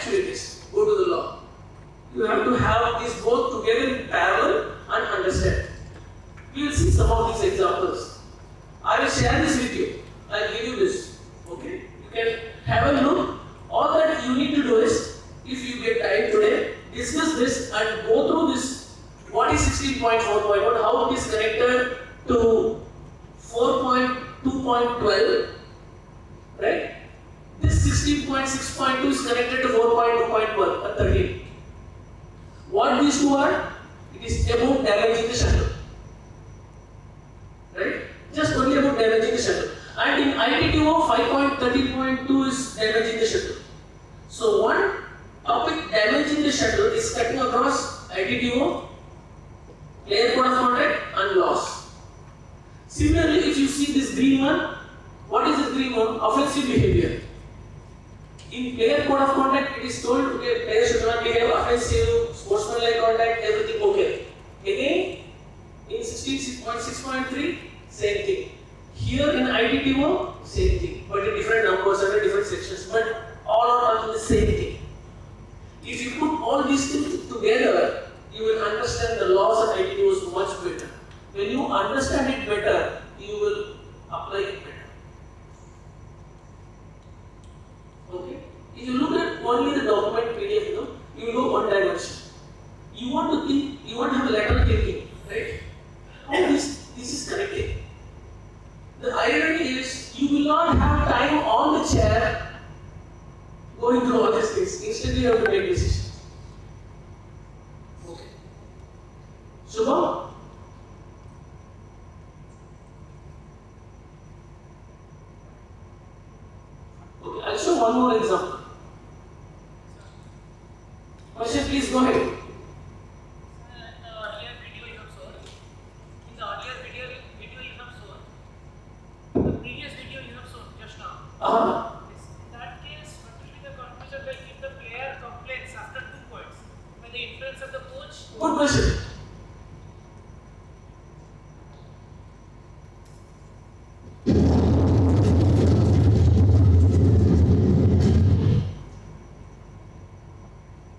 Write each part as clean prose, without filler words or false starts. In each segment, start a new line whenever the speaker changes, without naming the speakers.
Actually it is. Go to the law. You have to have these both together in parallel and understand. We will see some of these examples. I will share this with you. I will give you this. Okay? You can have a look. All that you need to do is, if you get time today, discuss this and go through this. What is 16.4.1? How it is connected to 4.2.12, right? This 16.6.2 is connected to 4.2.12 and 13. What these two are? It is about damaging the shuttle, right? Just only about damaging the shuttle. And in ITTO 5.13.2 is damaging the shuttle. So one topic, damaging the shuttle, is cutting across ITTO, player code of conduct and loss. Similarly, if you see this green one, what is the green one? Offensive behavior. In player code of conduct, it is told okay, players should not behave offensive, sportsmanlike conduct, everything okay. Again, in 16.6.3, same thing. Here in ITTO, same thing, but in different numbers under different sections, but all are the same thing. If you put all these things together, you will understand the laws of ITTO much better. When you understand it better, you will apply it better. Okay? If you look at only the document PDF, you will go one dimension. You want to think, you want to have lateral thinking, right? How this is connected. The irony is, you will not have time on the chair going through all these things. Instead, you have to make decisions. Okay. Shubham? Okay, I'll show one more example. Question, please go ahead.
In that case, what will be the conclusion like if the player complains after 2 points by the influence of the coach?
Good question.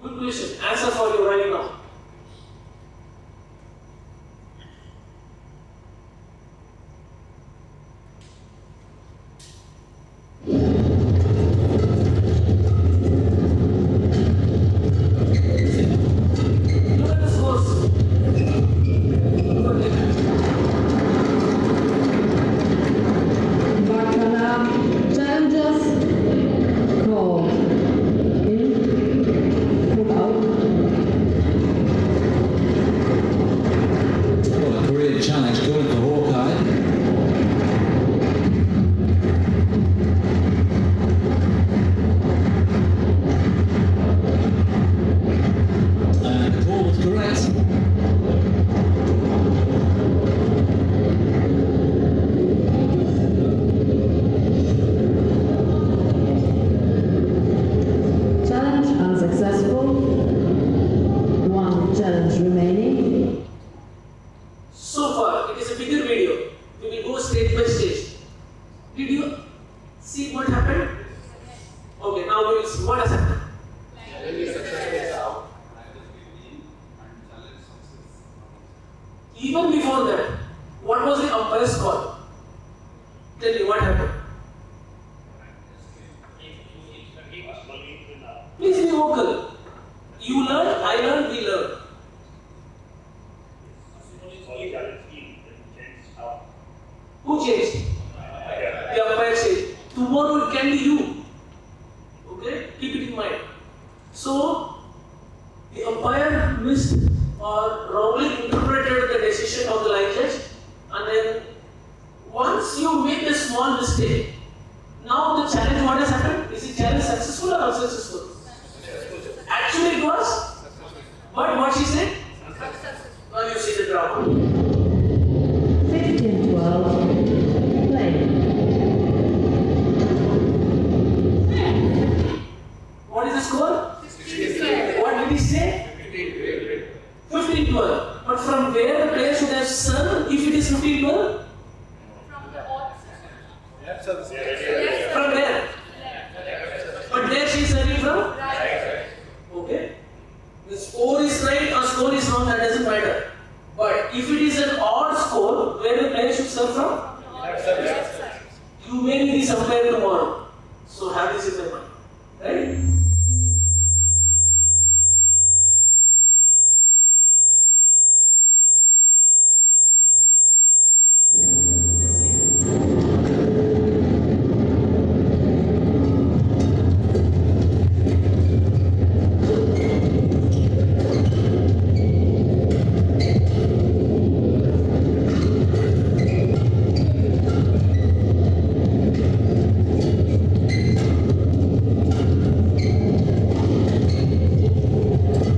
Good question. Answer for you right now.
Challenge going for Hawkeye. And the call was correct.
Challenge unsuccessful. One challenge remaining.
So far, it is a bigger video. We will go stage by stage. Did you see what happened? Okay, now we will see what has happened. Even before that, what was the umpire's call? Tell me what happened. Please be vocal. You learn, I learn, we learn. Who changed? The umpire changed. Tomorrow it can be you. Okay? Keep it in mind. So, the umpire missed or wrongly interpreted the decision of the line judge, and then once you make a small mistake, now the challenge, what has happened? Is the challenge successful or unsuccessful? Actually it was, but what she said? Now you see the drama.
15-12. Play.
What is the score? 16-12. What did he say? 15-12. But from where the player should have served if it is 15-12?
From the odds.
From where? But there she is serving from?
Right.
serve from?
Left side.
You may be this umpire tomorrow. So have this in mind. Right?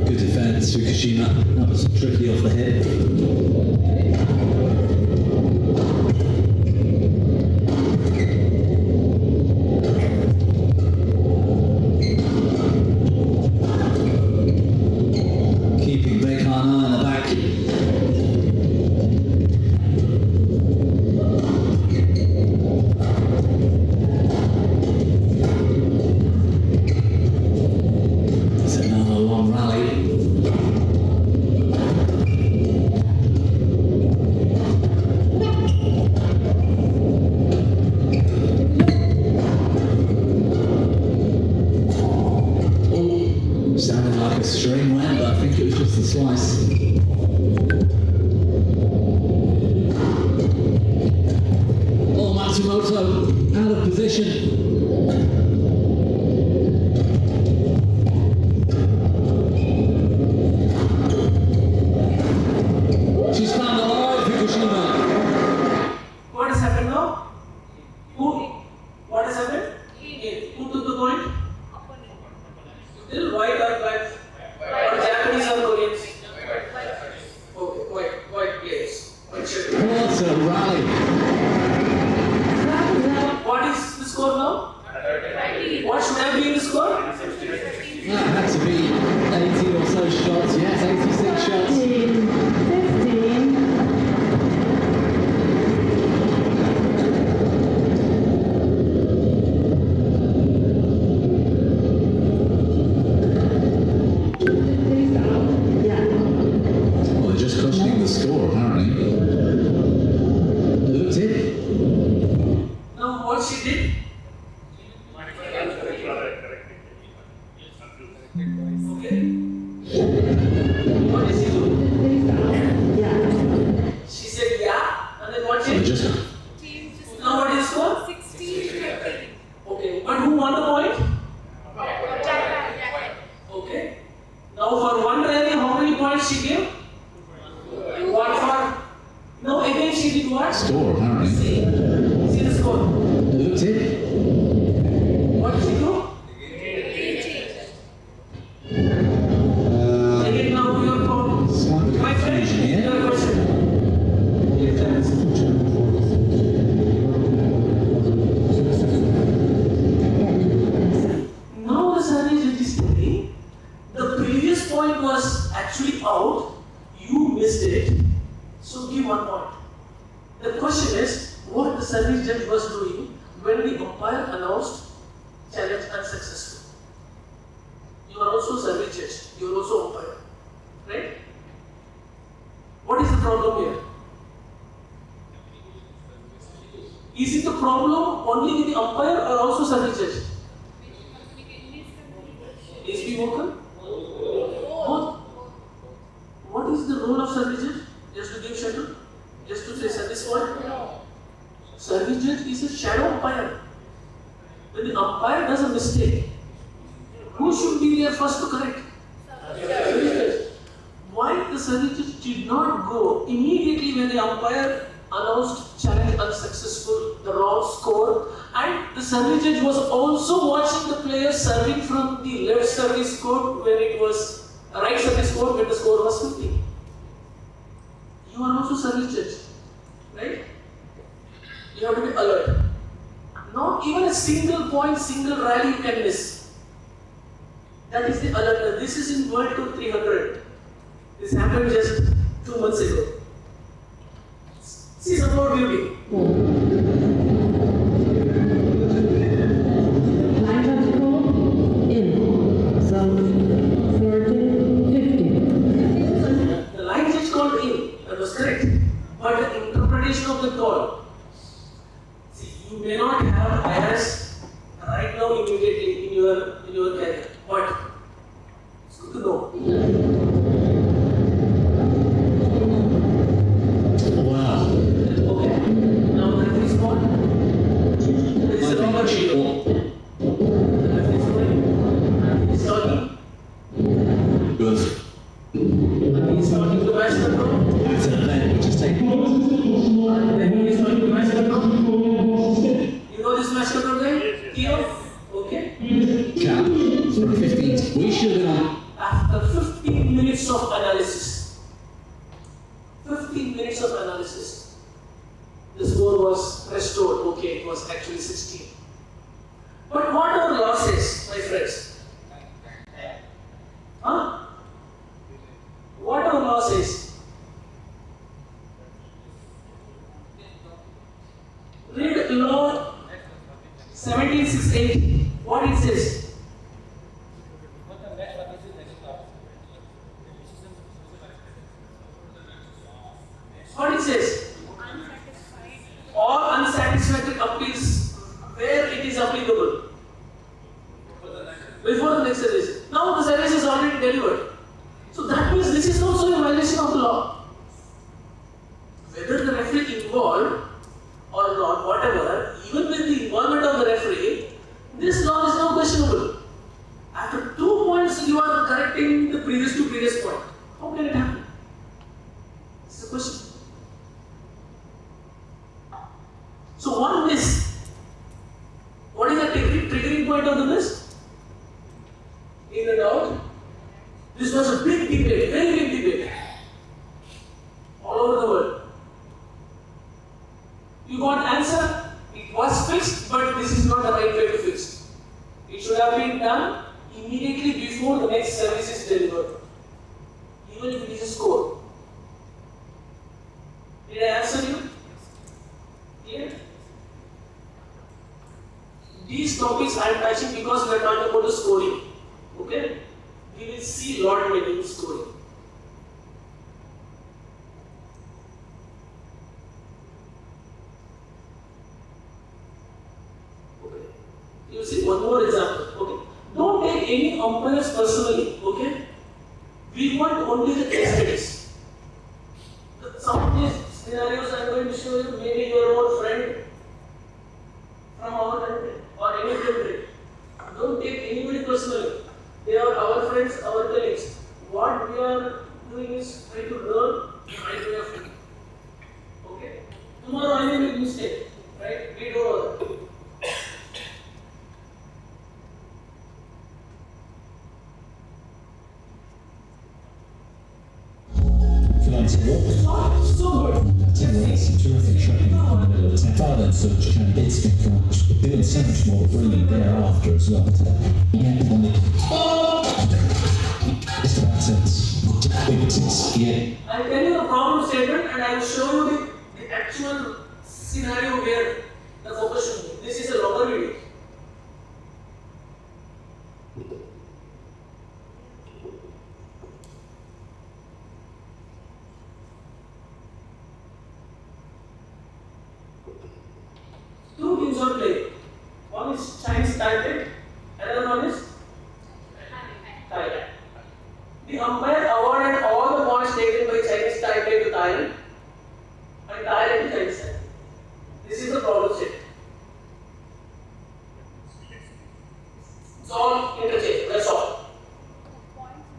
Good defence, Fukushima. That was tricky off the head. Keeping Bekana in the back. It's another long rally. Sounded like a string went, but I think it was just a slice. Oh, Matsumoto out of position. She's found the line, Fukushima.
What has happened now? What has happened? Who took the point? Still white or black? Or Japanese or Koreans? Okay, white players. White shirt.
What a rally.
What is the score now? What should have been the score?
That had to be 80 or so shots, yes, 86 shots.
15. Yeah.
Well, they're just questioning the score, apparently. It looked it.
Now what she did? Okay. What did she do?
Yeah.
She said yeah, and then what
So they
she did?
just
Now what is the score?
16-15.
Okay, but who won the point? Okay. Now for one rally, how many points she gave? One for. No, again she did what?
score, apparently.
See the score.
It looked it.
What did she do? Again now your point.
Slight
My friend,
confusion here.
your question. Yes, answer. Now the service judge is telling the previous point was actually out, you missed it, so give 1 point. The question is what the service judge was doing when the umpire announced challenge unsuccessful. You are also service judge, you are also umpire, right? What is the problem here? Is it the problem only with the umpire or also service judge? Is be vocal? Both. What is the role of service judge? Just to give shadow? Just to say service what? Service judge is a shadow umpire. When the umpire does a mistake, who should be there first to correct? Service judge. Why the service judge did not go immediately when the umpire announced challenge unsuccessful, the wrong score, and the service judge was also watching the player serving from the left service court when it was right service court when the score was 50. You are also service judge, right? You have to be alert. Not even a single point, single rally you can miss. That is the alert. This is in World Tour 300. This happened just 2 months ago. See some more beauty.
Line judge call in. Zone 13, 15.
The line judge called in, that was correct. But the interpretation of the call But it's good to know.
Wow.
Okay. Now the referee score. It's a longer video. The referee is going. And he's talking.
Good.
And he's talking to match control.
That's an event which is taking place.
And then he is talking to match control. You know this match control guy? Theo? Okay.
Chat for 15. We should have been on.
After 15 minutes of analysis, 15 minutes of analysis, the score was restored. Okay, it was actually 16. But what are the losses, my friends? Huh? What are the losses? Read law 1768. What it says? What it says? All unsatisfactory appeals where it is applicable. Before the next service. Now the service is already delivered. So that means this is also a violation of the law. Whether the referee involved or not, whatever, even with the involvement of the referee, this law is now questionable. After 2 points, you are correcting the previous point. How can it happen? This is the question. So one miss. What is the triggering point of the miss? In and out. This was a big debate, very big debate. All over the world. You got answer, it was fixed, but this is not the right way to fix. It should have been done immediately before the next service is delivered. Even if it is a score. Did I answer you? Clear? These topics I am touching because we are talking about the scoring. Okay? We will see lot many in scoring. Okay. You see one more example. Okay. Don't take any umpires personally. Okay? We want only the case studies. Some of these scenarios I am going to show you, maybe your own friend from our country or any country. Don't take anybody personally. They are our friends, our colleagues. What we are doing is try to learn the right way of thinking. Okay? Tomorrow I will make mistake. Right? We don't know that. So good.
Terrific shot in the middle of 10. Violence of candidates feeling so much more free thereafter as well. Yeah, it's about it. Yeah.
I'll tell you the problem statement and I will show you the actual scenario where the focus should be. This is a longer video. Two teams are playing. One is Chinese Taipei, another one is Thailand. The umpire awarded all the points taken by Chinese Taipei to Thailand and Thailand to Chinese Taipei. This is the problem set. It's all interchange, that's all.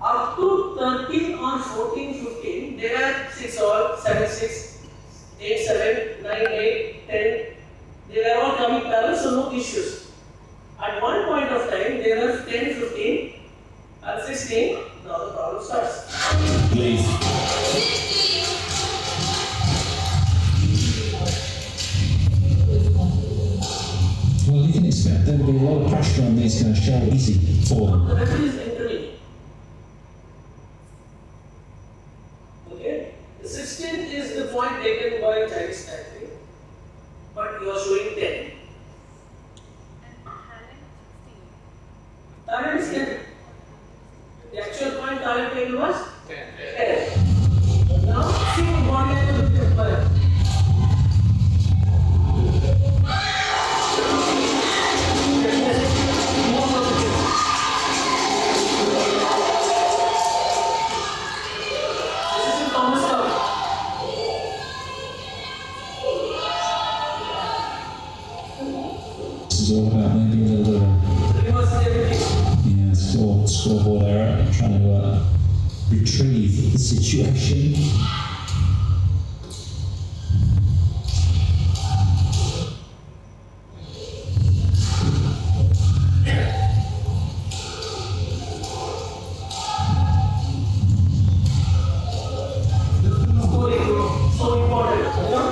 Up to 13 or 14, 15, there are 6 all, 7, 6, 8, 7, 9, 8, 10. They were all coming parallel, so no issues. At one point of time, there are 10, 15, and 16. Now the problem starts.
Please. Well, you can expect there will be a lot of pressure on these guys. Show easy for them.
The referee is intervening. Okay? The 16th is the point taken by Chinese Taipei, but you are showing 10. Thailand is 10. The actual point Thailand taken was 10. Now, see what you have to do with the
scoreboard error and trying to retrieve the situation.
Scoring, so important, you know.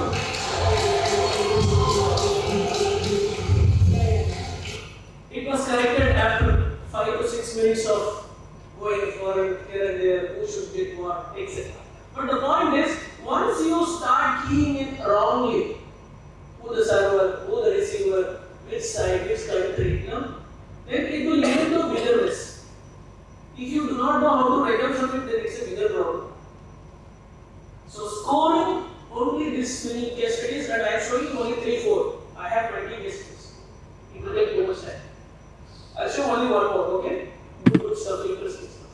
It was corrected after 5 to 6 minutes of going forward here and there, who should get what, etc. But the point is, once you start keying in wrongly, who the server, who the receiver, which side, which country, you know, then it will lead to bigger mess. If you do not know how to recover from it, then it's a bigger problem. So scoring only this many case studies, and I am showing you only 3-4. I have 20 case studies. It will take too much time. I'll show only one more, okay? Good stuff, interesting stuff.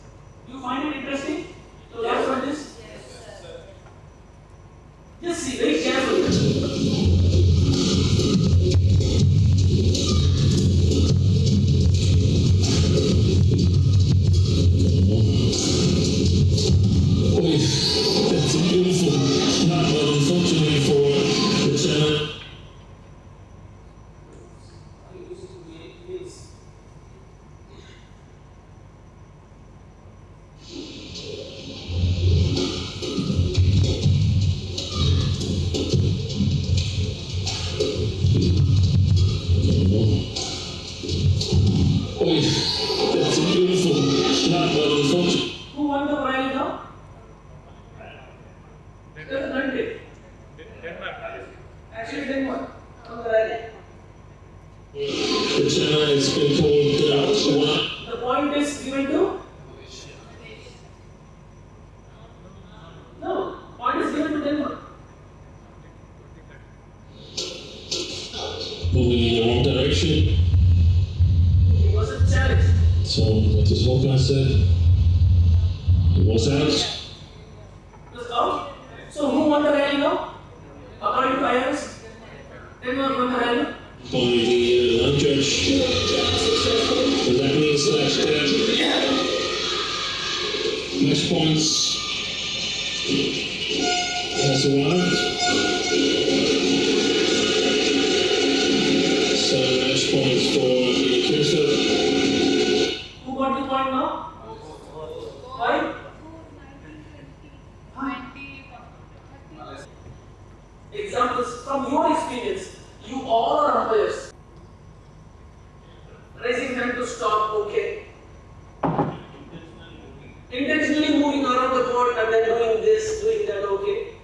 Do you find it interesting to learn from this?
Yes, sir.
Just see very carefully.
Boy, that's a beautiful number, unfortunately for the channel. Boy, that's a beautiful number, unfortunately.
Who won the prize now? Denmark. Actually, Denmark. On the rally.
The channel has been called one.
The point is given to? No, point is given to Denmark.
Moving in the wrong direction.
It was a challenge.
So, what does Hawkeye say? It was out.
It was out. So who won the rally now? According to IRS, Denmark won the rally.
By the line judge. But that means that match points has arrived. So match points for the accuser.
Who got the point now? Why? Examples from your experience. You all are umpires. Raising hand to stop, okay. Intentionally moving around the court and then doing this, doing that, okay.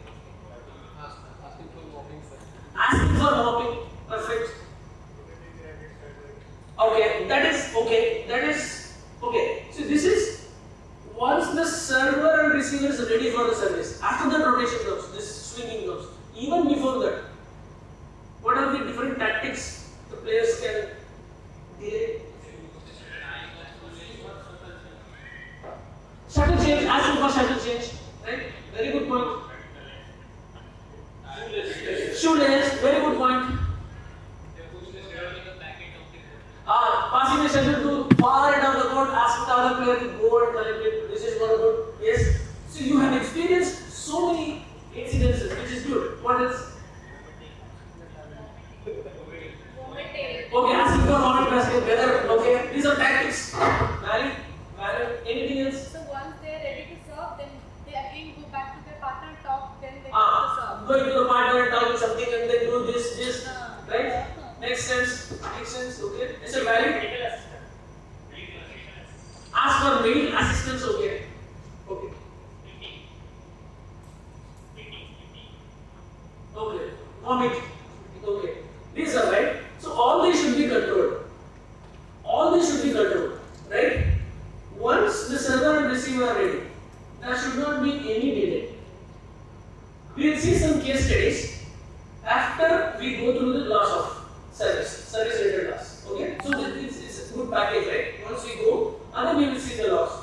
Asking for mopping, perfect. Okay, that is okay. That is okay. So this is once the server and receiver is ready for the service. After the rotation comes, this swinging comes. Even before that, what are the different tactics the players can delay? Shuttle change, asking for shuttle change, right? Very good point. Shoelace, very good point. Passing the shuttle to far end of the court, asking the other player to go and collect it. This is one good. Yes. So you have experienced so many incidences, which is good. What else? Okay, asking for vomit basket, whether, okay, these are tactics. Valid? Valid? Anything else?
So once they are ready to serve, then they again go back to their partner and talk, then they come to serve.
Going to the partner and talking something and then do this, right? Makes sense? Makes sense, okay? It's a valid? Ask for medical assistance, okay? Okay. Okay. Vomit. Okay. These are right. So all these should be controlled. All these should be controlled, right? Once the server and receiver are ready, there should not be any delay. We will see some case studies after we go through the loss of service related loss. Okay? So it's a good package, right? Once we go, and then we will see the loss.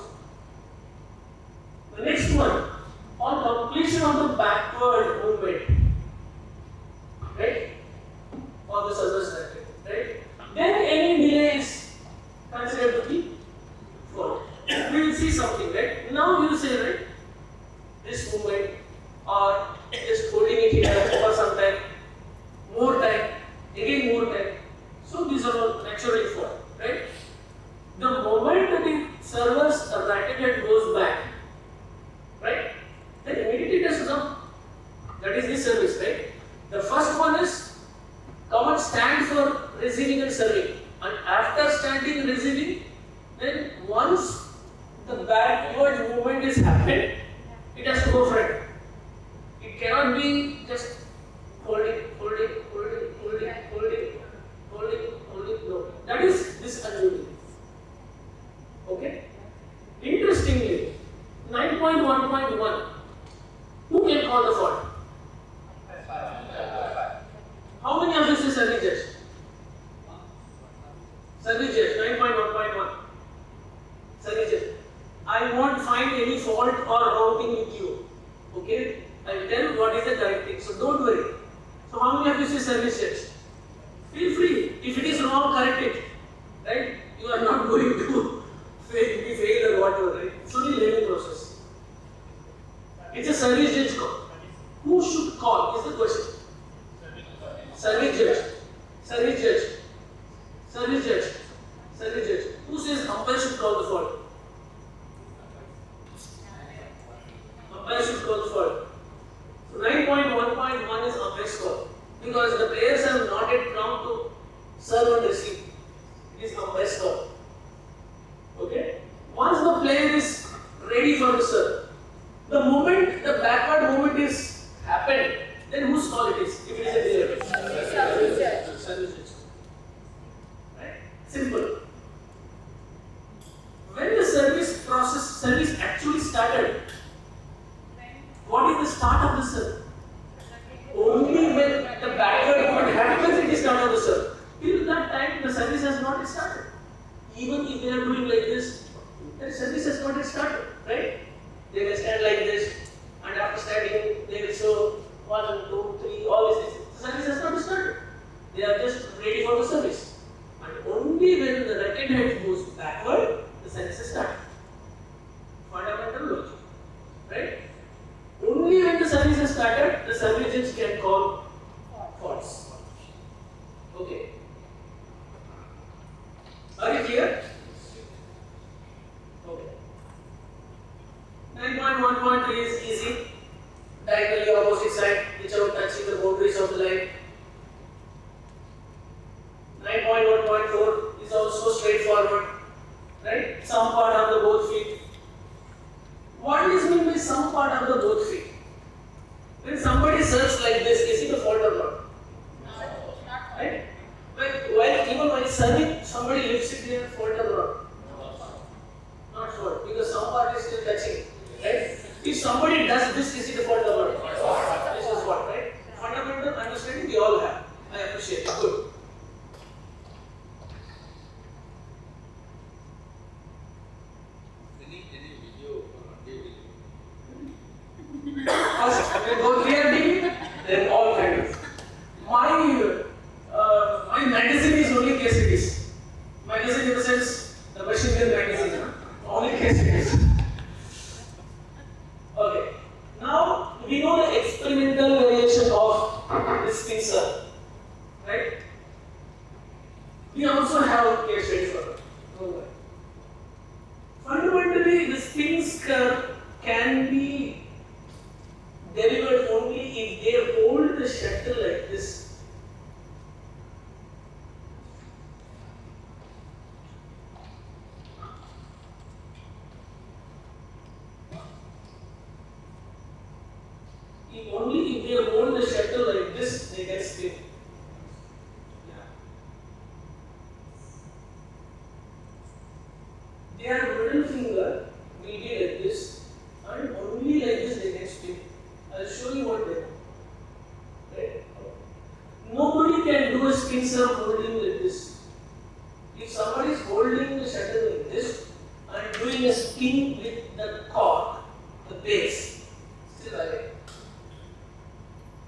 The next one, on completion of the backward movement, right? Or the server circuit, right? Then any delay is considered to be forward. see something, right? Now you say, right, this movement or just holding it here for some time, more time, again more time. So these are all naturally fault, right? The moment that the server's racket head goes back, right, then immediately it has to come. That is the service, right? The first one is command stand for receiving and serving. And after standing and receiving, then once the backward movement is happened, it has to go front. It cannot be just holding. No. That is this undoing. Okay? Interestingly, 9.1.1, who can call the fault? How many of this is service judge? Service judge, 9.1.1. Service judge. I won't find any fault or wrong thing with you. Okay? I'll tell what is the correct thing. So don't worry. So how many of this is service judge? Feel free. If it is wrong, correct it. Right? You are not going to be failed or whatever. Right? It's only learning process. It's a service judge call. Who should call is the question. Service judge. Service judge. Service judge. Service judge. Who says umpire should call the fault? Umpire should call the fault. So 9.1.1 is umpire's call. Because the players have not yet come to serve and receive. It is umpire's call. Okay? Once the player is ready for the serve, the moment the backward movement is happened, then whose call it is? If it is a player.
Service judge.
Service judge. Right? Simple. When the service actually started, what is the start of the serve? Only when the backward movement happens, it is start of the serve. Till that time, the service has not yet started. Even if they are doing like this, the service has not yet started, right? They will stand like this, and after standing, they will show 1, 2, 3, all these things. The service has not started. They are just ready for the service. And only when the racket head goes backward, the service is started. Fundamental logic, right? Only when the service has started, the service judge can call faults. Okay. Are you clear? Okay. 9.1.3 is easy. Diagonally opposite side, without touching the boundaries of the line. 9.1.4 is also straightforward. Right? Some part of the both feet. What is meant by some part of the both feet? When somebody serves like this, is it a fault or not? Right? Even while serving, somebody lifts it there, fault or not? Not fault, because some part is still touching. Right? If somebody does this, is it a fault or not? This is fault, right? Fundamental understanding we all have. I appreciate it. Good. First, we go clear, then all kinds. My magazine is only case studies. Magazine in the sense, the machine gun magazine, only case studies. Okay. Now we know the experimental variation of this pincer, right? We also have case studies for that. Okay. Fundamentally, the spin skirt can be delivered only if they hold the shuttle like this. Only if they hold the shuttle like this, they can spin. Yeah. Their middle finger will be like this, and only like this they can spin. I'll show you one day. Right? Nobody can do a spin serve holding like this. If somebody is holding the shuttle like this and doing a spin with the cork, the base, still alive.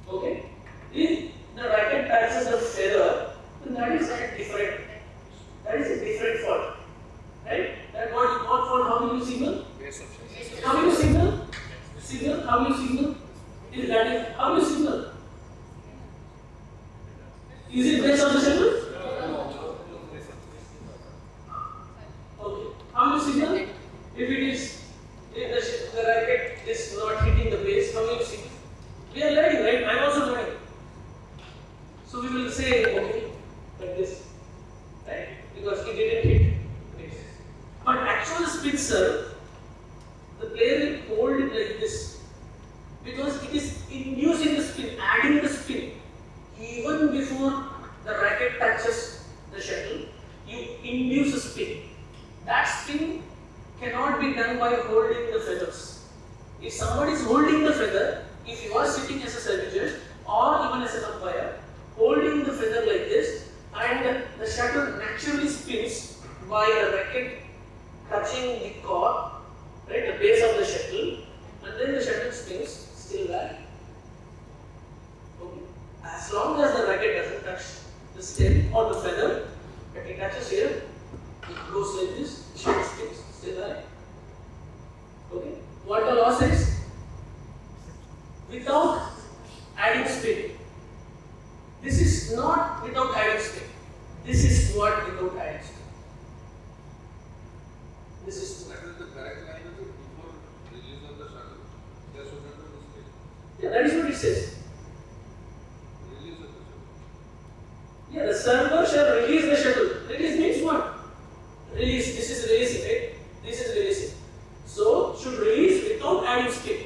Okay? If the racket passes a feather, then that is a different. That is a different fault. Right? That what fault, how do you signal? How will you signal? Signal? How will you signal? Is that it? How will you signal? Is it based on the schedule? Okay. How will you signal? If it is, if the racket is not hitting the base, how will you signal? We are learning, right? I am also learning. So we will say, okay, like this, right? Because it didn't hit base. But actual spin serve, the player will hold it like this because it is inducing the spin, adding the spin. Even before the racket touches the shuttle, you induce a spin. That spin cannot be done by holding the feathers. If somebody is holding the feather, if you are sitting as a service judge or even as an umpire, holding the feather like this, and the shuttle naturally spins by the racket touching the core, right, the base of the shuttle, and then the shuttle spins still back. Okay. As long as the racket doesn't touch the stem or the feather, but it touches here, it goes like this, the shuttle spins still back. Okay. What the law says? Without adding spin. This is not without adding spin. This is what without adding spin. This is
That is the correct line before release of the shuttle. There should not be mistake.
yeah, that is what it says.
Release of the shuttle.
Yeah, the server shall release the shuttle. Release means what? Release. This is releasing, right? This is releasing. So should release without adding spin.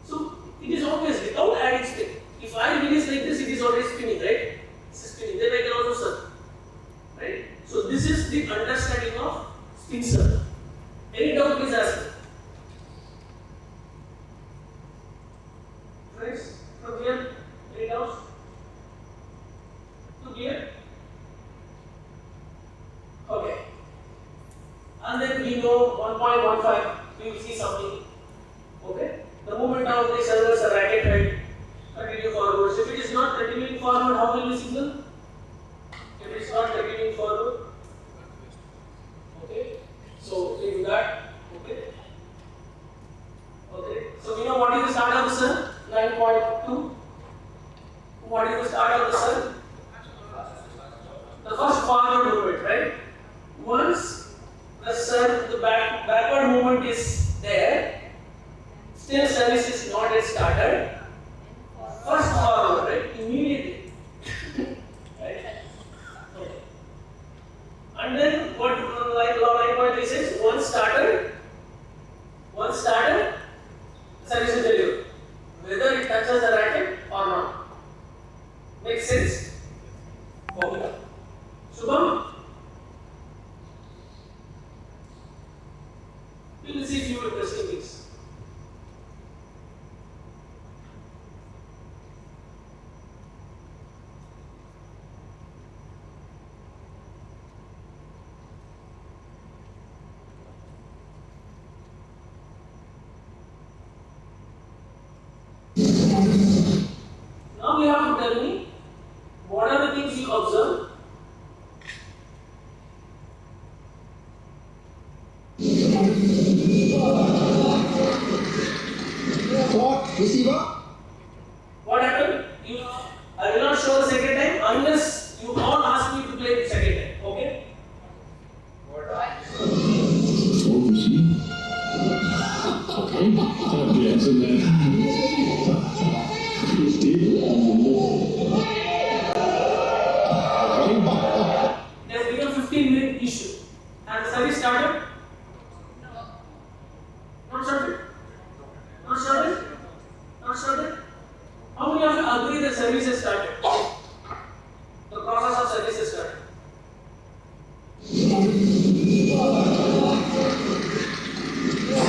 So it is obvious without adding spin. If I release like this, it is already spinning, right? This is spinning. Then I can also serve, right? So this is the understanding of spin serve. Any doubt, please ask me. Friends, from here, any doubts? To here? Okay. And then we know 1.15, we will see something. Okay? The movement of the servers are racket height, continue forward. So if it is not continuing forward, how will we signal? If it is not continuing forward, okay? So we do that, okay? Okay. So we know what is the start of the serve? 9.2. What is the start of the serve? The first forward movement, right? Once the serve, the backward movement is there, still service is not yet started. First forward, right? Immediately. Right? Okay. And then what like law 9.3 says, once started, service is delivered. Whether it touches the racket or not. Makes sense? Okay. Shubham? We will see few interesting things. Now you have to tell me what are the things you observe.
Thought receiver.
What happened? I will not show the second time unless you all ask me to play the second time. Okay?
Okay, yes, and then
It has become 15-minute issue. And the service started? Not started? Not started? Not started? How many of you agree the service has started? The process of service has started.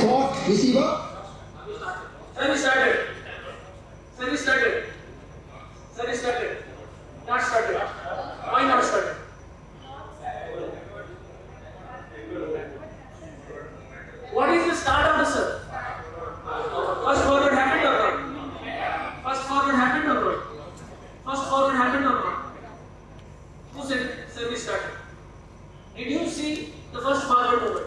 Thought receiver.
Service started. Service started. Service started. Not started. Why not started? What is the start of the serve? First forward happened or not? First forward happened or not? First forward happened or not? Who said service started? Did you see the first forward movement?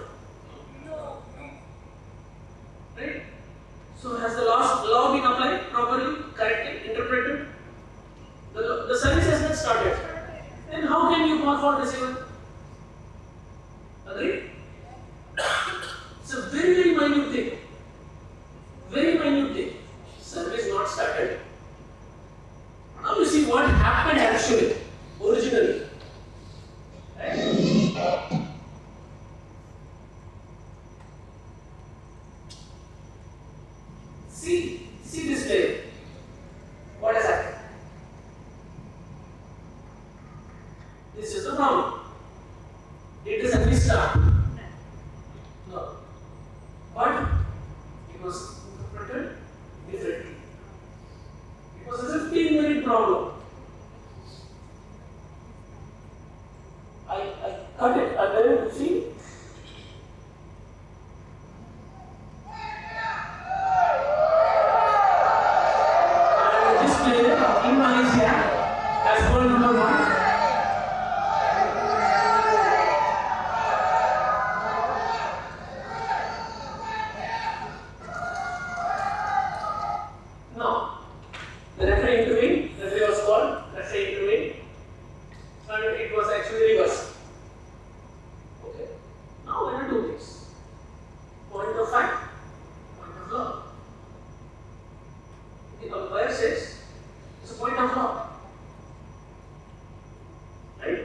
See this play. What has happened? This is the problem. Did the service start? No. But it was interpreted differently. It was a 15-minute problem. I cut it and then see. And this player in Malaysia has goal number 1. Now, the referee intervened, the referee was called, referee intervened, and it was actually reversed. Okay. Now, when I do this, point of fact, point of law. The umpire says it's a point of law. Right?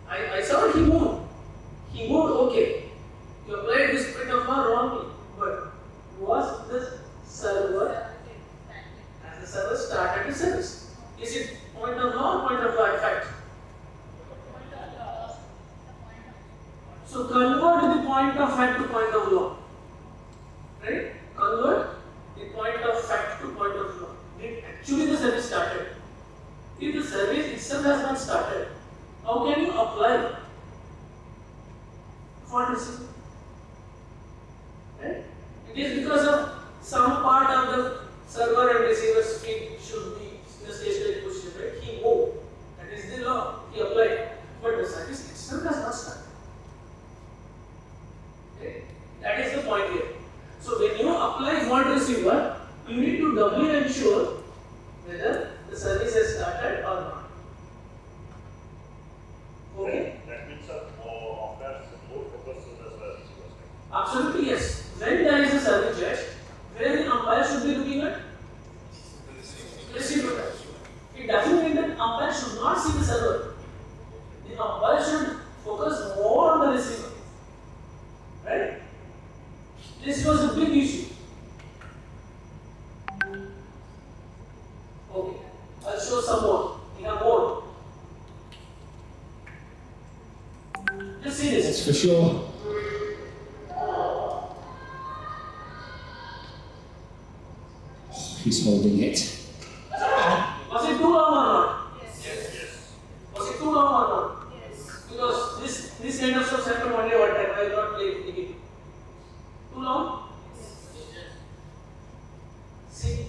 I saw he moved. He moved, okay. You applied this point of law wrongly, but was the server as the server started the service? Is it point of law or point of fact? So convert the point of fact to point of law. Right? Convert the point of fact to point of law. Did actually the service started? If the service itself has not started, how can you apply for receiver? Right? It is because of some part of the server and receiver's feet should be in a stationary position. Right? He moved. That is the law. He applied. But the service itself has not started. Okay? That is the point here. So when you apply fault receiver, you need to doubly ensure whether the service has started or not. Okay?
That means more umpires more focus on the service.
Absolutely yes. When there is a service judge, where the umpire should be looking at? Receiver. It doesn't mean that umpire should not see the server. The umpire should focus more on the receiver. Right? This was a big issue. Okay. I'll show some more. We have more. Just see this.
That's for sure. Oh, he's holding it.
Was it too long or not?
Yes.
Was it too long or not?
Yes.
Because this kind of stuff happened only one time. I will not play it again. Too long? See?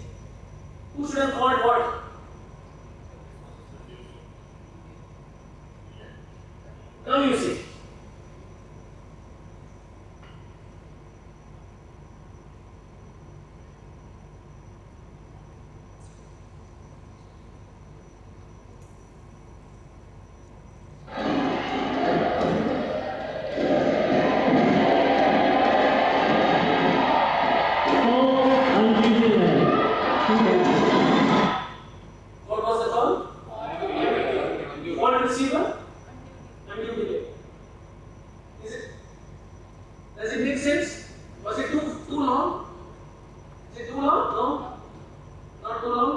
Who should have called what? Now you see. What was the call? Fault receiver? Undue delay. Is it? Does it make sense? Was it too long? Is it too long? No? Not too long?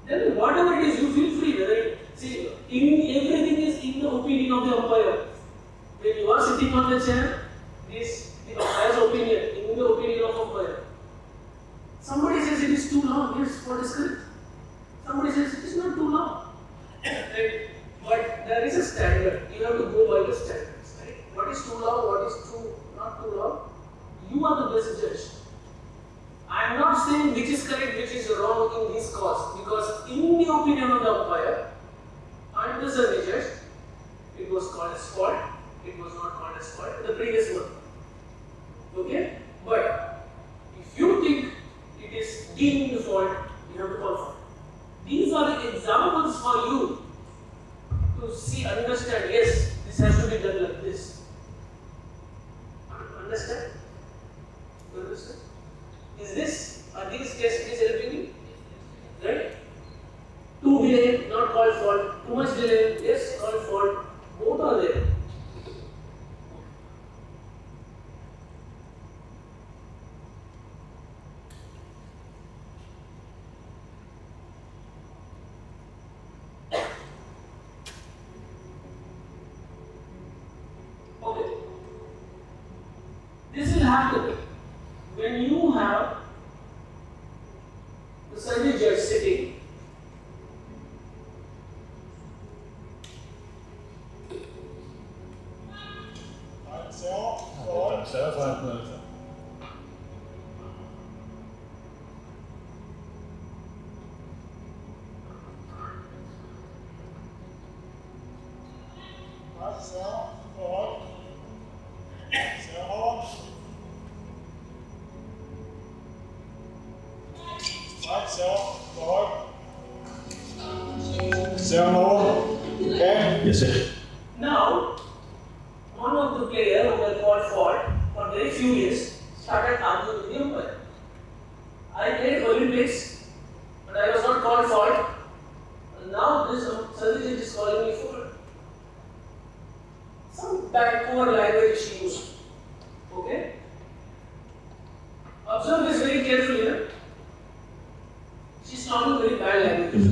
Then whatever it is, you feel free. Whether see, everything is in the opinion of the umpire. When you are sitting on the chair, this the umpire's opinion, in the opinion of umpire. Somebody says it is too long. Yes, what is correct? Somebody says it is not too long. Right? But there is a standard. You have to go by the standards. Right? What is too long? What is not too long? You are the best judge. I am not saying which is correct, which is wrong in this cause, because in the opinion of the umpire and the service judge, it was called as fault. It was not called as fault in the previous one. Okay? But if you think it is deemed fault, you have to call fault. These are the examples for you to see, understand, yes, this has to be done like this. Understand? You understand? Are these tests helping you? Right? Too delay, not called fault. Too much delay, yes, called fault. Both are there. happen when you have the service judge sitting.
Yes, sir.
Now, one of the players who were called fault for very few years started arguing with the umpire. I played Olympics, but I was not called fault. And now this service judge is calling me fault. Some bad, poor language she used. Okay? Observe this very carefully. Huh? She's talking very bad language.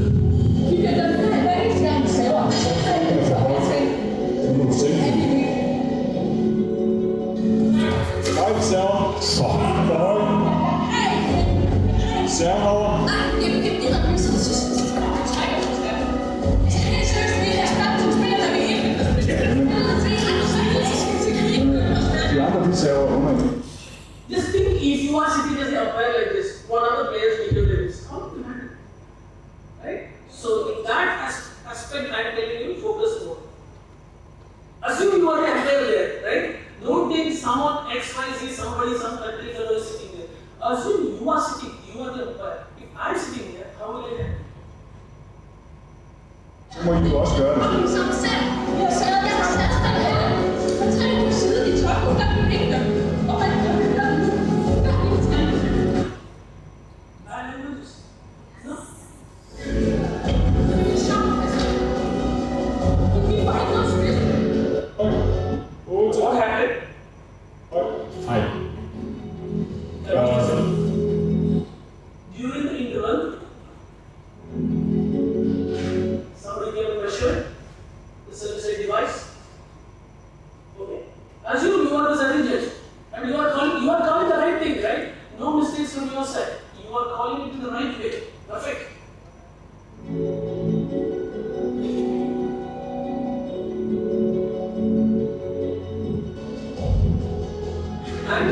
Just think if you are sitting as an umpire like this, what other players behave like this? How do you handle? Right? So in that aspect, I am telling you, focus more. Assume you are the umpire there, right? Don't think someone XYZ, somebody, some country fellow is sitting there. Assume you are sitting, you are the umpire. If I am sitting there, how will I handle?
Så må I jo også gøre det.
Bad languages? No. What happened? During the interval, somebody gave a pressure, the service device. Okay. Assume you are the service judge and you are calling the right thing, right? No mistakes from your side. You are calling it in the right way. Perfect. And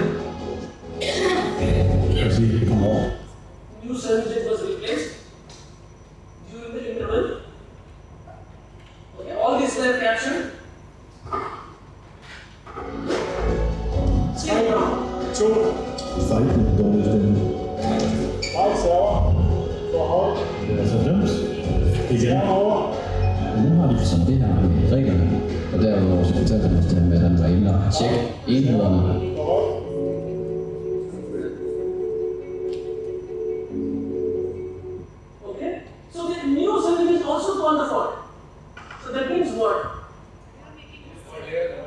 new service judge was replaced during the interval. Okay, all these were captured. Still wrong.
15 dårlige stemme. Det er så dømt. Igen. Nu har de sådan det her med reglerne, og derudover så fortalte han os det her med, at han var inde og tjekke enhederne.
Okay, so the new service is also called the fault. So that means what?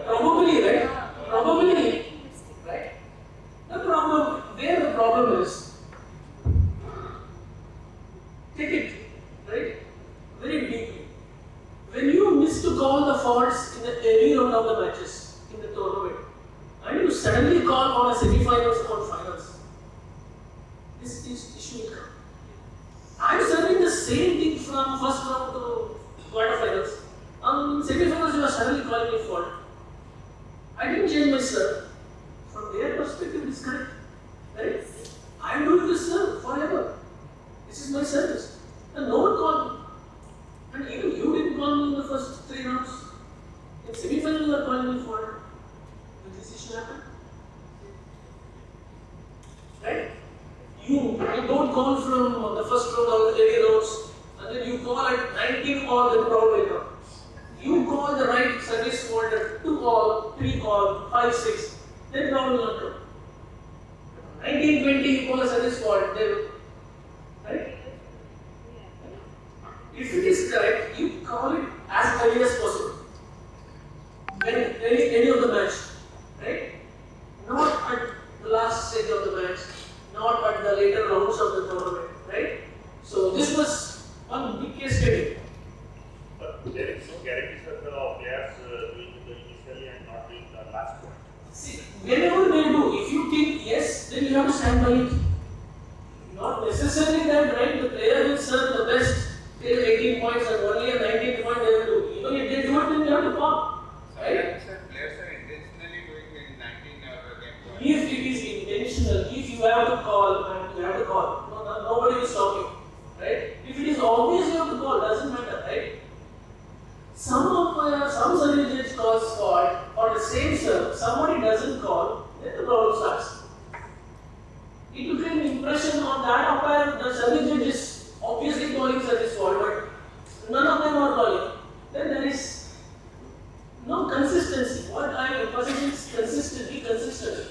Probably, right? Probably, right? The problem is, take it, right? Very deeply. When you miss to call the faults in the early round of the matches in the tournament, and you suddenly call on a semi-finals or finals, this issue will come. I'm serving the same thing from first round to quarterfinals. Semi-finals you are suddenly calling me fault. I didn't change my serve. From their perspective, it is correct. Right? I am doing this serve forever. This is my service. And no one called me. And even you didn't call me in the first 3 rounds. In semi-final, you are calling me fault. Will this issue happen? Right? You don't call from the first round or the early rounds, and then you call at 19 all, then problem will come. You call the right service fault at 2 all, 3 all, 5, 6, then problem will not come. 19, 20, you call a service fault, then, right? If it is correct, you call it as early as possible. When any of the match, right? Not at the last stage of the match, not at the later rounds of the tournament, right? So this was one big case study.
But there is no guarantee that the players doing the initially and not doing the last point.
See, whenever they do, if you then you have to stand by it. Not necessarily that, right? The player will serve the best till 18 points and only a 19th point they will do. Even if they do it, then you have to call. Right?
Players are intentionally doing in 19 or game point.
If it is intentional, if you have to call, and you have to call, nobody will stop you. Right? If it is obvious you have to call, doesn't matter, right? Some service judge calls fault for the same serve, somebody doesn't call, then the problem starts. It will create an impression on that umpire, the service judge is obviously calling service fault, but none of them are calling. Then there is no consistency. What I am emphasizing is consistently consistent.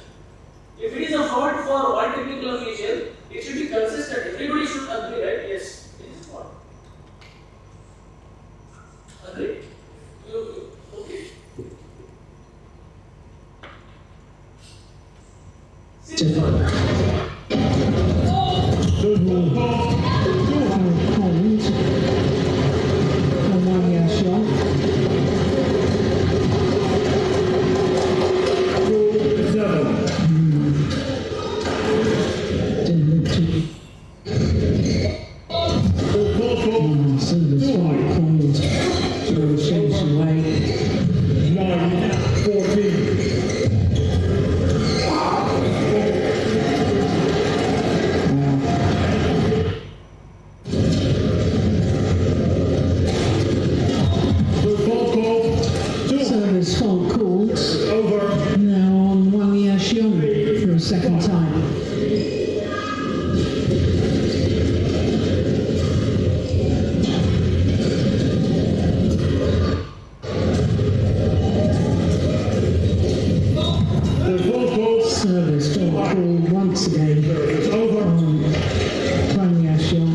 If it is a fault for one technical official, it should be consistent. Everybody should agree, right? Yes, it is fault. Agree? Okay.
Second time. Service don't call once again. It's over. Wang Yaxiong.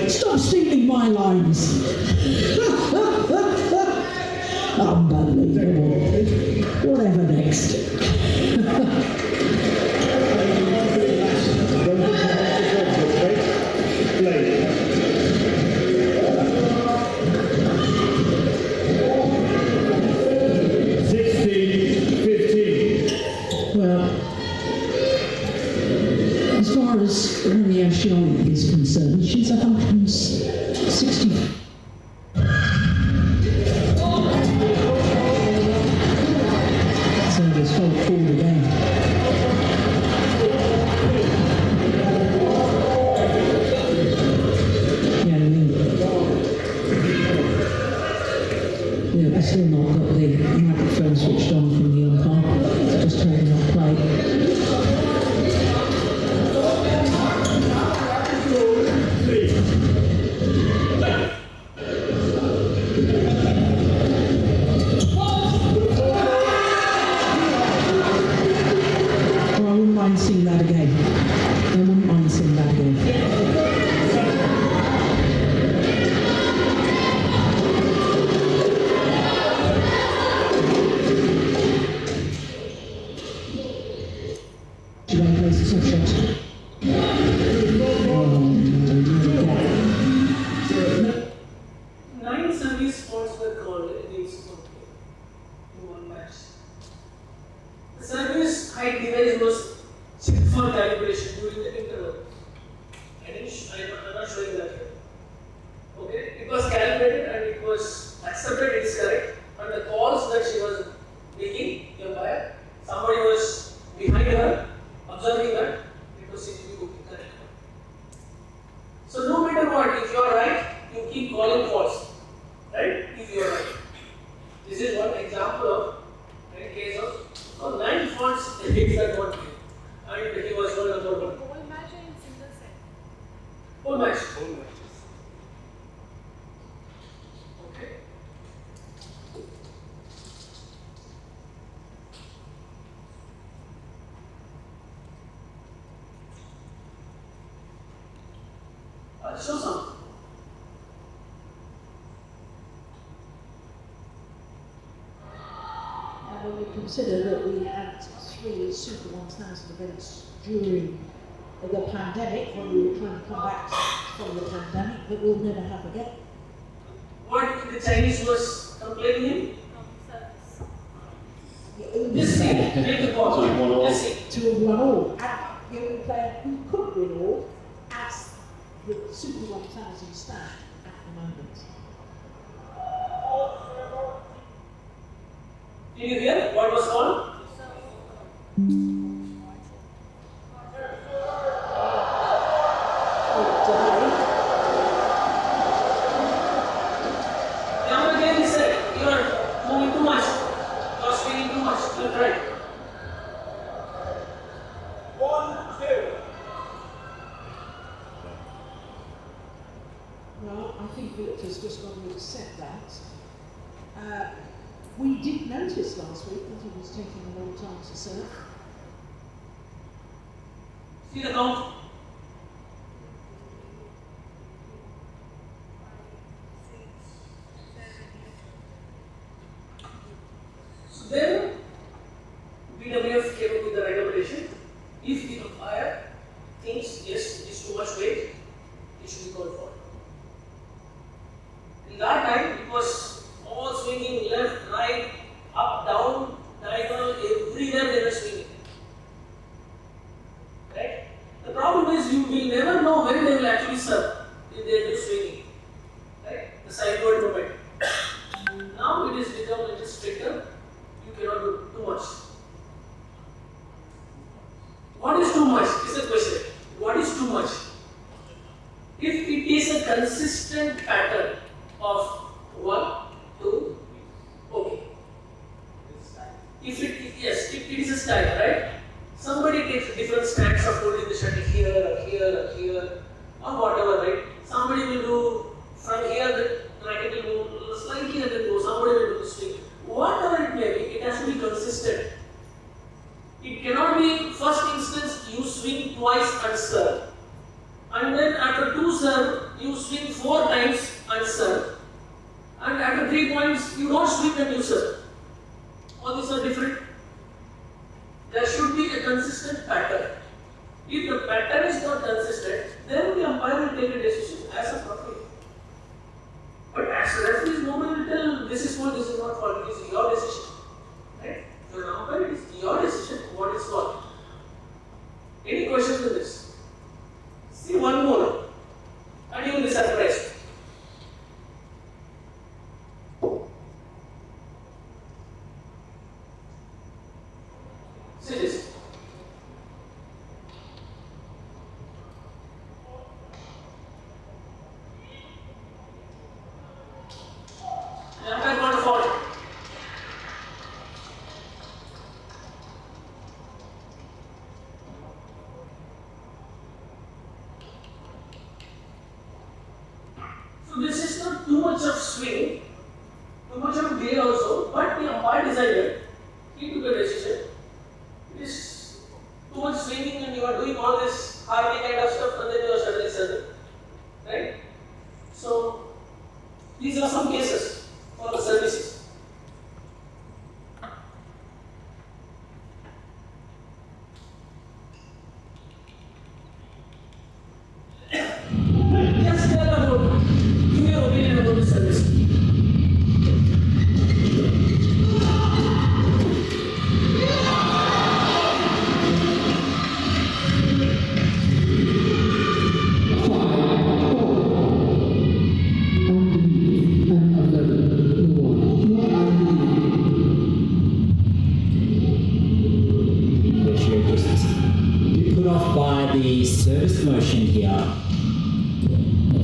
Stop stealing my lines. Unbelievable. Whatever next.
16-15.
Well, as far as Wang Yaxiong is concerned, she's 160. Service fault called again. Yeah, I've still not got the microphone switched on from the umpire. It's just turning off play. Seeing that again. I wouldn't mind seeing that again. Should I place the soft shot?
Nine service faults were called against Tokyo in one match. The service height device was checked for calibration during the interval. I'm not showing that here. Okay, it was calibrated and it was accepted, it's correct. And the calls that she was making, the umpire, some takes that one game. And he was world number one.
Whole match or in single set?
Whole match.
Whole matches.
Okay. I'll show some.
And when we consider that we had 3 Super 1000 events during the pandemic, when we were trying to come back from the pandemic, that we'll never have again.
What the Chinese was complaining in?
Service.
This scene, make the pause.
So you want all-
This scene.
To win all, and the only player who could win all as the Super 1000 staff at the moment.
Did you hear what was called? The other day he said, you are moving too much. You are speaking too much. Look right.
1-2.
Well, I think Victor's just got to accept that. We did notice last week that he was taking a long time to serve.
See the count. So then, BWF came up with the recommendation. If the umpire thinks yes, it is too much weight, it should be called for. In that time, it was all swinging left, right, up, down, diagonal, everywhere they were swinging. Right? The problem is you will never know when they will actually serve if they do swinging. Right? The sideward movement. Now it is become a little stricter. You cannot do too much. What is too much? Is the question. What is too much? If it is a consistent pattern of 1, 2, okay. If it is a style, right? Somebody takes different stance of holding the shuttle here, or whatever, right? Somebody will do from here, the racket will move slightly and then go. Somebody will do the swing. Whatever it may be, it has to be consistent. It cannot be first instance you swing twice and serve, and then after 2 serve you swing 4 times and serve, and after 3 points you don't swing and you serve. All these are different. There should be a consistent pattern. If the pattern is not consistent, then the umpire will take a decision as appropriate. But as a referee, nobody will tell this is fault, this is not fault, it is your decision. Right? For an umpire, it is your decision what is fault. Any questions on this? See one more, and you will be surprised. See this. The umpire got a fault. So this is not too much of swing, too much of delay also, but the umpire decided, he took a decision. It is too much swinging and you are doing all this hardy kind of stuff and then you are suddenly serving. Right? So these are some cases for the services. Just tell about, give your opinion about the service.
Which you're just a bit put off by the service motion here.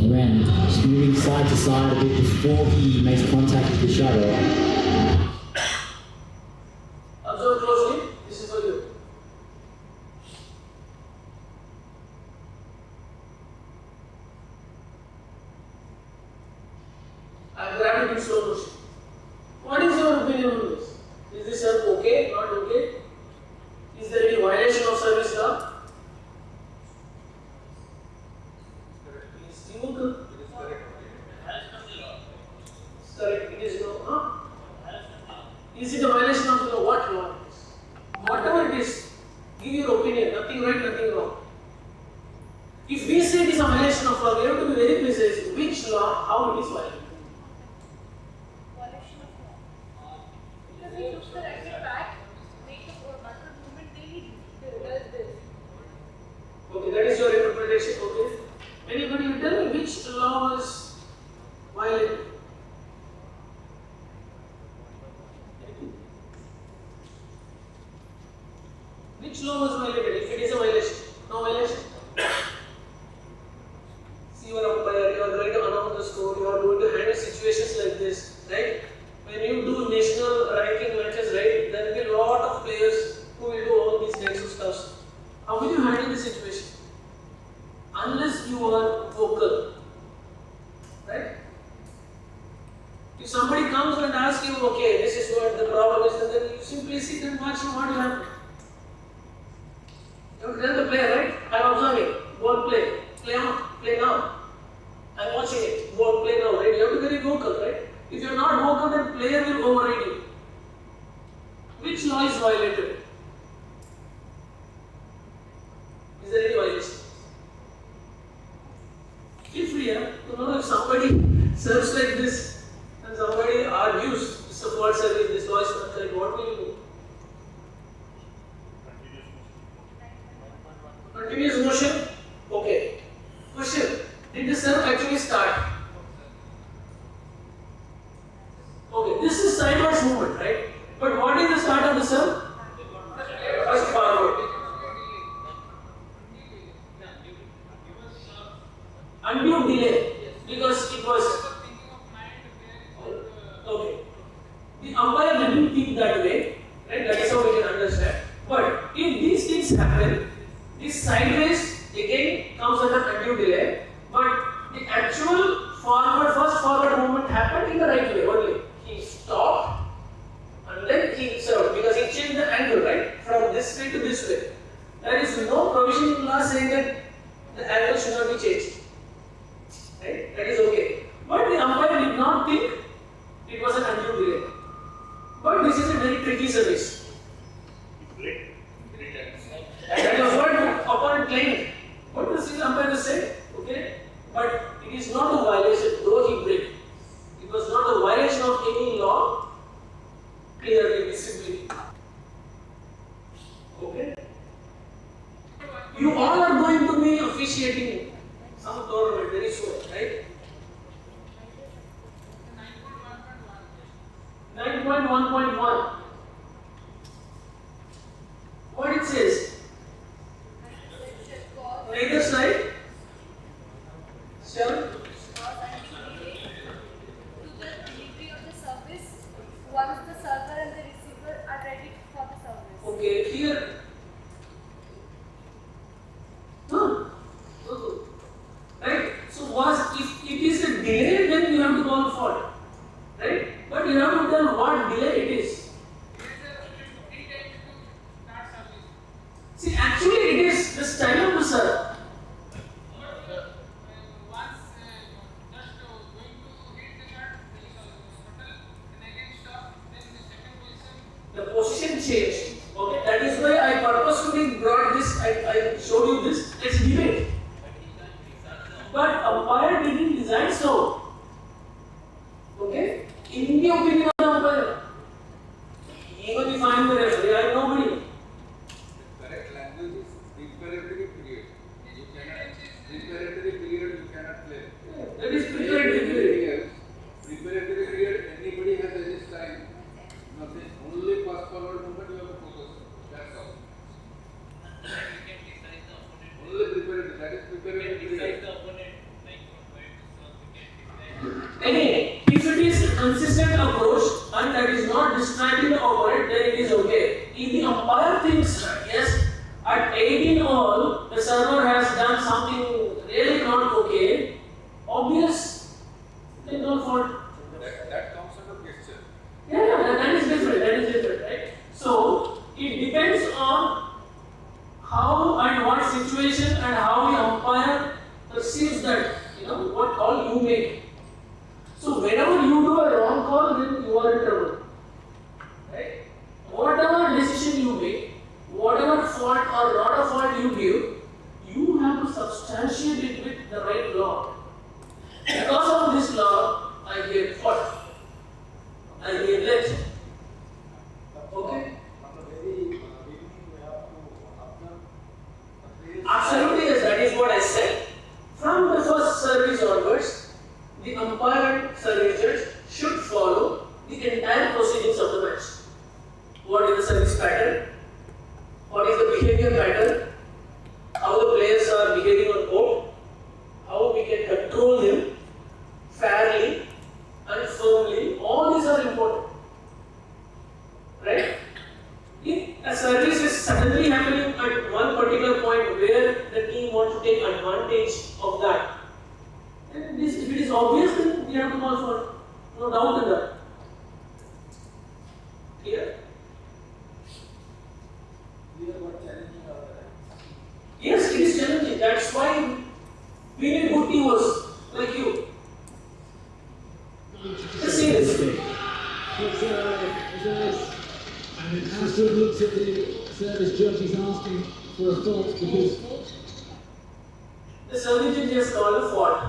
Ren just moving side to side a bit before he makes contact with the shuttle.
Observe closely, this is for you. okay, not okay? Is there any violation of service law? Is it okay?
It is correct.
Correct, it is no. Huh? Is it a violation of the law? What law? Whatever it is, give your opinion. Nothing right, nothing wrong. If we say it is a violation of law, we have to be very precise. Which law, how it is violated?
Violation of law. Because he took the record back, make the backward movement, then he does this.
Okay, that is your interpretation. Okay. Anybody will tell me which law was violated? Which law was violated? If it is a violation, no violation. See, you are umpire, you are going to announce the score, you are going to handle situations like this, right? When you do national ranking matches, right, there will be a lot of players who will do all these kinds of stuff. How will you handle the situation? Unless you are vocal, right? If somebody comes and asks you, okay, this is what the problem is, and then you simply sit and watch what will happen. You have to tell the player, right? I'm observing, go and play. Play now. I'm watching it, go and play now, right? You have to be very vocal, right? If you are not vocal, then player will override you. Which law is violated? Is there any violation? Feel free to know if somebody serves like this and somebody argues, it's a false service, this law is not correct, what will you do? Continuous motion? Okay. Question. Did the serve actually start? Okay, this is sideways movement, right? But what is the start of the serve? First forward. Undue delay. Because it was. Okay. The umpire didn't think that way, right? That is how we can understand. But if these things happen, this sideways again comes under undue delay, but the actual first forward movement happened in the right way only. He stopped and then he served because he changed the angle, right? From this way to this way. There is no provision in law saying that the angle should not be changed. Right? That is okay. But the umpire did not think it was an undue delay. But this is a very tricky service. And that was what the opponent claimed. What does the umpire say? Okay? But it is not a violation, though he break. It was not a violation of any law, clearly, visibly. Okay? You all are going to be officiating some tournament very soon, right? 9.1.1. What it says? Either side. Seven.
To the delivery of the service once the server and the receiver are ready for the service.
Okay, here. Right? So if it is a delay, then you have to call fault. Right? But you have to tell what delay it is. See, actually it is the style of the serve. The position changed. Okay, that is why I purposefully brought this. I showed you this. Let's debate. But umpire didn't design so. Okay, in the opinion of the umpire, even if I am the referee, I am nobody.
Correct language is preparatory period. You cannot preparatory period you cannot play.
That is preparatory period.
Preparatory period anybody has any time. Nothing. Only fast forward movement you have to focus. That's all. Only preparatory. That is preparatory period.
Again, if it is a consistent approach and that is not distracting the opponent, then it is okay. If the umpire thinks, yes, at 18 all, the server has done something really not okay, obvious, then no fault.
That comes under question.
Yeah, that is different, right? So, you give, you have to substantiate it with the right law. Because of this law, I get what? I get let. Okay? Absolutely, yes, that is what I said. From the first service onwards, the umpire and service judge should follow the entire proceedings of the match. What is the service pattern? What is the behavior pattern? How the players are behaving on court? How we can control them fairly and firmly? All these are important. Right? If a service is suddenly happening at one particular point where the team wants to take advantage of that, then if it is obvious, then we have to call for no doubt in that. Clear? Yes, it is challenging. That's why we need good viewers like you. Just see this.
And Astrid looks at the service judge, he's asking for a fault because
the service judge has called a fault.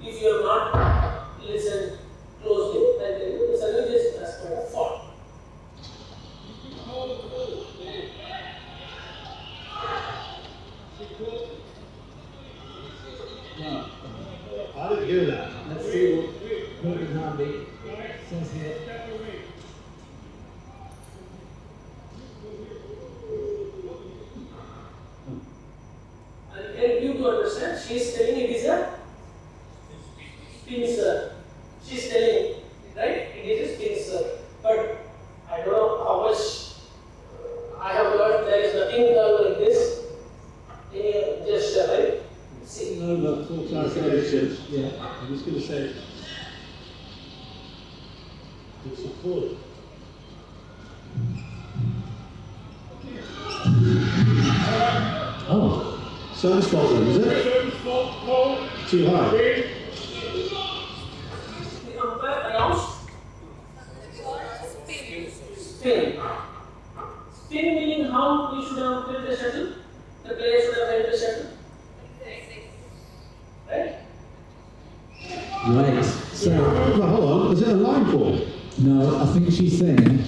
If you have not listened closely, then the service judge has called a fault.
well, I didn't hear that. Let's see what Morgan Hardy says here.
I'll help you to understand. She is telling it is a pincer. She is telling, right? It is a pincer. But I don't know how much I have learned. There is nothing like this in your gesture, right? See.
No, but full clarification. Yeah, I'm just going to say it's support. Oh. Service fault then, is it? Too high.
The umpire announced spin. Spin meaning how we should have played the shuttle. The player should have held the shuttle. Right?
Right. So,
Well, hold on, is it a line ball?
no, I think she's saying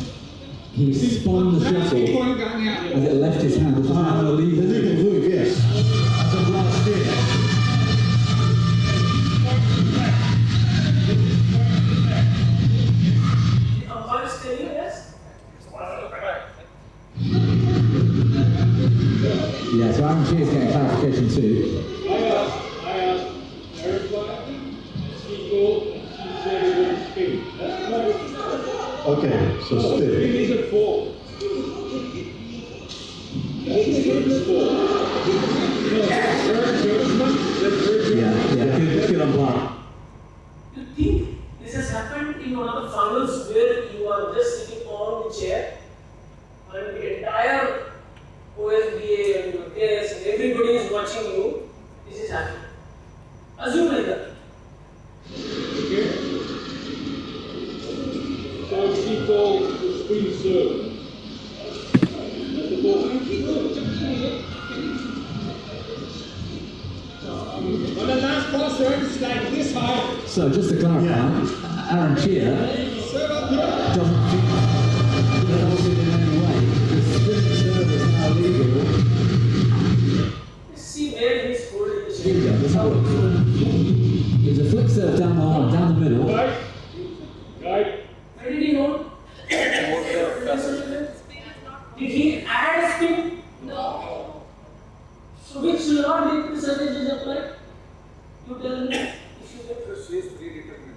he spun the shuttle as it left his hand, which is now
The
illegal.
legal move, yes. As of last year.
The umpire is telling you yes?
Yeah, so Aaron Shear's getting clarification too.
Okay, so spin.
Yeah, good umpire.
You think this has happened in one of the finals where you are just sitting on the chair and the entire OSBA and your players and everybody is watching you? This is happening. Assume like that.
So she called the screen serve. Let the ball. When the last ball serves like this high.
So just to clarify, Aaron Shear doesn't think resulted in any way. The sprint serve is now legal.
Let's see where he is holding the
Here we go,
shot.
let's have a look. It's a flick serve down the line, down the middle.
Right? Right?
Where did he hold? Did he add a spin?
No.
So which law did the service judge apply? You tell me if you get
She is predetermined.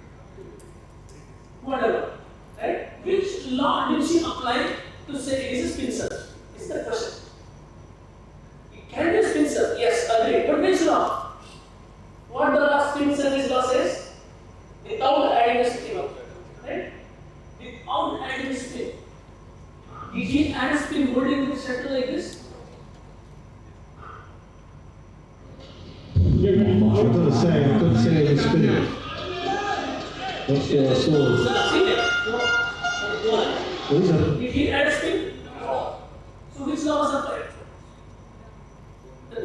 whatever. Right? Which law did she apply to say it is a spin serve? Is the question. It can be a spin serve, yes, agree. But which law? What the last spin service law says? Without adding a spin. Right? Without adding a spin. Did he add a spin holding the shuttle like this?
I've got to say it's spinning. What's your sword?
See it?
What is it?
Did he add a spin? So which law was applied? The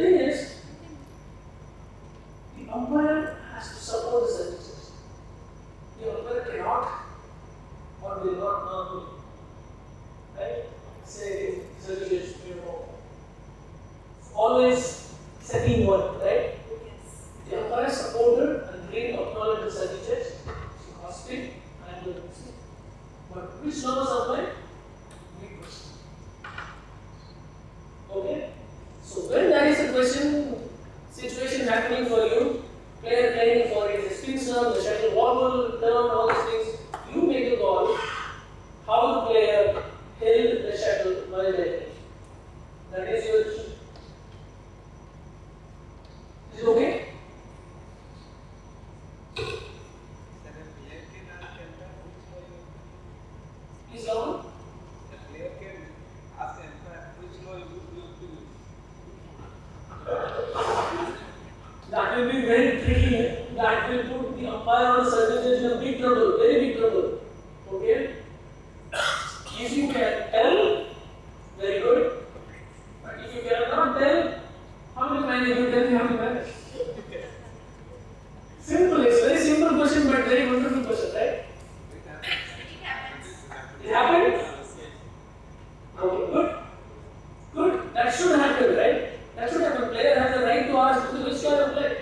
directly. That is your key. Is it okay? Please go on. That will be very tricky. That will put the umpire or the services in a big trouble, very big trouble. Okay? If you can tell, very good. But if you cannot tell, how will you manage? You tell me how to manage. Simple, it's very simple question, but very wonderful question, right? It happened? Okay, good. Good. That should happen, right? That should happen. Player has the right to ask which kind of play.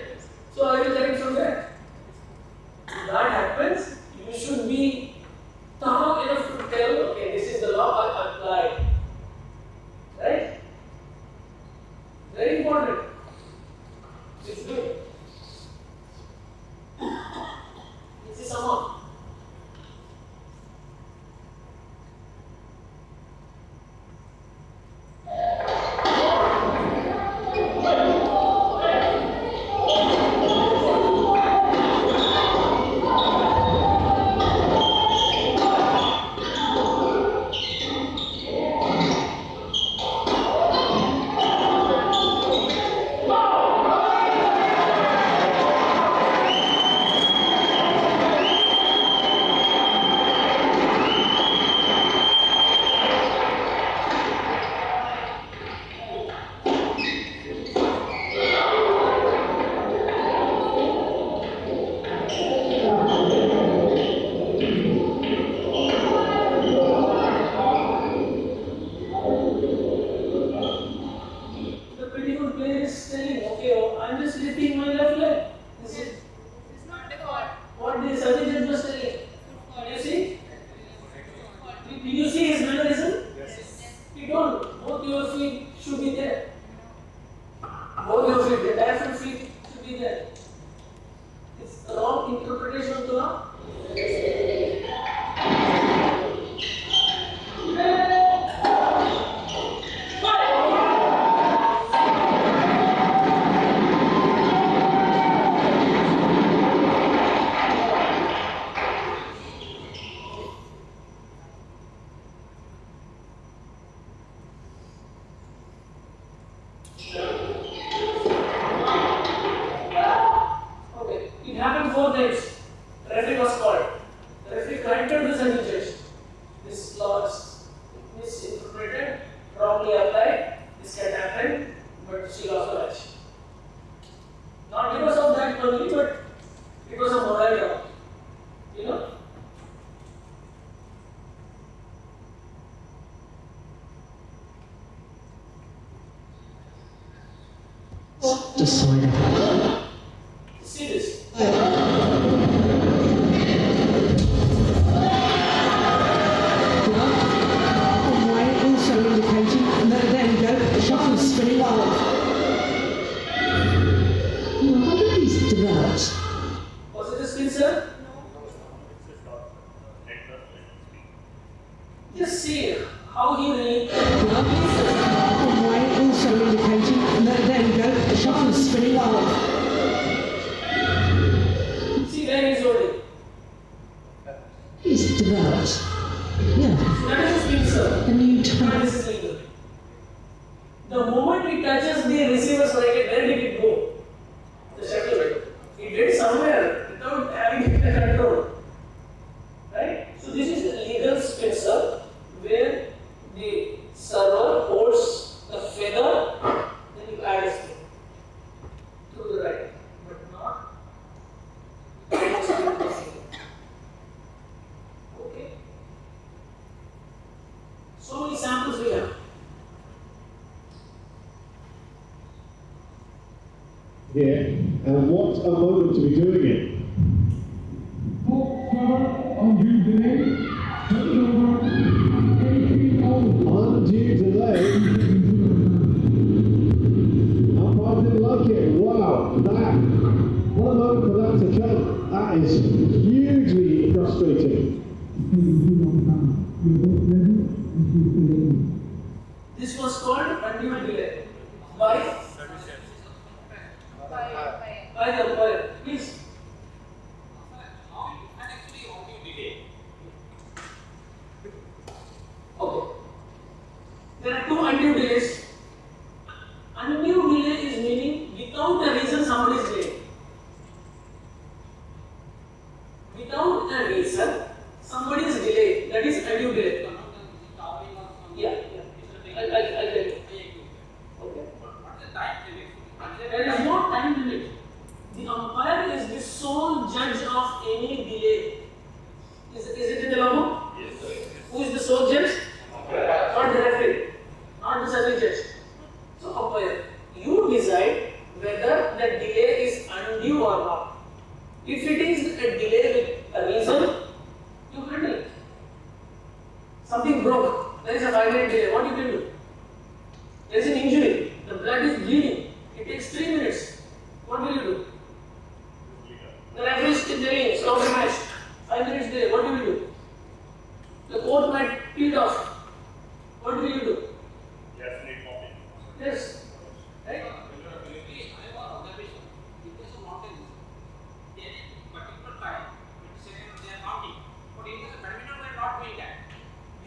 So I will correct from that. If that happens, you should be calm enough to tell, okay, this is the law I apply. Right? Very important. It's good. This is someone.
Decided.
See this.
Also indicating, and there we go, the shuttle's spinning on. How did these develop?
Was it a spin, sir? Just see how he really.
Also indicating, and there we go, the shuttle's spinning on.
See where he's holding.
He's developed. Yeah.
That is a spin, sir.
A new
That
type.
is legal. The moment it touches the receiver's racket, where did it go? The shuttle. It did somewhere without having it under control. Right? So this is the legal spin, sir, where the server holds the feather, then you add a spin to the right, but not okay. So many samples we have.
Here, and what a moment to be doing it. Undue delay. Umpire didn't like it. Wow, that. What a moment for that to come. That is hugely frustrating.
This This was called undue delay by the umpire. Please. Okay. There are two undue delays. Undue delay is meaning without a reason somebody is delayed. Without a reason somebody is delayed. That is undue delay. Yeah. I'll tell you. Okay. There is no time limit. The umpire is the sole judge of any delay. Is it in the logo?
Yes, sir.
Who is the sole judge? Not the referee, not the service judge. So umpire, you decide whether the delay is undue or not. If it is a delay with a reason, you handle it. Something broke, there is a 5-minute delay, what you can do? There is an injury, the blood is bleeding, it takes 3 minutes. What will you do? The referee is telling, stop the match, 5 minutes delay, what will you do? The court might plead off. What will you do?
Yes, need copy.
Yes. Right?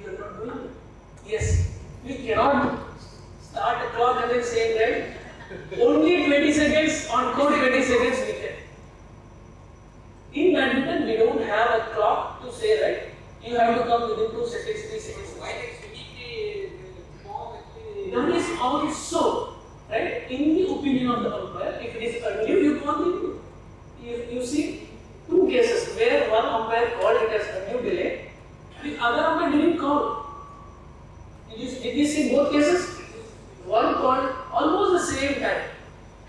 You are not doing it. Yes. We cannot start a clock and then saying, right? Only 20 seconds on court, 20 seconds we can. In badminton, we don't have a clock to say, right? You have to come within 2 seconds, 3 seconds. That is also, right, in the opinion of the umpire, if it is undue, you call the undue. You see two cases where one umpire called it as undue delay, the other umpire didn't call. Did you see both cases? One called almost the same time,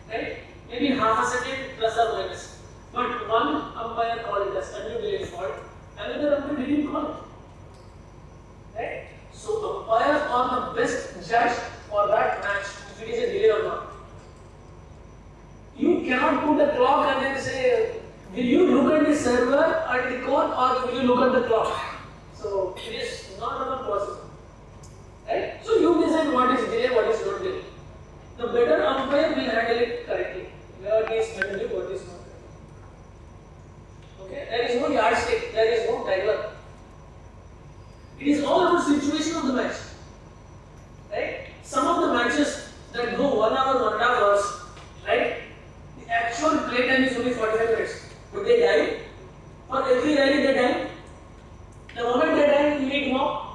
right? Maybe half a second plus or minus. But one umpire called it as undue delay fault, another umpire didn't call it. Right? So umpires are the best judge for that match if it is a delay or not. You cannot put a clock and then say, will you look at the server at the court or will you look at the clock? So it is not at all possible. Right? So you decide what is delay, what is not delay. The better umpire will handle it correctly. What is undue, what is not. Okay? There is no yardstick, there is no timer. It is all about situation of the match. Right? Some of the matches that go 1 hour, 1.5 hours, right? The actual play time is only 45 minutes. Would they die? For every rally they die. The moment they die, you need mop.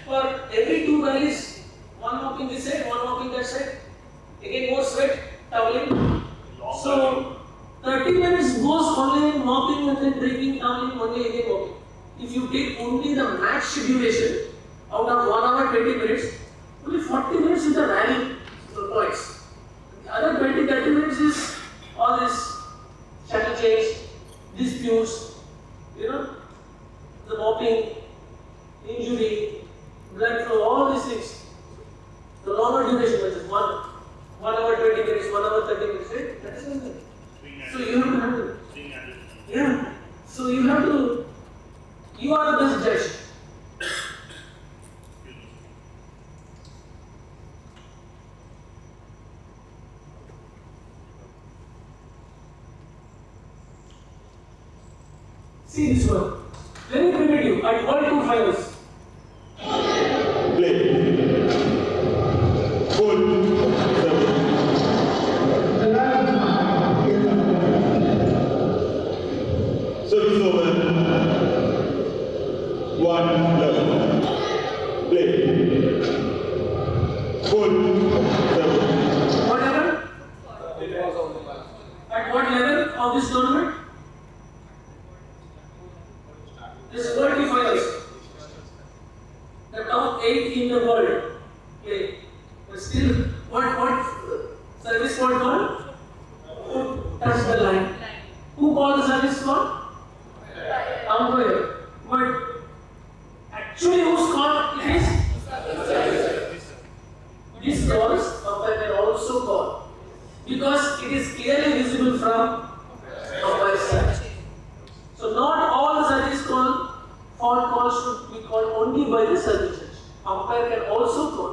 For every 2 rallies, one mopping this side, one mopping that side. Again more sweat, toweling. So 30 minutes goes only in mopping and then drinking, toweling, only again mopping. If you take only the match duration out of 1 hour 20 minutes, only 40 minutes is the rally points. The other 20-30 minutes is all this shuttle change, disputes, the mopping, injury, blood flow, all these things. The longer duration matches, 1 hour 20 minutes, 1 hour 30 minutes, right? That is nothing. So you have to handle it. Yeah. So you have to. You are the best judge. See this one. Very primitive. At World Tour finals.
Play. Full. Service over. 1 love. Play. Full.
What happened? At what level of this tournament? This World Tour finals. The top 8 in the world play. But still, what service called called? Who touched the line? Who called the service called? Umpire. But actually, who scored it is? These calls umpire can also call because it is clearly visible from umpire's side. So not all the service fault calls should be called only by the service judge. Umpire can also call.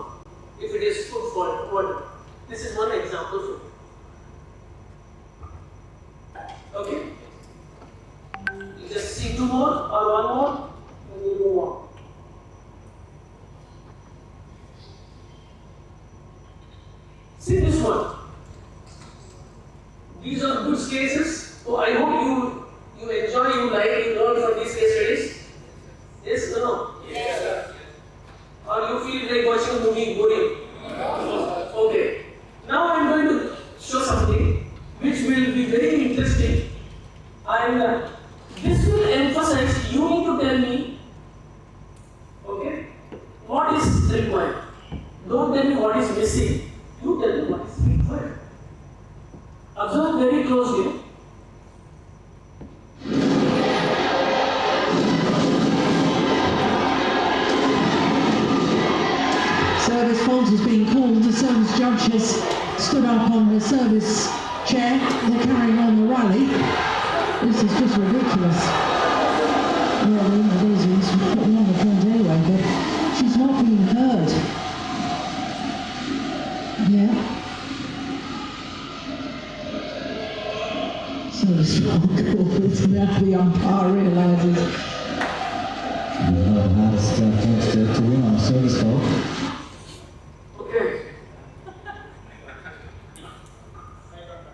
This is one example for you. Okay? You just see two more or one more, and you move on. See this one. These are good cases. So I hope you enjoy, you like, you learn from these case studies. Yes or no? Yes. Or you feel like watching a movie boring? Okay. Now I am going to show something which will be very interesting, and this will emphasize, you need to tell me, okay, what is required. Don't tell me what is missing, you tell me what is required. Observe very closely.
Service fault has been called. The service judge has stood up on the service chair. They're carrying on the rally. This is just ridiculous. Well, the Indonesians put me on the front anyway, but she's not being heard. Yeah. Service fault called. Now the umpire realises.
One of the hardest points to win on a service fault.
Okay.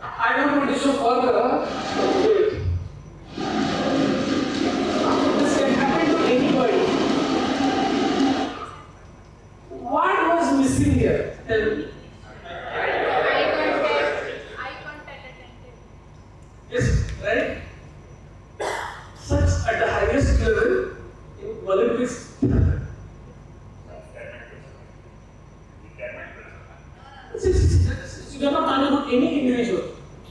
I don't want to show further. Wait. This can happen to anybody. What was missing here? Tell me.
Eye contact attentive.
Yes, right? Such at the highest level in Olympics. You are not talking about any individual.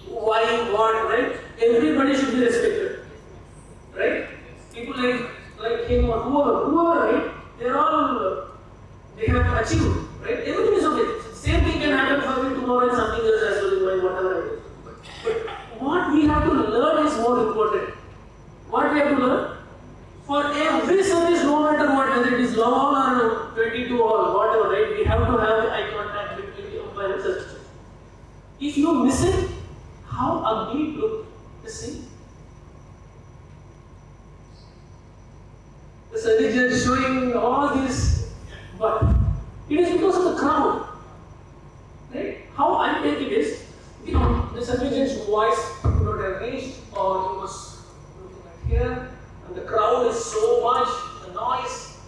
Why, what, right? Everybody should be respected. Right? People like him or whoever, right? They're all, they have achieved, right? Everything is okay. Same thing can happen for me tomorrow and something else as well in my whatever I do. But what we have to learn is more important. What we have to learn? For every service, no matter what, whether it is long or 22 or whatever, right? We have to have eye contact between the umpire and service. If you miss it, how ugly it look. See? The service judge showing all this, but it is because of the crowd. Right? How unfair it is, the service judge's voice could not have reached, or he was looking at here, and the crowd is so much, the noise,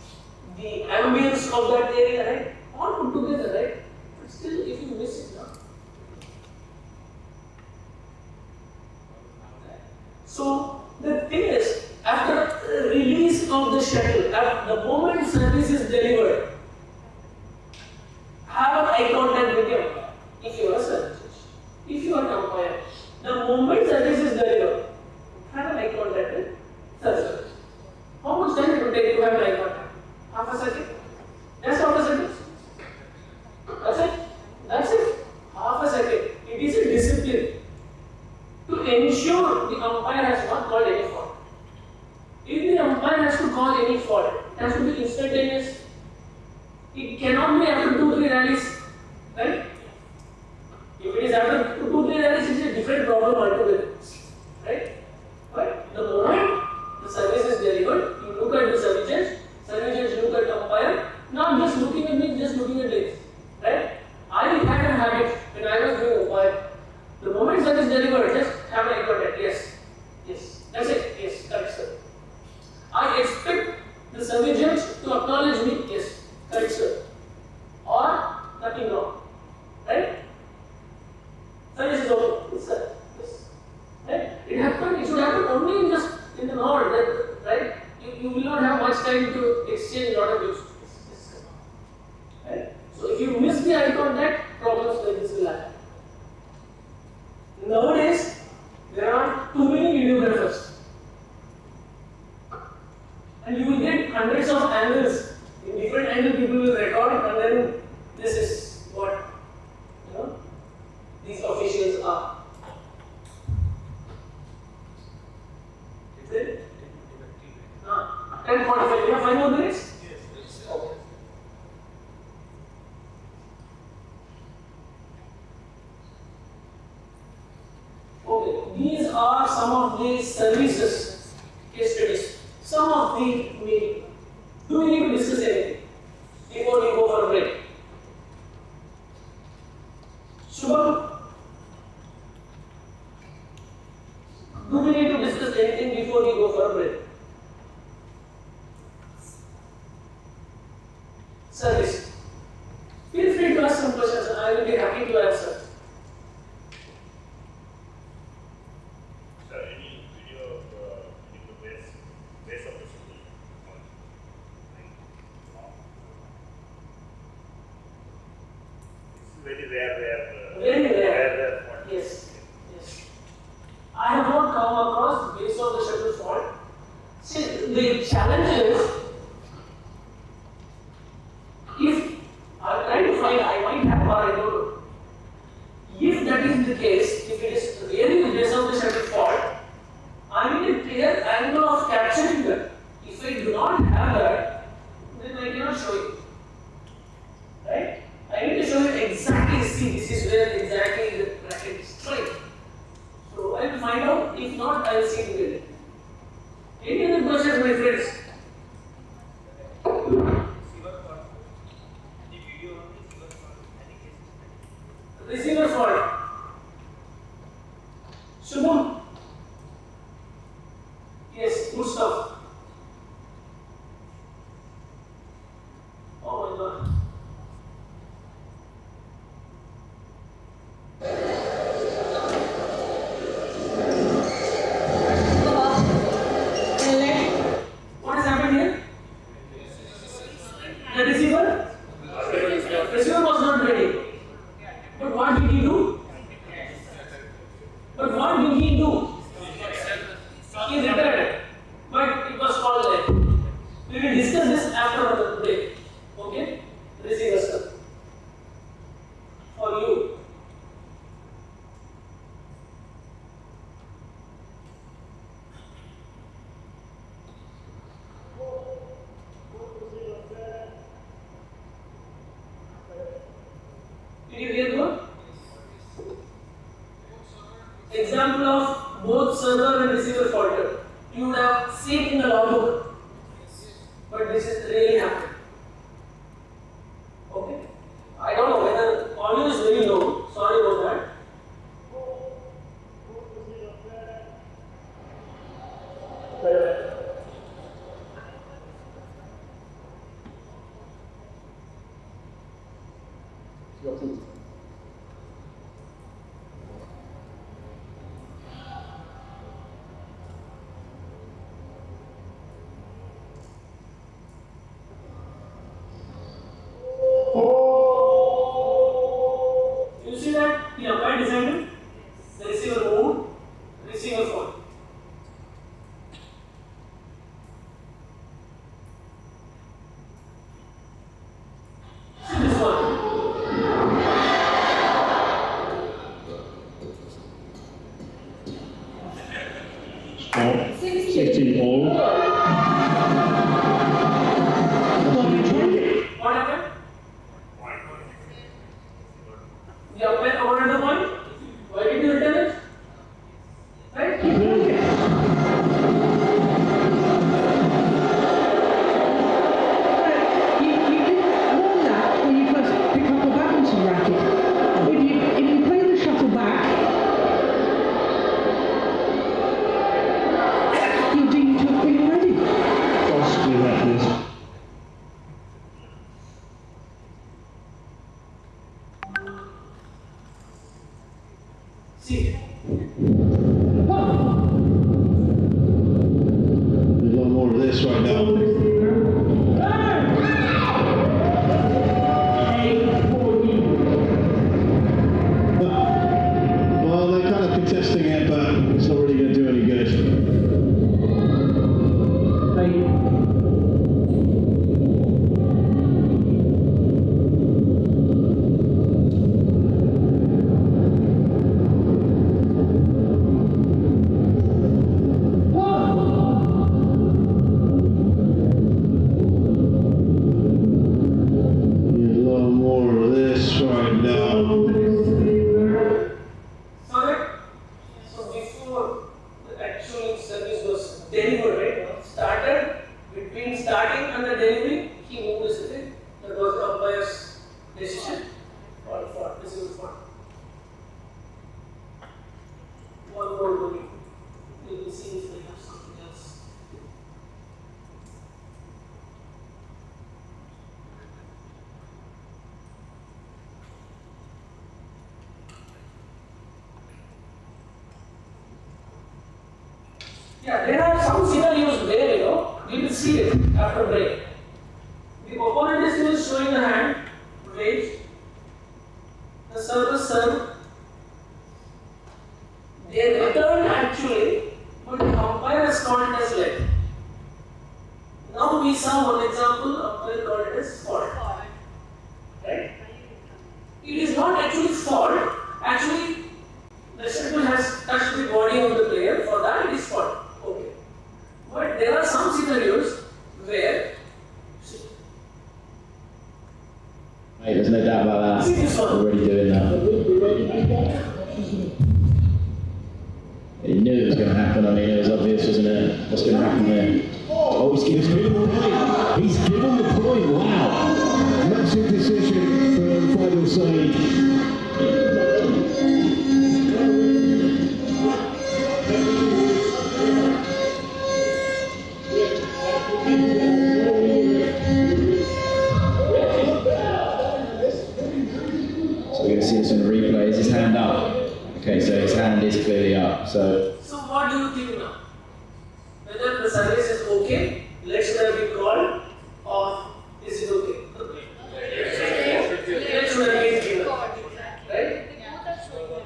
the ambience of that area, right? All put together, right? But still, if you miss it, no? So the thing is, after release of the shuttle, at the moment service is delivered, have an eye contact with your umpire. If you are a service judge, if you are an umpire, the moment service is delivered, have an eye contact with service judge. How much time it will take to have an eye contact? Half a second? Just half a second? That's it? That's it? Half a second. It is a discipline to ensure the umpire has not called any fault. If the umpire has to call any fault, it has to be instantaneous. It cannot be after 2-3 rallies, right? If it is after 2-3 rallies, it is a different problem altogether, right? But the moment the service is delivered, you look at the service judge look at the umpire, not just looking at me, just looking at legs, right? I had a habit when I was doing umpire. The moment service is delivered, just have an eye contact. Yes, yes, that's it. Yes, correct, sir. I expect the service judge to acknowledge me. Yes, correct, sir. Or nothing wrong, right? Service is over. Yes, sir. Yes, right? It happened. It should happen only in the north, that, right? You will not have much time to exchange a lot of views. Yes, right? So if you miss the eye contact, problems like this will happen. Nowadays, there are too many videographers, and you will get hundreds of angles. In different angles, people will record, and then this is what these officials are. Is it? 10:45. You have 5 more minutes? Yes. Okay. some of the services case studies. Some of the do we need to discuss anything before we go for a break? Shubham, do we need to discuss anything before we go for a break? Service. Feel free to ask some questions and I will be happy to answer.
Sir, any video of the base of the city? It's very rare.
Very rare.
Rare fault.
Yes, yes. I have not come across base of the shuttle fault. See, the challenge is, if I'm trying to find, I might have or I don't know. If that is the case, if it is really the base of the shuttle fault, I need a clear angle of capturing that. If I do not have that, then I cannot show you. Right? I need to show you exactly, see, this is where exactly the bracket is straight. So I will find out, if not, I will see it later. Any other questions, my friends? Receiver fault. Shubham. Yes, good stuff. Oh my God. What has happened here? The receiver? Receiver was not ready. But what did he do? But what did he do? He repaired, but it was called late. We will discuss this after the break. Okay? Receiver stuff. For you. Did you hear good? Example of both server and receiver faulted. You would have seen in the logbook. But this is really happening. Okay? I don't know whether audio is very low. Sorry about that. You see that the umpire decided the receiver moved, receiver fault. See this one.
Stop. 16 all.
What happened? The umpire awarded the point. Why did you return it? Right?
You broke it. You didn't warn that when you first pick up a badminton racket. If you play the shuttle back, you're deemed to have been ready.
Possibly that is.
See.
There's a lot more of this right now. Well, they're kind of contesting it, but it's not really going to do any good.
one. One more movie. We will see if they have something else. Yeah, there are some scenarios where, we will see it after break. The opponent is still showing the hand, raised. The server served. They returned actually, but the umpire has called it as left. Now we saw one example, umpire called it as fault. Right? It is not actually fault. Actually, the shuttle has touched the body of the player. For that, it is fault. Okay. But there are some scenarios where.
Mate, there's no doubt about that. We're already doing that. He knew it was going to happen. I mean, it was obvious, wasn't it? What's going to happen there? Oh, he's given the point. He's given the point. Wow.
Massive decision for the final side.
So we're going to see this on the replay. Is his hand up? Okay, so his hand is clearly up. So
What do you think now? Whether the service is okay, let should have been called, or is it okay? Let should have been given. Right?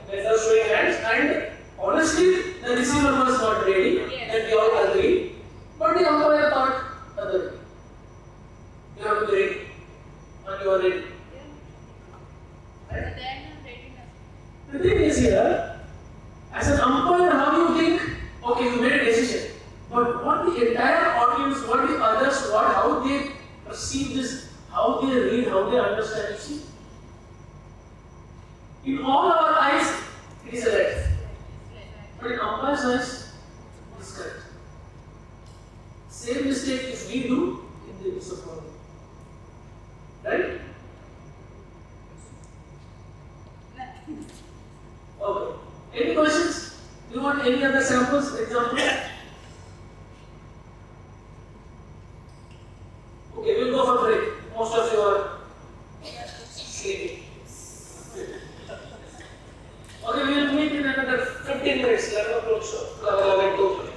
They are showing hands, and honestly, the receiver was not ready, and we all agreed. But the umpire thought otherwise. You have to be ready, and you are ready. Right? The thing is here, as an umpire, how do you think? Okay, you made a decision, but what the entire audience, what the others, how they perceive this, how they read, how they understand it. See, in all our eyes, it is a right, but in umpire's eyes, it is correct. Same mistake if we do, it is a problem, right? Okay. Any questions? Do you want any other samples, examples? Okay, we'll go for break. Most of you are sleeping. Okay, we will meet in another 15 minutes, 11 o'clock show. 11 to.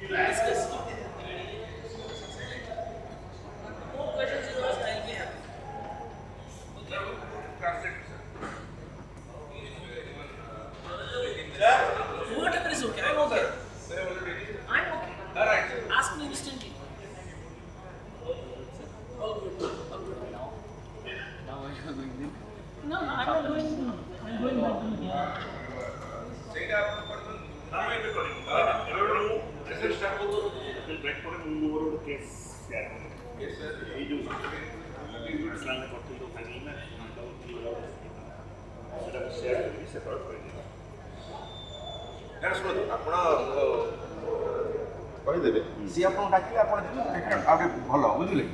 discuss. More questions you ask, I'll be happy. Whatever is okay, I'm okay. I'm okay. Alright. Ask me instantly. All good. All good. No, I'm not going. I'm going back to India.
କହିଦେବେ ସିଏ ଆପଣଙ୍କୁ ଡାକିଲେ ଆପଣ ଯିବେ ଆଗେ ଭଲ ବୁଝିଲେ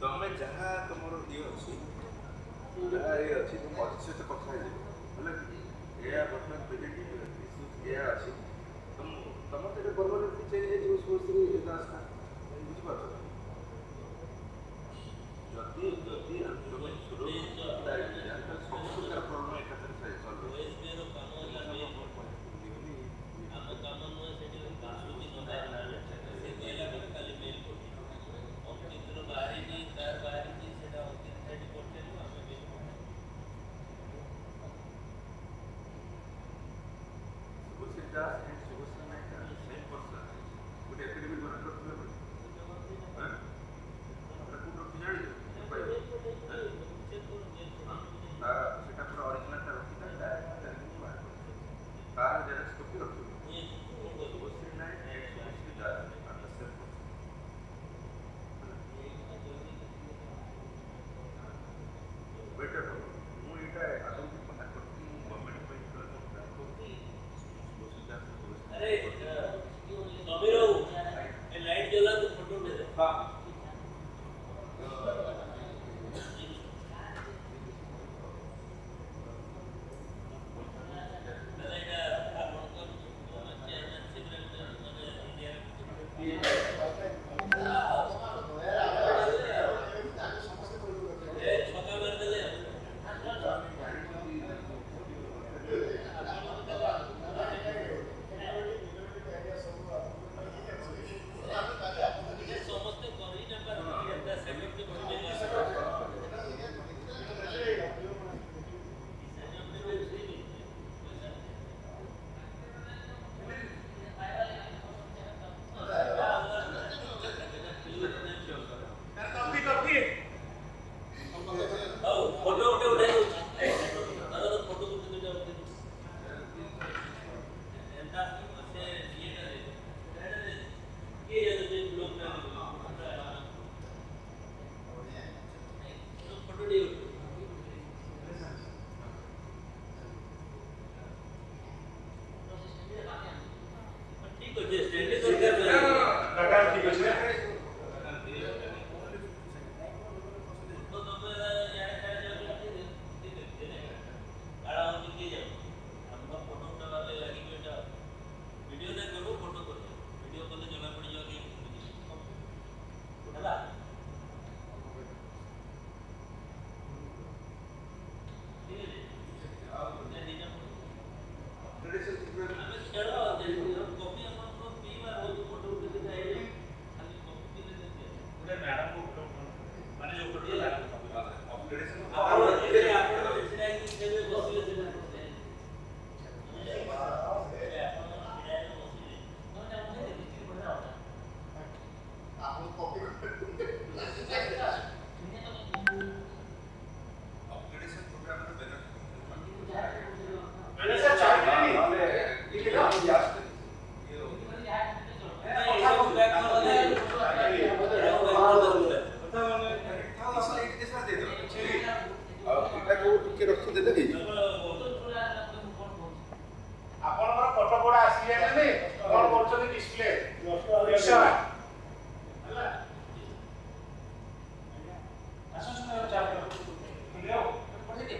ତମେ ଯାହା ତମର ଇଏ ଅଛି ଯାହା ଇଏ ଅଛି ତୁମ ଅତି ସହିତ କଥା ହେଇଯିବ ହେଲା କି ଏଇଆ ବର୍ତ୍ତମାନ ପ୍ରେଜେଣ୍ଟ ଏଇଆ ଅଛି ତମର ତ ଏବେ ବର୍ତ୍ତମାନ ଚେଞ୍ଜ ହେଇଯିବ ସ୍ପୋର୍ଟସରେ ରାସ୍ତା ବୁଝିପାରୁଛ ଯଦି ତମେ ସୁରକ୍ଷିତ ସବୁ ପ୍ରକାର ପ୍ରୋବ୍ଲେମ ଏକାଥରେ ସଲ୍ଭ ଟିକେ ରଖିଦେଲେ ହେଇଯିବ।
ଆପଣଙ୍କର ଫଟୋ କୋଡା ଆସିଲାଣି ନା କଣ କରୁଛନ୍ତି ଡିସପ୍ଲେ ହେଲା ଆସନ୍ତୁ ଚାଲ ଭିଡ଼ିଓ ପଠେଇ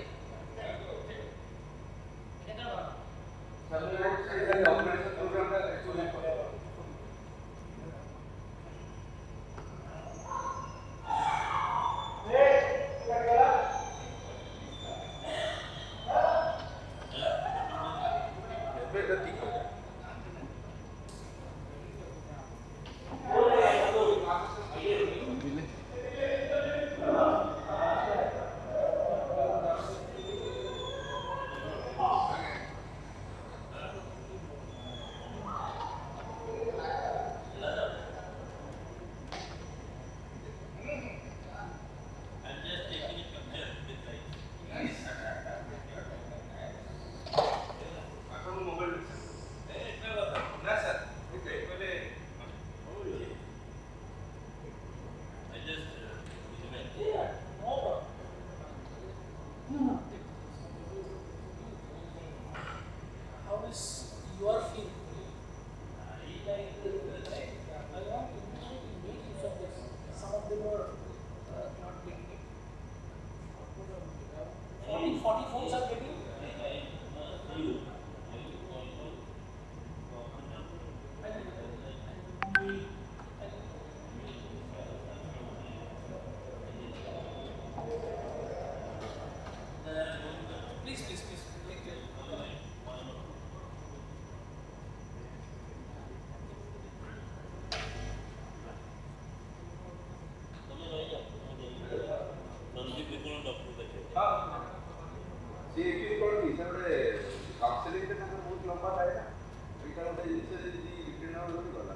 ଅପରେସନ ପ୍ରୋଗ୍ରାମଟା actually ଏବେ ଏଟା ଠିକ୍ ଅଛି।
How is your feel? I want to make use of this. Some of them are not getting it. 40 phones are getting. Please, please, please, take care.
ସେ ଏକ୍ଚୁଆଲି କ'ଣ କି ସେ ଗୋଟେ କାଉନସେଲିଂଟା ତାଙ୍କର ବହୁତ ଲମ୍ବା ଥାଏ ନା ଏଇଟା ଗୋଟେ ଜିନିଷ ଯଦି ରିଟର୍ନ ଆଉଟ୍ ଗଲା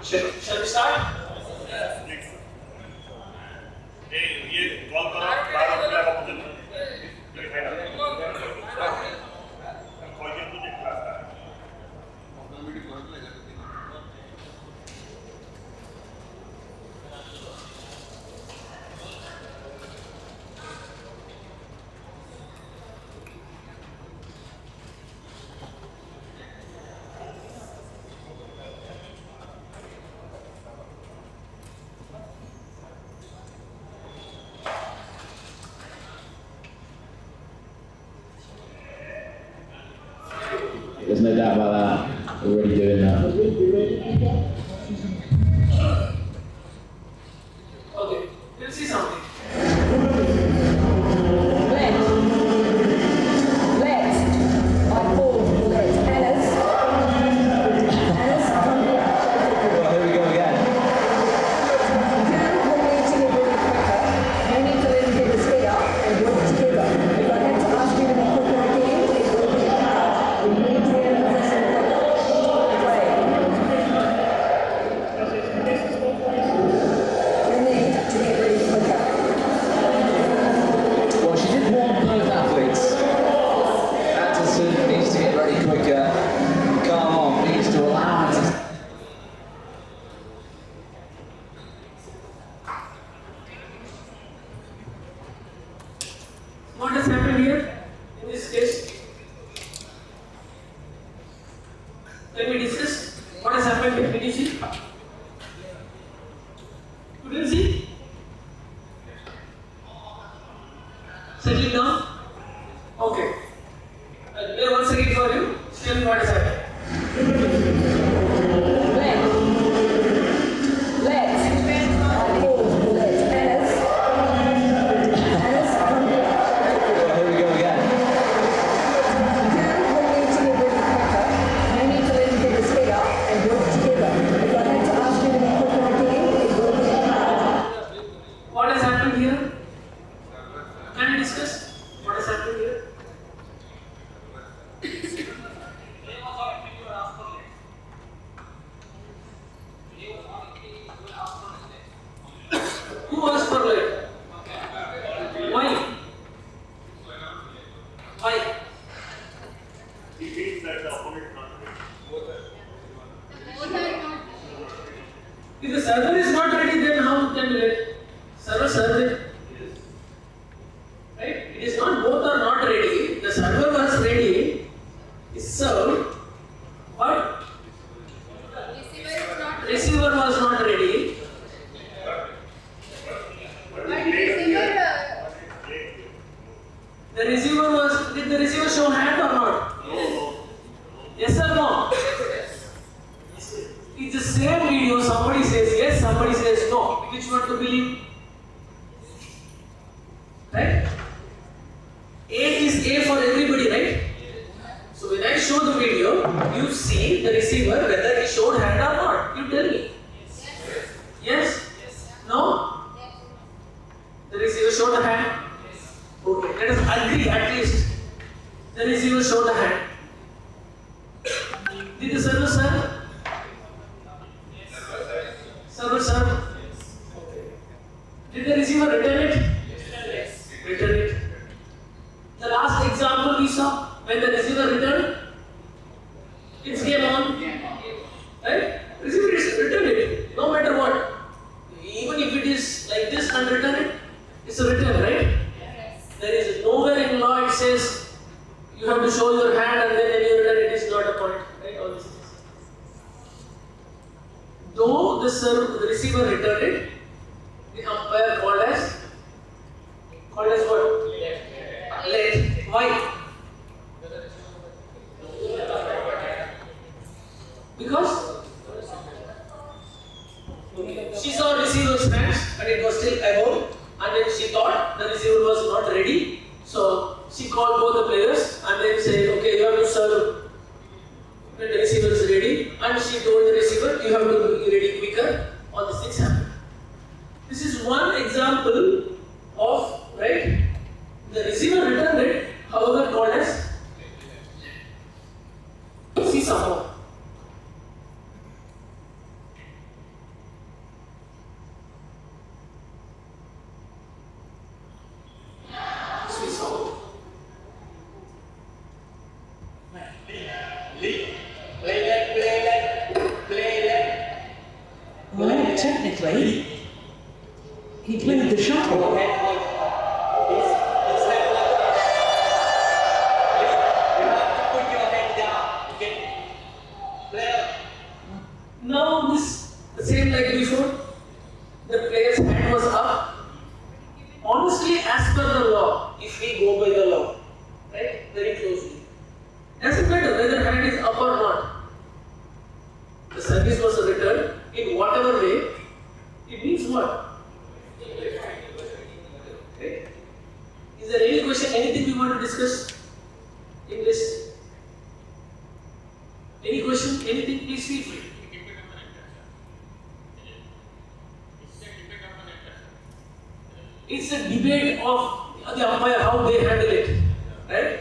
Shall we start?
Next. ये कॉल करो 12 रुपया का मुझे ये फाइनल कॉल के तुझे क्लास है
There's no doubt about that. We're already doing that.
Okay, we'll see something.
Well, here we go again. Well, she did warn both athletes. Atkinson needs to get ready quicker. Carmon needs to allow her to.
What has happened here in this case? Can we discuss what has happened here? Can you see? You didn't see? Settling down? Okay. I'll play once again for you. Tell me what has happened.
Well, here we go again.
What has happened here? Can we discuss what has happened here? Who asked for light? Why? Why?
he feels that the opponent is not ready.
If the server is not ready, then how can we let server? Right? It is not both are not ready. The server was ready, is served, but receiver was not ready. The receiver was, did the receiver show hand or not? Yes or no? It's the same video, somebody says yes, somebody says no. Which one to believe? Right? A is A for everybody, right? So when I show the video, you see the receiver whether he showed hand or not. You tell me. Yes? No? The receiver showed the hand? Okay, let us agree at least. The receiver showed the hand. Did the server serve? Server serve? Okay. Did the receiver return it? Yes. Return it. The last example we saw, when the receiver returned, it's game on. Right? Receiver is return it, no matter what. Even if it is like this and return it, it's a return, right? There is nowhere in law it says you have to show your hand and then when you return it is not a point, right? All these things. Though the receiver returned it, the umpire called as what? Late. Why? Because she saw receiver's hands and it was still above, and then she thought the receiver was not ready. So she called both the players and then said, okay, you have to serve when the receiver is ready. And she told the receiver, you have to be ready quicker. All these things happen. This is one example of, right, the receiver returned it, however called as see somehow.
technically, he played the shuttle.
Now this same like before, the player's hand was up. Honestly, as per the law, if we go by the law, right, very closely, doesn't matter whether hand is up or not. The service was returned in whatever way. It means what? Right? Is there any question, anything we want to discuss in this? Any question, anything, please feel free. It's a debate of the umpire, how they handle it, right?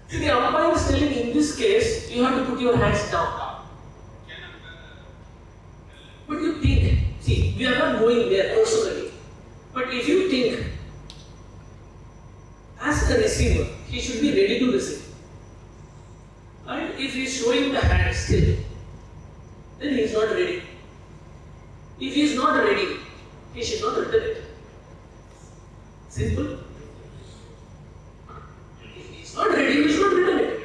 See, the umpire is telling in this case, you have to put your hands down. But you think, see, we are not going there personally, but if you think, as a receiver, he should be ready to receive. And if he is showing the hand still, then he is not ready. If he is not ready, he should not return it. Simple. If he is not ready, he should not return it.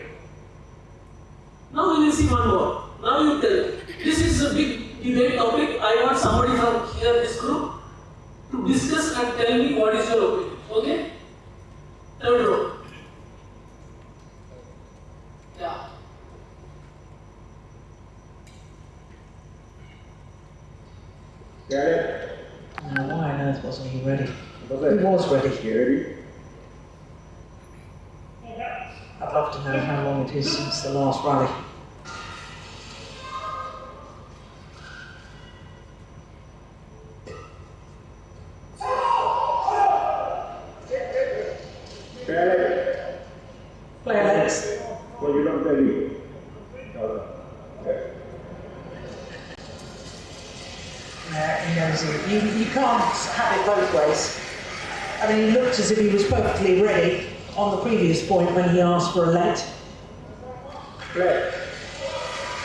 Now we will see one more. Now you tell me. This is a big debate topic. I want somebody from here, this group, to discuss and tell me what is your opinion. Okay? Third row. Yeah.
Got it?
Now, why on earth wasn't he ready? He was ready.
Ready?
I'd love to know how long it is since the last rally.
Got it?
Player legs.
Well, you're not ready. Okay.
He knows it. You can't have it both ways. I mean, he looked as if he was perfectly ready on the previous point when he asked for a let.
Play.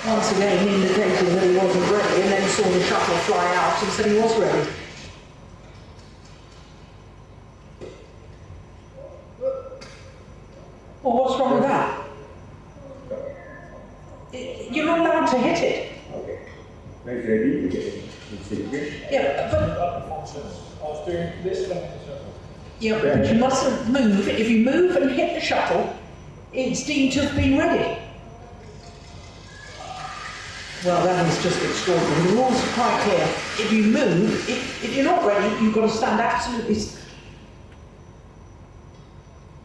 Once again, he indicated that he wasn't ready and then saw the shuttle fly out and said he was ready. Well, what's wrong with that? You're not allowed to hit it.
Okay. Nice ready to get it.
Yeah, but you mustn't move. If you move and hit the shuttle, it's deemed to have been ready. Well, that is just extraordinary. The rules are quite clear. If you move, if you're not ready, you've got to stand absolutely still.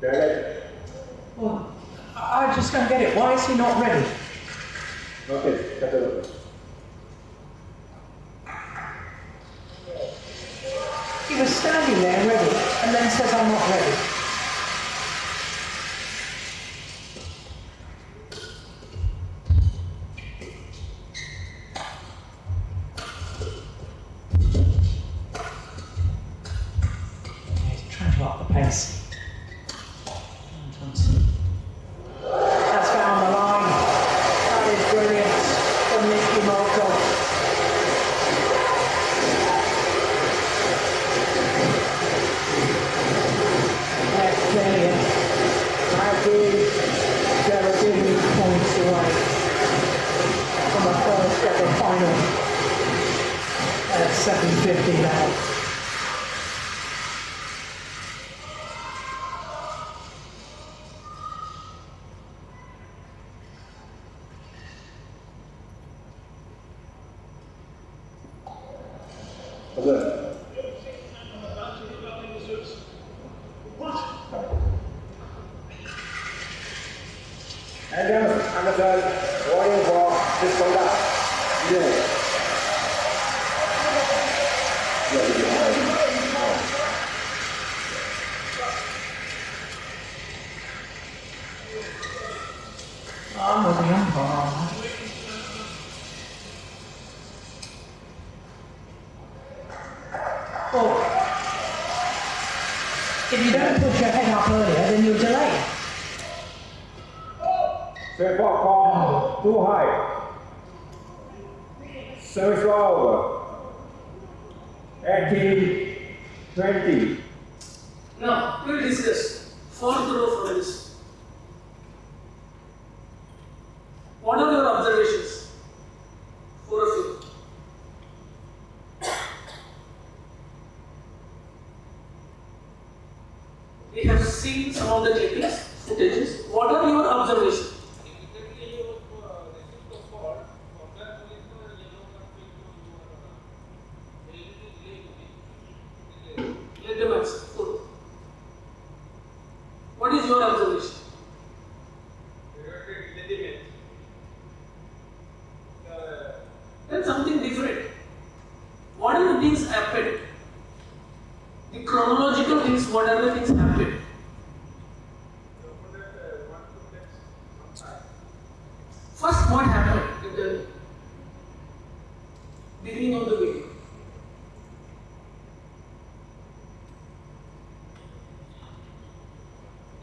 Got it?
Well, I just don't get it. Why is he not ready?
Okay, cut it off.
He was standing there ready and then says, I'm not ready. He's trying to up the pace. That's down the line. That is brilliant from Nicky Malcolm. Brilliant. I do Sarah giving points away from a first ever final at 7:50 now. I'm with the umpire on that. Well, if you don't put your head up earlier, then you're delayed.
Set for call, too high. Service over. 18, 20.
Now, we will discuss fourth row from this. What are your observations? Four of you. We have seen some of the clippings, footages. What are your observations? Let them answer. Good. What is your observation? Then something different. What are the things happened? The chronological things, what are the things happened? First, what happened in the beginning of the video?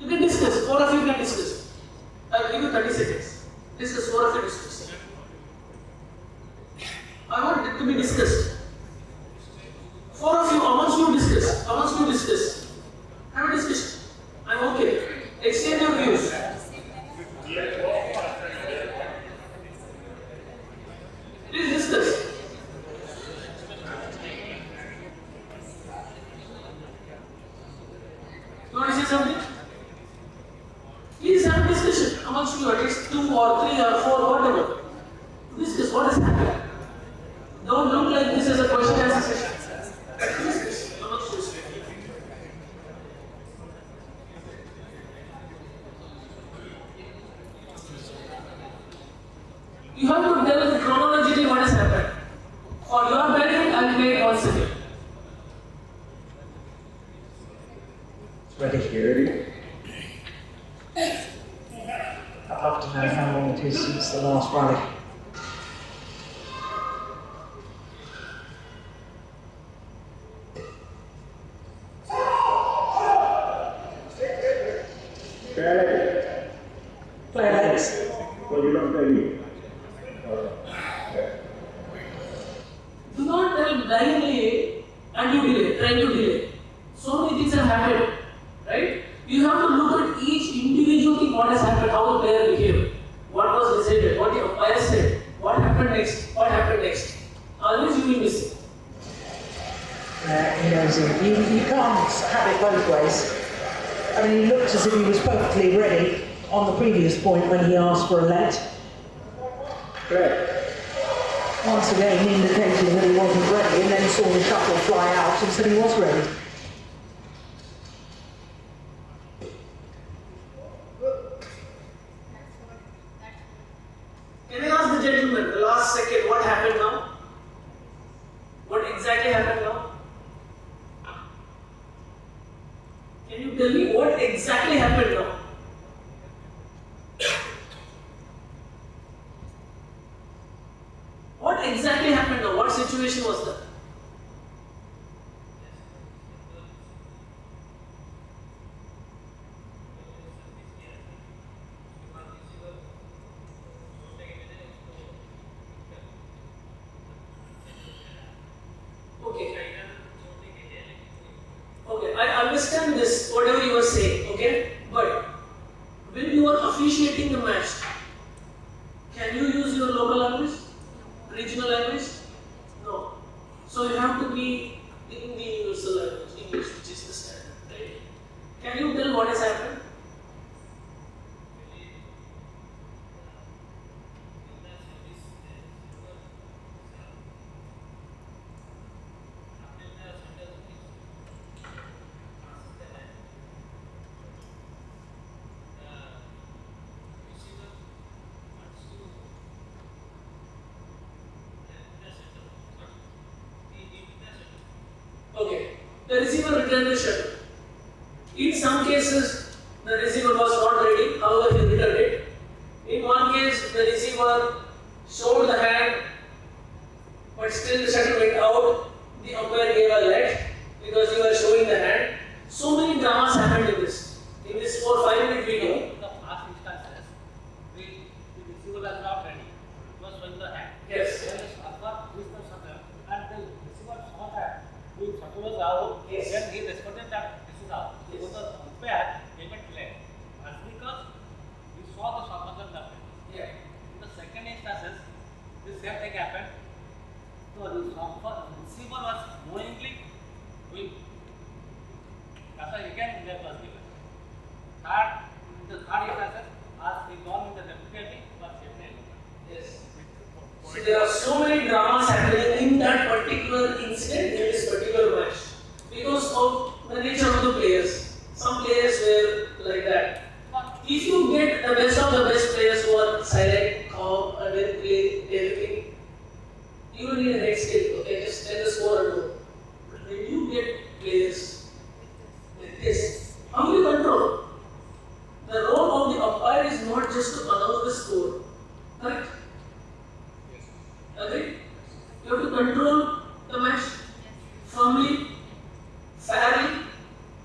You can discuss, four of you can discuss. I will give you 30 seconds. Discuss, four of you discuss. I want it to be discussed. Four of you, amongst you discuss. Amongst you discuss. Have a discussion. I'm okay. Exchange your views. Please discuss. You want to say something? Please have a discussion amongst you, at least 2 or 3 or 4, whatever. Discuss what has happened. Don't look like this as a question and answer session. Discuss amongst you. You have to tell chronologically what has happened. For your benefit, I will play it once again.
Ready?
I'd love to know how long it is since the last rally. Play legs.
Well, you don't tell me.
Do not tell blindly and you delay, trying to delay. So many things have happened, right? You have to look at each individual thing, what has happened, how the player behaved, what was decided, what the umpire said, what happened next, what happened next. Otherwise you will miss it.
He knows it. You can't have it both ways. I mean, he looked as if he was perfectly ready on the previous point when he asked for a let. Once again indicating that he wasn't ready, and then saw the shuttle fly out and said he was ready.
Can I ask the gentleman, the last second, what happened now? What exactly happened now? Can you tell me what exactly happened now? What exactly happened now? What situation was that? Okay, I understand this, whatever you are saying, okay? But when you are officiating the match, can you use your local language? Regional language? No. So you have to be in the universal language, English, which is the standard, right? Can you tell what has happened? Okay, the receiver returned the shuttle. In some cases, the receiver was not ready, however he returned it. In one case, the receiver showed the hand, but still the shuttle went out. The umpire gave a let because you were showing the hand. So many dramas happened in this 4-5 minute video.
The past instances, we
so many dramas happening in that particular incident, in this particular match, because of the nature of the players. Some players were like that. If you get the best of the best players who are silent, calm, and then play everything, you don't need a head skill. Okay, just tell the score and go. But when you get players like this, how will you control? The role of the umpire is not just to announce the score. Correct? Agree? You have to control the match firmly, fairly,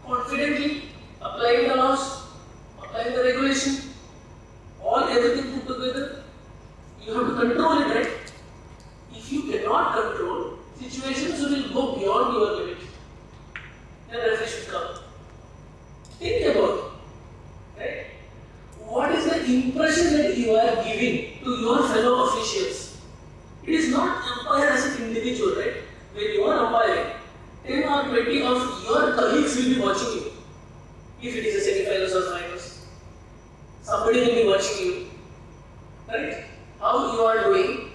confidently, applying the laws, applying the regulation, everything put together. You have to control it, right? If you cannot control, situations will go beyond your limit. Then referee should come. Think about it, right? What is the impression that you are giving to your fellow officials? It is not umpire as an individual, right? When you are umpiring, 10 or 20 of your colleagues will be watching you. If it is a semi-finals or finals, somebody will be watching you, right? How you are doing,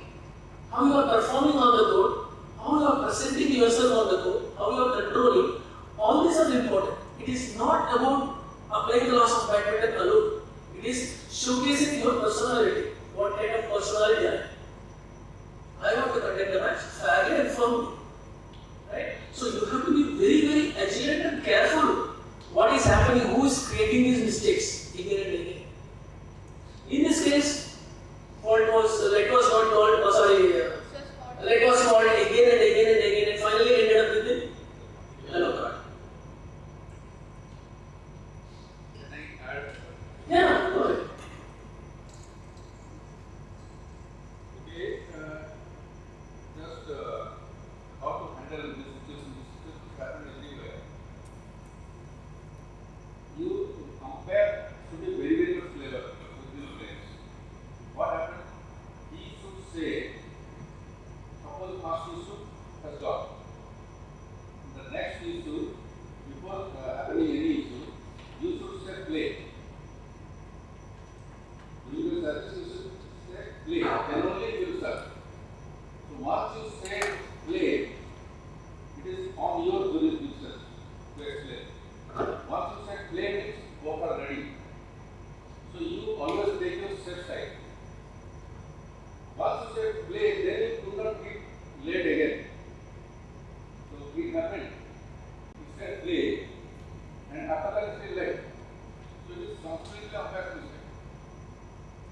how you are performing on the court, how you are presenting yourself on the court, how you are controlling. All these are important. It is not about applying the laws of badminton alone. It is showcasing your personality. What kind of personality are you? I want to conduct the match fairly and firmly. Right? So you have to be very, very vigilant and careful what is happening, who is creating these mistakes again and again. In this case, leg was not called, leg was called again and again and again, and finally ended up with the yellow card.
Can I add?
Yeah, go ahead.
Okay, just how to handle this situation. This situation happen everywhere. You compare should be very, very much clever with these players. What happened? He should say, suppose first issue has got. The next issue, before happening any issue, you should say play. You will service, you should say play, then only you will serve. So once you say play, it is on your jurisdiction to explain. Once you say play means both are ready. So you always take your safe side. Once you say play, then you do not get late again. So it happened. You said play, and after that you say late. So it is completely unfair mistake.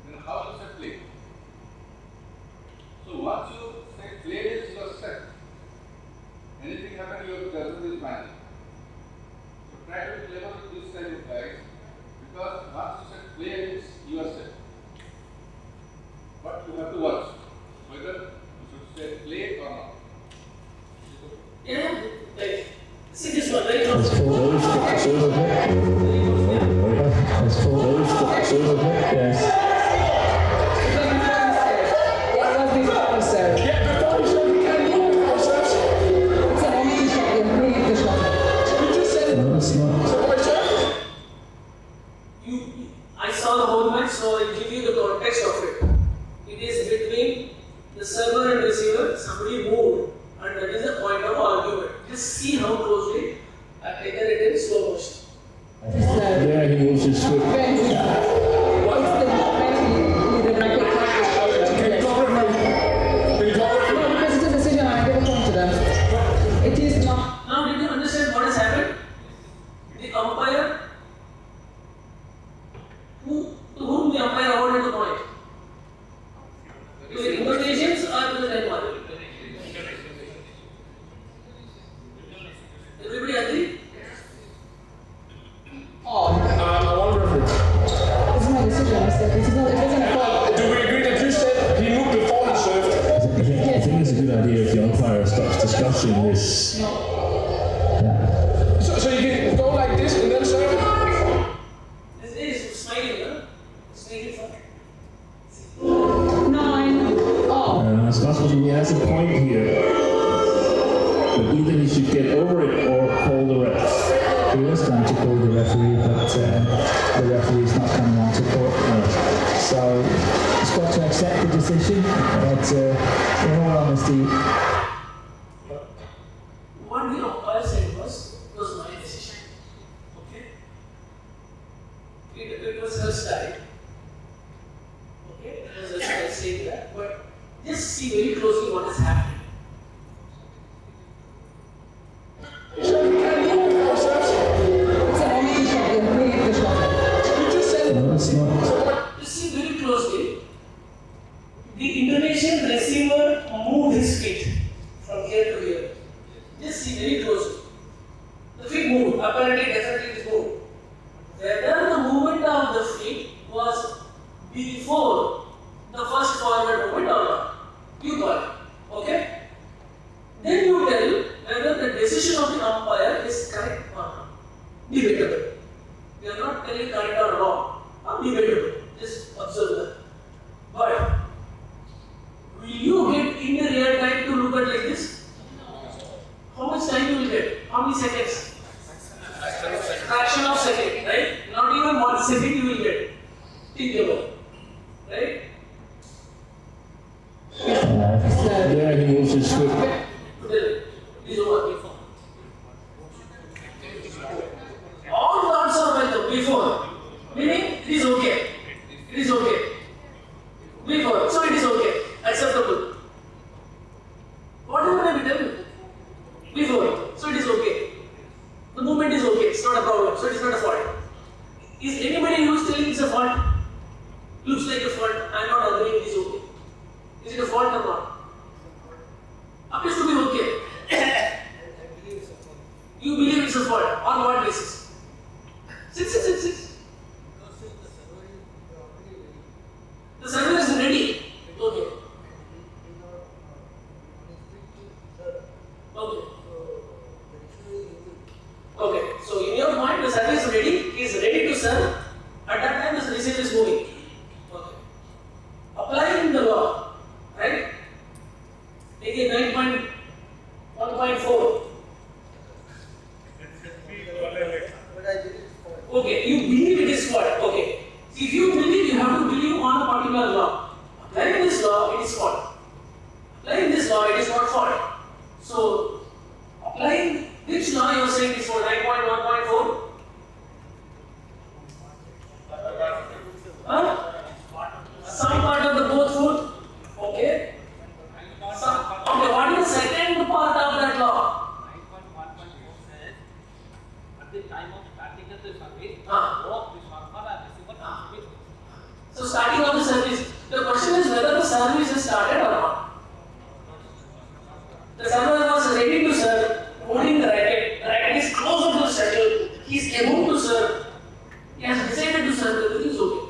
Then how you say play? So once you say play is your set. Anything happen, your judgment is final. So try to be clever with this kind of guys, because once you say play means you are set. But you have to watch whether you should say play or not.
Yeah, like, see this one, right?
Let's pull those structures a bit. Let's pull those structures a bit, yes.
I saw the whole match, so I'll give you the context of it. It is between the server and receiver, somebody moved, and that is the point of argument. Just see how closely I've taken it in slow motion.
Yeah, he moves his foot.
It is not.
Now, did you understand what has happened? The umpire, to whom the umpire awarded the point? To the Indonesians or to the Denmark? Everybody agree?
One reference.
It's my decision, Mr. It doesn't fall.
Do we agree that you said he moved before he served?
I think it's a good idea if the umpire starts discussing this. Yeah.
So you can go like this and then serve?
This is smiling, huh? Smiling for
9 all.
Rasmussen, he has a point here. But either he should get over it or call the ref.
He was trying to call the referee, but the referee's not coming on to court.
So it's got to accept the decision, but in all honesty,
What the umpire said was my decision. Okay? It was her style. Okay? It was her style saying that, but just see very closely what is happening.
no, it's not.
You see very closely, the Indonesian receiver moved his feet from here to here. Just see very closely. The feet moved, apparently, definitely it is moved. Whether the movement of the feet was before the first forward movement or not, you got it. Okay? Then you tell whether the decision of the umpire is correct or not. Debatable. We are not telling correct or wrong. Debatable. Just observe that. But will you get in the real time to look at like this? How much time you will get? How many seconds? Fraction of second, right? Not even 1 second you will get. Think about it. Right?
Yeah, he moves his foot.
This over. All thoughts are welcome before. Meaning it is okay. It is okay. Before. So it is okay. Acceptable. Whatever I will tell you. Before. So it is okay. The movement is okay. It's not a problem. So it is not a fault. Is anybody who is telling it's a fault? Looks like a fault. I am not agreeing it is okay. Is it a fault or not? Appears to be okay. You believe it's a fault. On what basis? Sit. The server is ready. Okay. Okay. So in your mind, the server is ready. He is ready to serve. At that time, the receiver is moving. Okay. Applying the law, right? Take a 9.1.4. Okay, you believe it is fault. Okay. If you believe, you have to believe on a particular law. Applying this law, it is fault. Applying this law, it is not fault. So, applying which law you are saying is for 9.1.4? Some part of the both foot. Okay. Okay, what is the second part of that law?
At the time of starting of the service,
So starting of the service, the question is whether the service is started or not. The server was ready to serve, holding the racket. The racket is closer to the shuttle. He is able to serve. He has decided to serve. Everything is okay.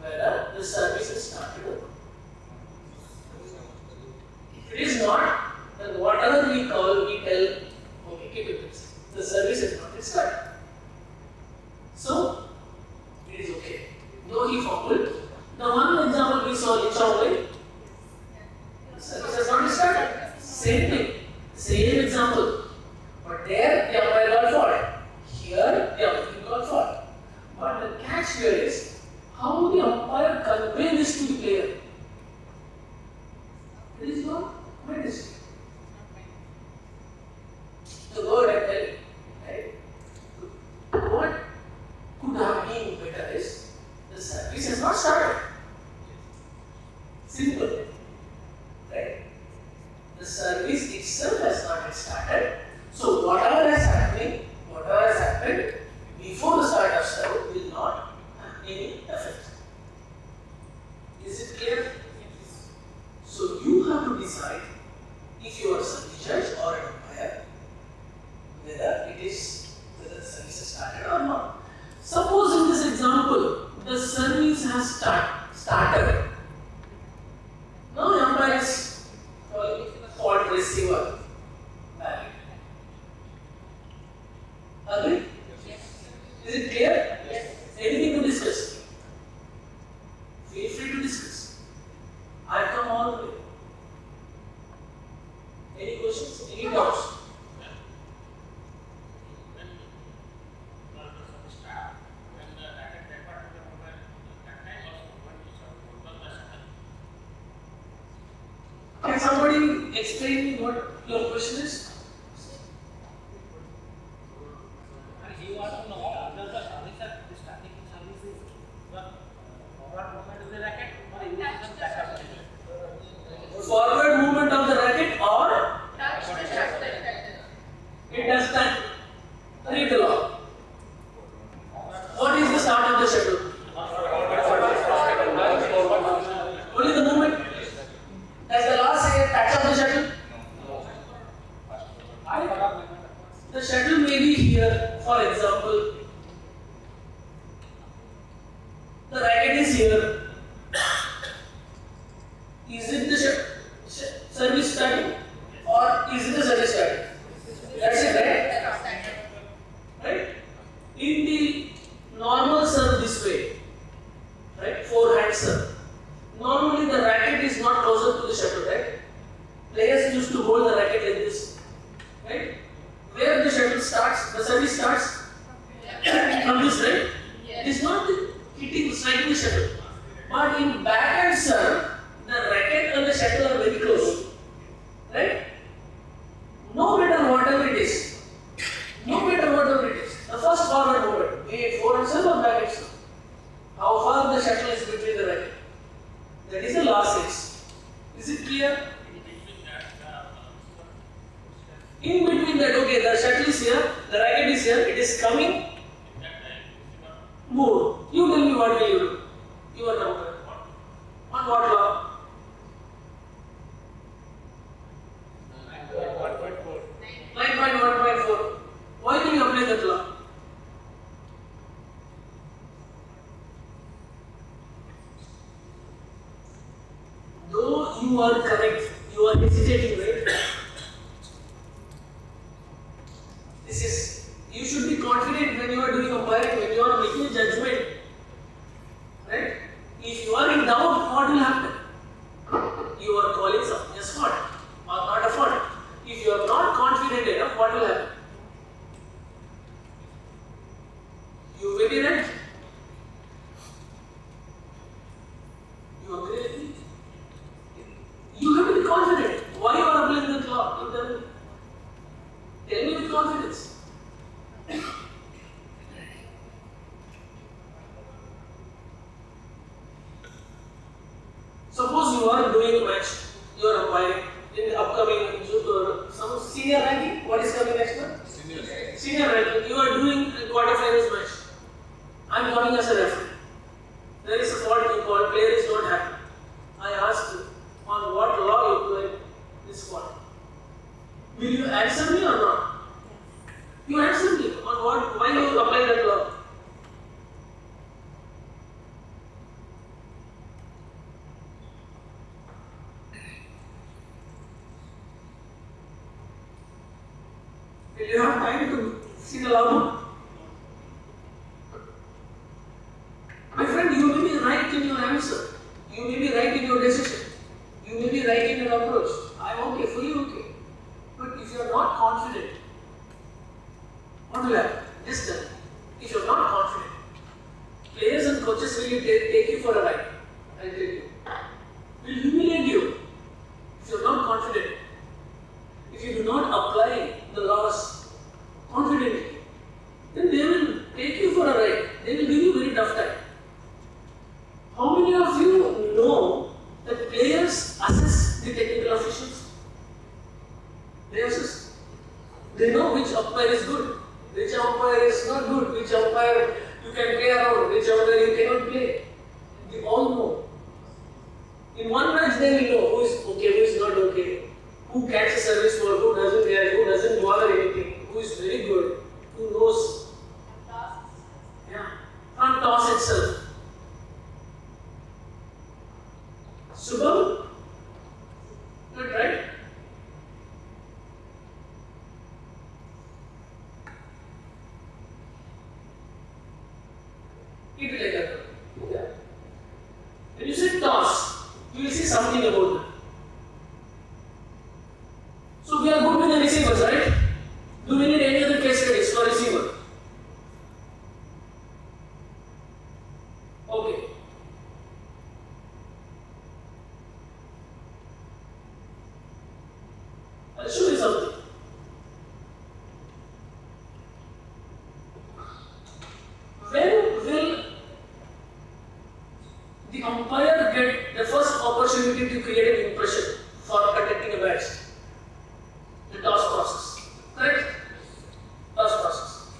Whether the service is started or not. If it is not, then whatever we tell, okay, keep it this. The service is not started. So, it is okay. Though he fumbled, the one example we saw in Chowley, the service has not started. Same thing, same example. But there, the umpire got fault. Here, the umpire got fault. But the catch here is how the umpire convey this to the player. It is not medicine. The word I tell you, right? What could have been better is the service has not started. Simple. Right? The service itself has not started. So whatever has happened before the start of serve will not have any effect. Is it clear? So you have to decide if you are a service judge or an umpire whether the service has started or not. Suppose in this example, the service has started. Now the umpire is fault receiver valid. Agree? Yes. Is it clear? Yes. Anything to discuss? Feel free to discuss. I come all the way. Any questions? Any doubts? explain me what your question is?
And he wants to know under the service, the static service is the forward movement of the racket or it is the backup.
Forward movement of the racket or
Touch the shuttle.
it does that. Read the law. What is the start of the shuttle? Only the movement. Does the law say touch of the shuttle? The shuttle may be here, for example. The racket is here. Is it the service starting or is it the service starting? That's it, right? Right? In the normal serve this way, right? Forehand serve. Normally the racket is not closer to the shuttle, right? Players used to hold the racket like this, right? Where the shuttle starts, the service starts from this, right? It is not hitting, striking the shuttle. But in backhand serve, the racket and the shuttle are very close, right? No matter whatever it is, the first forward movement, be it forehand serve or backhand serve, how far the shuttle is between the racket. That is the last six. Is it clear? In between that, okay, the shuttle is here, the racket is here, it is coming. Move. You tell me what will you do? You are now. On what law? 9.1.4. Why do you apply that law? Though you are correct, you are hesitating, right? This is, you should be confident when you are doing umpiring, when you are making a judgment, right? If you are in doubt, what will happen? You are calling some yes fault or not a fault. If you are not confident enough, what will happen? You may be right. You agree with me? You have to be confident. Why you are applying that law? You tell me. Tell me with confidence. Suppose you are doing a match, you are umpiring in the upcoming some senior ranking. What is coming next month? Senior ranking. You are doing a quarterfinals match. I am coming as a referee. There is a fault you call, player is not happy. I ask you, on what law you apply this fault? Will you answer me or not? You answer me on what, why you apply that law? Will you have time to see the law book? My friend, you may be right in your answer. You may be right in your decision. You may be right in your approach. I am okay, fully okay. But if you are not confident, what will happen? Just tell me. If you are not confident, players and coaches will take you for a ride. I will tell you. Will humiliate you. If you are not confident, if you do not apply the laws confidently, then they will take you for a ride. They will give you very tough time. How many of you know that players assess the technical officials? They assess. They know which umpire is good, which umpire is not good, which umpire you can play around, which umpire you cannot play. They all know. In one match they will know who is okay, who is not okay, who catches service ball, who doesn't catch, who doesn't bother anything, who is very good, who knows. Yeah, from toss itself. Subham? Good, right? Keep it like that. Yeah. When you say toss, you will see something about it. So we are good with the receivers, right? Do we need any other case studies for receiver? Okay. the umpire get the first opportunity to create an impression for conducting a match. The toss process. Correct? Toss process.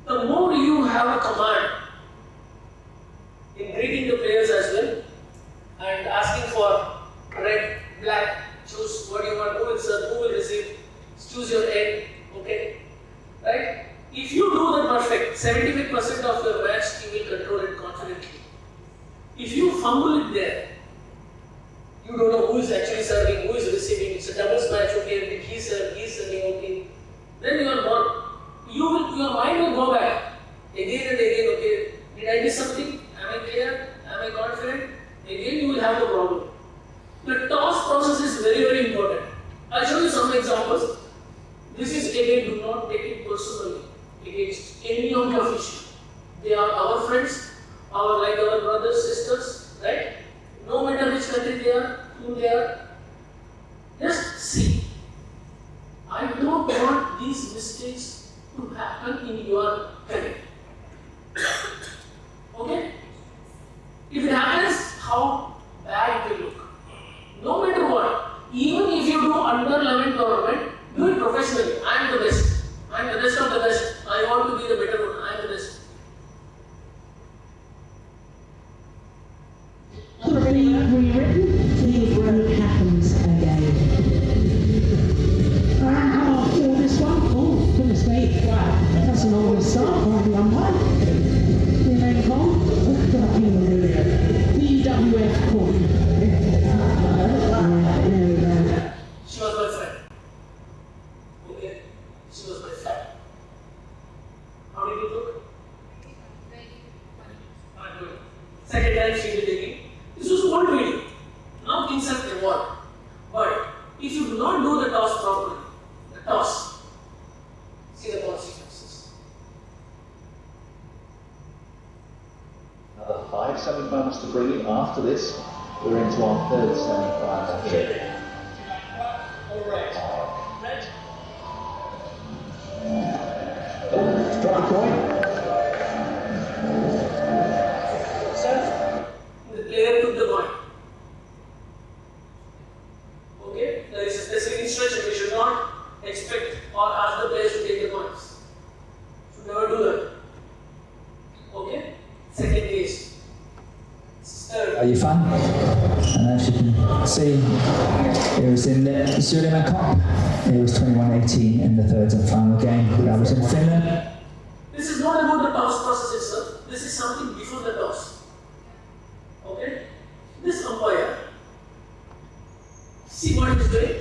The more you have a command in greeting the players as well and asking for red, black, choose what you want, who will serve, who will receive, choose your end, okay? Right? If you do the perfect, 75% of your match you will control it confidently. If you fumble it there, you don't know who is actually serving, who is receiving, it's a doubles match, okay, did he serve, he is serving, okay. Then you are gone. Your mind will go back again and again, okay, did I miss something? Am I clear? Am I confident? Again you will have a problem. The toss process is very, very important. I'll show you some examples. This is again, do not take it personally against any of the officials. They are our friends, like our brothers, sisters, right? No matter which country they are, who they are. Just see. I don't want these mistakes to happen in your career. Okay? If it happens, how bad it will look. No matter what, even if you do under 11 tournament, do it professionally. I am the best. I am the best of the best. I want to be the better one. I am the best.
Rewritten, please when it happens again. For this one, oh goodness me, wow, that's an obvious start by the umpire. The main call, BWF call. There we go.
She was my friend. Okay? She was my friend. How did it look? Good. Second time she did again. This was old video. Now things have evolved. But if you do not do the toss properly, the toss, see the consequences.
Another 5 semi-finals to bring you. After this, we're into our third semi-final trip. Drop a coin.
The player took the coin. Okay? There is a specific instruction. We should not expect or ask the players to take the coins. Should never do that. Okay? Second case. Third.
Are you fun? And as you can see, it was in the Suleiman Cup. It was 21-18 in the third and final game. That was in Finland.
This is not about the toss process itself. This is something before the toss. Okay? This umpire, see what he is doing?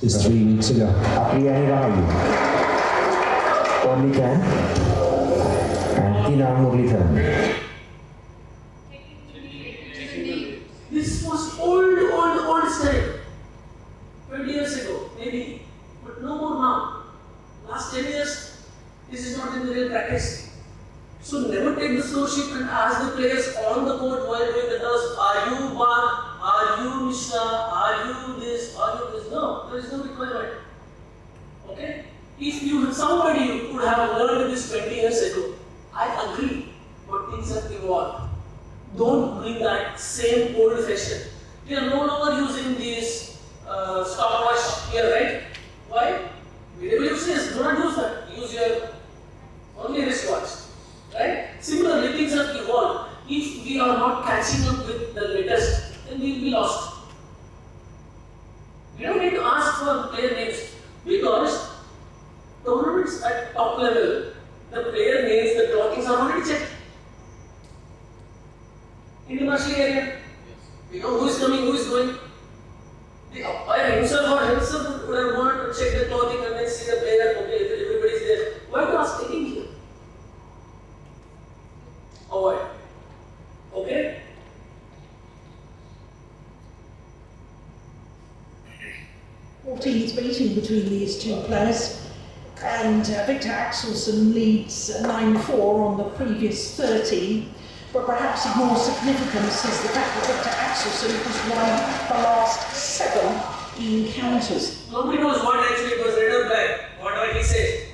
Just 3 weeks ago.
Apriani Rahayu, Only Can, and Tina Murlitharan.
This was old style. 20 years ago, maybe, but no more now. Last 10 years, this is not in the real practice. So never take the slow sheep and ask the players on the court while doing the toss, are you Bar, are you Mishra, are you this, are you this? No, there is no requirement. Okay? If you somebody could have learned this 20 years ago, I agree, but things have evolved. Don't bring that same old fashion. We are no longer using this stopwatch here, right? Why? BWF says do not use that. Use your only wristwatch. Right? Similarly, things have evolved. If we are not catching up with the latest, then we will be lost. We don't need to ask for player names because tournaments at top level, the player names, the clockings are already checked. In the martial area, we know who is coming, who is going. The umpire himself or himself would have wanted to check the clothing and then see the player, okay, if everybody is there. Why to ask taking here? Avoid. Okay?
Teams meeting between these two players, and Victor Axelsen leads 9-4 on the previous 13, but perhaps of more significance is the fact that Victor Axelsen has won the last 7 encounters.
Nobody knows what actually was red or black, whatever he says,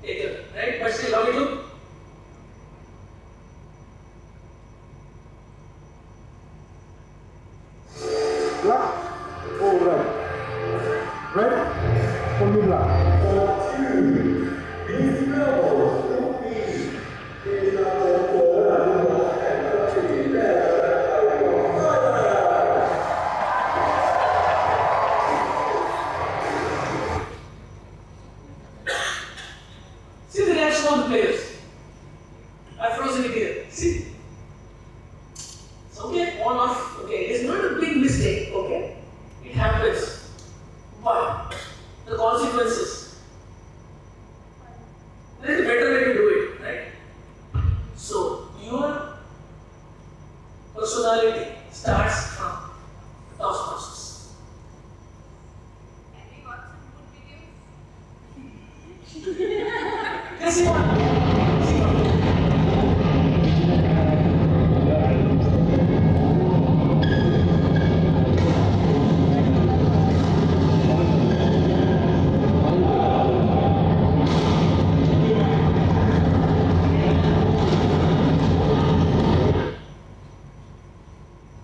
taken, right? But still, how it look? Okay, see. It's okay, on off. Okay, it is not a big mistake. Okay, it happens. But the consequences. There is a better way to do it, right? So your personality starts from the task process.
Have you got some good videos?
Yes, you are. See one.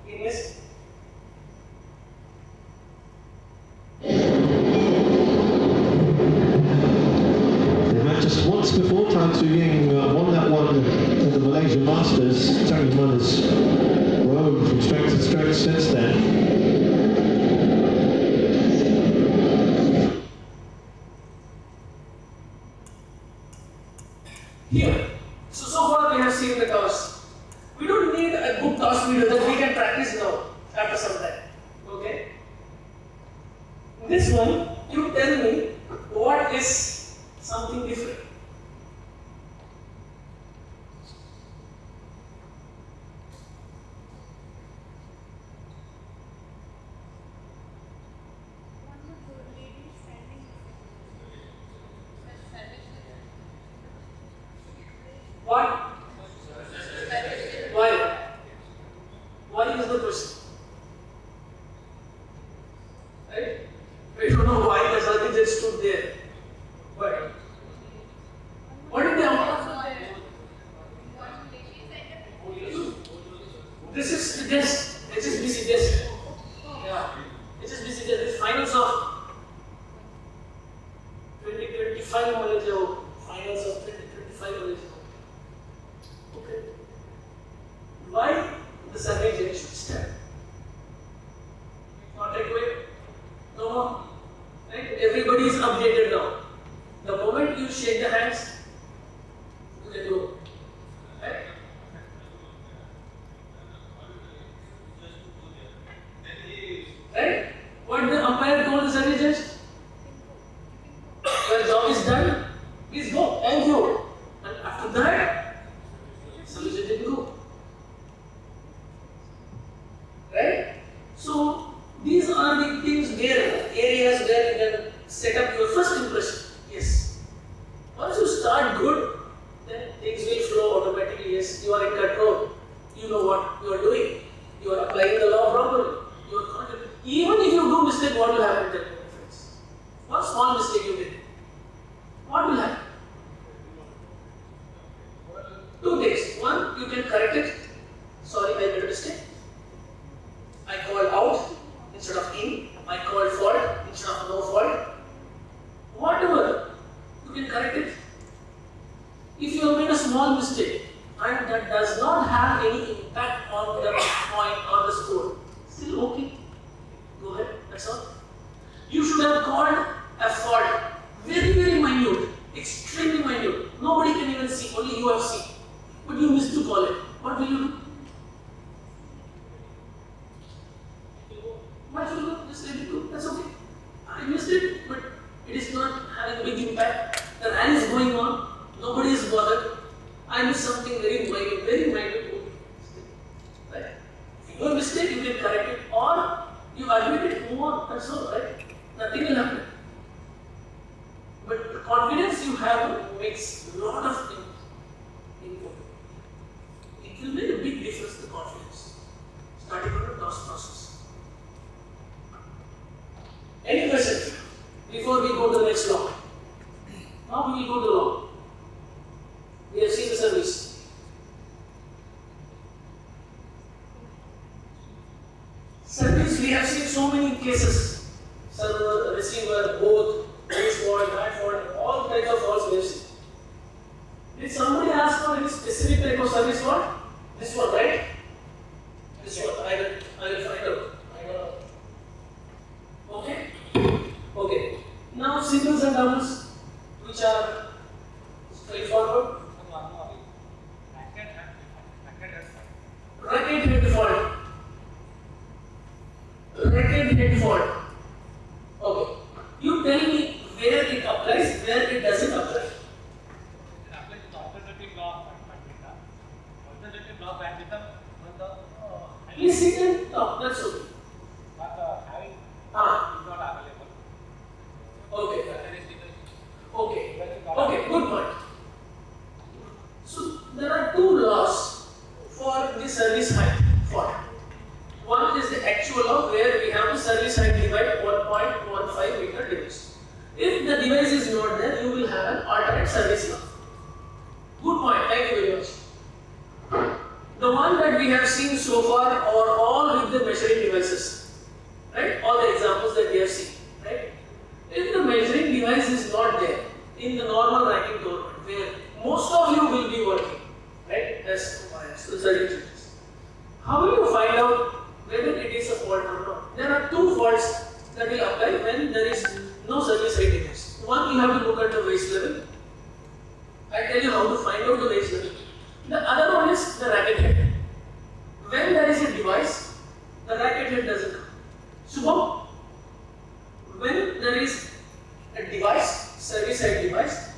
Yes.
They had just once before Tan Su Ying won that one at the Malaysia Masters. Tang Yuman has grown from strength to strength since then.
Here. So far we have seen the toss. We don't need a good toss video that we can practice now after some time. Okay? This one, you tell me what is something different.
One with the lady standing.
What? Why? Why is the question? Right? We don't know why the Sadi just stood there. But what did they This is the guest. HSBC guest. Yeah. HSBC guest. This finals of 2025 knowledge. Finals of 2025 knowledge. Okay. Why the survey judge should stand? Not right away. No more. Right? Everybody is updated now. The moment you shake the hands, you can go. Right? Right? What the umpire told the survey judge? Your job is done. Please go. Thank you. And after that, survey judge didn't go. Right? So these are the things where areas where you can set up your first impression. Yes. Once you start good, then things will flow automatically. Yes, you are in control. You know what you are doing. You are applying the law properly. You are confident. Even if you do mistake, what will happen? Tell me, my friends. One small mistake you did. What will happen? Two things. One, you can correct it. Sorry, I made a mistake. I called out instead of in. I called fault instead of no fault. Whatever, you can correct it. If you have made a small mistake and that does not have any impact on the point or the score, still okay. Go ahead, that's all. You should have called a fault very, very minute, extremely minute. Nobody can even see, only you have seen. But you missed to call it. What will you do? What will you do? Just let it go. That's okay. I missed it, but it is not having a big impact. The rally is going on. Nobody is bothered. I missed something very minute, very minute. Right? If you have a mistake, you can correct it, or you admit it, move on. That's all, right? Nothing will happen. But the confidence you have makes a lot of things important. It will make a big difference, the confidence. Starting from the task process. Any question before we go to the next law? Now we will go to law. We have seen the service. Service, we have seen so many cases. Server, receiver, both, this fault, that fault, all types of faults we have seen. Did somebody ask for any specific type of service fault? This one, right? This one, I will find out. I don't know. Okay? Okay. Now singles and doubles, which are straightforward. Please sit and talk, that's okay.
But having
Ah,
is not available.
okay.
There is device.
Okay. Okay, good point. So there are two laws for the service height fault. One is the actual law where we have the service height divide 1.15 meter device. If the device is not there, you will have an alternate service law. Good point, thank you very much. The one that we have seen so far are all with the measuring devices, right? All the examples that we have seen, right? If the measuring device is not there in the normal ranking tournament, where most of you will be working, right, as certain judges, how will you find out whether it is a fault or not? There are two faults that will apply when there is no service height device. One, you have to look at the waist level. I tell you how to find out the waist level. The other one is the racket head. When there is a device, the racket head doesn't come. Shubham, when there is a device, service height device,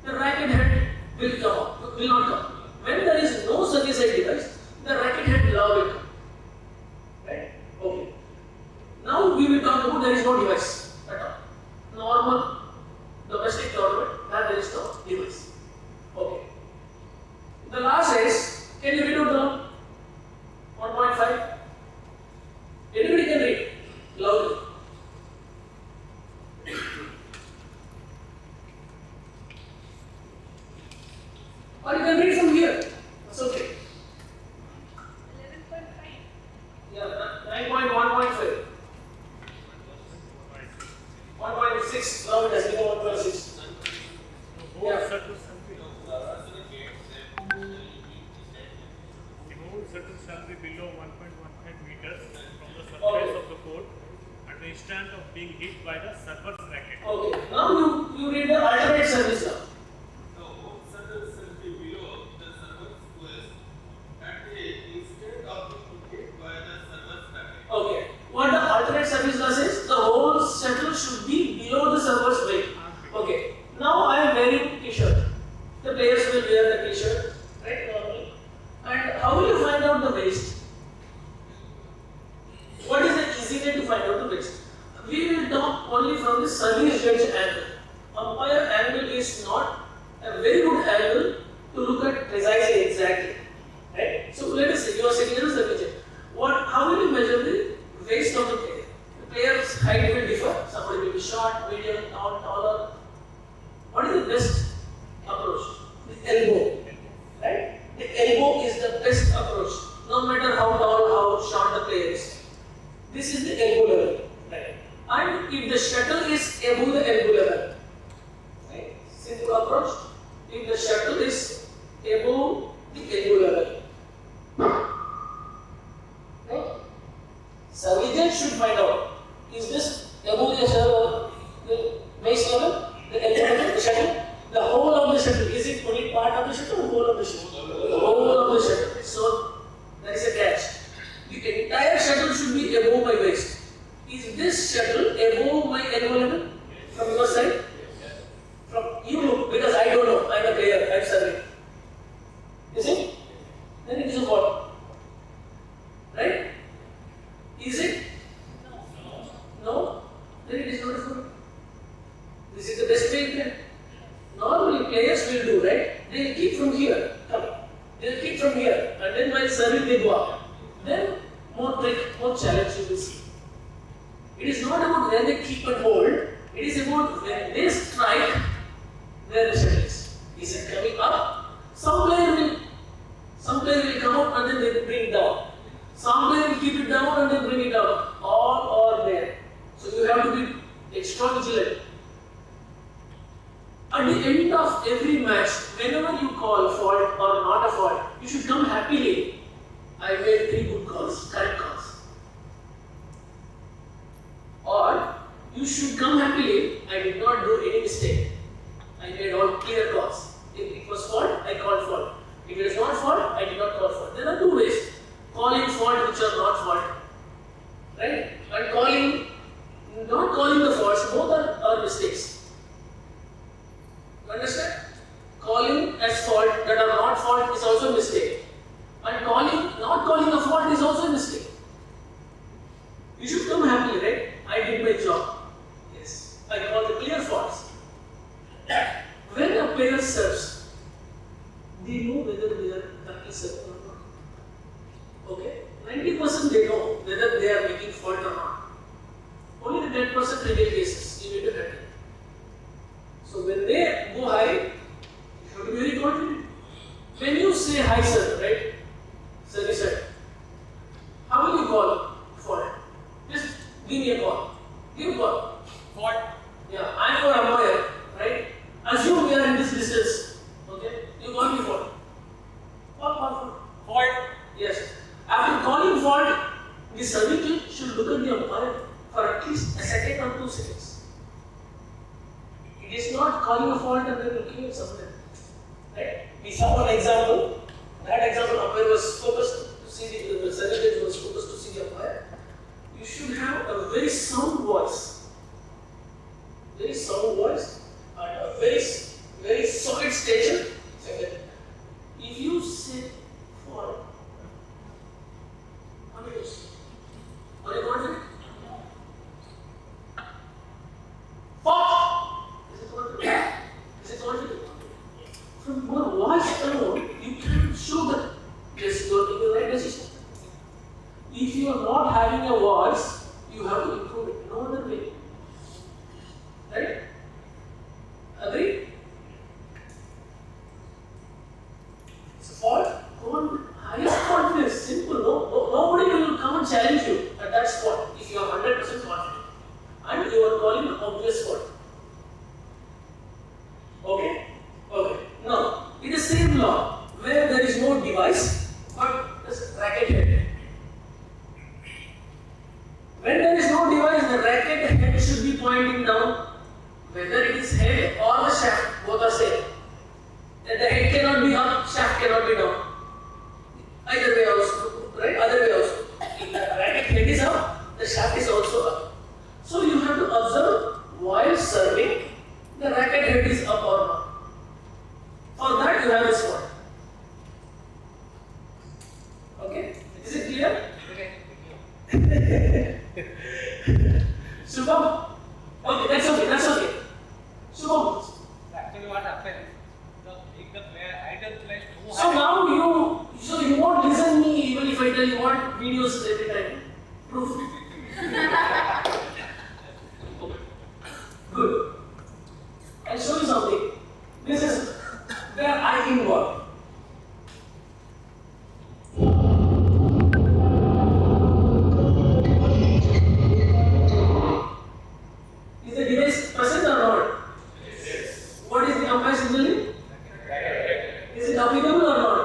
the racket head will not come. When there is no service height device, the racket head law will come. Right? Okay. Now we will talk about there is no device at all. Normal domestic tournament, there is no device. Okay. The last is, can you read out the 1.5? Anybody can read loudly. Or you can read from here. That's okay.
11.5.
Yeah, 9.1.5. 1.6. Now it has become 1.6. Yeah.
The whole circle shall be below 1.15 meters from the surface of the court at the instant of being hit by the server's racket.
Okay. Now you read the alternate service law.
The whole circle shall be below the server's waist at the instant of being hit by the server's racket.
Okay. What the alternate service law says? The whole shuttle should be below the server's weight. Okay. Now I am wearing t-shirt. The players will wear the t-shirt, right? Normally. And how will you find out the waist? What is the easy way to find out the waist? We will talk only from the service judge angle. Umpire angle is not a very good angle to look at precisely exactly. Right? So let us say you are sitting as a service judge. How will you measure the waist of the player? The player's height will differ. Somebody will be short, medium, tall, taller. What is the best approach? The elbow. Right? The elbow is the best approach. No matter how tall, how short the player is. This is the elbow level. Right? And if the shuttle is above the elbow level, right? Simple approach. If the shuttle is above the elbow level, right? Surveillance should find out, is this above the waist level, the elbow level, the shuttle? The whole of the shuttle, is it only part of the shuttle or whole of the shuttle? The whole of the shuttle. So there is a catch. The entire shuttle should be above my waist. Is this shuttle above my elbow level from your side? From you look, because I don't know, I am a player, I am serving. Is it? Then it is a fault. Right? Is it? No? Then it is not a fault. This is the best way you can. Normally players will do, right? They will keep from here, come. They will keep from here, and then while serving they go up. Then more trick, more challenge you will see. It is not about where they keep and hold, it is about when they strike, where the shuttle is. Is it coming up? Some player will come up and then they bring it down. Some player will keep it down and then bring it up. All are there. So you have to be extra vigilant. At the end of every match, whenever you call fault or not a fault, you should come happily. I made 3 good calls, correct calls. Or you should come happily, I did not do any mistake. I made all clear calls. If it was fault, I called fault. If it is not fault, I did not call fault. There are 2 ways. Calling fault which are not fault. Right? And not calling the faults, both are mistakes. You understand? Calling as fault that are not fault is also a mistake. And not calling a fault is also a mistake. having a walls, you have to improve it. No other way. Right? Agree? It's a fault. Come on, highest confidence, simple. Nobody will come and challenge you at that spot if you are 100% confident. And you are calling the obvious fault. Okay? Okay. Now, it is the same law where there is no device but there's racket head. When there is no device, the racket head should be pointing down. Whether it is head or the shaft, both are same. Then the head cannot be up, shaft cannot be down. Either way also, right? Other way also. If the racket head is up, the shaft is also up. So you have to observe while serving, the racket head is up or not. For that you have a spot. Okay? Is it clear? Shubham? Okay, that's okay, that's okay. Shubham?
Actually, what happened? If the player, ideal player,
So now you won't listen me even if I tell you what videos every time. Proof. Good. I'll show you something. This is where I involve. Is the device present or not? Yes. What is the umpire signaling? Is it applicable or not?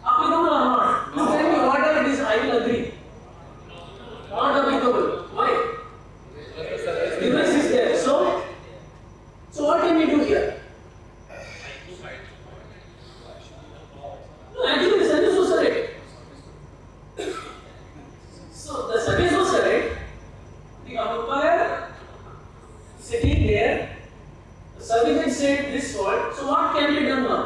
Applicable or not? You tell me whatever it is, I will agree. Not applicable. Why? Device is there. So what can we do here? No, actually the service was correct. So the service was correct. The umpire sitting there, the service said this fault. So what can be done now?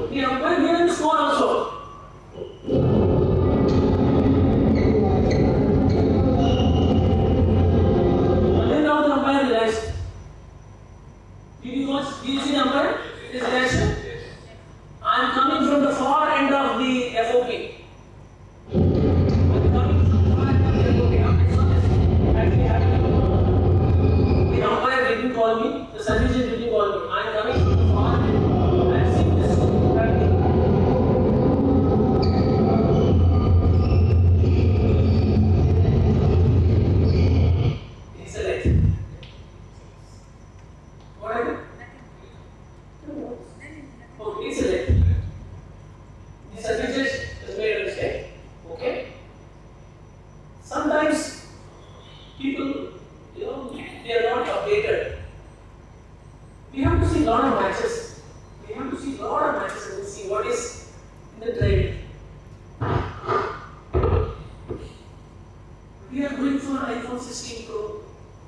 The umpire given the score also. And then now the umpire relaxed. Did you see the umpire? His reaction? I am coming from the far end of the FOP. The umpire didn't call me, the service didn't call me. I am coming from the far end. I am seeing this happening. Excellent. What happened? Oh, excellent. The service has made a mistake. Okay? Sometimes people, they are not updated. We have to see a lot of matches. We have to see a lot of matches and see what is in the trade. We are going for iPhone 16 Pro,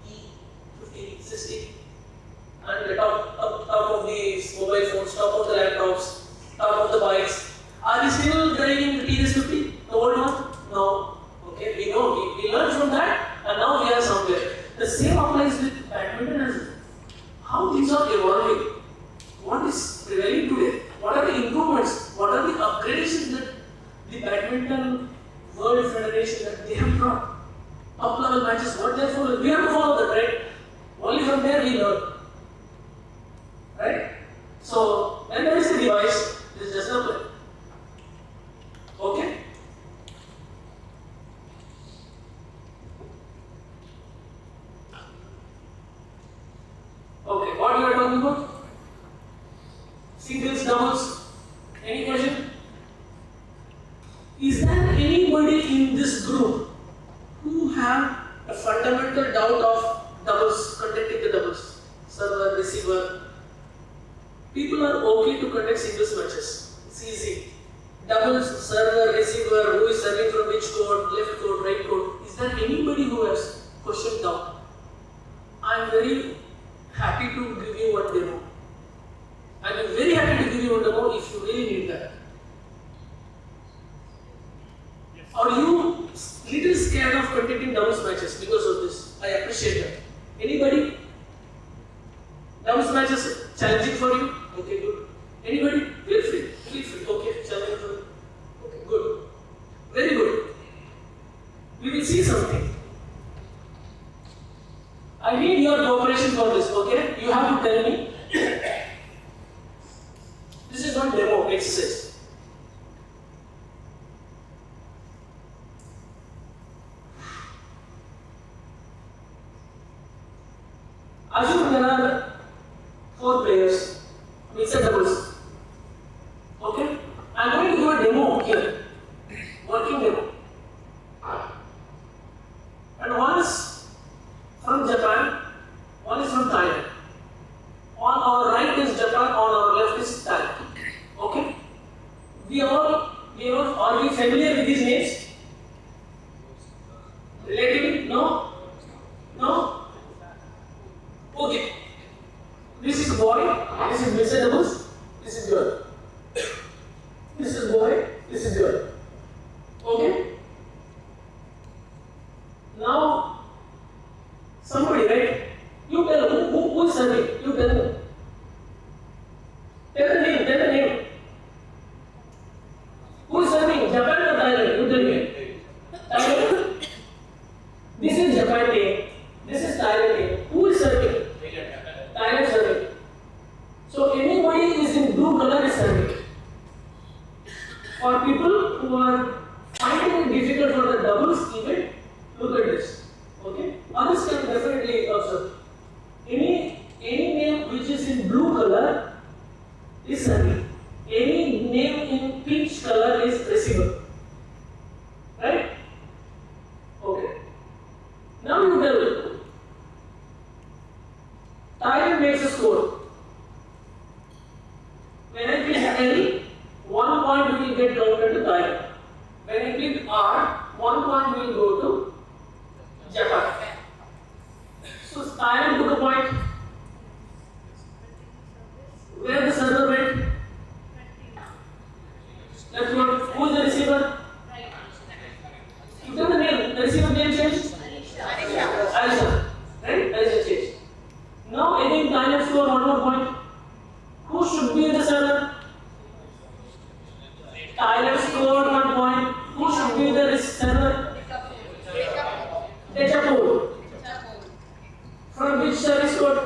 E15, 16, and the top of the mobile phones, top of the laptops, top of the bikes. Are we still driving the TS50, the old one? No. Okay, we know, we learned from that, and now we are somewhere. The same applies with badminton as well. How things are evolving. What is prevailing today? What are the improvements? What are the upgradations that the badminton world federation that they have brought? Up level matches, what they are following. We have to follow that, right? Only from there we learn. Right? So when there is a device, this does not play. Okay? Okay, what you are talking about? Singles, doubles. Any question? Is there anybody in this group who have a fundamental doubt of doubles, conducting the doubles? Server, receiver. People are okay to conduct singles matches. It's easy. Doubles, server, receiver, who is serving from which court, left court, right court. Is there anybody who has questioned doubt? I am very happy to give you one demo. I am very happy to give you one demo if you really need that.
Yes.
Are you little scared of conducting doubles matches because of this? I appreciate that. Anybody? Doubles matches challenging for you? Okay, good. Anybody? Feel free. Feel free. mixed doubles. Okay? I'm going to give a demo here. Working demo. And one is from Japan, one is from Thailand. On our right is Japan, on our left is Thailand. Okay? Are we familiar with these names? Relatively? No? No? Okay. This is boy, this is mixed doubles, this is girl. This is boy, this is girl. Okay? Now, somebody, right? You tell who is serving? You tell me. Tell the name, tell the name. Who is serving? Japan or Thailand? You tell me. Thailand? This is Japan team. This is Thailand team. Who is serving? Thailand serving. So anybody is in blue color is serving. For people who are finding it difficult for the doubles event, look at this. Okay? Others can definitely observe. Any name which is in blue color is serving. Any name in peach color is receiver. Right? Okay. Now you tell. Thailand makes a score. When I click L, 1 point will get counted to Thailand. When I click R, 1 point will go to Japan. So Thailand took a point. Where the server went? Left one. Who is the receiver? You tell the name. The receiver name changed? Alisha. Right? Alisha changed. Now again Thailand score 1 more point. Who should be the server? Thailand scored 1 point. Who should be the server? Dechapur. From which service code?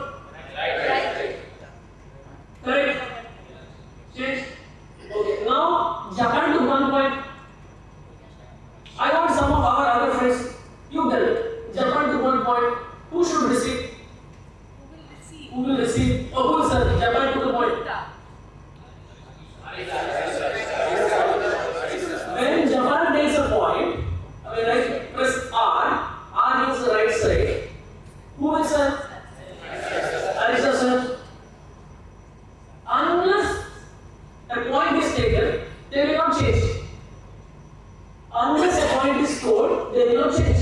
Correct? Change. Okay. Now Japan took 1 point. I want some of our other friends. You tell it. Japan took 1 point. Who should receive? Who will receive? Oh, who will serve? Japan took a point. When Japan takes a point, when I press R, R means the right side. Who will serve? Alisha serve. Unless a point is taken, they will not change. Unless a point is scored, they will not change.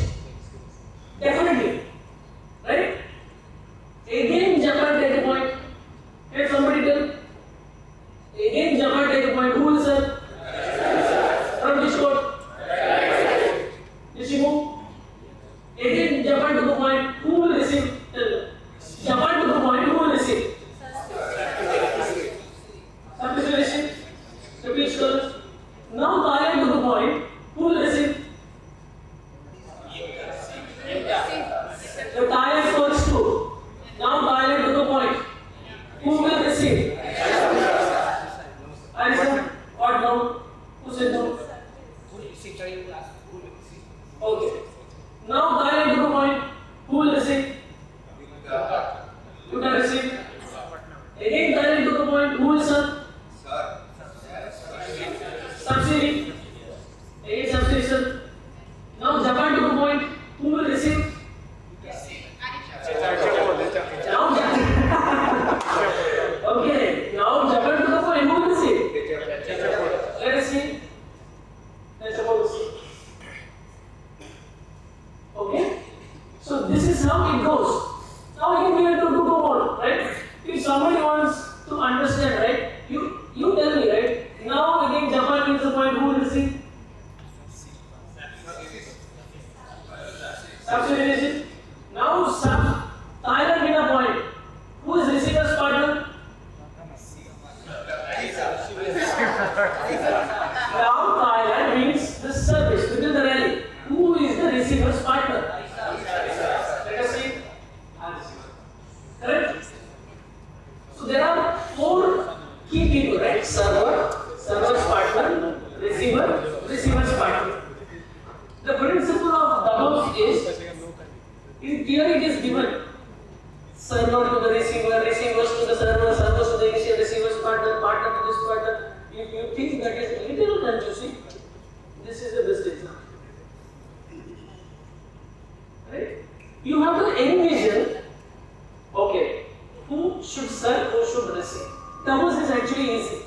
Definitely. Right? Again Japan take a point. Can somebody tell? Again Japan take a point. Who will serve? From which code? Nishimu. Again Japan took a point. Who will receive? Japan took a point. Who will receive? Substitution. Repeat scores. Now Thailand took a point. Who will receive? The Thailand scores 2. Now Thailand took a point. Who will receive? Answer? What no? Who said no? Okay. Now Thailand took a point. Who will receive? You can receive. Again Thailand took a point. Who will serve? Subsidy. Again substitution. Now Japan took a point. Who will receive? Now Japan. Okay. Now Japan took a point. Who will receive? Let us see. Let's suppose. Okay. So this is how it goes. Now again we have to do more, right? If somebody wants to understand, right? You tell me, right? Now again Japan gives a point. Who will receive? Substitution. Now Thailand get a point. Who is receiver's partner? Now Thailand means the service within the rally. Who is the receiver's partner? Let us see. Correct? So there are 4 key people, right? Server's partner, receiver's partner. The principle of doubles is, in theory it is given. Server to the receiver, receivers to the server, servers to the initial, receivers if you think that is a little confusing, this is the best example. Right? You have to envision, okay, who should serve, who should receive. Doubles is actually easy.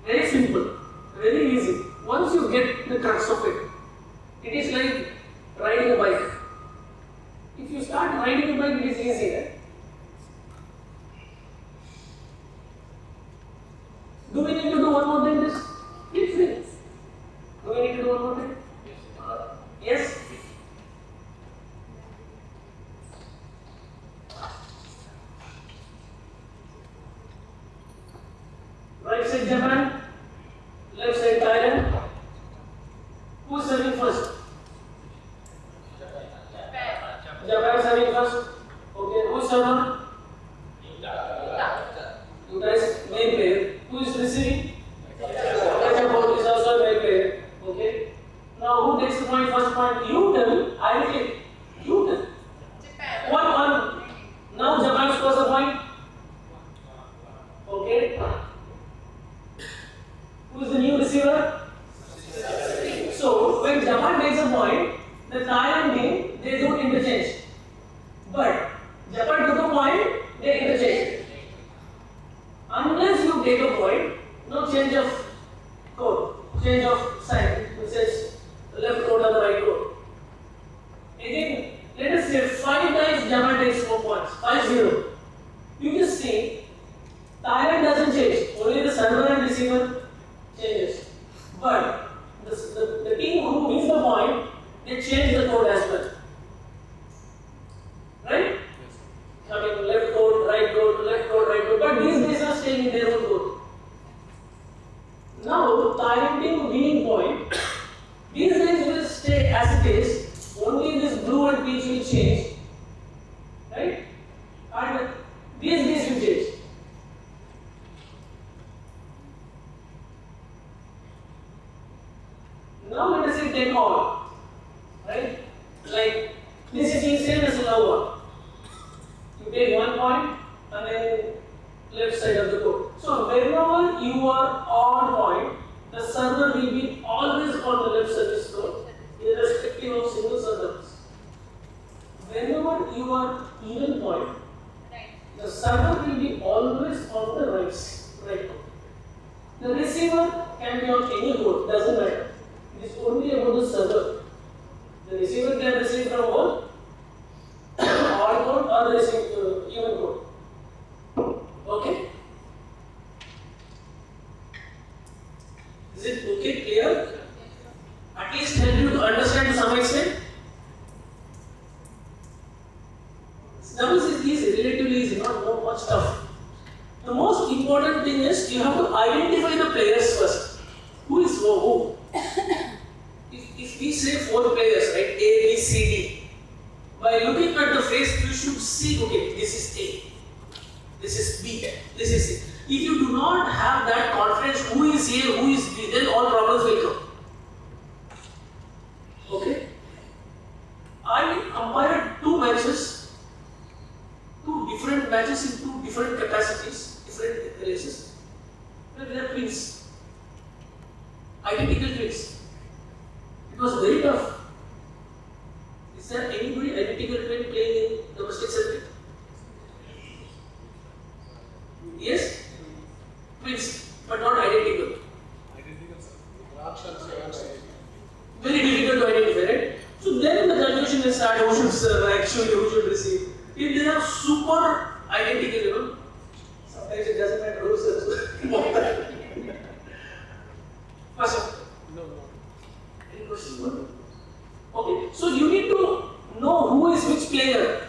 Very simple, very easy. Once you get the crux of it, it is like riding a bike. If you start riding a bike, it is easy, right? Do we need to do one more thing this? Please. Do we need to do one more thing? Yes? Right side Japan, left side Thailand. Who is serving first? Japan serving first. Okay, who is serving? You guys, main player. Who is receiving? Japan is also a main player. Okay. Now who takes the point? First point. You tell. I will take. You tell. Japan. 1-1. Now Japan scores a point. Okay. Who is the new receiver? So when Japan takes a point, the Thailand team, they don't interchange. But Japan took a point, they interchange. Unless you take a point, no change of code, change of sign, which says left code or the right code. Again, let us say 5 times Japan takes 4 points, 5-0. You just see, Thailand doesn't change, only the server and receiver changes. But the team who wins the point, they change the code as well. Right? I mean, left code, right code, left code, right code. But these days are staying in their own code. Now, Thailand team winning point, these days will stay as it is. Only this blue and peach will change. Right? And these days will change. Now let us say 10 all, right? Like this is the same as love one. You take 1 point and then left side of the code. So whenever you are on point, the server will be always on the left service code, irrespective of single servers. Whenever you are even point, the server will be always on the right code. The receiver can be on any code, doesn't matter. It is only about the server. The receiver can receive from both odd code or receive even code. Okay? Is it okay, clear? At least help you to understand to some extent? Doubles is easy, relatively easy, not much tough. The most important thing is you have to identify the players first. Who is who? If we say 4 players, right, A, B, C, D, by looking at the face, you should see, okay, this is A, this is B, this is C. If you do not have that confidence, who is A, who is B, then all problems will come. Okay? I compared 2 matches, 2 different matches in 2 different capacities, different races. They are twins, identical twins. It was very tough. Is there anybody identical twin playing in domestic circuit? Yes? Twins, but not identical. Very difficult to identify, right? So then the confusion will start, who should serve, actually who should receive. If they are super identical, sometimes it doesn't matter who serves. First, any questions? Okay, so you need to know who is which player.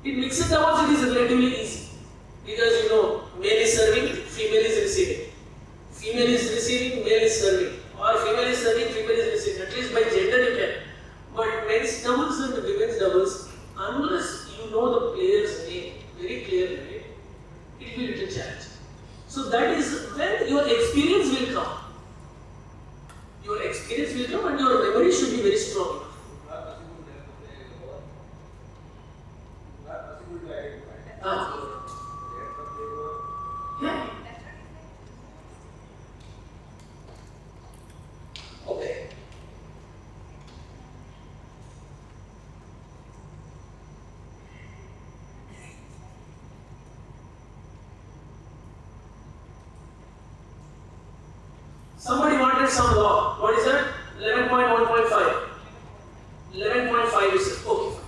In mixed doubles, it is relatively easy because male is serving, female is receiving. Female is receiving, male is serving, or female is serving, female is receiving. At least by gender you can. But men's doubles and women's doubles, unless you know the player's name very clearly, right, it will be a little challenge. So that is when your experience will come. Your experience will come and your memory should be very strong. Yeah. wanted some law. What is that? 11.1.5. 11.5 is okay.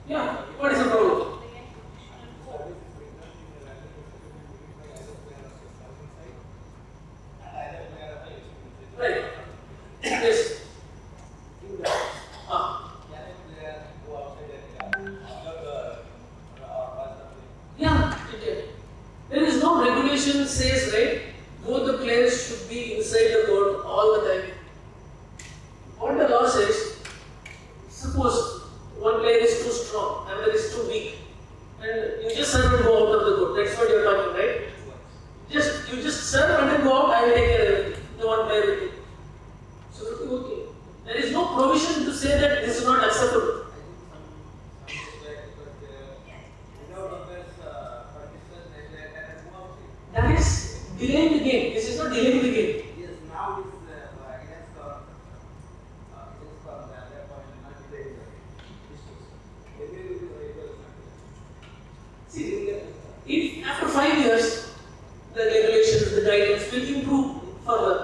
Yeah, what is the problem? Right. Yes. Yeah, there is no regulation says, right, both the players should be inside the court all the time. What the law says, suppose one player is too strong, another is too weak, and you just serve and go out of the court. That's what you are talking, right? You just serve and then go out, I will take care of everything. The one player will take. So okay. There is no provision to say that this is not acceptable. That is delaying the game. This is not delaying the game.
Yes, now it's against the other point, not delaying the
See, if after 5 years, the regulations, the guidance will improve further.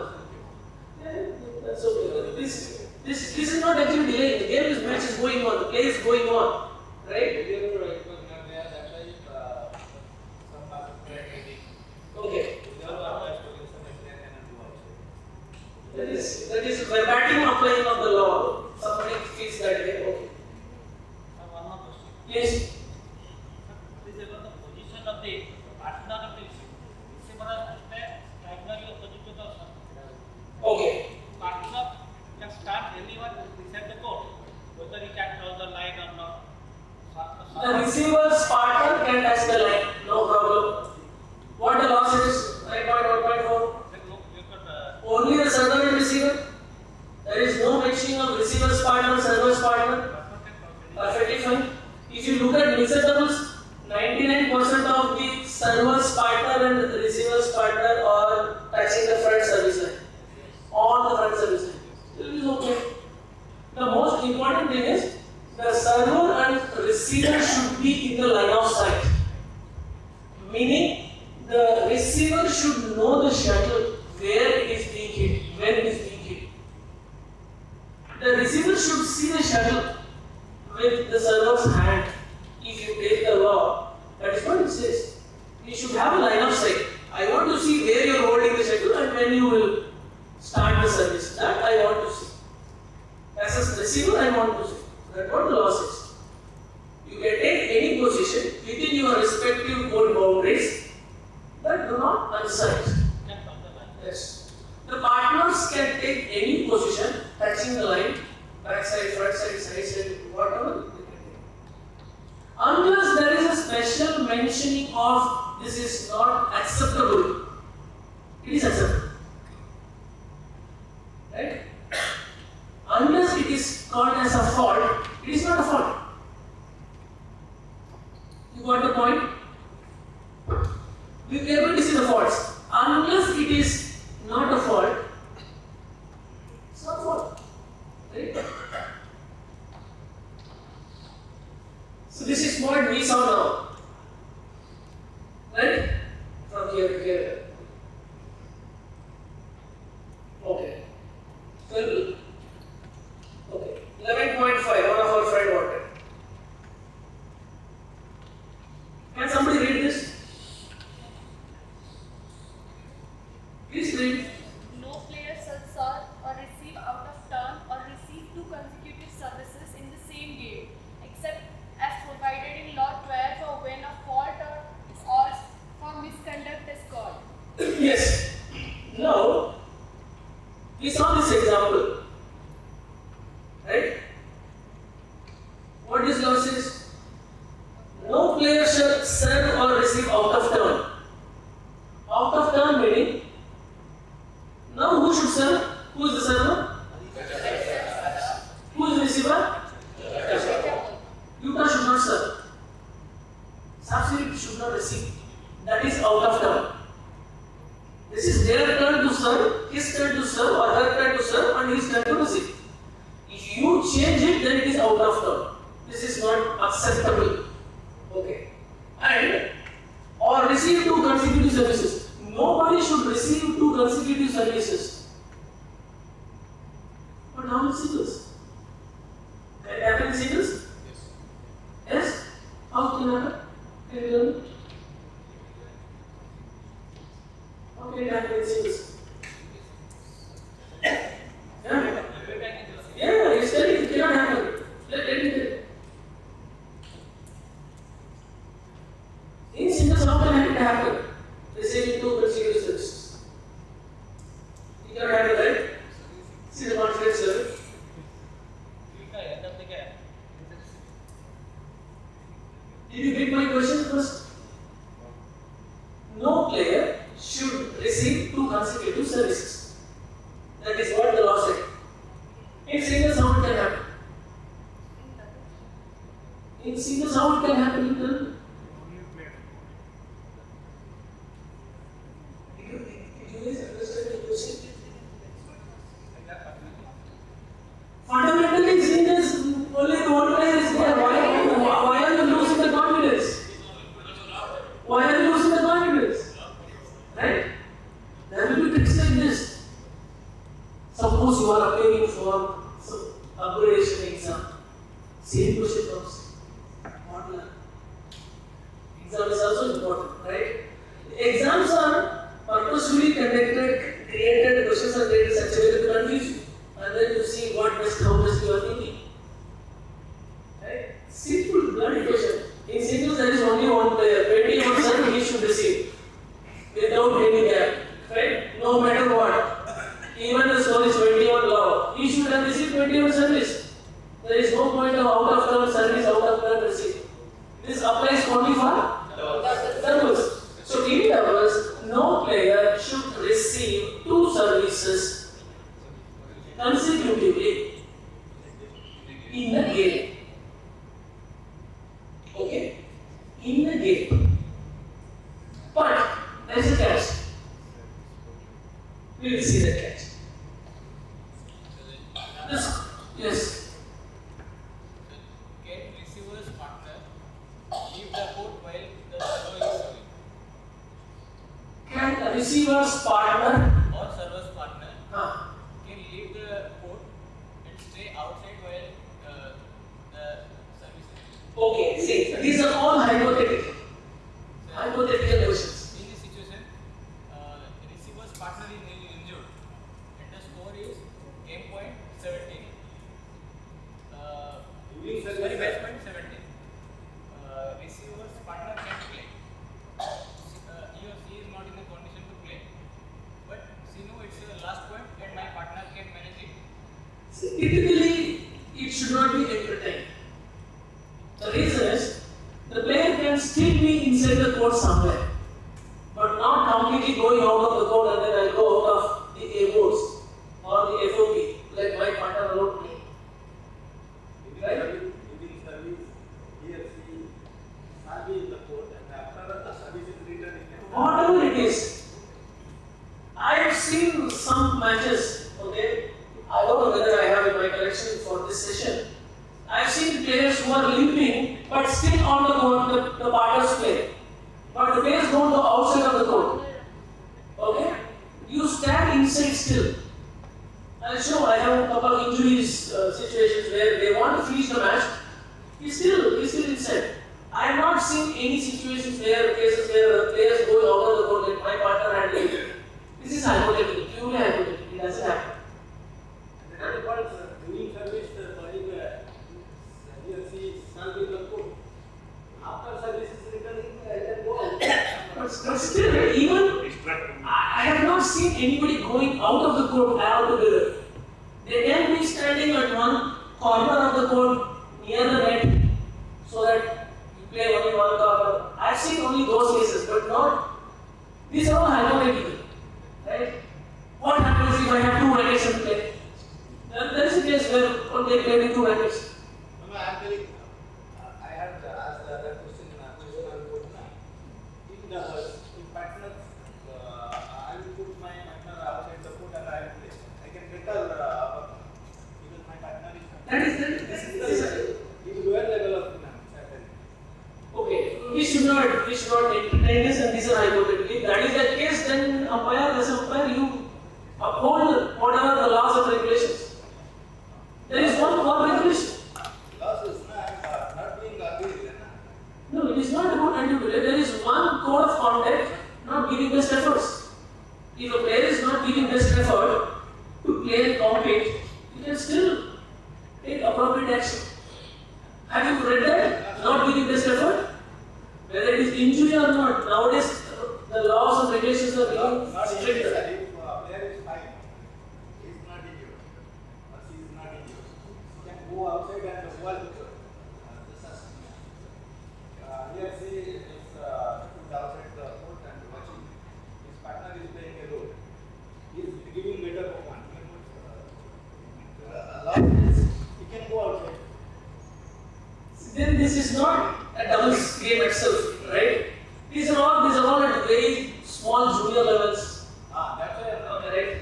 Yeah, that's okay. This is not actually delaying. The game is match is going on. The play is going on, right? Okay. That is verbatim applying of the law. Somebody feels that way. Okay.
One more question.
Yes.
This is about the position of the partner of the receiver. Receiver primary opposite to the
Okay.
partner can start anyone beside the court, whether he can cross the line or not.
The receiver's partner can touch the line, no problem. What the law says, 9.1.4? Only the server and receiver. There is no mention of receiver's partner, server's partner. Perfectly fine. If you look at mixed doubles, 99% of the server's partner and the receiver's partner are touching the front service line. On the front service line. So it is okay. The most important thing is the server and receiver should be in the line of sight. Meaning the receiver should know the shuttle where it is being hit, when it is being hit. The receiver should see the shuttle with the server's hand. If you take the law, that is what it says. You should have a line of sight. I want to see where you are holding the shuttle and when you will start the service. That I want to see. As a receiver, I want to see. That's what the law says. You can take any position within your respective court boundaries, but do not unsight. Yes. The partners can take any position touching the line, back side, front side, side side, whatever they can take. Unless there is a special mentioning of this is not acceptable, it is acceptable. Right? Unless it is called as a fault, it is not a fault. You got the point? We are able to see the faults. Unless it is not a fault, it's not a fault. Right? So this is what we saw now. Right? From here to here. Okay. 12. Okay. 11.5, one of our friend wanted. Can somebody read this? Please read.
No player shall serve or receive out of turn or receive two consecutive services in the same game, except as provided in Law 12 for when a fault or for misconduct is called.
Yes. Now, we saw this example. Right? What this law says? No player shall serve or receive out of turn. Out of turn meaning, now who should serve? Who is the server? Who is the receiver? Utah should not serve. Substitute should not receive. That is out of turn. This is their turn to serve, his turn to serve, or her turn to serve, and his turn to receive. If you change it, then it is out of turn. This is not acceptable. Okay. And or receive 2 consecutive services. Nobody should receive 2 consecutive services. But how in singles? Can it happen in singles? Yes? How can it happen? Can you tell me? How can it happen in singles? Yeah? Yeah, it's telling it cannot happen. Let me tell you. In singles, how can it happen? Receiving 2 consecutive services. You cannot happen, right? See the confidence level. Did you get my question first? No player should receive 2 consecutive services. That is what the law said. In singles, how it can happen? In singles, how it can happen? You tell me. Did you guys understand the question? Fundamentally, singles, only the one player is there. Why are you losing the confidence? Why are you losing the confidence? Right? There will be tricks like this. Suppose you are appearing for some upgradation exam. Same question comes. What learn? Exam is also important, right? Exams are purposefully conducted, created, questions are created such a way to confuse you. And then you see how best you are thinking. Right? Simple, blunt question. In singles, there is only one player. 21 serve he should receive. Without any gap. Right? No matter what. Even the score is 21 love. He should have received 21 service. There is no point of out of turn service, out of turn receive. This applies only for doubles. So in doubles, no player should receive 2 services consecutively in a game. Okay? In a game. But there is a catch. We will see the catch. Yes.
Can receiver's partner leave the court while the server is serving?
Can a receiver's partner
Or server's partner can leave the court and stay outside while the service is?
Okay, see, these are all hypothetical. Hypothetical questions.
In this situation, receiver's partner is injured and the score is game point 17. Sorry, match point 17. Receiver's partner can play. He or she is not in a condition to play. But she knows it's the last point and my partner can manage it.
See, typically, it should not be entertained. The reason is, the player can still be inside the court somewhere, but not completely going out of the court and then I'll go out of the A boards or the FOP, like my partner alone play. Right?
Giving service, he or she shall be in the court, and after the service is returned,
Whatever it is. I have seen some matches, okay? I don't know whether I have in my collection for this session. I have seen players who are limping but still on the court, the partners play. But the players don't go outside of the court. Okay? You stand inside still. I'll show, I have a couple of injuries situations where they want to finish the match. He's still inside. I have not seen any situations where cases where the players go out of the court like my partner had leave. This is hypothetical, purely hypothetical. It doesn't happen.
and once doing service, he or she shall be in the court. After service is returning, I can go out.
But still, even I have not seen anybody going out of the court altogether. They can be standing at one corner of the court near the net so that you play only one corner. I've seen only those cases, but not. These are all hypothetical, right? What happens if I have 2 rackets and play? Then there is a case where they play with 2 rackets.
No, I am telling, I had asked the other question on board. In partners, I will put my partner outside the court and I will play. I can better because my partner is.
This is should not entertain this, and these are hypothetical. If that is the case, then umpire, as umpire, you uphold whatever the laws and regulations. There is one regulation.
Laws is not being agreed.
No, it is not about undue delay. There is one code of conduct, not giving best efforts. If a player is not giving best effort to play and compete, you can still take appropriate action. Have you read that? Not giving best effort? Whether it is injury or not, nowadays the laws and regulations are becoming stricter.
If a player is fine, he is not injured, or she is not injured, he can go outside and work. Here she is outside the court and watching. His partner is playing a role. He is giving better performance. He can go outside.
Then this is not a doubles game itself, right? These are all at very small junior levels.
That's why
Right?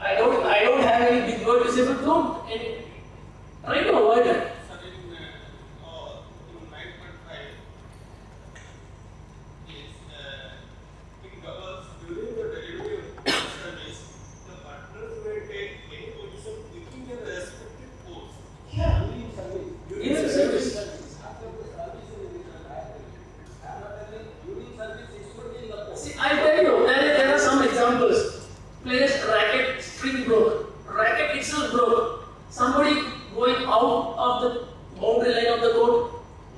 I don't have any big word to say, but don't try to avoid it. Even service. See, I tell you, there are some examples. Players racket string broke, racket itself broke. Somebody going out of the boundary line of the court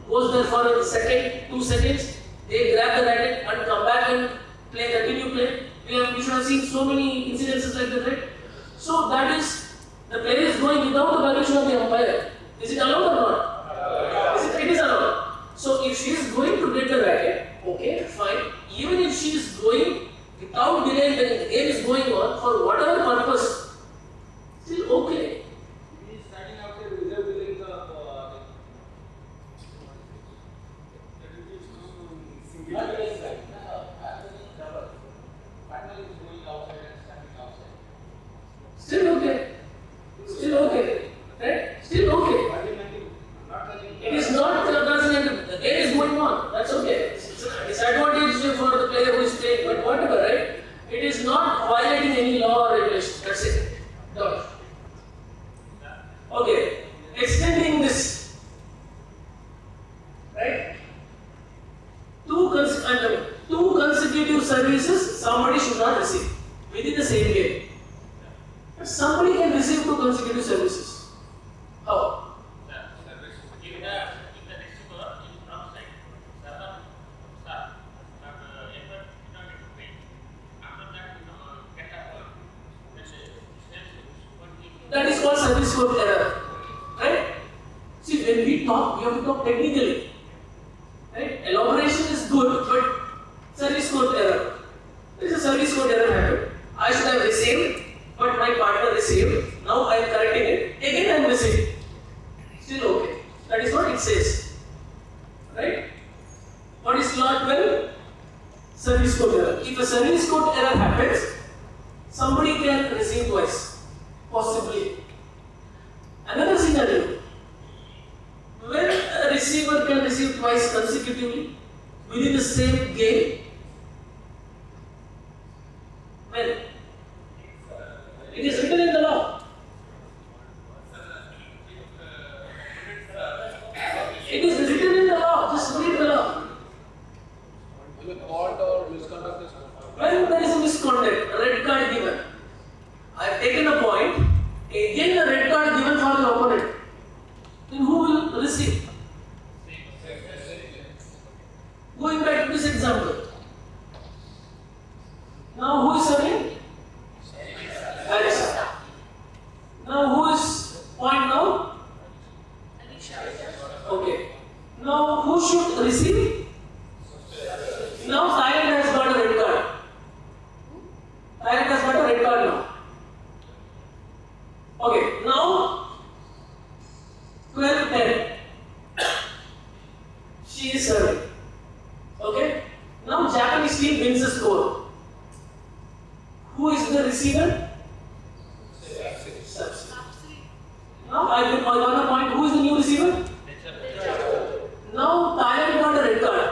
goes there for a second, 2 seconds. They grab the racket and come back and continue play. We should have seen so many incidences like that, right? So that is the player is going without the permission of the umpire. Is it allowed or not? It is allowed. So if she is going to get the racket, okay, fine. Even if she is going without delay, when the game is going on for whatever purpose, still okay.
he is starting out a reserve within the partner is going outside and standing outside.
Still okay. Still okay. Right? Still okay. It is not the game is going on. That's okay. It's a disadvantage for the player who is playing, but whatever, right? It is not violating any law or regulation. That's it. Done. Okay. Extending this. Right? Two consecutive services somebody should not receive within the same game. But somebody can receive 2 consecutive services. How? That is called service code error. Right? See, when we talk, we have to talk technically. Right? Elaboration is good, but service code error. There is a service code error happened. I should have received, but my partner received. Now I am correcting it. Again I am receiving. Still okay. That is what it says. Right? What is law 12? Service code error. If a service code error happens, somebody can receive twice. Possibly. Another scenario. When a receiver can receive twice consecutively within the same game, when it is written in the law. It is written in the law. Just read the law. When there is a misconduct, a red card given, I have taken a point, again a red card given for the opponent, then who will receive? Going back to this example. Now who is serving? Alexa. Now who is point now? Okay. Now who should receive? Now Thailand has got a red card. Thailand has got a red card now. Okay, now 12-10. She is serving. Okay? Now Japanese team wins the score. Who is the receiver? Subsidy. Now I got a point. Who is the new receiver? Now Thailand got a red card.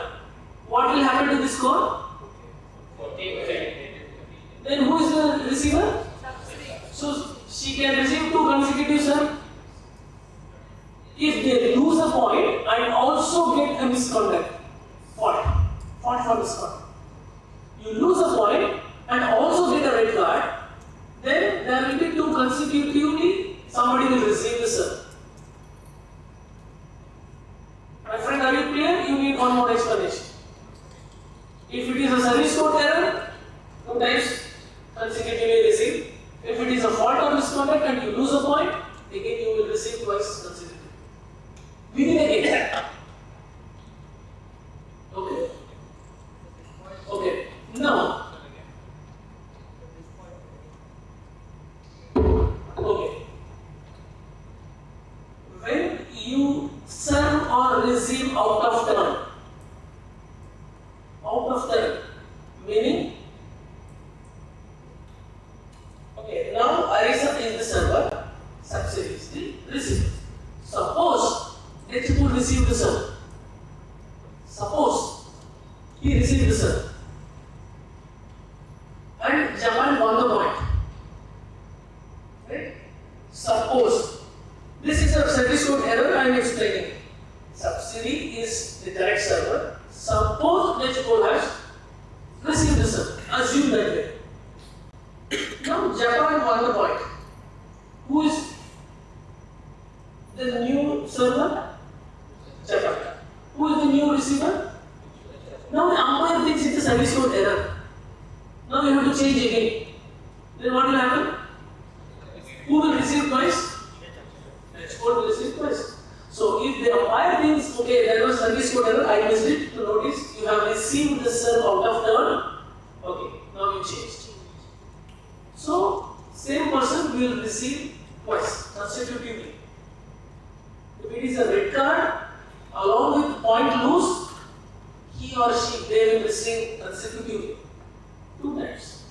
they lose a point and also get a misconduct. Fault for misconduct. You lose a point and also get a red card, then there will be 2 consecutively, somebody will receive the serve. My friend, are you clear? You need one more explanation. If it is a service code error, 2 times consecutively receive. If it is a fault or misconduct and you lose a point, again you will receive twice consecutively. Within a game. Okay. Okay. Now. Okay. When you serve or receive out of turn, meaning, okay, now Arisa is the server, subsidy is the receiver. Suppose H2 received the serve. Suppose he received the serve and Japan won the point. Right? Suppose this is a service code error I am explaining. Subsidy is the correct server. Suppose H4 has received the serve. Assume that way. Now Japan won the point. Who is the new server? Japan. Who is the new receiver? Now the umpire thinks it's a service code error. Now you have to change again. Then what will happen? Who will receive twice? H4 will receive twice. So if the umpire thinks, okay, there was service code error, I missed it, to notice you have received the serve out of turn. Okay, now you changed. So same person will receive twice consecutively. If it is a red card, along with point loose, he or she, they will receive consecutively 2 times.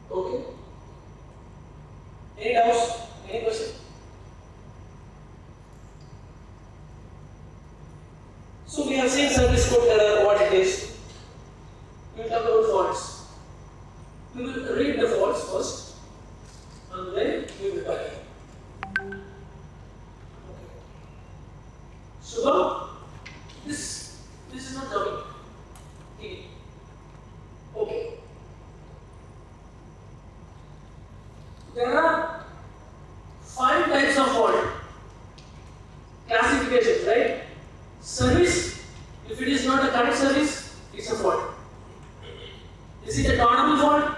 Okay? Any doubts? Any question? So we have seen service code error, what it is. We will talk about faults. We will read the faults first, and then we will talk. Shubham, this is not coming. Okay. There are 5 types of fault classifications, right? Service, if it is not a correct service, it's a fault. Is it a tolerable fault?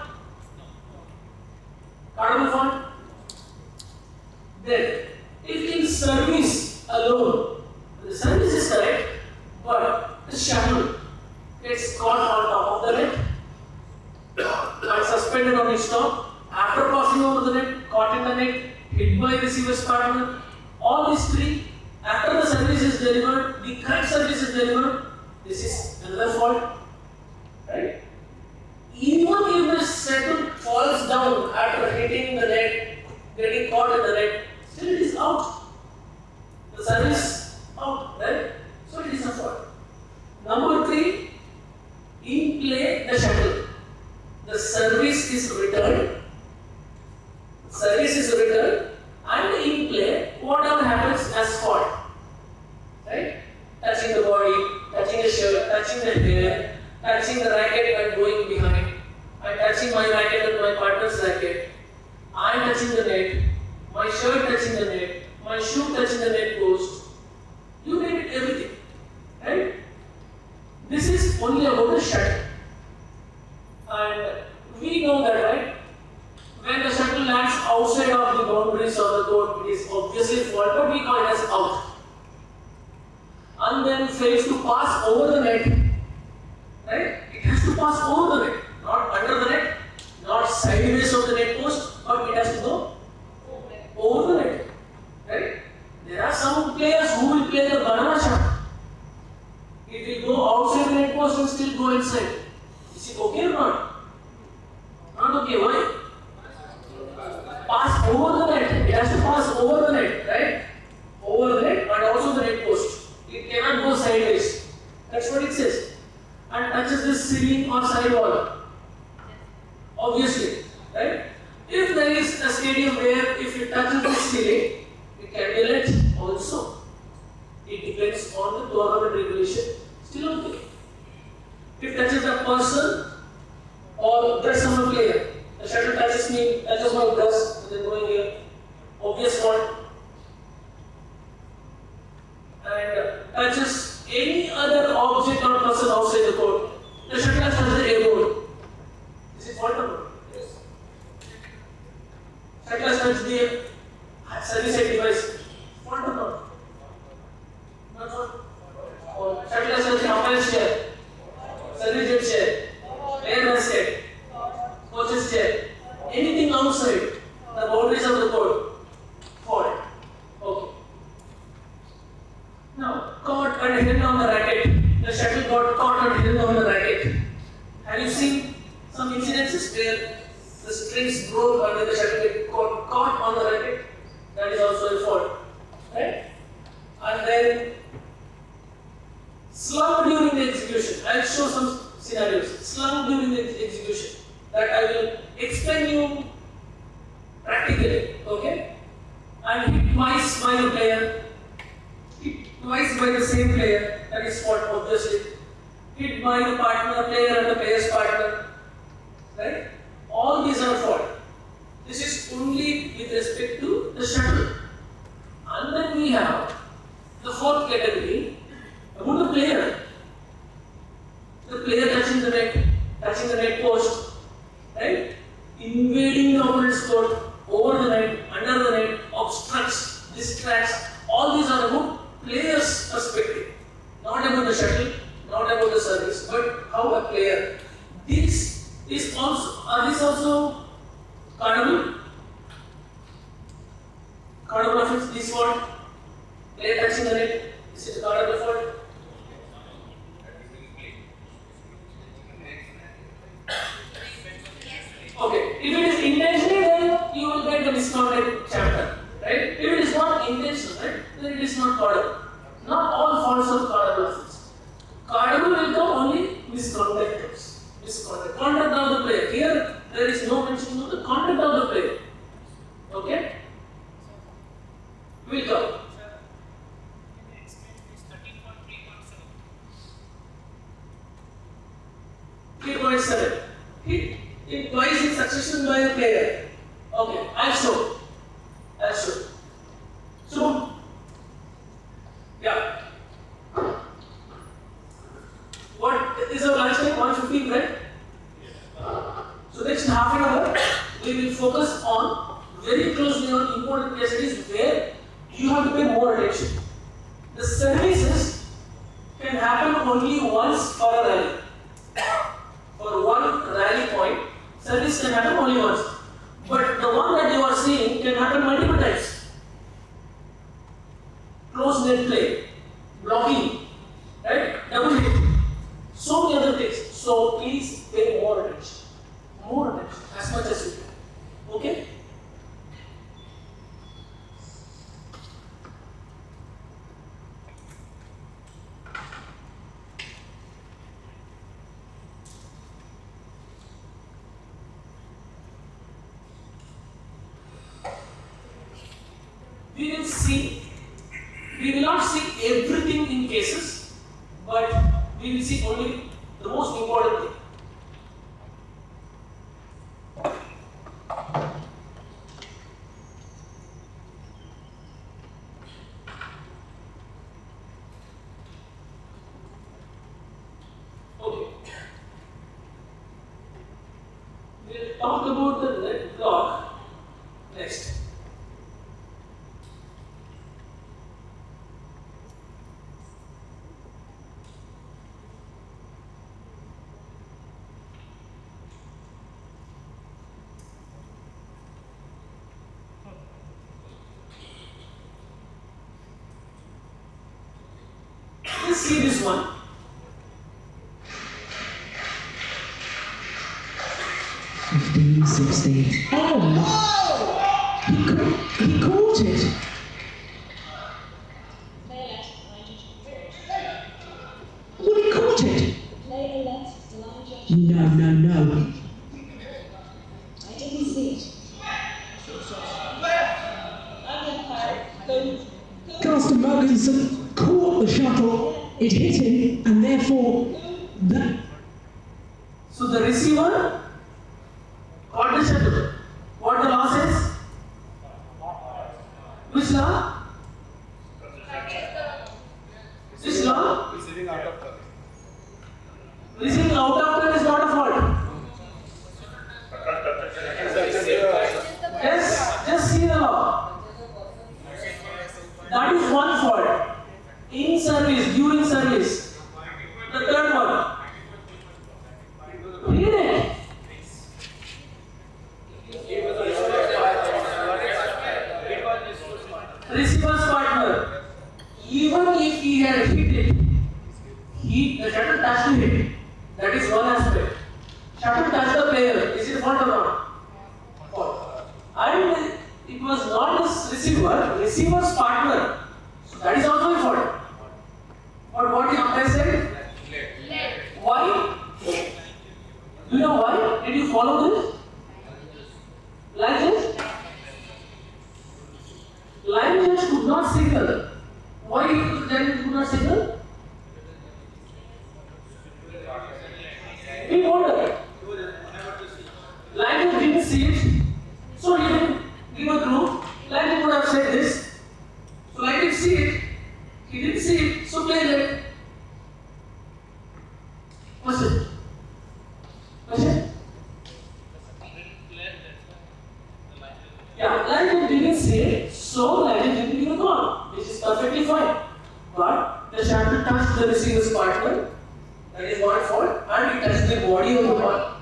Tolerable fault? Then, if in service alone, the service is correct, but the shuttle gets caught on top of the net, got suspended on its top, after crossing over the net, caught in the net, hit by receiver's partner, all these 3, after the service is delivered, the correct service is delivered, this is another fault, right? Even if the shuttle falls down after hitting the net, getting caught in the net, still it is out. The service out, right? So it is a fault. Number 3, in play the shuttle. The service is returned. Service is returned, and in play, whatever happens as fault. Right? Touching the body, touching the shirt, touching the hair, touching the racket and going behind. I'm touching my racket and my partner's racket. I'm touching the net. My shirt touching the net. My shoe touching the net post. You name it, everything. Right? This is only about the shuttle. And we know that, right? When the shuttle lands outside of the boundaries of the court, it is obviously fault, but we call it as out. And then fails to pass over the net. Right? It has to pass over the net, not under the net, not sideways of the net post, but it has to go over the net. Right? There are some players who will play the banana shot. It will go outside the net post and still go inside. Is it okay or not? Not okay. Why? Pass over the net. It has to pass over the net, right? Over the net and also the net post. It cannot go sideways. That's what it says. And touches the ceiling or side wall. Obviously, right? and touches any other object or person outside the court, the shuttle has touched the airborne. Is it fault or not? Yes. Shuttle has touched the service side device. Fault or not? Not fault. Or shuttle has touched the umpire's chair, service jet chair, air basket, coach's chair, anything outside the boundaries of the court. Fault. Okay. Now, caught and held on the racket. The shuttle got caught and held on the racket. Have you seen some incidences where the strings broke and then the shuttle got caught on the racket? That is also a fault. Right? And then slung during the execution. I will show some scenarios. Slung during the execution. That I will explain you practically. Okay? And hit twice by the player. Hit twice by the same player. That is fault, obviously. Hit by the partner, player and the player's partner. Right? All these are fault. This is only with respect to the shuttle. And then we have the fourth category about the player. The player touching the net post, right? Invading the opponent's court, over the net, under the net, obstructs, distracts. All these are about player's perspective. Not about the shuttle, not about the service, but how a player. These are these also cardable? Cardable offense, this fault. Player touching the net, this is cardable fault. Okay, if it is intentional, then you will get the miscounted chapter, right? If it is not intentional, right, then it is not cardable. Not all faults are cardable offense. Cardable will come only misconduct terms. Misconduct. Conduct of the player. Here, there is no mention of the conduct of the player. Okay? Will come. 3.7. Hit it twice in succession by a player. Okay, I'll show. So, yeah. What is our lunch time? 1:15, right? So next half an hour, we will focus on very closely on important case studies where you have to pay more attention. The services can happen only once for a rally. For one rally point, service can happen only once. But the one that you are seeing can happen multiple times. Close net play, blocking, right? Double hit. So many other things. So please pay more attention. More attention, as much as you can. Okay? We will not see everything in cases, but we will see only the most important thing. Okay. We'll talk about the net block next. Let's see this one.
Fifteen, 16. Oh! He caught it. Well, he caught it. No.
I didn't see it.
Carsten Mogensen caught the shuttle, it hit him, and therefore that.
So the receiver caught the shuttle. What the law says? Which law? out of turn is not a fault. Just see the law. That is one fault. In service, during service. The third one. Read it. Receiver's partner. Even if he had hit it, the shuttle touched him. That is one aspect. Shuttle touched the player. Is it fault or not? Fault. And it was not the receiver's partner. So that is also a fault. But what the umpire said? Why? Do you know why? Did you follow this? Like this? Line judge could not signal. Why then could not signal? We wonder. Line judge didn't see it, so he didn't give a clue. Line judge would have said this. So line didn't see it. He didn't see it, so play it. What's it? Yeah, line judge didn't see it, so line judge didn't give a call, which is perfectly fine. But the shuttle touched the receiver's partner, that is one fault, and it touched the body of the ball.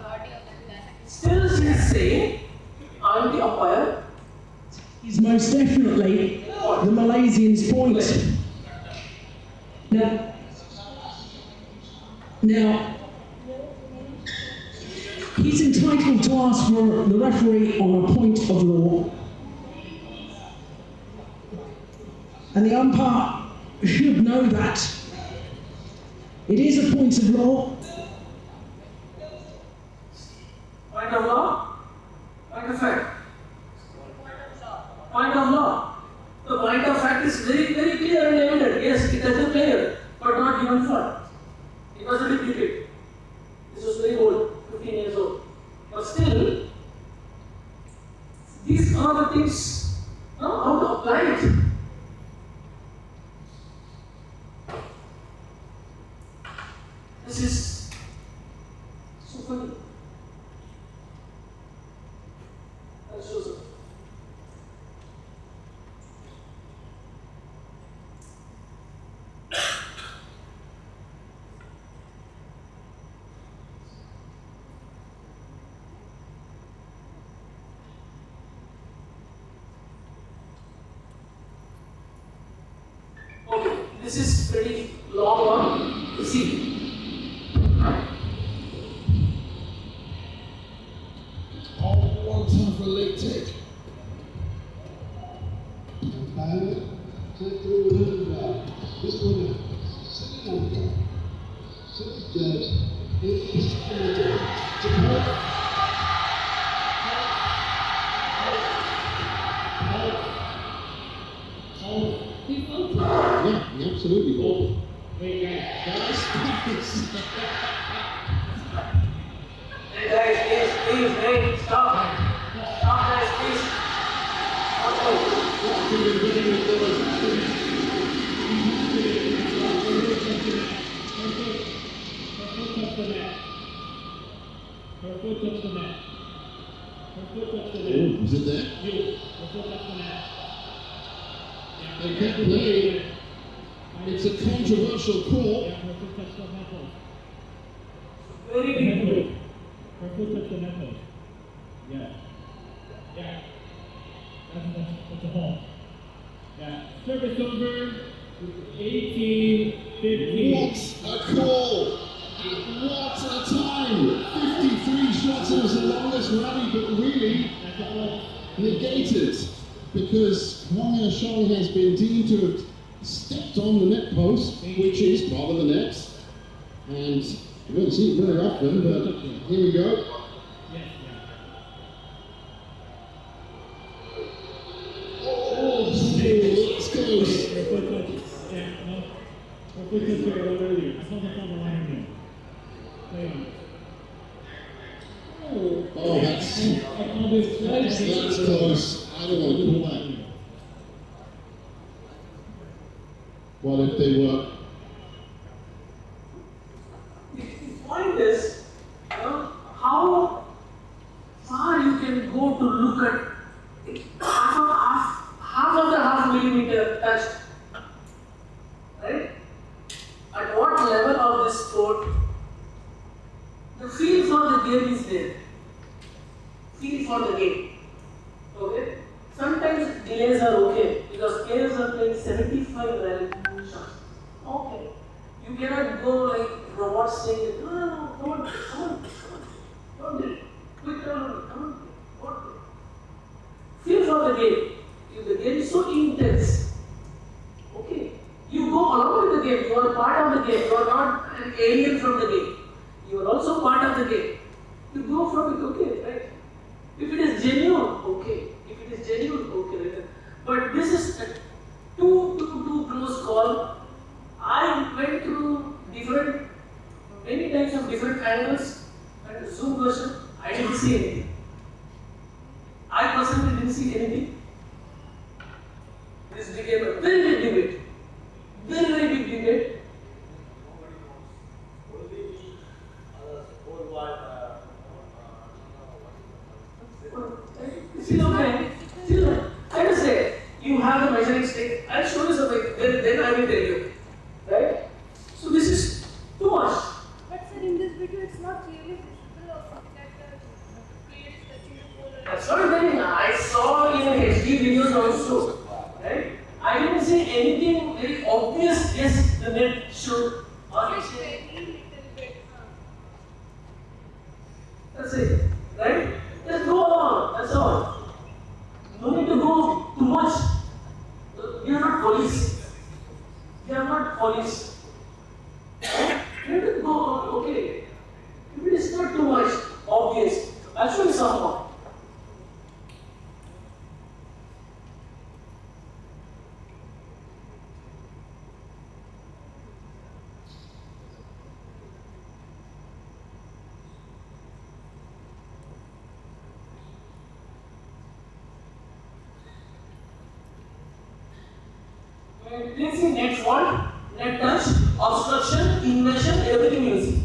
Still, she is saying, I'm the umpire.
Is most definitely the Malaysians' point. Now, he's entitled to ask for the referee on a point of law, and the umpire should know that it is a point of law.
Point of law? Point of fact? Point of law. The point of fact is very, very clear and evident. Yes, it has a player, but not given fault. It was a duplicate. This was very old, 15 years old. But still, these are the things, how to apply it. This is so funny. That shows up. Okay, this is pretty long one. You see.
All time for a late take. This one, sitting on top. Sitting judge is to yeah, he absolutely bowled.
Hey guys, please, hey, stop. Stop guys, please.
Was it there? They kept playing. It's a controversial call.
Very big.
Her foot touched the net post. Yeah. Yeah. That's a hole. Yeah. Service over. 18-15.
What a call! What a time! 53 shots was the longest rally, but really negated because Hwang Ha-shong has been deemed to have stepped on the net post, which is part of the net, and you don't see it very often, but here we go. Oh, still, it's close. Oh, that's close. I don't want to call that. What if they were?
The point is, 75 rally shots. Okay. You cannot go like robots saying, no, come on, don't do it. Quick, come on, don't do it. Feel for the game. If the game is so intense, okay, you go along with the game, you are part of the game, you are not an alien from the game. You are also part of the game. You go from it, okay, right? If it is genuine, okay. If it is genuine, okay, right? But this is a too close call. I went through many types of different angles and zoom version. I didn't see anything. I personally didn't see anything. This became a very big debate. Very big debate. Still okay. Still, I will say, you have the measuring stick. I'll show you something. Then I will tell you. Right? So this is too much.
But sir, in this video, it's not clearly visible or something that the player is touching the pole.
That's not very. I saw in HD videos also. Right? I didn't see anything very obvious. Yes, the net should.
Just very little bit.
That's it. Right? Just go along. That's all. No need to go too much. We are not police. We are not police. You need to go, okay. If it is not too much obvious, I'll show you some more. Please see next one, net touch, obstruction, inversion, everything you see.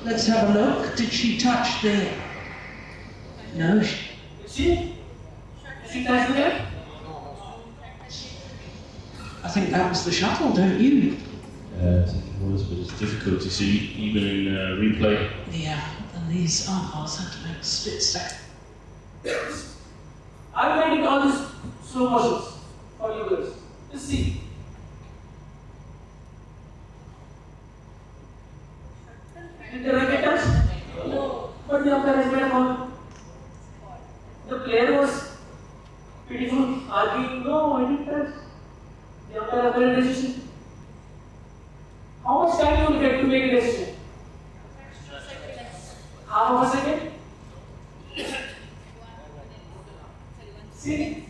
Let's have a look. Did she touch the... No.
Did she touch the net?
I think that was the shuttle, don't you?
I think it was, but it's difficult to see even in replay.
Yeah, and these umpires had to make a split second.
I made it all these slow motions for you guys. Just see. Did the racket touch? No. But the umpire has made a call. The player was pitiful, arguing, no, I didn't touch. The umpire has made a decision. How much time you will get to make a decision? Half of a second? See?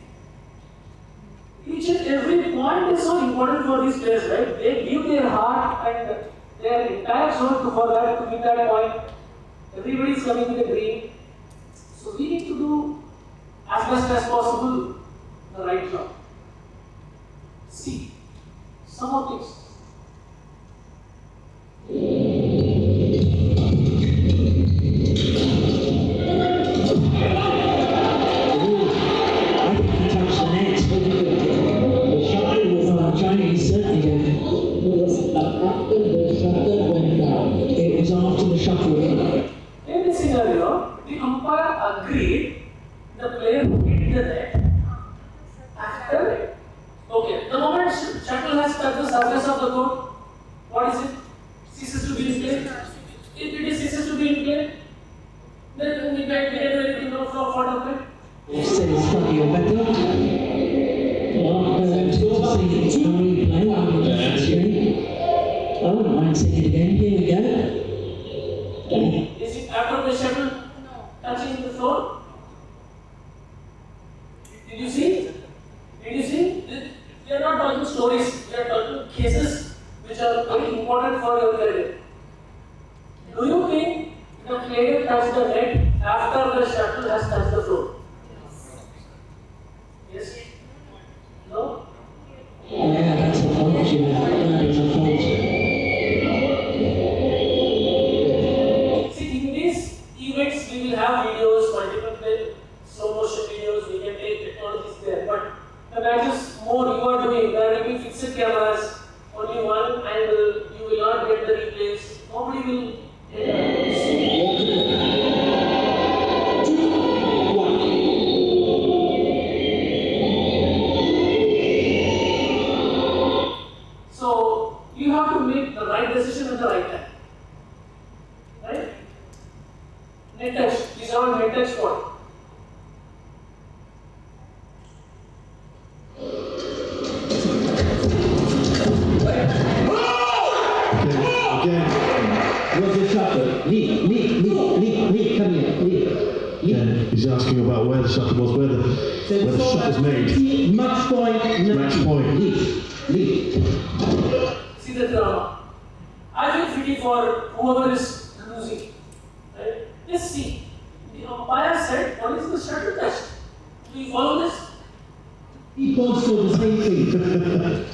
Each and every point is so important for these players, right? They give their heart and their entire soul for that, to win that point. Everybody is coming with a dream. So we need to do as best as possible the right job. See, some more tips.
Chinese certainly was after the shuttle went down. It was after the shuttle went down.
In this scenario, the umpire agreed the player hit the net after. Okay, the moment shuttle has touched the surface of the court, what is it? Ceases to be in play. If it is ceases to be in play, then we can get anything from out of it.
Says funny or better. see a replay on the screen. I wouldn't mind seeing it again. Here we go.
Is it after the shuttle touching the floor? Did you see? Did you see? We are not talking stories, we are talking cases which are very important for your career. Do you think the player touched the net after the shuttle has touched the floor? Yes? No?
Yeah, that's a fault, that is a fault.
See, in these events we will have videos, multiple slow motion videos, we can take technologies there, but the matches more you are doing, there will be fixed cameras, only one angle, you will not get the replays, nobody will So you have to make the right decision at the right time. Right? Net touch, these are all net touch what?
Lee, come here. Lee. He's asking about where the shuttle was, where the shot was made.
Match point.
Match point.
Lee.
See the drama. I feel pity for whoever is losing. Right? Just see. The umpire said, what is the shuttle touch? Do you follow this?
He both saw the same thing.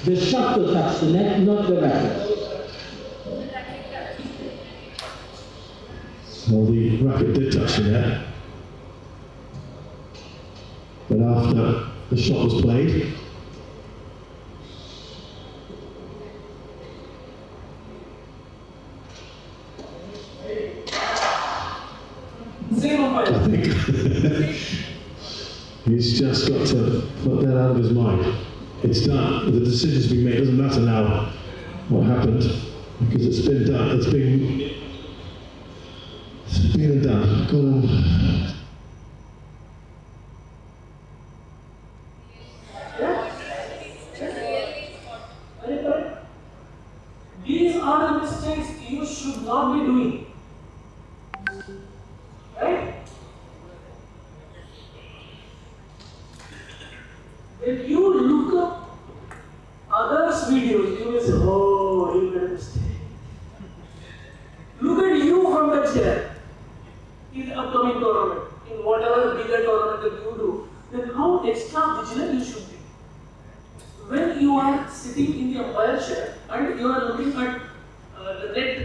The shuttle touched the net, not the racket.
Well, the racket did touch the net, but after the shot was played, I think he's just got to put that out of his mind. It's done. The decision's been made. It doesn't matter now what happened because it's been done. It's been and done. Go on.
These are the mistakes you should not be doing. Right? If you look up others' videos, you will say, oh, you made a mistake. Look at you from the chair. In the upcoming tournament, in whatever bigger tournament that you do, then how extra vigilant you should be. When you are sitting in the umpire chair and you are looking at the net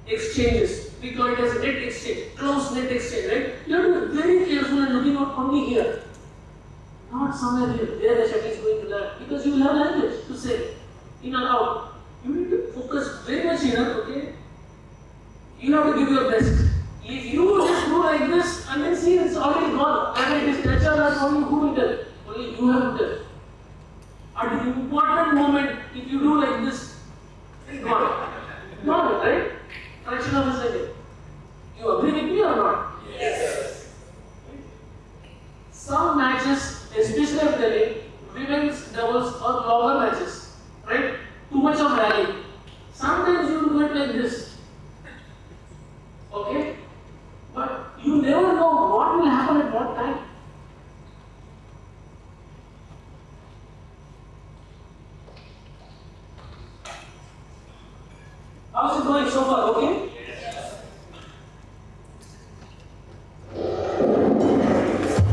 exchanges, we call it as net exchange, close net exchange, right? You have to be very careful and looking out only here. Not somewhere here, there the shot is going to land, because you will have language to say, in and out. You need to focus very much here, okay? You have to give your best. If you just do like this and then see it's already gone, and it is natural, that's only who will tell. Only you have to tell. At the important moment, if you do like this, it's gone. Gone, right? Fraction of a second. You agree with me or not? Yes. Some matches, especially I'm telling, women's doubles or longer matches, right? Too much of rally. Sometimes you do it like this. Okay? But you never know what will happen at what time. How's it going so far? Okay?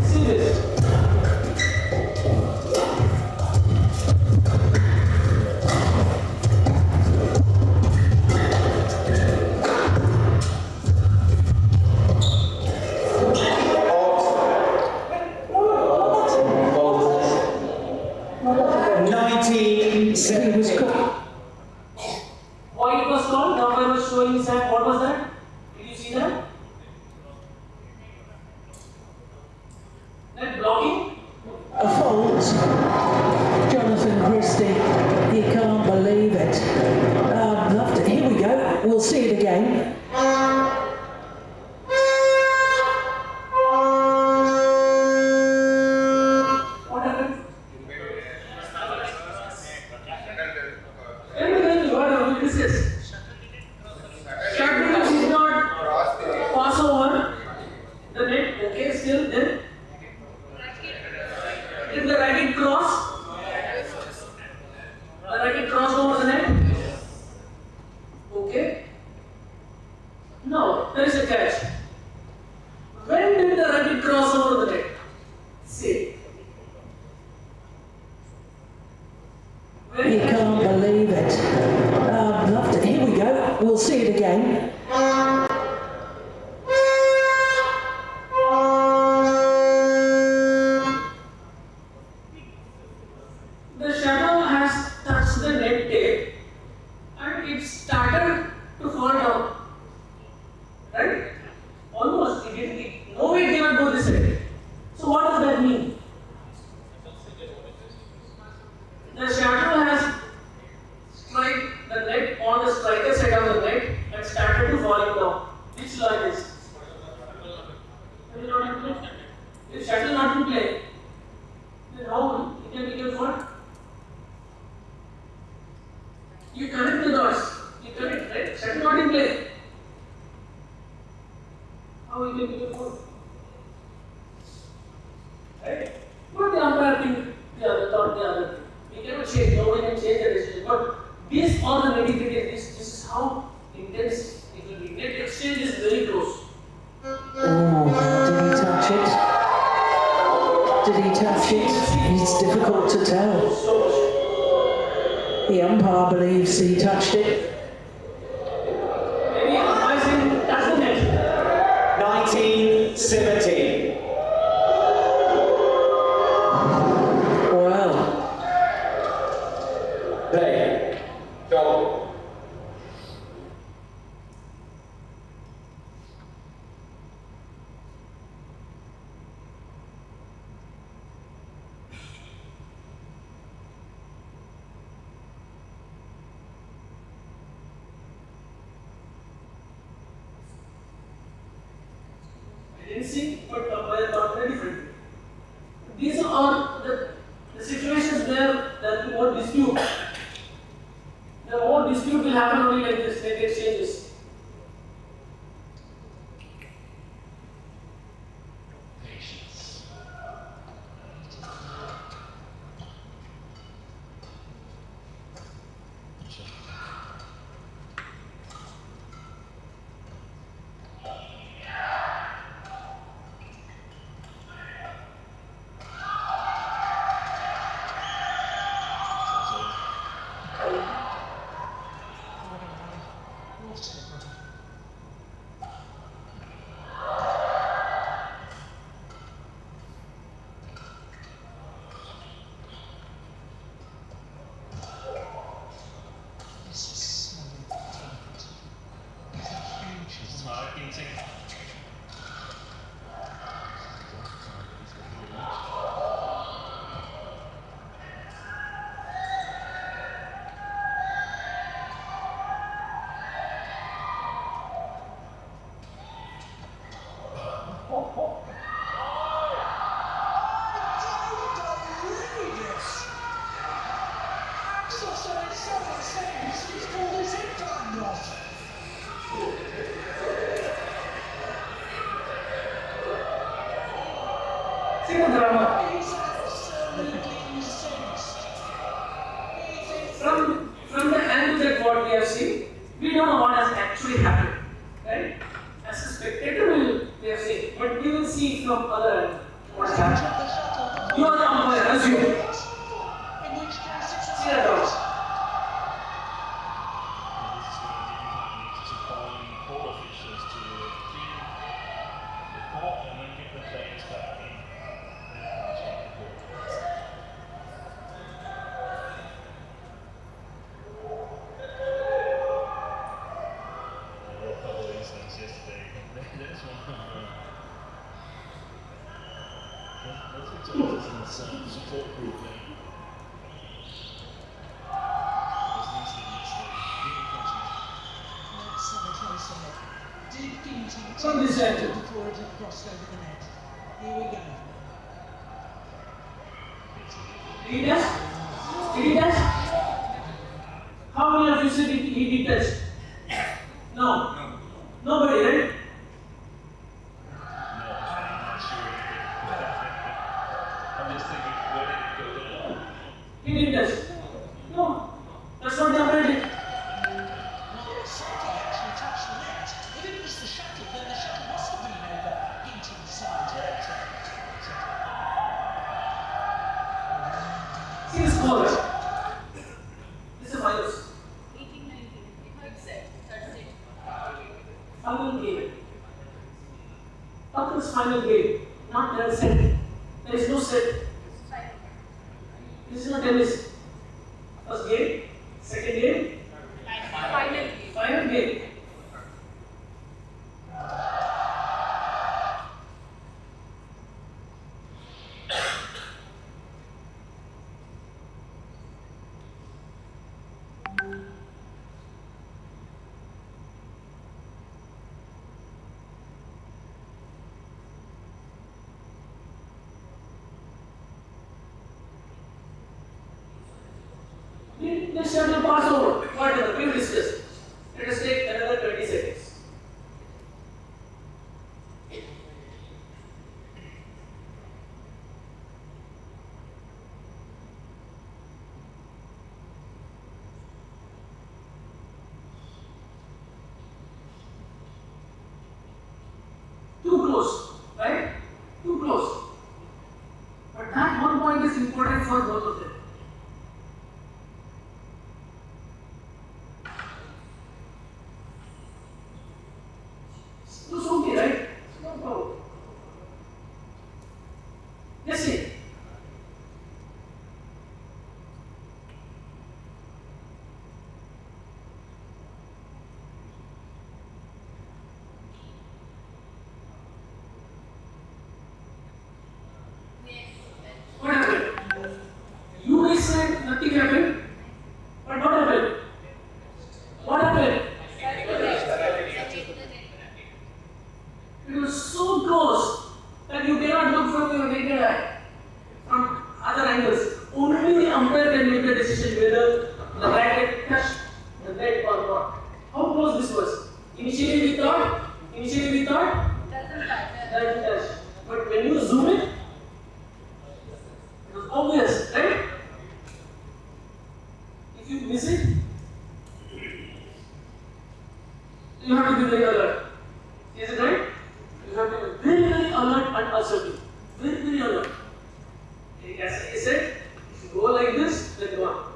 See this. Why it was called? The umpire was showing his hand. What was that? Did you see that? That blocking?
A fault. Jonathan Christie, he can't believe it. Here we go, we'll see it again.
What happened? this? Shuttle did not pass over the net. Okay, still then. Did the racket cross? The racket cross over the net? Okay. Now, there is a catch. When did the racket cross over the net? See.
You can't believe it. Loved it. Here we go. We'll see it again.
The shuttle has touched the net tape and it started to fall down. Right? Almost. No way it cannot go this way. So what does that mean? The shuttle has struck the net on the striker side of the net and started to falling down. Which law it is? Shuttle not in play. If shuttle not in play, then how it can fall? You connect the dots. You connect, right? Shuttle not in play. How you can fall? Right? But the umpire think the other thought the other thing. We cannot change, nobody can change the decision. But these are the nitty-gritty. This is how intense it will be. Net exchange is very close.
Oh, did he touch it? Did he touch it? It's difficult to tell. The umpire believes he touched it.
Maybe umpire saying touch the net.
1917.
Well,
Play. Go.
I didn't see, but umpire thought very different. These are the situations where there will be more dispute. The more dispute will happen only like this, net exchanges. See the drama. From the angle that what we have seen, we don't know what has actually happened. Right? As a spectator, we have seen, but we will see from other angle what has happened. You are the umpire, assume. See the drama.
Support group there.
From this angle.
before it had crossed over the net. Here we go.
Did he touch? Did he touch? How many of you said he did touch? What is final game? Not set. There is no set. This is not tennis. First game, second game,
Final game.
final game. This shuttle pass over. Whatever, we will discuss. Let us take another 20 seconds. Too close, right? Too close. But that one point is important for both of them. It's okay, right? It's no problem. Yes, see. What happened? You guys said nothing happened. But what happened? What happened? It was so close that you cannot look from your naked eye, from other angles. Only the umpire can make the decision whether the racket touched the net or not. How close this was? Initially we thought
Doesn't matter.
that it touched. But when you zoom in, it was obvious, right? If you miss it, you have to be very alert. Is it right? You have to be very, very alert and assertive. Very, very alert. As I said, if you go like this, then go on.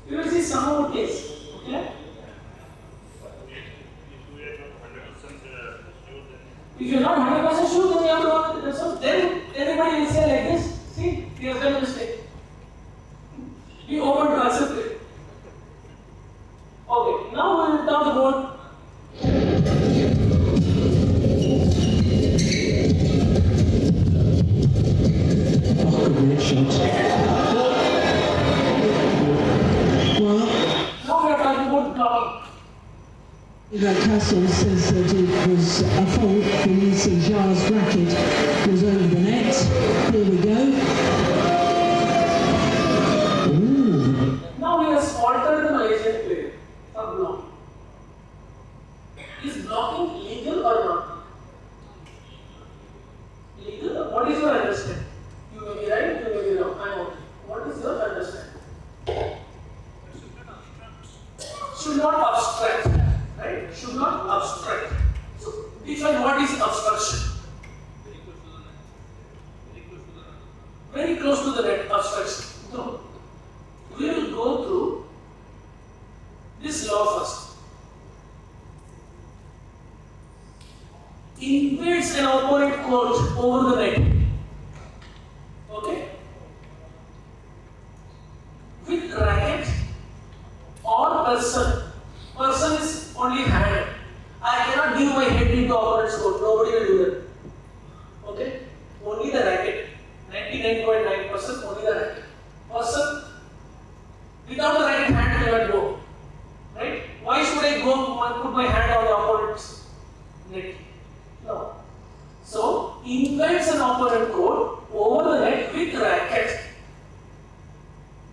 You will see some more case. Okay? If you are not 100% sure, then you have to go with it. So then everybody will say like this, see, he has done a mistake. Be open to accept it. Okay, now we will talk about
Great shot. Well,
now we are talking about blocking.
That Castle says that it was a fault for using Jar's racket was over the net. Here we go. Ooh.
Now he has altered the Malaysian play for blocking. Is blocking legal or not? Legal? What is your understanding? You may be right, you may be wrong. I know. What is your understanding? Should not obstruct. Right? Should not obstruct. So define what is obstruction. Very close to the net obstruction. So we will go through this law first. Invades an opponent court over the net. Okay? With racket or person. Person is only hand. I cannot give my head into opponent's court. Nobody will do that. Okay? Only the racket. 99.9% only the racket. Person without the racket hand cannot go. Right? Why should I go put my hand on the opponent's net? No. So invades an opponent court over the net with racket.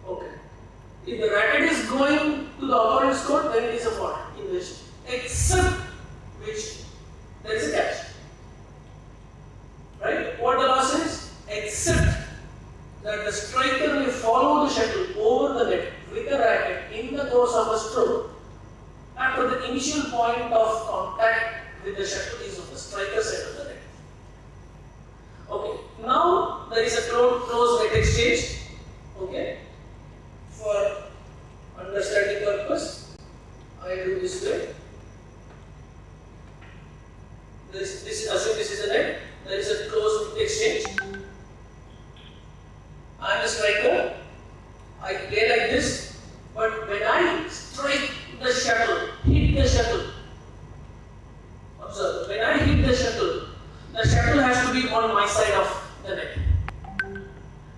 Okay. If the racket is going to the opponent's court, then it is a fault, invasion. Except which there is a catch. Right? What the law says? Except that the striker may follow the shuttle over the net with a racket in the course of a stroke after the initial point of contact with the shuttle is on the striker side of the net. Okay. Now there is a close net exchange. Okay. For understanding purpose, I do this way. I play like this, but when I strike the shuttle, hit the shuttle, observe, when I hit the shuttle has to be on my side of the net.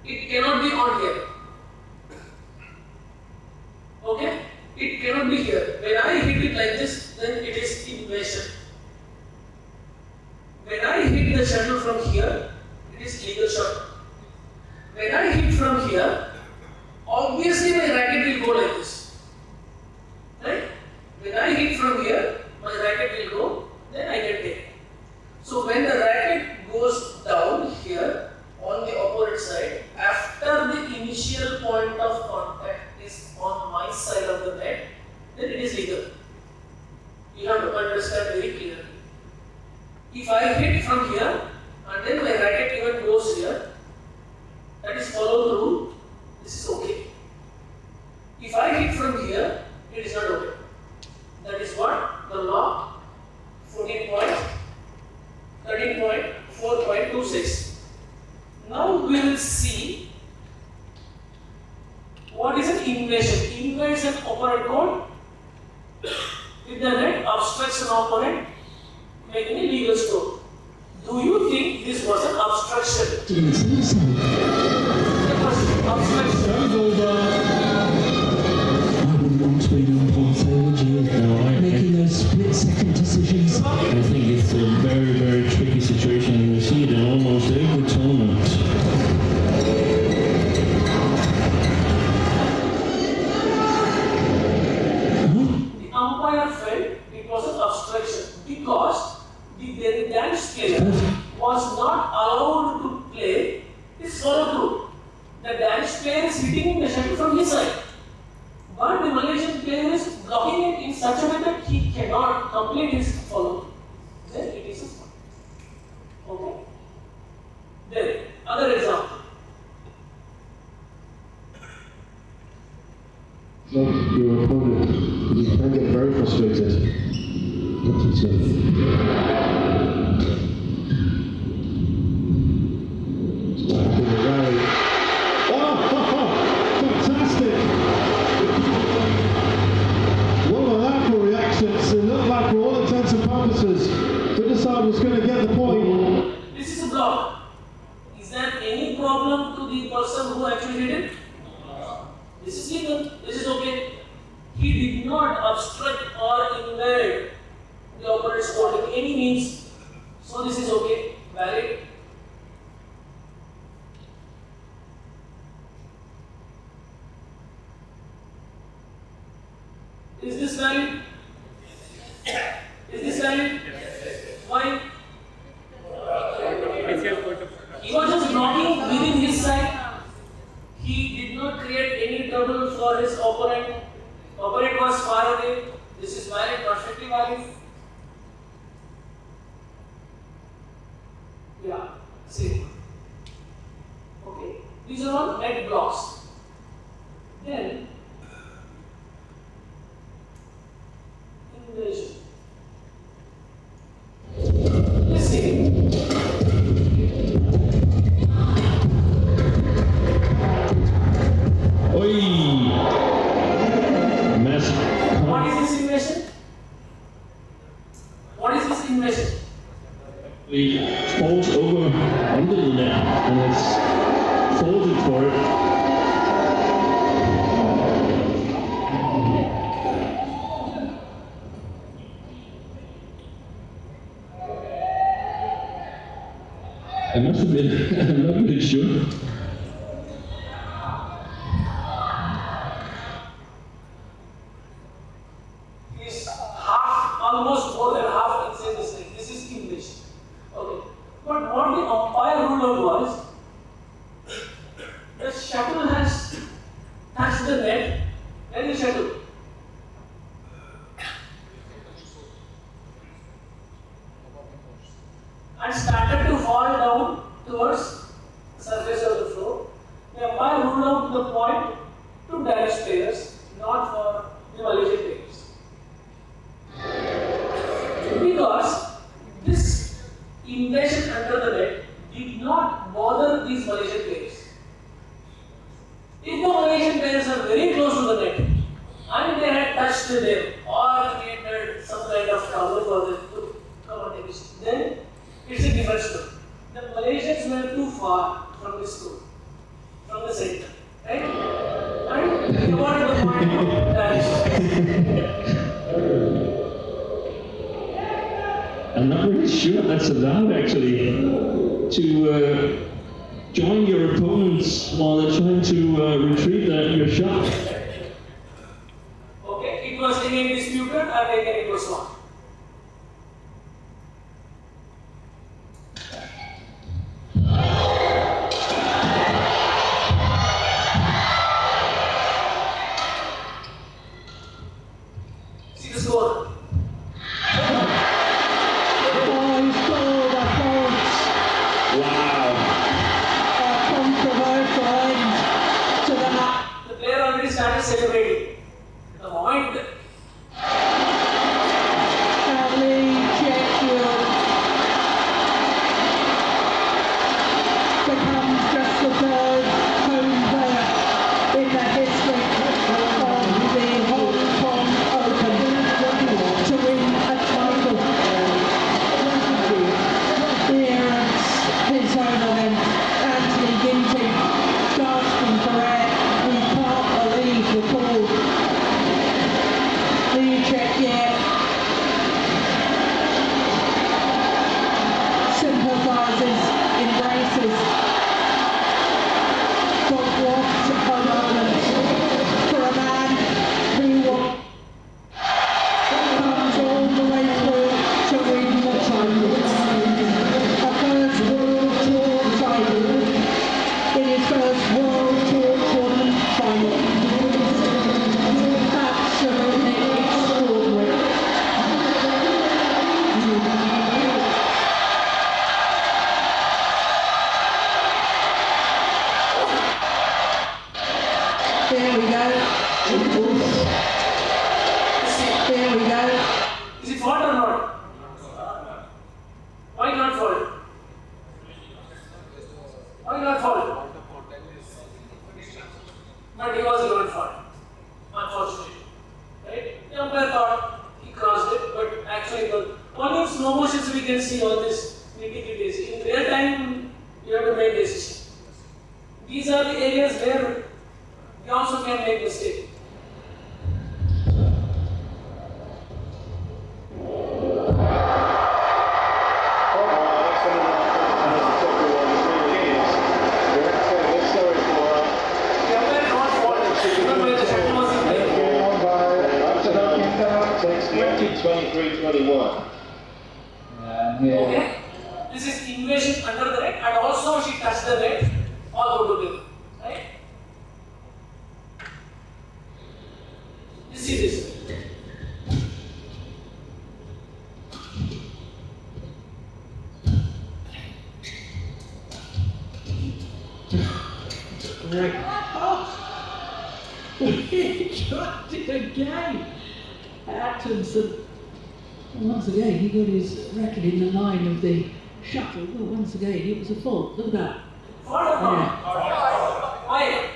It cannot be on here. Okay? It cannot be here. When I hit it like this, then it is invasion. When I hit the shuttle from here, it is legal shot. When I hit from here, obviously my racket will go like this. Right? When I hit from here, my racket will go, then I can take. So when the racket goes down here on the opposite side, after the initial point of contact is on my side of the net, then it is legal. You have to understand very clearly. If I hit from here and then my racket even goes here, that is follow through, this is okay. If I hit from here, it is not okay. That is what the law 13.4.26. Now we will see what is an invasion. Invades an opponent code with the net obstructs an opponent, making a legal stroke. Do you think this was an obstruction?
Didn't think so.
It was obstruction.
I wouldn't want to be an umpire, would you? No,
Making those split-second decisions.
I think it's a very, very tricky situation, and we see it in almost every tournament.
The umpire felt it was an obstruction because the Danish player was not allowed to play his follow through. The Danish player is hitting the shuttle from his side, but the Malaysian player is blocking it in such a way that he cannot complete his follow through. Then it is a spot. Okay. Then other example.
Like your opponent, you can get very frustrated. Fantastic! What were that for reactions? It looked like for all intents and purposes, Vidasad was going to get the point.
This is a block. Is there any problem to the person who actually did it? This is legal. This is okay. He did not obstruct or invade the opponent's court in any means. So this is okay. Valid. Is this valid? Is this valid? Why? He was just blocking within his side. He did not create any trouble for his opponent. Opponent was far away. This is valid, perfectly valid. Yeah, see. Okay, these are all net blocks. Then, invasion. Let's see.
Oi! Mess.
What is this invasion? What is this invasion?
It falls over under the net and it's folded for it. I must admit, I'm not really sure.
Is half, almost more than half inside this ring. This is invasion. Okay. But what the umpire ruled out was the shuttle has touched the net and the shuttle. And started to fall down towards the surface of the floor. The umpire ruled out the point to Danish players, not for the Malaysian players. Because this invasion under the net did not bother these Malaysian players. If the Malaysian players very close to the net and they had touched them or created some kind of problem for them to come on the mission, then it's a different story. The Malaysians were too far from the school, from the center, right? And they wanted the point of direction.
I'm not really sure that's allowed actually to join your opponents while they're trying to retrieve your shot.
Okay, it was again disputed and again it was won. See the score. The player already started celebrating. The moment
becomes just the third home player in the history of the Hong Kong Open to win a title. Here at his own event, Anthony Ginting gasping for air. We can't believe the call. The check yet. Sympathises, embraces. But what a moment for a man who comes all the way through to win the title. A first World Tour title in his first World Tour tournament final. Absolutely extraordinary. There we go. There we go.
is it fault or not? Why not fault? Why not fault? But he was not fault, unfortunately. Right? The umpire thought he crossed it, but actually only in slow motions we can see all this nitty-gritties. In real time, you have to make decisions. These are the areas where we also can make mistakes.
Takes 23-21.
Okay? This is invasion under the net and also she touched the net, all go together. Right? You see this.
Great. Oh! He dropped it again. Atkinson. Once again, he got his racket in the line of the shuttle. Well, once again, it was a fault. Look at that.
Why? Right?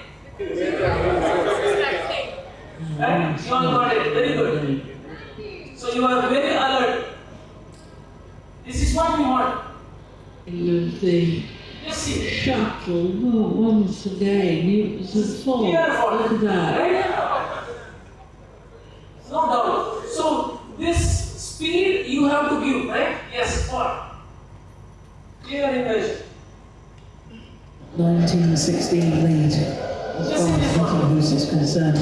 You all got it. Very good. So you are very alert. This is what we want.
Of the shuttle. Oh, once again, it was a fault. Look at that.
Right? No doubt. So this speed you have to give, right? Yes, what? Clear inversion.
1916 lead as far as Mickey Moose is concerned.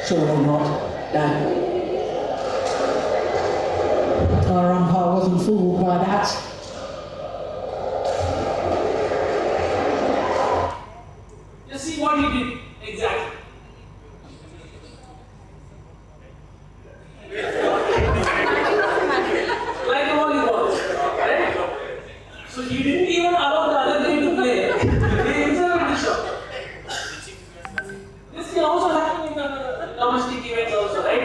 Surely not. No. Our umpire wasn't fooled by that.
Just see what he did exactly. Like a volleyball, right? So he didn't even allow the other team to play. He himself did the shot. This can also happen in domestic events also, right?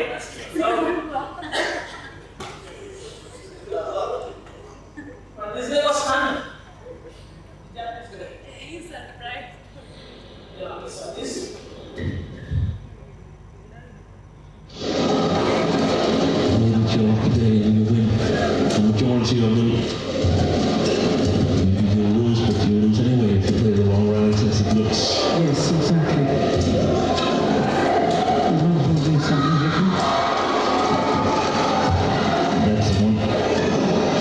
But this guy was stunned. Japanese guy.
He's surprised.
Yeah, he saw this.
Making sure today you win. The majority of them, maybe you'll lose, but you'll lose anyway if you play the wrong rounds as it looks.
Yes, exactly. You might as well do something different.
That's the one.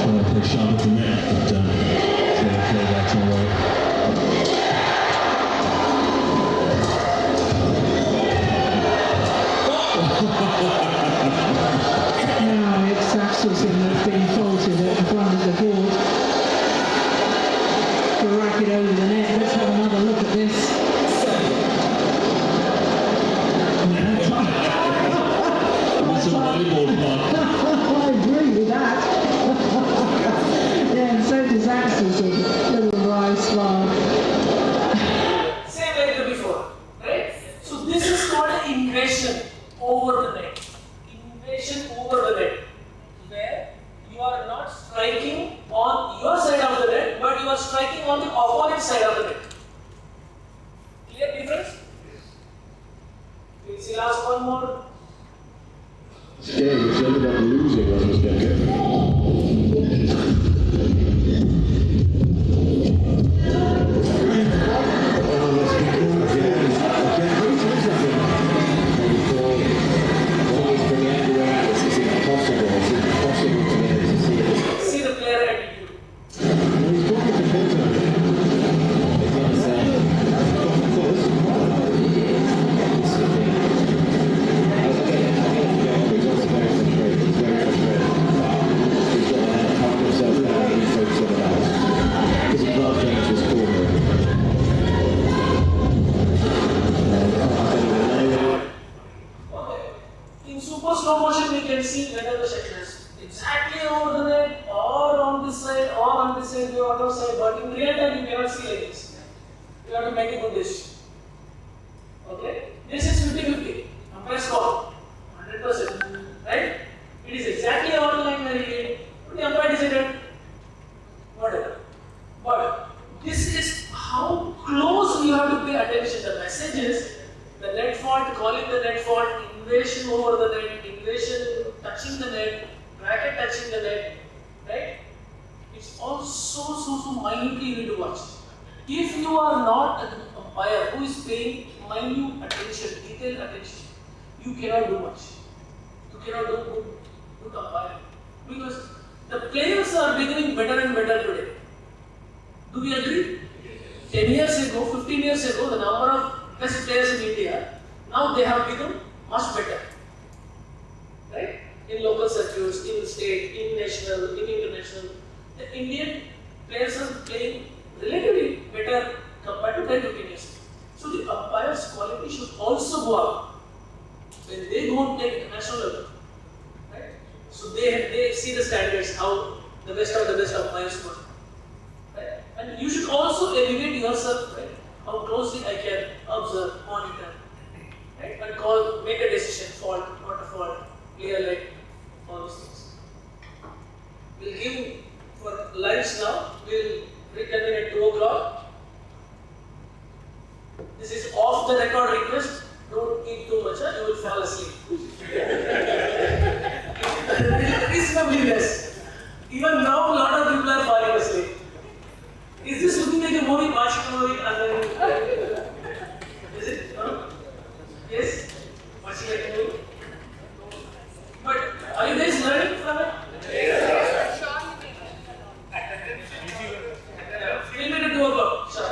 Trying to play sharp at the net, but it's going to play that all right.
Now it's Axelson that's being faulted at the front of the board. To rack it over the net. Let's have another look at this.
It's a volleyball part.
I agree with that. Yeah, and so does Axelson. Little wry smile.
Same like the before, right? So this is called invasion over the net. Invasion over the net, where you are not striking on your side of the net, but you are striking on the opponent side of the net. Clear difference? We'll see last one more.
This game is ended up losing on this game.
See the player attitude. Okay. In super slow motion, we can see whether the shuttle is exactly over the net, or on this side, or on this side, the other side. But in real time, you cannot see like this. You have to make a good decision. Okay? This is 50-50. Umpire's call. 100%. Right? It is exactly on the line where he did. But the umpire decided whatever. But this is how close you have to pay attention. The message is the net fault, calling the net fault, invasion over the net, invasion touching the net, bracket touching the net, right? It's all so minutely you need to watch. If you are not an umpire who is paying minute attention, detailed attention, you cannot do much. You cannot do good umpiring. Because the players are becoming better and better today. Do we agree? 10 years ago, 15 years ago, the number of best players in India, now they have become much better. Right? In local circuits, in state, in national, in international. The Indian players are playing relatively better compared to 10 15 years. So the umpire's quality should also go up when they go and take national level. Right? So they see the standards, how the best of the best umpires work. Right? And you should also elevate yourself, right? How closely I can observe, monitor, right? And call, make a decision, fault, not a fault, clear light, all those things. We'll give for lunch now, we'll reconvene at 2 o'clock. This is off the record request, don't eat too much, you will fall asleep. Reasonably less. Even now, a lot of people are falling asleep. Is this looking like a movie, watching a movie and then... Is it? No? Yes? Watching like a movie? But are you guys learning from it? Yes. We'll meet at 2 o'clock. Sure.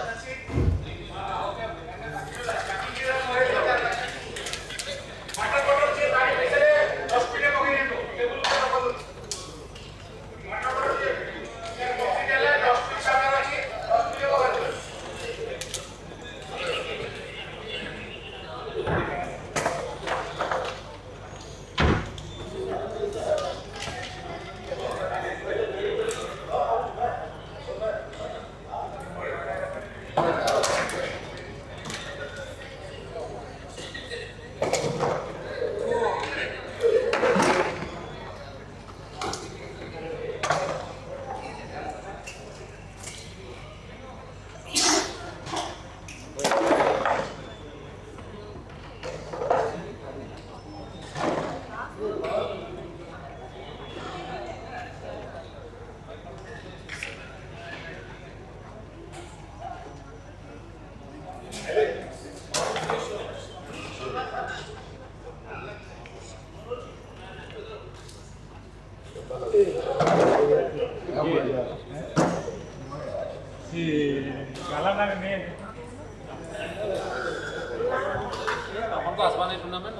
এখন তো আসবানি tournament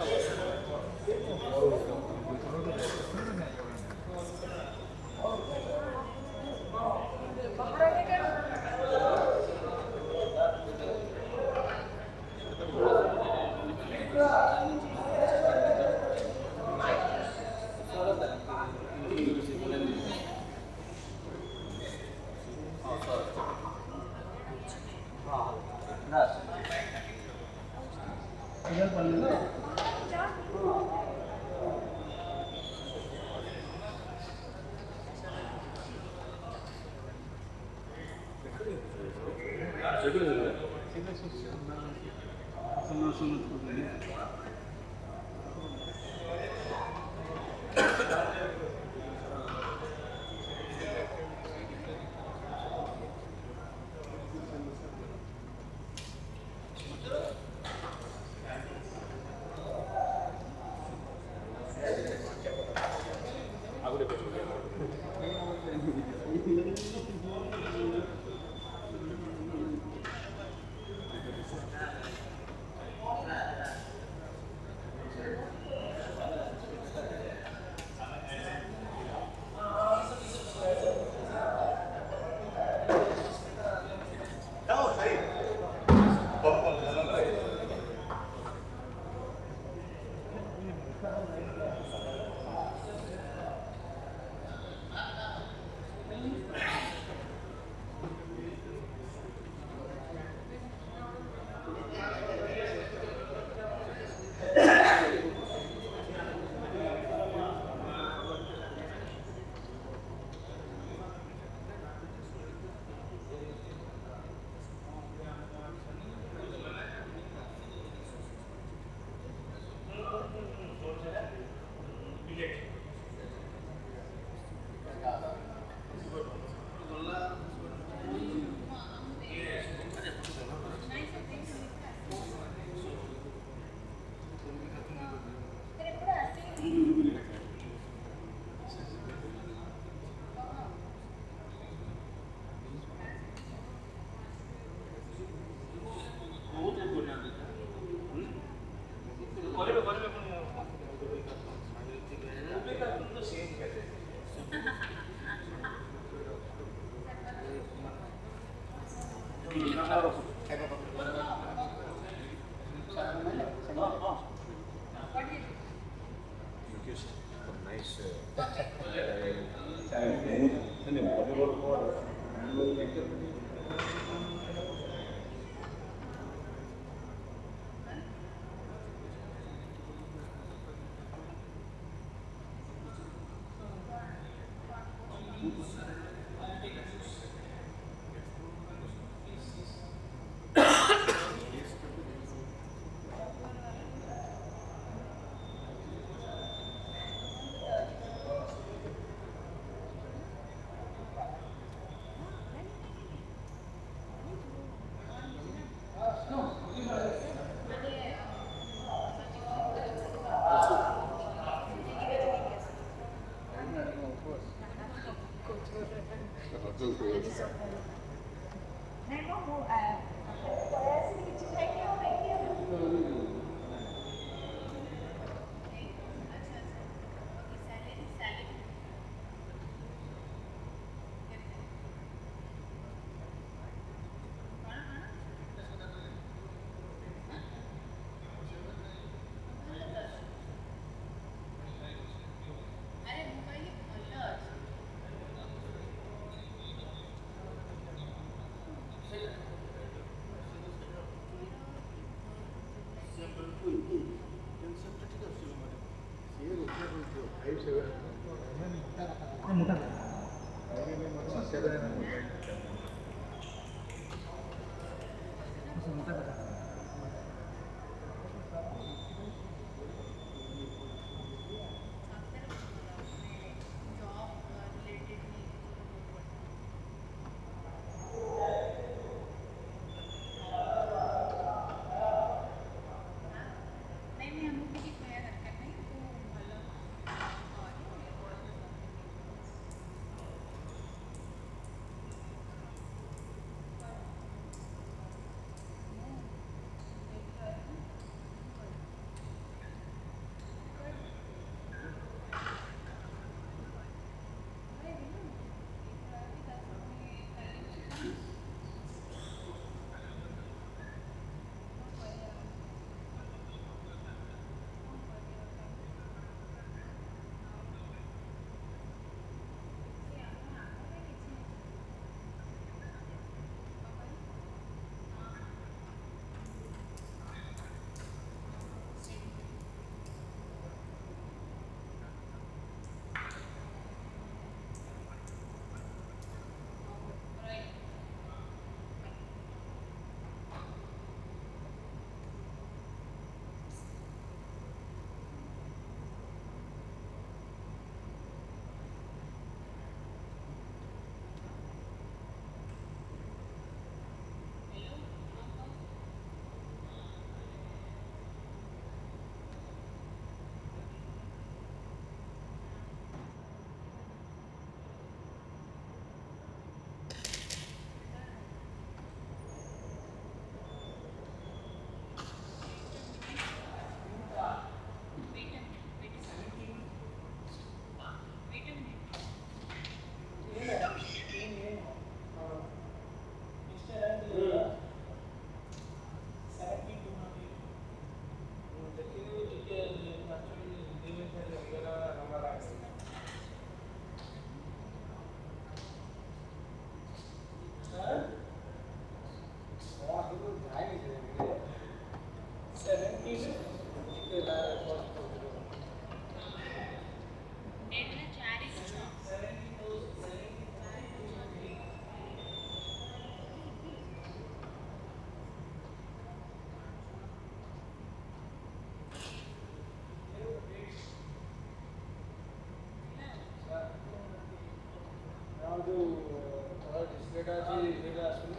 ସେଇଟା ଅଛି ଏଇଟା ଆସୁନି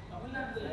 Tamil Nadu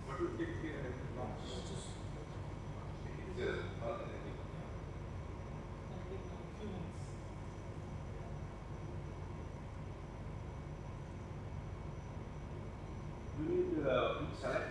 What will take here and launch? You need select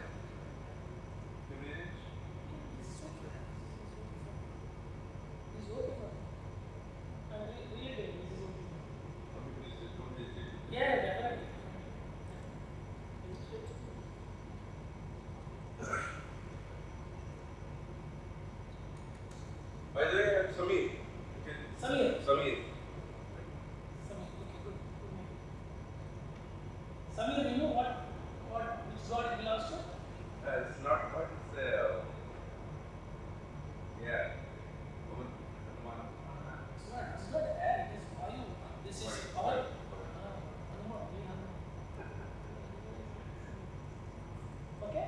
By the way, I'm Samir.
Samir.
Samir.
Samir, you know which god it belongs to?
It's not what it's yeah.
It's not air, it is Vayu. This is power. Okay?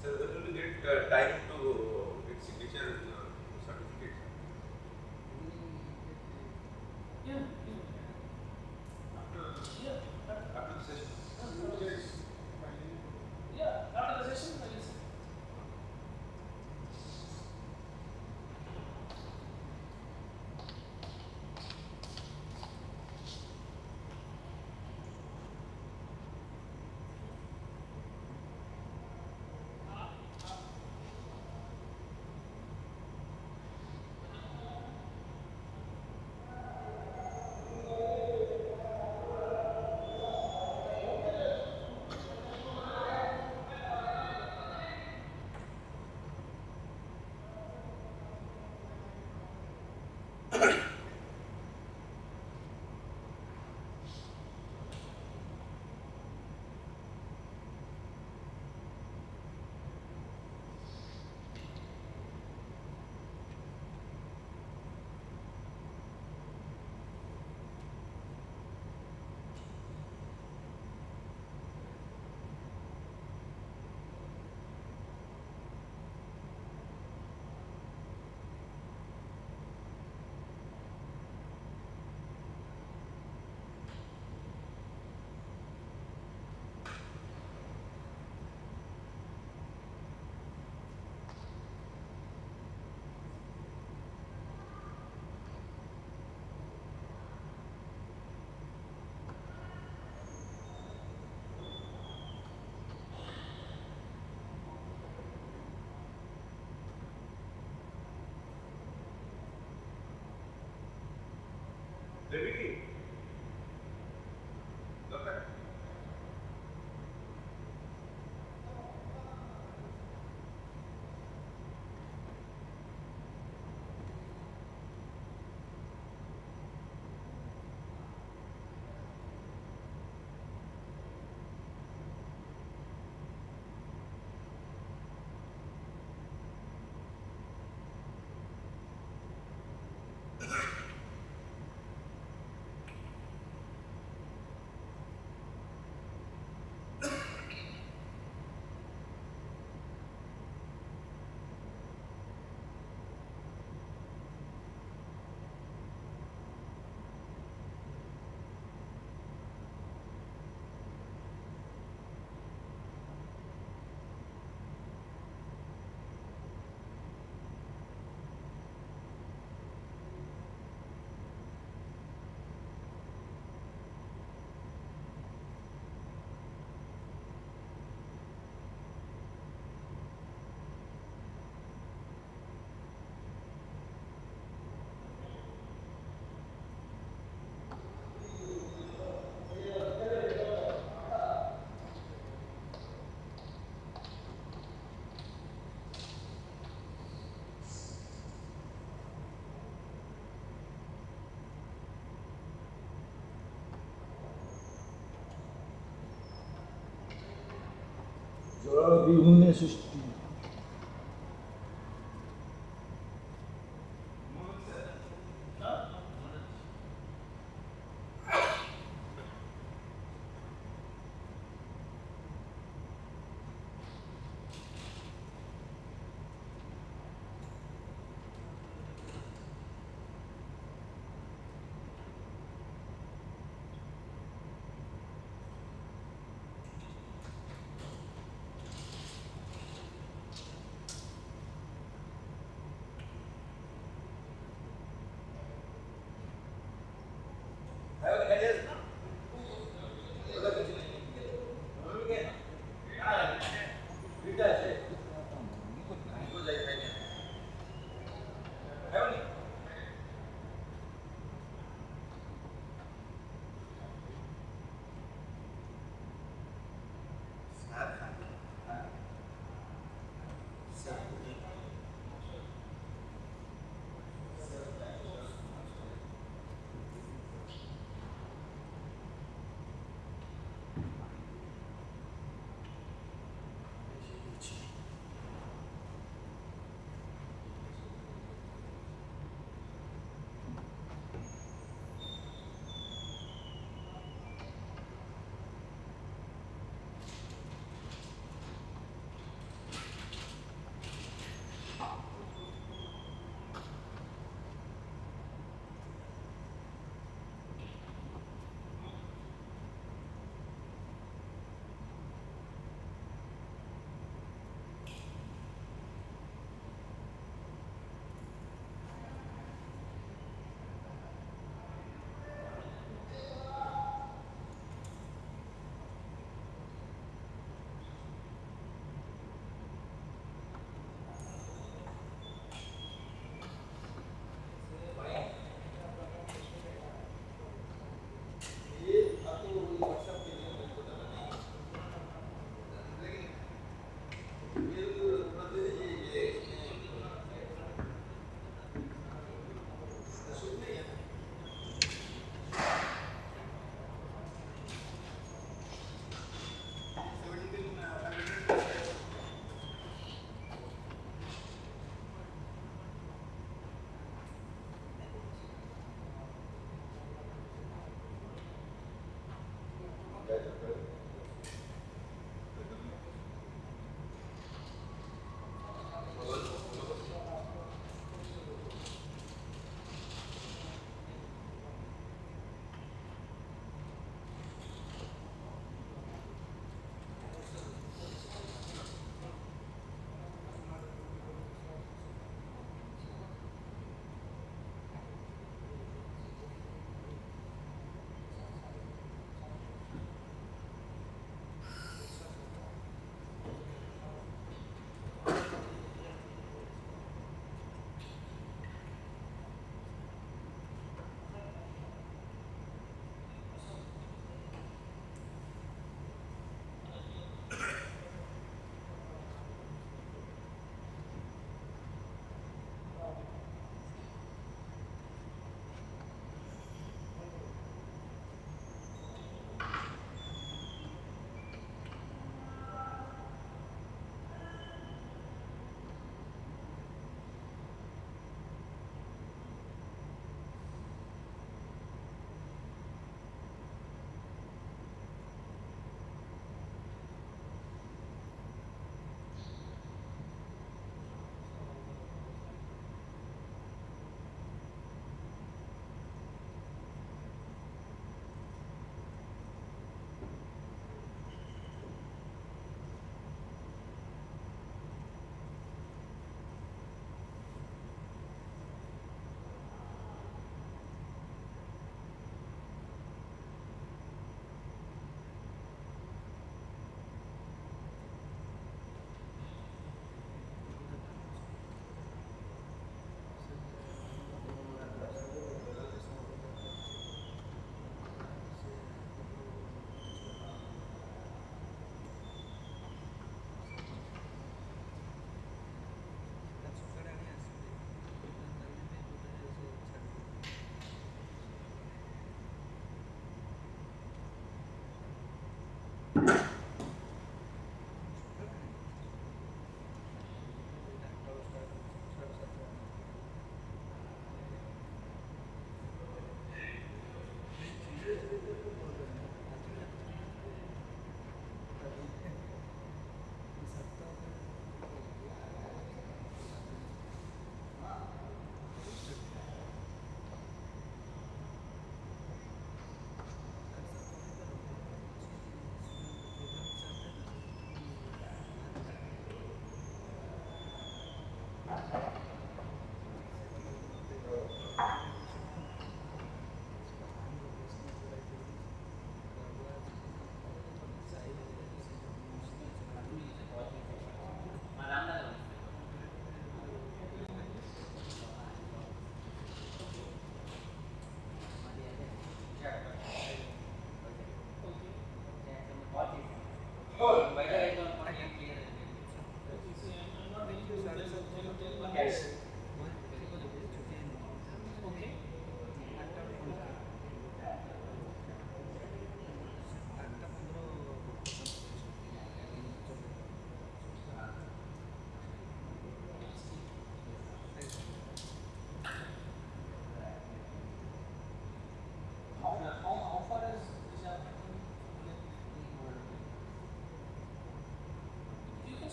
So that will get time to get signature certificate.
Yeah.
After the session.
Yeah, after the session, I will see.
ଦେବି କି ଦରକାର
ଜଳ ବିହୁନେ ସୃଷ୍ଟି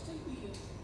Signature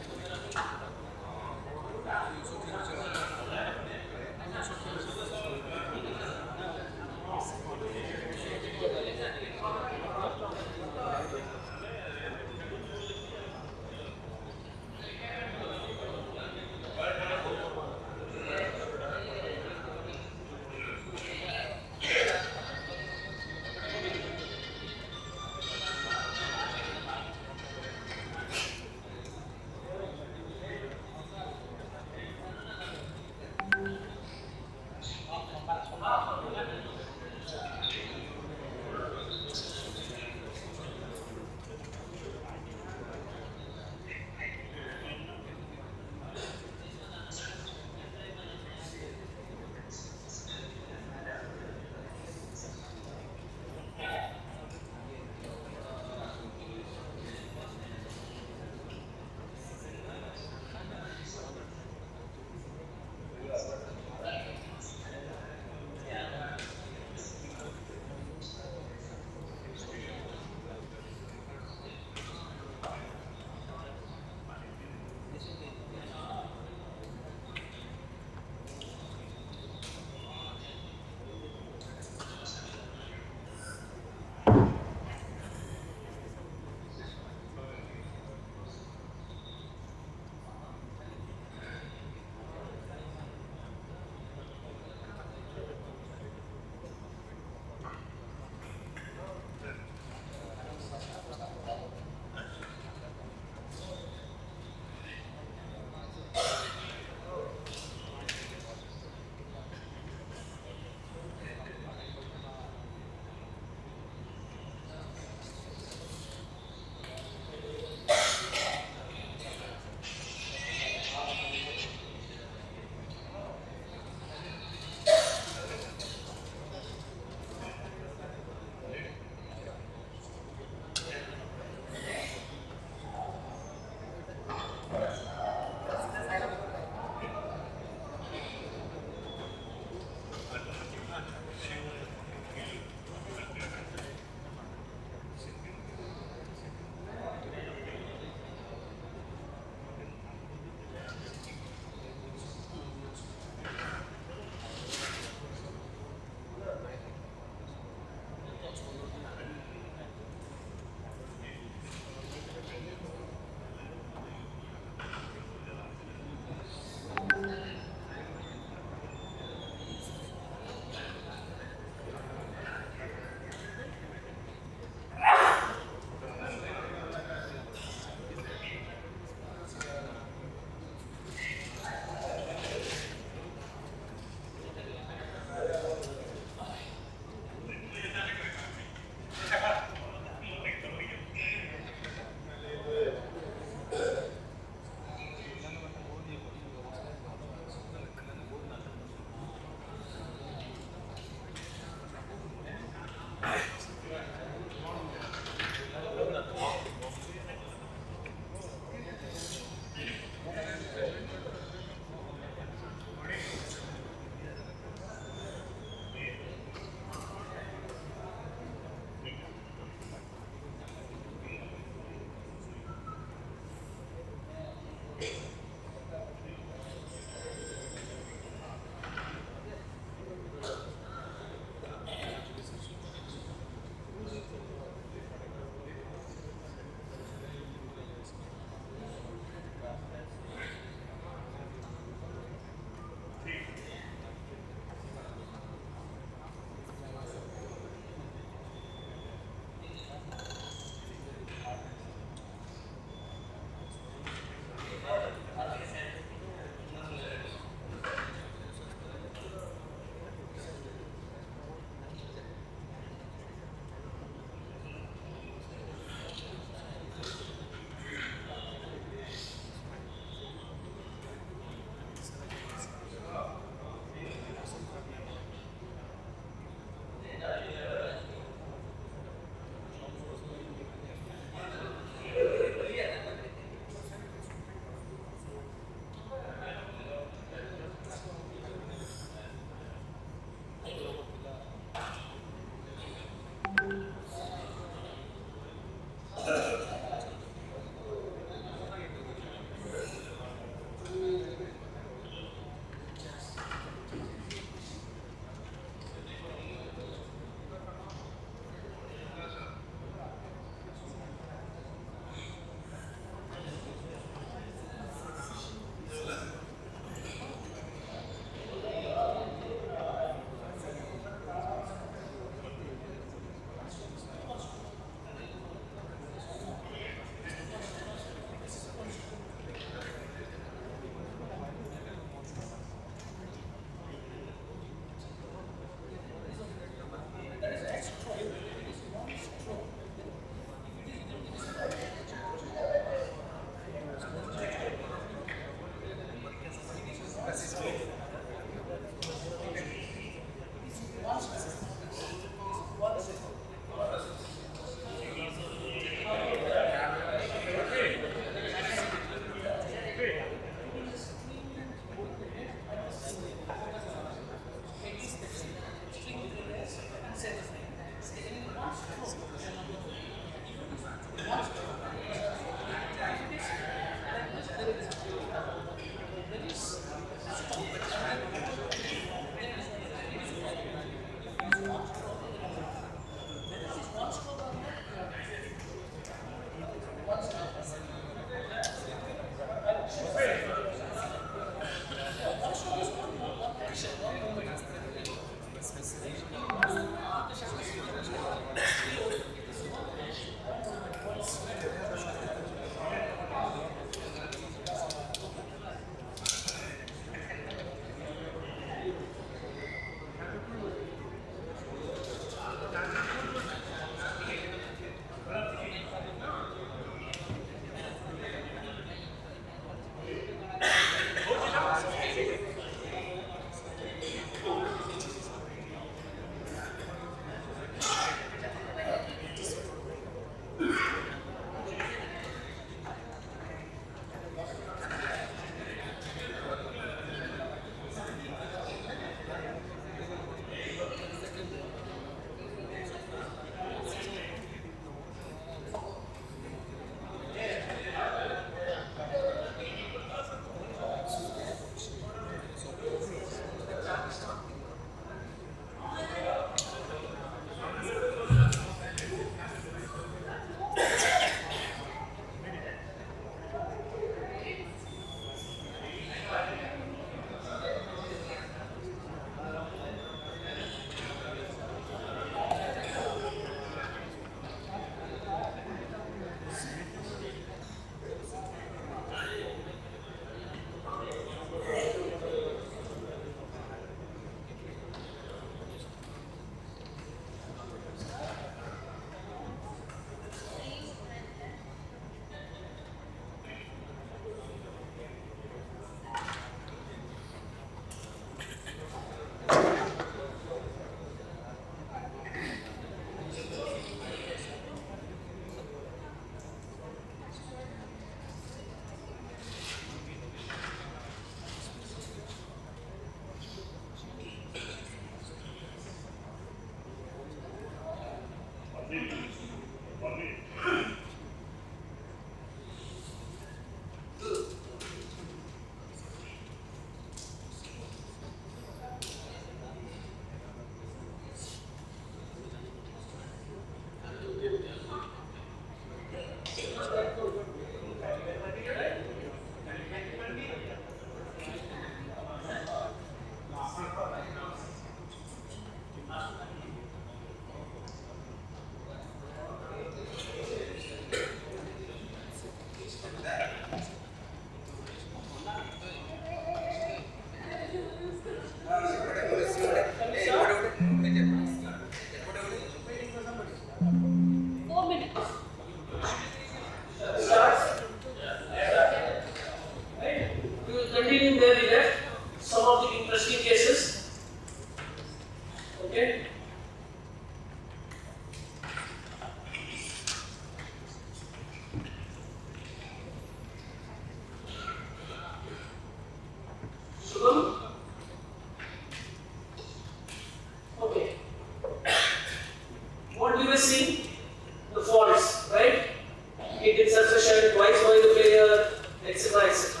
measured twice by the player, etc. etc.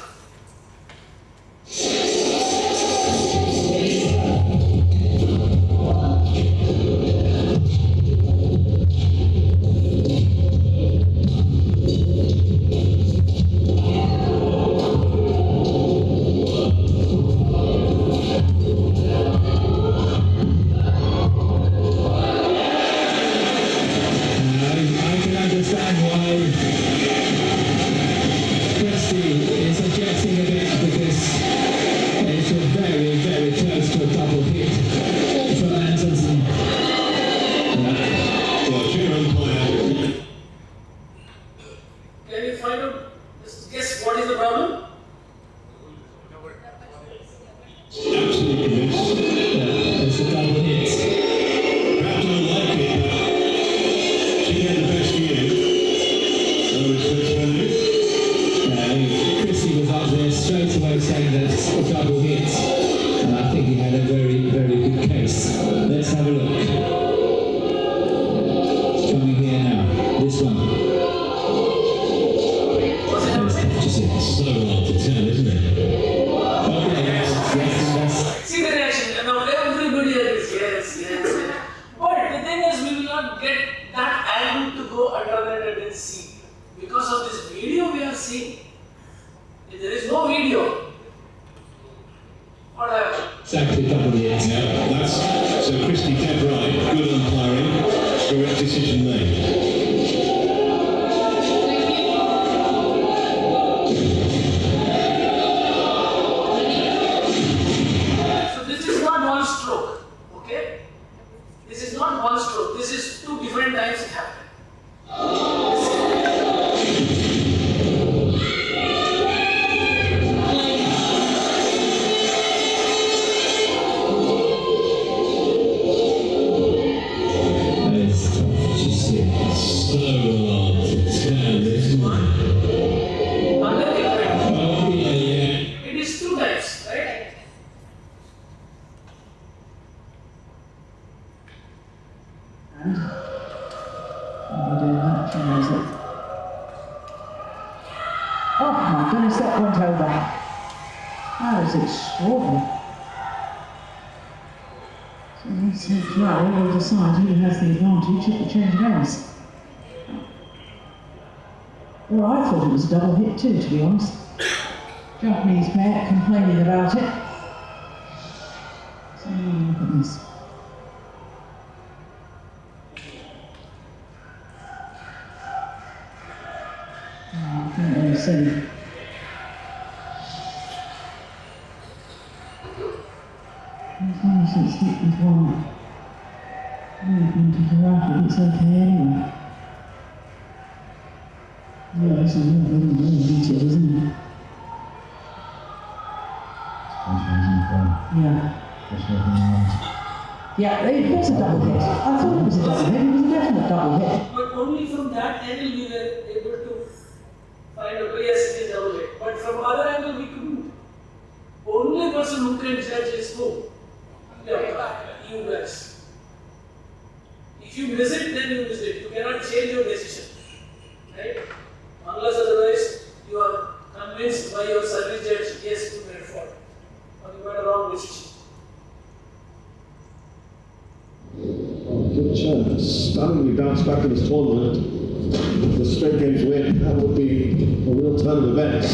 I can understand why Christie is objecting a bit because it's a very, very close to a double hit from Antonsen.
Well, chair umpire.
Can you find out, guess what is the problem?
Absolutely convinced.
It's a double hit.
Perhaps don't like it, but she had the best view. No respect for
Christie was up there straight away saying that it's a double hit, and I think he had a very, very good case. Let's have a look. It's coming here now. This one. Just
so hard to tell, isn't it?
okay, yes,
See the reaction, and now everybody agrees, yes. But the thing is, we will not get that angle to go under that and then see. Because of this video we are seeing. If there is no video, what happens?
exactly double hit.
Yeah, that's so Christie dead right. Good umpiring. Correct decision made.
So this is not one stroke, okay? This is not one stroke. This is two different times it happened.
It's tough to see.
So hard to tell, isn't it?
Under the effect.
Oh, yeah.
It is two times, right?
We're doing that for music. Oh my goodness, that went over. That is extraordinary. So let's see, well, we'll decide who has the advantage if the change goes. Well, I thought it was a double hit too, to be honest. Japanese pair complaining about it. So look at this. I can't really see. As long as it's hit with one movement of the racket, it's okay anyway. Yeah, this is really detailed, isn't it? Yeah. Yeah, it was a double hit. I thought it was a double hit. It was a definite double hit.
But only from that angle we were able to find out, yes, it is double hit. But from other angle we couldn't. Only person who can judge is who? Yeah, you guys. If you miss it, then you miss it. You cannot change your decision. Right? Unless otherwise you are convinced by your service judge, yes, you made a fault. Or you made a wrong decision.
Good chance. Stunningly bounced back in this tournament. The straight games win. That would be a real turn of events.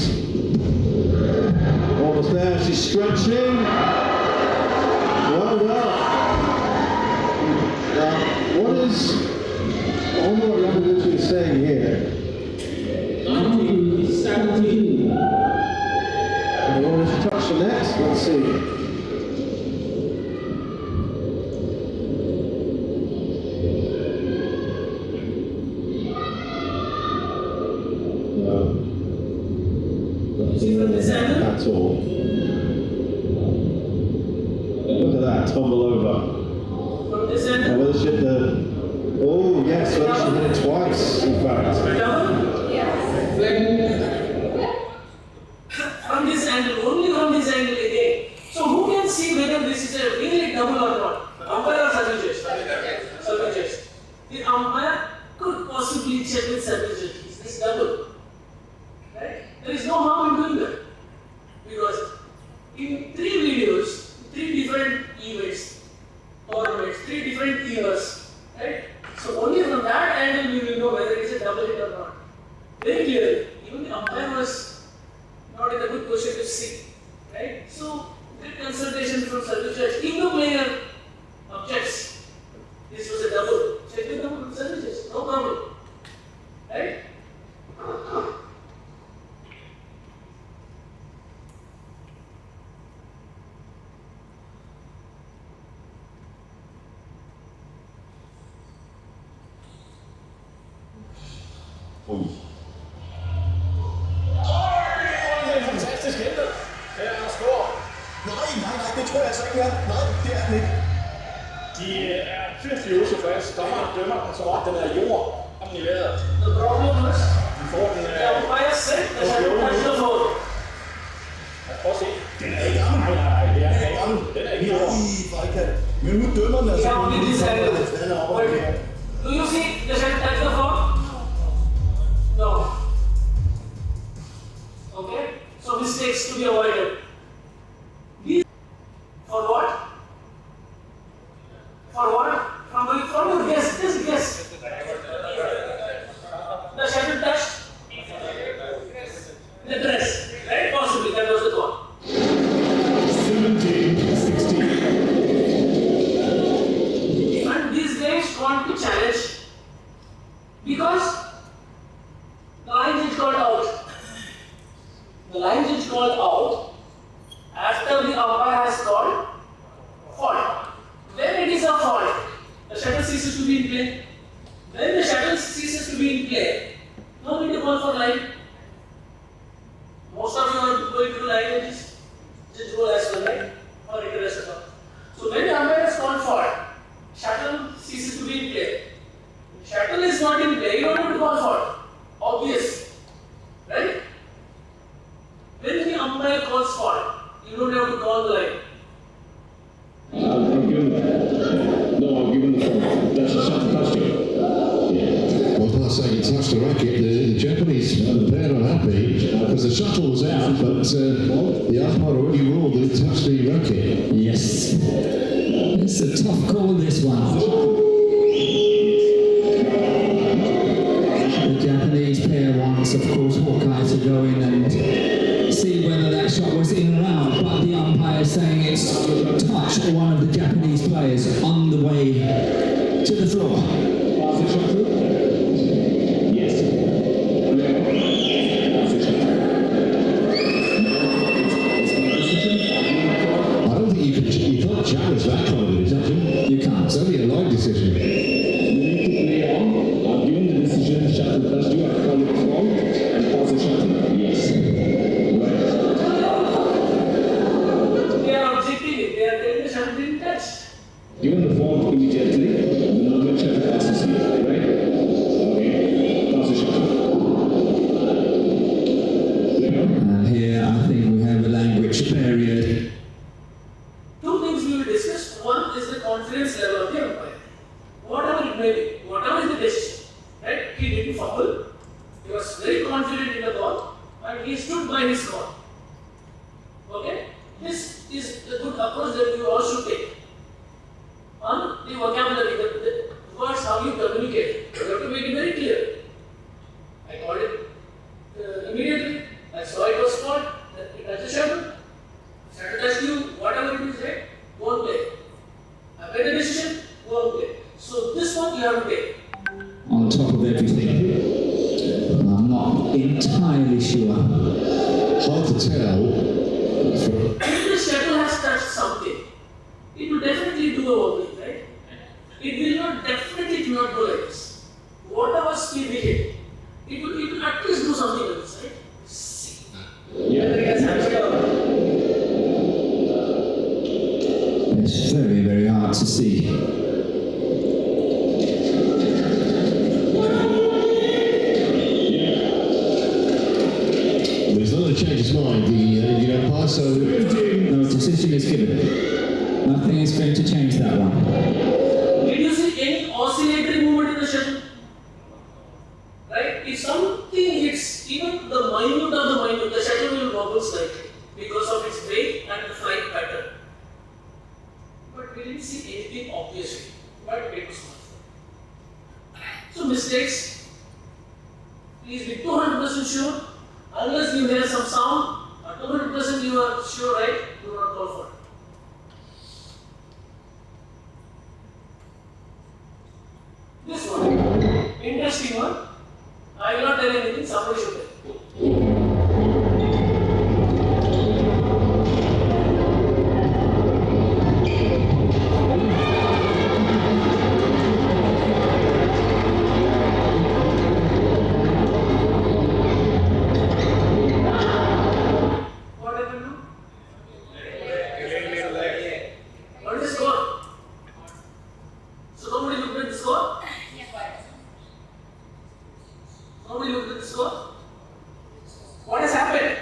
Almost there. She's stretching. Well. What is? I wonder what Yamaguchi is saying here.
1917.
You want to touch the net? Let's see. That's all. Look at that, tumble over.
From this end,
Whether she hit the... Oh, yes, whether she hit it twice, in fact.
from this angle, only from this angle again. So who can see whether this is a really double or not? Umpire or service judge? Service judge. The umpire could possibly check with service judge. Is this double? very clearly. Even the umpire was not in a good position to see. Right? So, good consultation from service judge. If the player objects, this was a double. Check with the service judge. No problem. Right?
Fantastisk hentet. Her er score. Nej, det tror jeg altså ikke er. Nej, det er den ikke. De er virkelig utilfredse. Dommeren dømmer, som om den er jord om i vejret.
The problem was,
De får den...
the umpire said the shadow touched the floor.
Prøv at se. Den er ikke gammel. Nej, det er ikke gammel. Den er ikke jord. Men nu dømmer den altså.
Do you see the shadow touch the floor? No. Okay? So mistakes to be avoided. For what? For what? From your guess. Just guess. The shadow touched the dress. Right? Possibly. That was the thought.
17-16.
And these guys want to challenge because the line is called out. The line is called out after the umpire has called fault. When it is a fault, the shuttle ceases to be in play. When the shuttle ceases to be in play, no need to call for line. Most of you are going to line and just roll as well, right? Or interest at all. So when the umpire has called fault, shuttle ceases to be in play. If shuttle is not in play, you don't have to call fault. Obvious. Right? When the umpire calls fault, you don't have to call the line.
I'll give him the phone. That's a soft question.
Well, it's not saying it touched the racket. The Japanese pair are happy because the shuttle was out, but the umpire already ruled that it touched the racket.
Yes. It's a tough call, this one. The Japanese pair wants, of course, Hawkeye to go in and see whether that shot was in or out, but the umpire is saying it's touched one of the Japanese players on the way to the floor.
Yes.
I don't think you can't challenge that kind of decision.
You can't.
It's only a line decision.
You need to play on. I've given the decision, shuttle touched you, I call it wrong, and pass the shuttle. Yes. Right.
They are objecting it. They are telling the shuttle didn't touch.
Given the form immediately, the normal shuttle passes you, right? Okay. Pass the shuttle.
And here I think we have a language barrier.
Two things we will discuss. One is the confidence level of the umpire. Whatever it may be, whatever is the decision, right? He didn't fumble. He was very confident in the ball, and he stood by his call. Okay? This is the good approach that you all should take. On the vocabulary, the words, how you communicate. You have to make it very clear. I called it immediately. I saw it was fault. It touched the shuttle. Shuttle touched you. Whatever it is, right? Go and play. I made a decision. Go and play. So this one you have to take.
On top of everything. I'm not entirely sure.
Hard to tell.
If the shuttle has touched something, it will definitely do a wobbling, right? It will not definitely do not go like this. Whatever speed we hit, it will at least do something like this, right? See.
It's very, very hard to see.
There's not a change his mind. The umpire, so
No decision is given. Nothing is going to change that one.
Did you see any oscillatory movement in the shuttle? Right? If something hits even the minute of the minute, the shuttle will wobble slightly because of its weight and the flight pattern. But we didn't see anything obviously. But it was not. So mistakes Please be 200% sure. Unless you hear some sound, 200% you are sure, right? Do not call for it. This one, interesting one. I will not tell anything, somebody should tell. What happened now? What is the score? So nobody looked at the score? Nobody looked at the score? What has happened?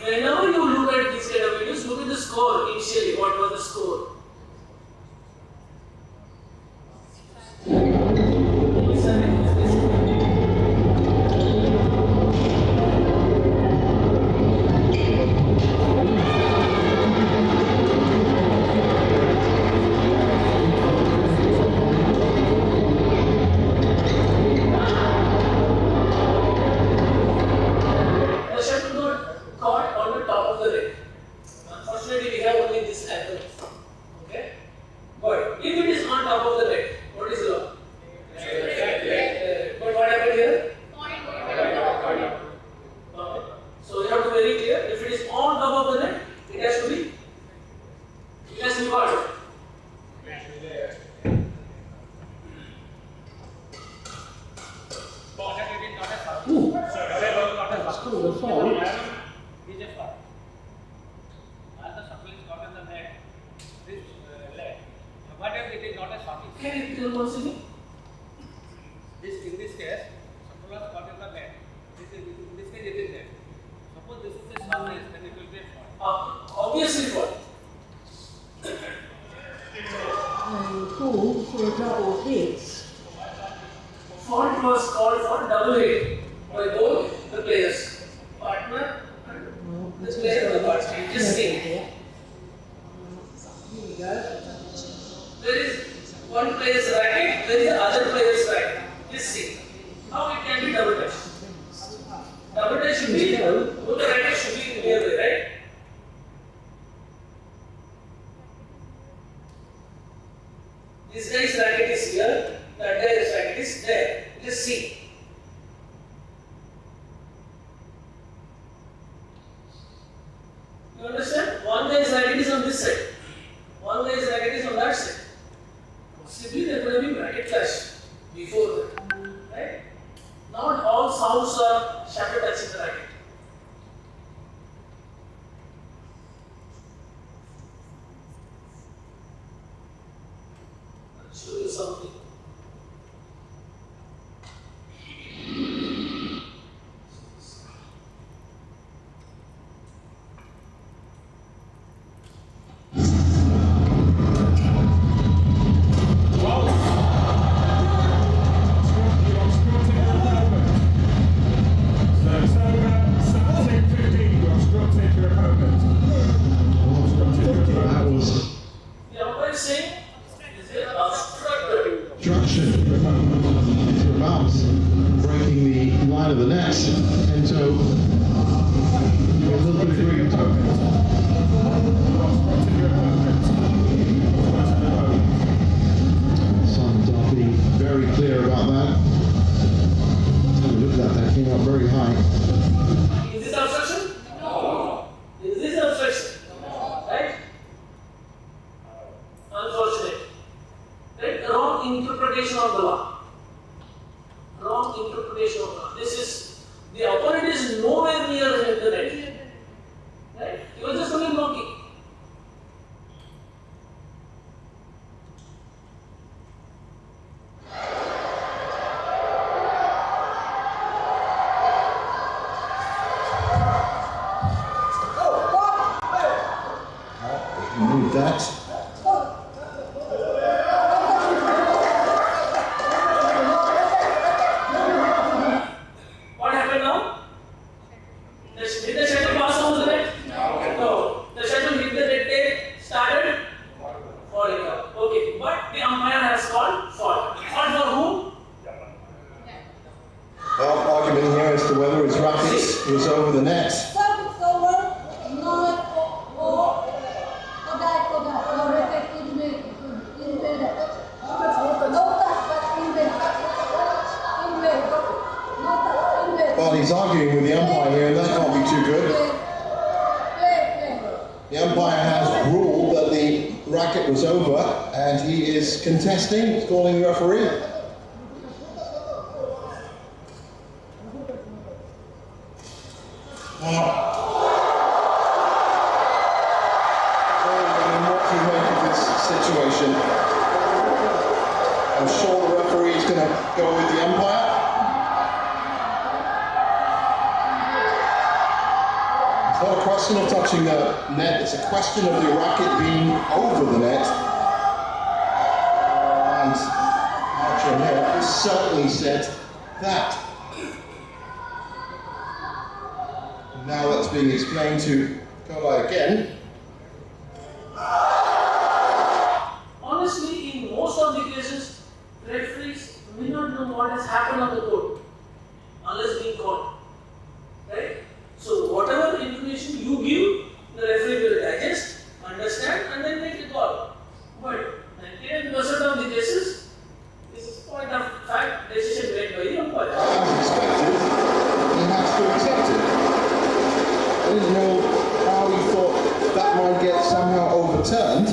Whenever you look at these kind of videos, look at the score initially. What was the score? The shuttle got caught on the top of the ring. Unfortunately, we have only this angle. Okay? But if it is on top of the ring, what is the law? But what happened here? Okay. So you have to be very clear. If it is on top of the ring, it has to be what? Can you tell once again?
In this case, suppose caught in the net. In this case, it is net. Suppose this is a surface, then it will be a fault.
Obviously fault.
And called for a double hit.
Fault was called for double hit by both the players. Partner and the player of the partner. Just see.
Here we go.
There is one player's racket, there is the other player's racket. Just see how it can be double touch. Double touch should be, both the rackets should be nearby, right? This guy's racket is here, that guy's racket is there. Just see. You understand? One guy's racket is on this side, one guy's racket is on that side. Possibly there could have been racket clash before that, right? Not all sounds are shadow touching the racket. I'll show you something.
That was
The umpire is saying, is it obstructed?
obstruction to about breaking the line of the net. And so, a little bit of green token. Simon Darby very clear about that. Look at that, that came up very high.
Is this obstruction? No. Is this obstruction? No. Right? Unfortunate. Right? Wrong interpretation of the law. Wrong interpretation of the law. This is, the opponent is nowhere near the net. Right? He was just only blocking.
Move that.
What happened now? Did the shuttle pass over the net? No. The shuttle hit the net tape, started falling out. Okay, but the umpire has called fault. Fault for whom?
to whether his racket was over the net. Well, he's arguing with the umpire here, and that can't be too good. The umpire has ruled that the racket was over, and he is contesting. He's calling the referee. What do you make of this situation? I'm sure the referee is going to go with the umpire. It's not a question of touching the net, it's a question of the racket being over the net. And Archer here certainly said that. Now that's being explained to Kola again.
Honestly, in most of the cases, referees may not know what has happened on the court unless being caught. Right? So whatever information you give, the referee will digest, understand, and then make a call. But 99% of the cases, this is point of fact decision made by the umpire.
As expected, he has to accept it. I didn't know how he thought that might get somehow overturned.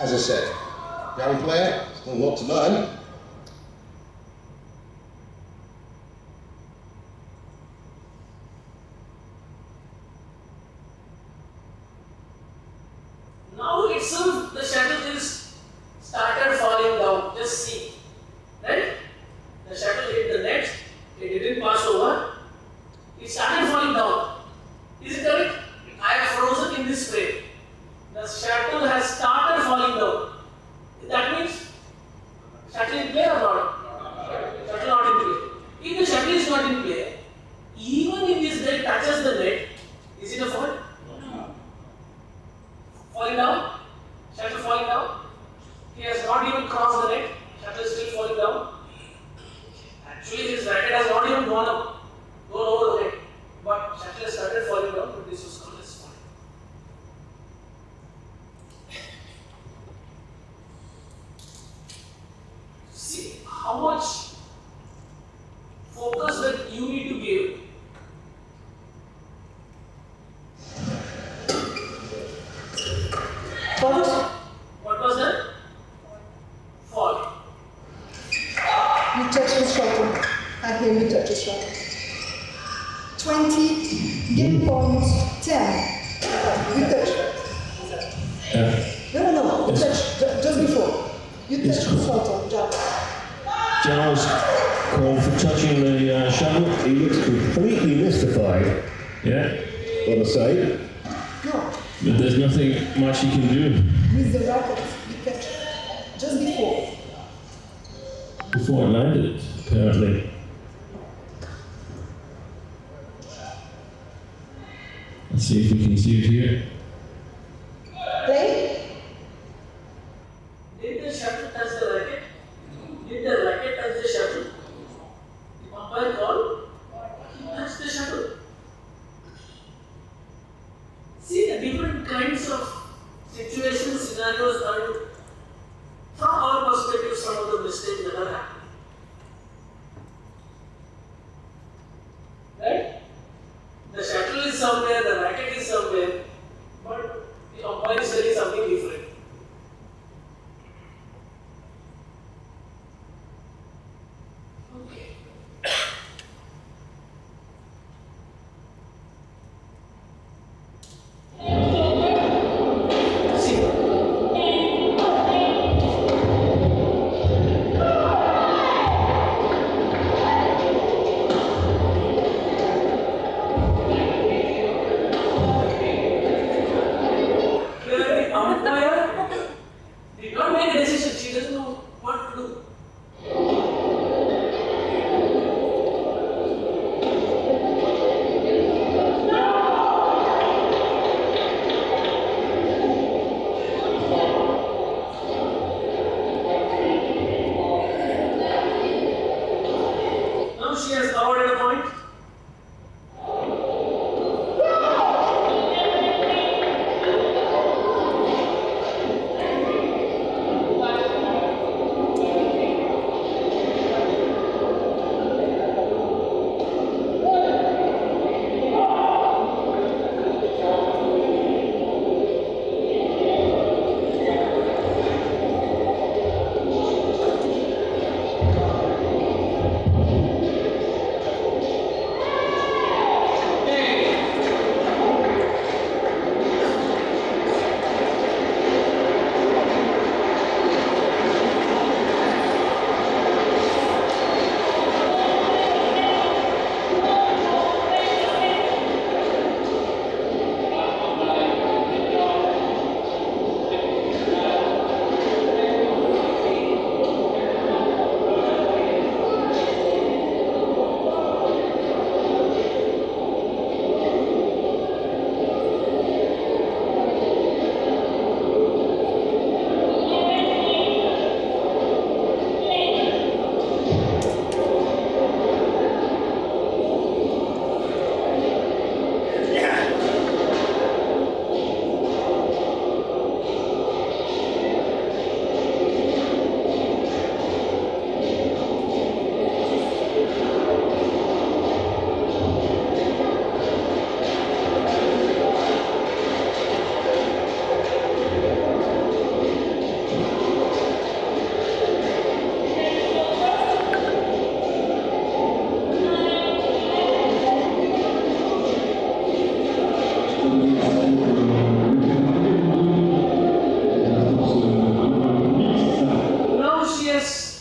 As I said, young player, still a lot to learn.
Now itself the shuttle is started falling down. Just see. Right? The shuttle hit the net, it didn't pass over, it started falling down. Is it correct? I have frozen in this frame. The shuttle has started falling down. That means shuttle in play or not? Shuttle not in play. If the shuttle is not in play, even if this net touches the net, is it a fault? Falling down? Shuttle falling down? He has not even crossed the net, shuttle is still falling down. Actually, his racket has not even gone over the net, but shuttle has started falling down, but this was called as falling. See how much focus that you need to give. What was that? Fall.
You touch the shuttle. I hear you touch the shuttle. 20, game point 10. You touch. No. You touch just before. You touch the shuttle, Jack.
Giles called for touching the shuttle. He looks completely mystified.
Yeah.
What I say?
No.
But there's nothing much you can do.
With the racket, you touch just before.
Before it landed, apparently. Let's see if we can see it here.
Play.
Did the shuttle touch the racket? Did the racket touch the shuttle? The umpire called, he touched the shuttle. See the different kinds of situations, scenarios, and from our perspective, some of the mistakes that are happening. Right? The shuttle is somewhere, the racket is somewhere, but the umpire is telling something different.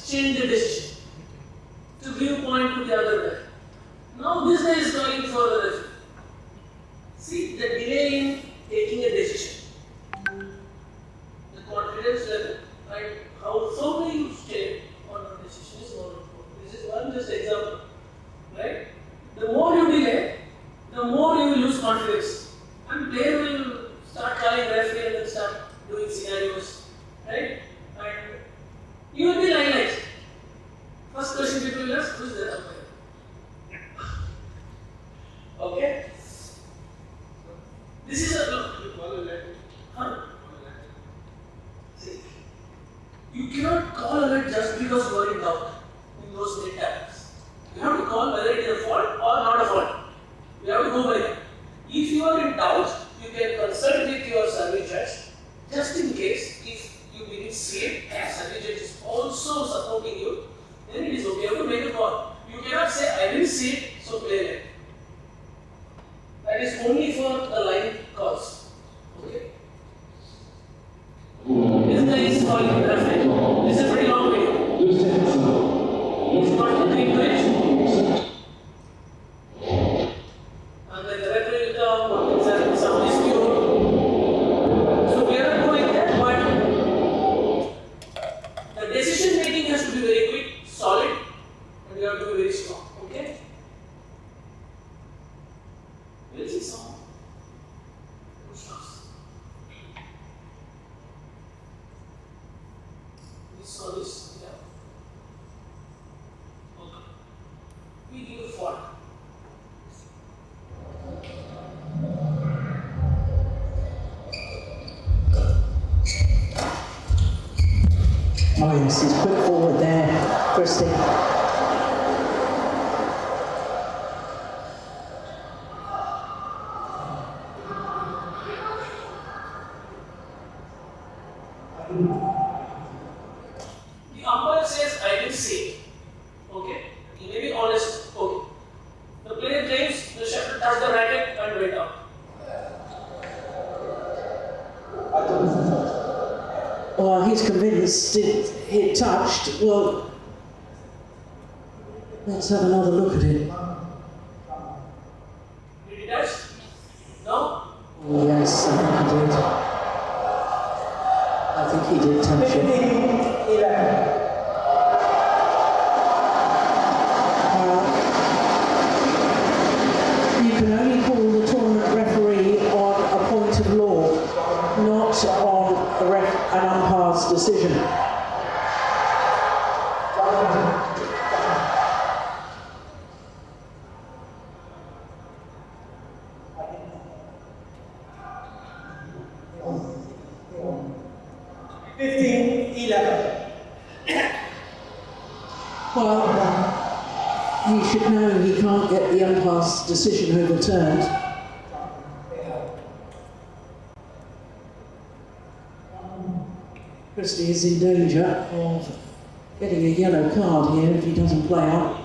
change the decision to give point to the other guy. Now this guy is calling for the referee. See the delay in taking a decision, the confidence level, and how firmly you stay on a decision is more important. This is one just example, right? The more you delay, the more you will lose confidence, and player will start calling referee and then start doing scenarios, right? And you will be like, first question people will ask, who is the umpire? Okay? This is a See, you cannot call a red just because you are in doubt in those late tackles. You have to call whether it is a fault or not a fault. You have to go by that. If you are in doubt, you can consult with your survey judge just in case if you didn't see it and survey judge is also supporting you, then it is okay. You have to make a call. You cannot say, I didn't see it, so play it. That is only for the line calls. Okay? This guy is calling the referee. This is a pretty long video. He's not looking into it. And then the referee will come, it's some dispute. So we are not going there, but the decision making has to be very quick, solid, and you have to be very strong. Okay? We'll see some push-ups. We saw this, yeah. Okay. We give a fault.
Oh yes, he's put it forward there, Christy.
The umpire says, I didn't see it. Okay? He may be honest. Okay. The player claims the shuttle touched the racket and went out.
Well, he's convinced it touched. Well, let's have another look at it.
Did he touch? No?
Oh, yes, I think he did. I think he did touch it. You can only call the tournament referee on a point of law, not on an umpire's decision. Well, he should know he can't get the umpire's decision overturned. Christie is in danger of getting a yellow card here if he doesn't play up.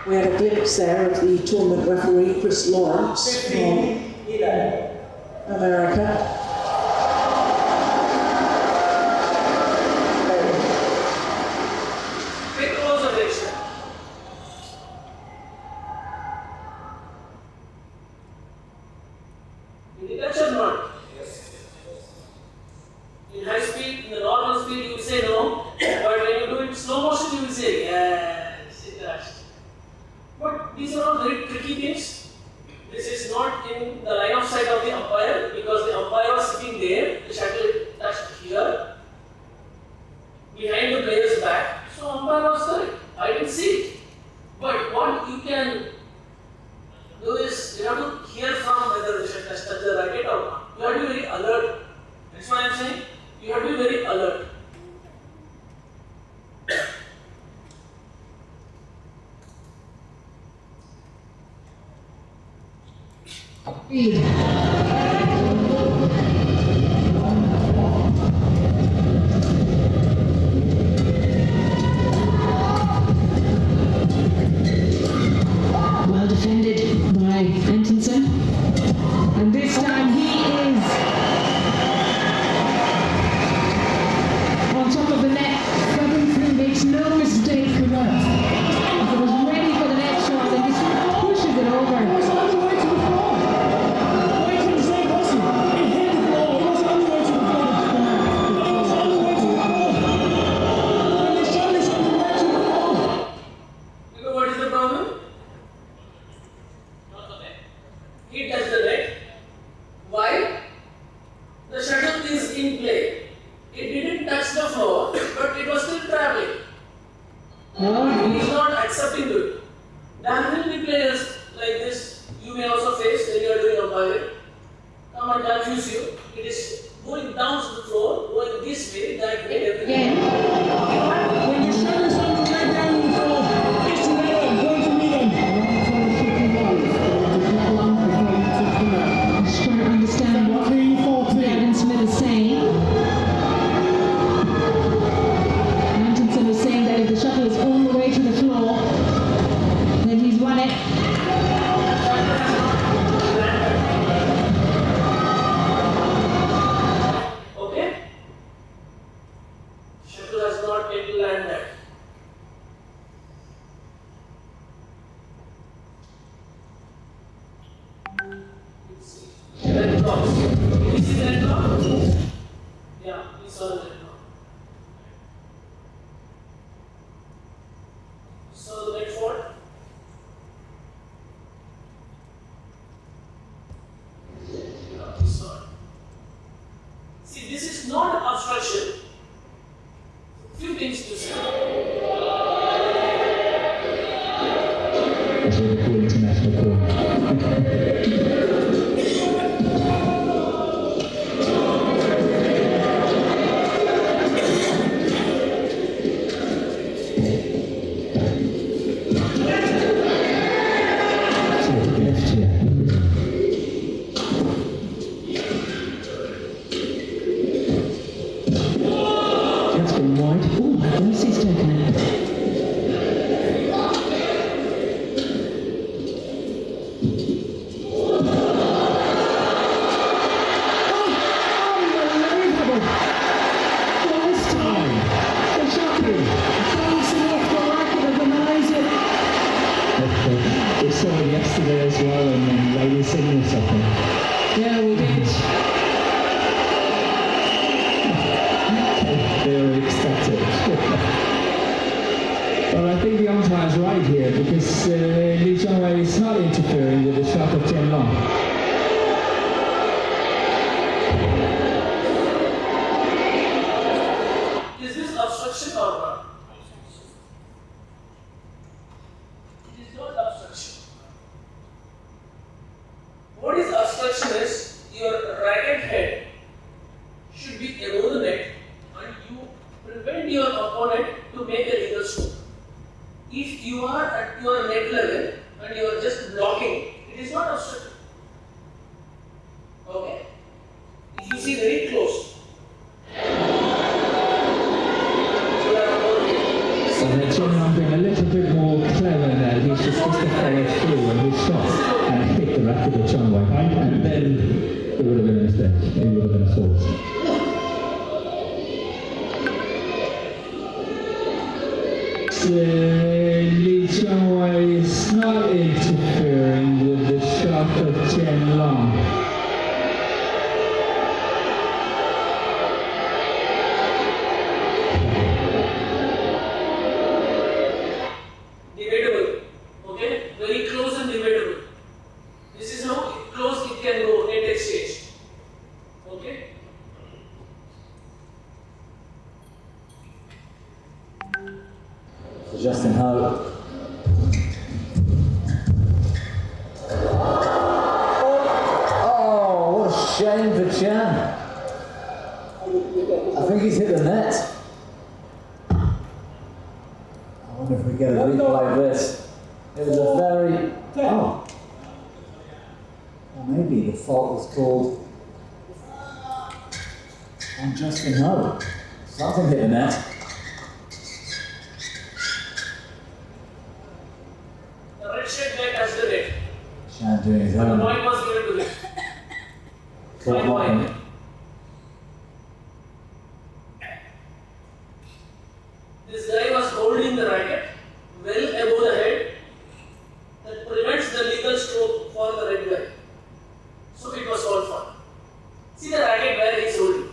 We had a glimpse there of the tournament referee, Chris Lawrence from America.
Quick observation. Did he touch or not? In high speed, in the normal speed, you will say no, but when you do it in slow motion, you will say yes, it touched. But these are all very tricky things. This is not in the line of sight of the umpire because the umpire was sitting there, the shuttle touched here, behind the player's back. So umpire was correct. I didn't see it. But what you can do is you have to hear from whether the shuttle touched the racket or not. You have to be very alert. That's what I am saying. You have to be very alert.
Well defended by Antonsen. And this time he is on top of the net. Robin makes no
But he is not accepting to it. There will be players like this you may also face when you are doing umpiring. Come and confuse you. It is going down to the floor, going this way, that way, everything.
When you show us something right down on the floor, it's an error. Go to me then.
I'm just trying to understand what Gavin Smith is saying. Antonsen is saying that if the shuttle is all the way to the floor, then he's won it.
Okay? Shuttle has not yet landed. Red blocks. Can you see the red block? Yeah, we saw the red block. So the red fort. Yeah, we saw it. See, this is not an obstruction. Few things to say.
That's what we call international call.
That's been wide. Oh, Lucy's taken it. Unbelievable! Last time, the shotgun bouncing off the racket of the Malaysian.
We saw it yesterday as well, and then Lady Singh or something.
Yeah, we did.
They were ecstatic. Well, I think the umpire's right here because Li Chongwei is not interfering with the shot of Chen Long.
Is this obstruction or not? It is not obstruction. What is obstruction is your racket head should be above the net and you prevent your opponent to make a legal stroke. If you are at your net level and you are just blocking, it is not obstruction. Okay? If you see very close,
So they're Chen Long being a little bit more clever now. He's just to follow through on his shot and hit the racket of Chongwei. And then it would have been a mistake. It would have been a fault. Li Chongwei is not interfering with the shot of Chen Long.
debatable. Okay? Very close and debatable. This is how close it can go net exchange. Okay?
So Justin Ho.
Oh, what a shame for Chan. I think he's hit the net. I wonder if we get a replay of this. It was a very... Oh. Or maybe the fault was called on Justin Ho. Something hit the net.
The red shirt guy touched the net.
Chan doing his
But the
own.
point was given to him.
Caught
Point.
mine.
This guy was holding the racket well above the head that prevents the legal stroke for the red guy. So it was all fun. See the racket where he is holding.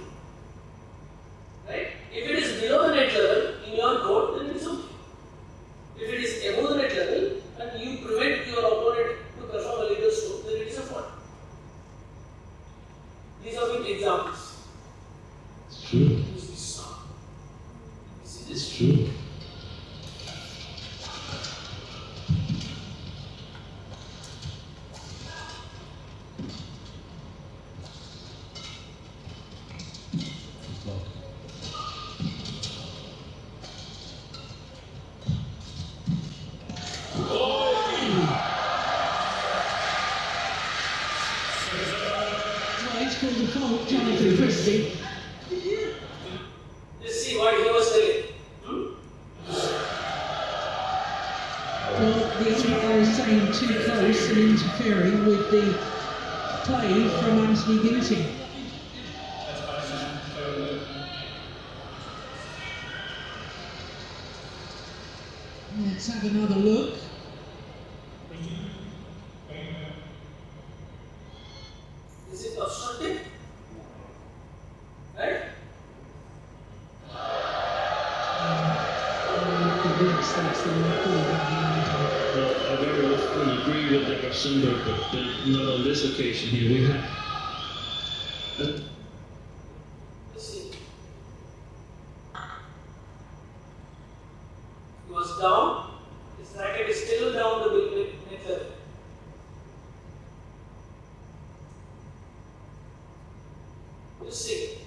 Right? If it is below the net level in your court, then it is okay. If it is above the net level and you prevent your opponent to perform a legal stroke, then it is a fault. These are big examples.
It's true. It's true.
Steve.
Let's see what he was telling.
Well, the umpire is saying too close and interfering with the play from Anthony Ginting. Let's have another look.
Is it obstructed? Right?
Convinced that's the right call.
Well, I very often agree with the Sunberg, but not on this occasion here. We had.
Let's see. He was down. His racket is still down the net level. Let's see.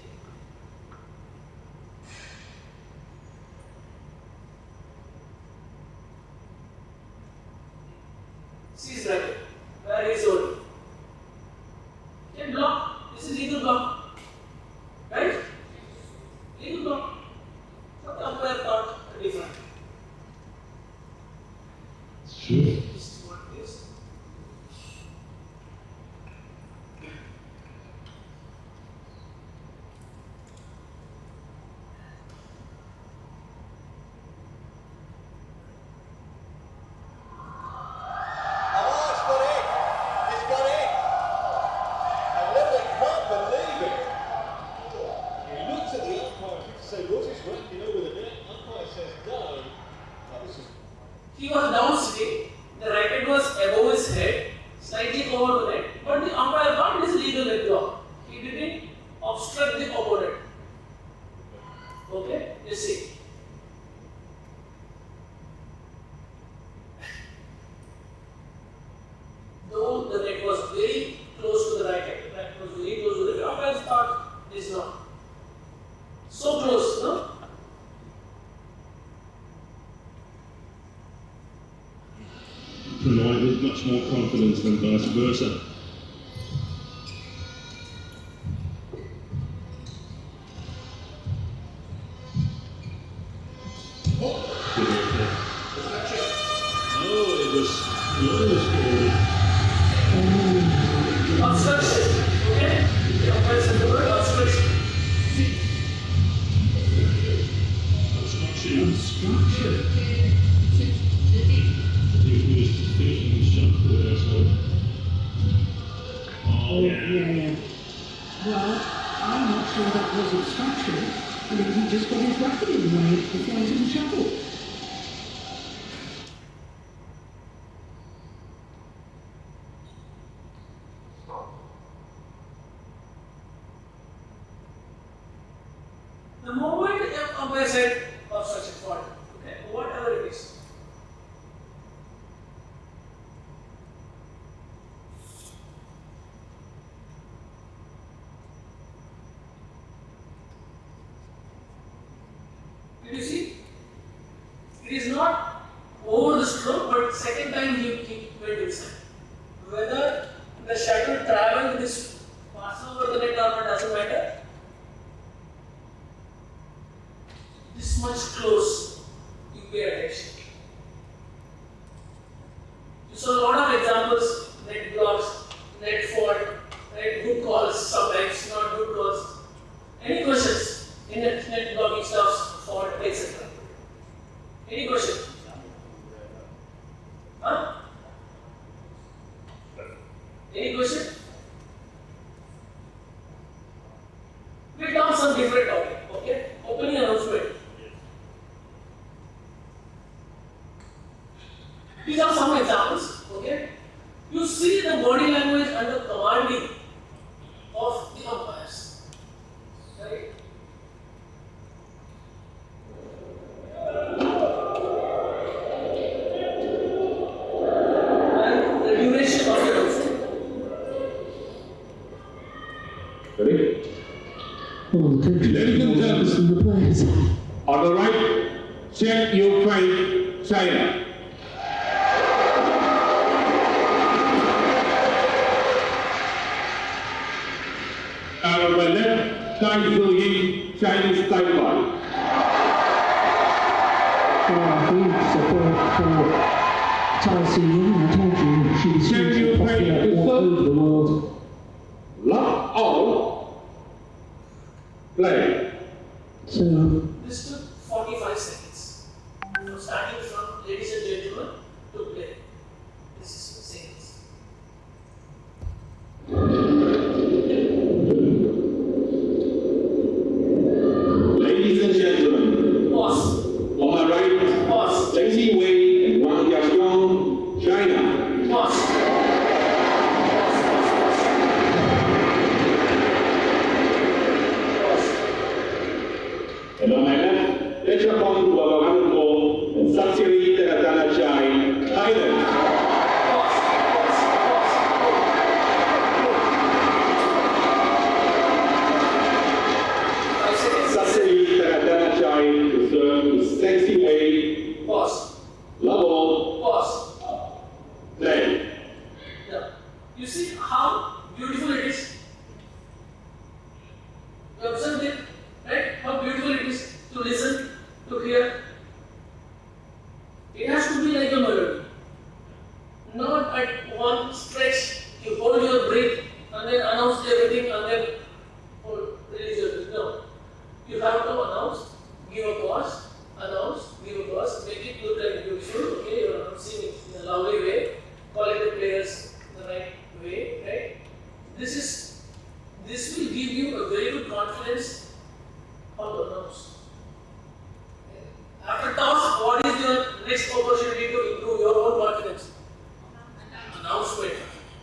See his racket. Where is holding? Can block. This is legal block. Right? Legal block. What the umpire thought different.
Sure.
This is what it is. He was down sitting, the racket was above his head, slightly over the net, but the umpire thought it is legal net block. He didn't obstruct the opponent. Okay, let's see. Though the net was very close to the racket, the racket was very close to the net, umpire thought this is not. So close, no?
Provide with much more confidence than vice versa. Oh, it was
Obstruction. Okay? The umpire said the word obstruction.
Obstruction. Oh,
yeah. Well, I'm not sure that was obstruction. I think he just got his racket in the way for flight of the shuttle.
The moment the umpire said obstruction fault, okay, whatever it is. Did you see? It is not over the stroke, but second time he went inside. Whether the shuttle traveled this pass over the net or not doesn't matter. This much close, you pay attention. You saw a lot of examples, net blocks, net fault, right? Good calls, sometimes not good calls. Any questions in net blocking stuff, fault, etc.? Any question? Huh? Any question? We'll talk some different topic, okay? Opening announcement. These are some examples, okay? You see the body language and the commanding of the umpires, right? And the duration of the announcement.
Ready?
Oh,
Ladies and gentlemen,
the players.
on the right, check Ukraine, China. On the left, billion Chinese Taipei.
Huge support for Tai Siying. I told you she's hugely popular all over the world.
Lock all. Play.
So
This took 45 seconds. So starting from ladies and gentlemen to play. This is seconds.
Ladies and gentlemen,
Pause.
on my right,
Pause.
Daisy Wei and Wang Jiaxiong, China.
Pause.
And on my left, Lechapong Guavagampo and Satsiri Teratana Chai, Thailand. Satsiri Teratana Chai to serve to Sexy Wei.
Pause.
Level.
Pause.
Play.
Yeah. You see how beautiful it is? You observed it, right? How beautiful it is to listen, to hear. It has to be like a melody. Not at one stretch, you hold your breath and then announce everything and then release your breath. No. You have to announce, give a pause, announce, give a pause, make it look like beautiful, okay? You are announcing it in a lovely way, calling the players the right way, right? This will give you a very good confidence how to announce. After toss, what is your next opportunity to improve your own confidence? Announcement,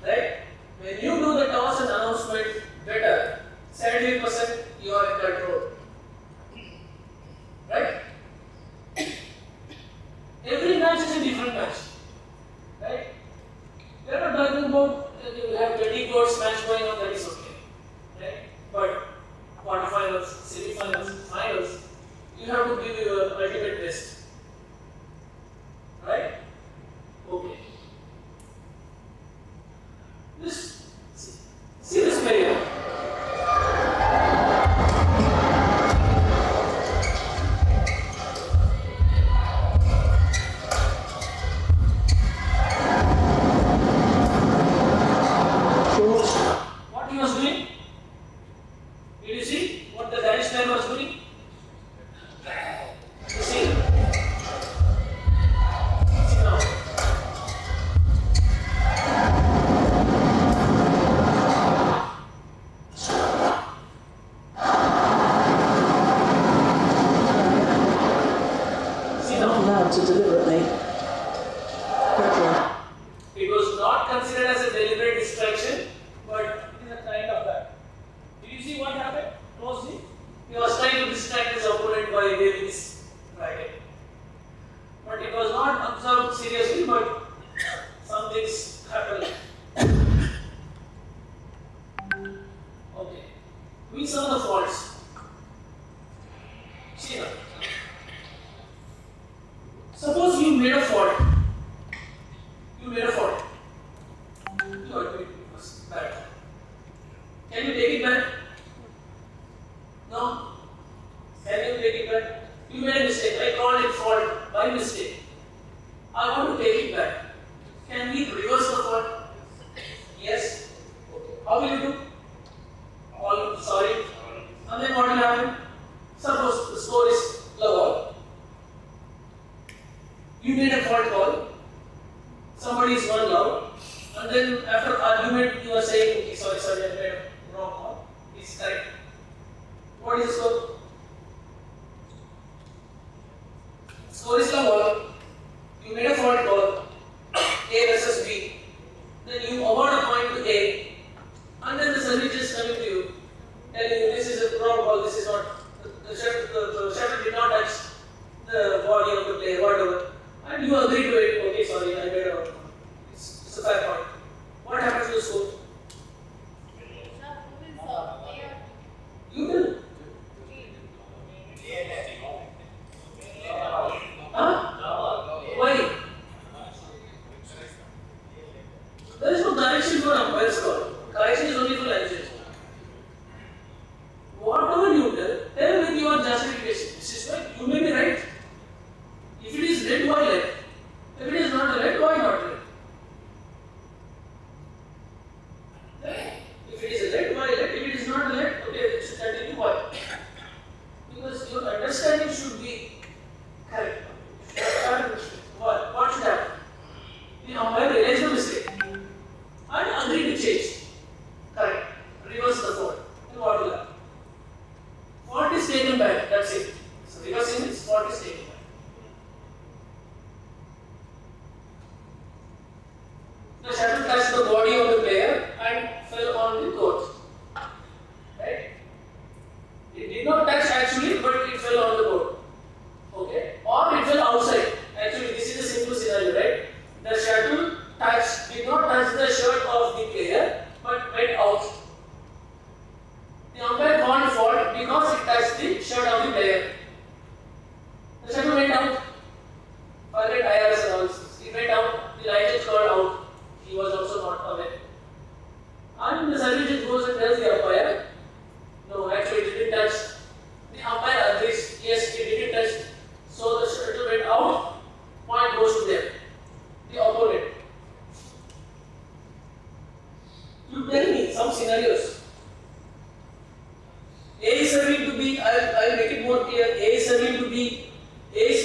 right? When you do the toss and announcement better, 70% you are in control. Right? Every match is a different match. Right? We are not talking about you have 20 courts match going on, that is okay. Right? But quarterfinals, semi-finals, finals, you have to give your ultimate best. Right? Okay. See this player. What he was doing? Did you see what the Danish player was doing? You see? See now. See
Not
now.
allowed to deliberately.
It was not considered as a deliberate distraction, but it is a kind of that. Did you see what happened? Closely? He was trying to distract his opponent by waving his racket. But it was not observed seriously, but some things happened. Okay. We saw the faults. See now. Suppose you made a fault. You made a fault. You admit it was bad. Can you take it back? No? Can you take it back? You made a mistake. I called it fault by mistake. I want to take it back. Can we reverse the fault? Yes? Okay. How will you do? All sorry. And then what will happen? Suppose the score is love. You made a fault call. Somebody is one love. And then after argument you are saying, okay, sorry, I made a wrong call. It's correct. What is the score? Score is love. You made a fault call. A versus B. Then you award a point to A. And then the service is coming to you. Telling you this is a wrong call, this is not. The shuttle did not touch the body of the player, whatever. And you agree to it, okay, sorry, I made a wrong call. It's a fair point. What happens to the score? You will. Huh?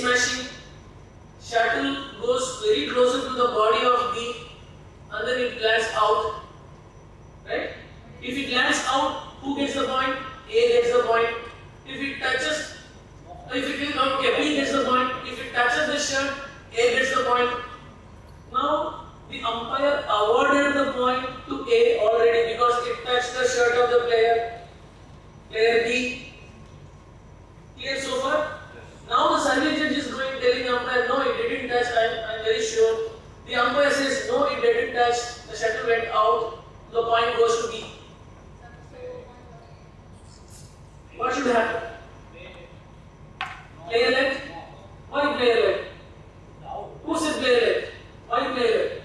smashing, shuttle goes very closer to the body of B and then it lands out. Right? If it lands out, who gets the point? A gets the point. If it touches, B gets the point. If it touches the shirt, A gets the point. Now, the umpire awarded the point to A already because it touched the shirt of the player B. Clear so far? Now the survey judge is going telling the umpire, no, it didn't touch, I'm very sure. The umpire says, no, it didn't touch, the shuttle went out, the point goes to B. What should happen? Player left? Why player left? Who said player left? Why player left?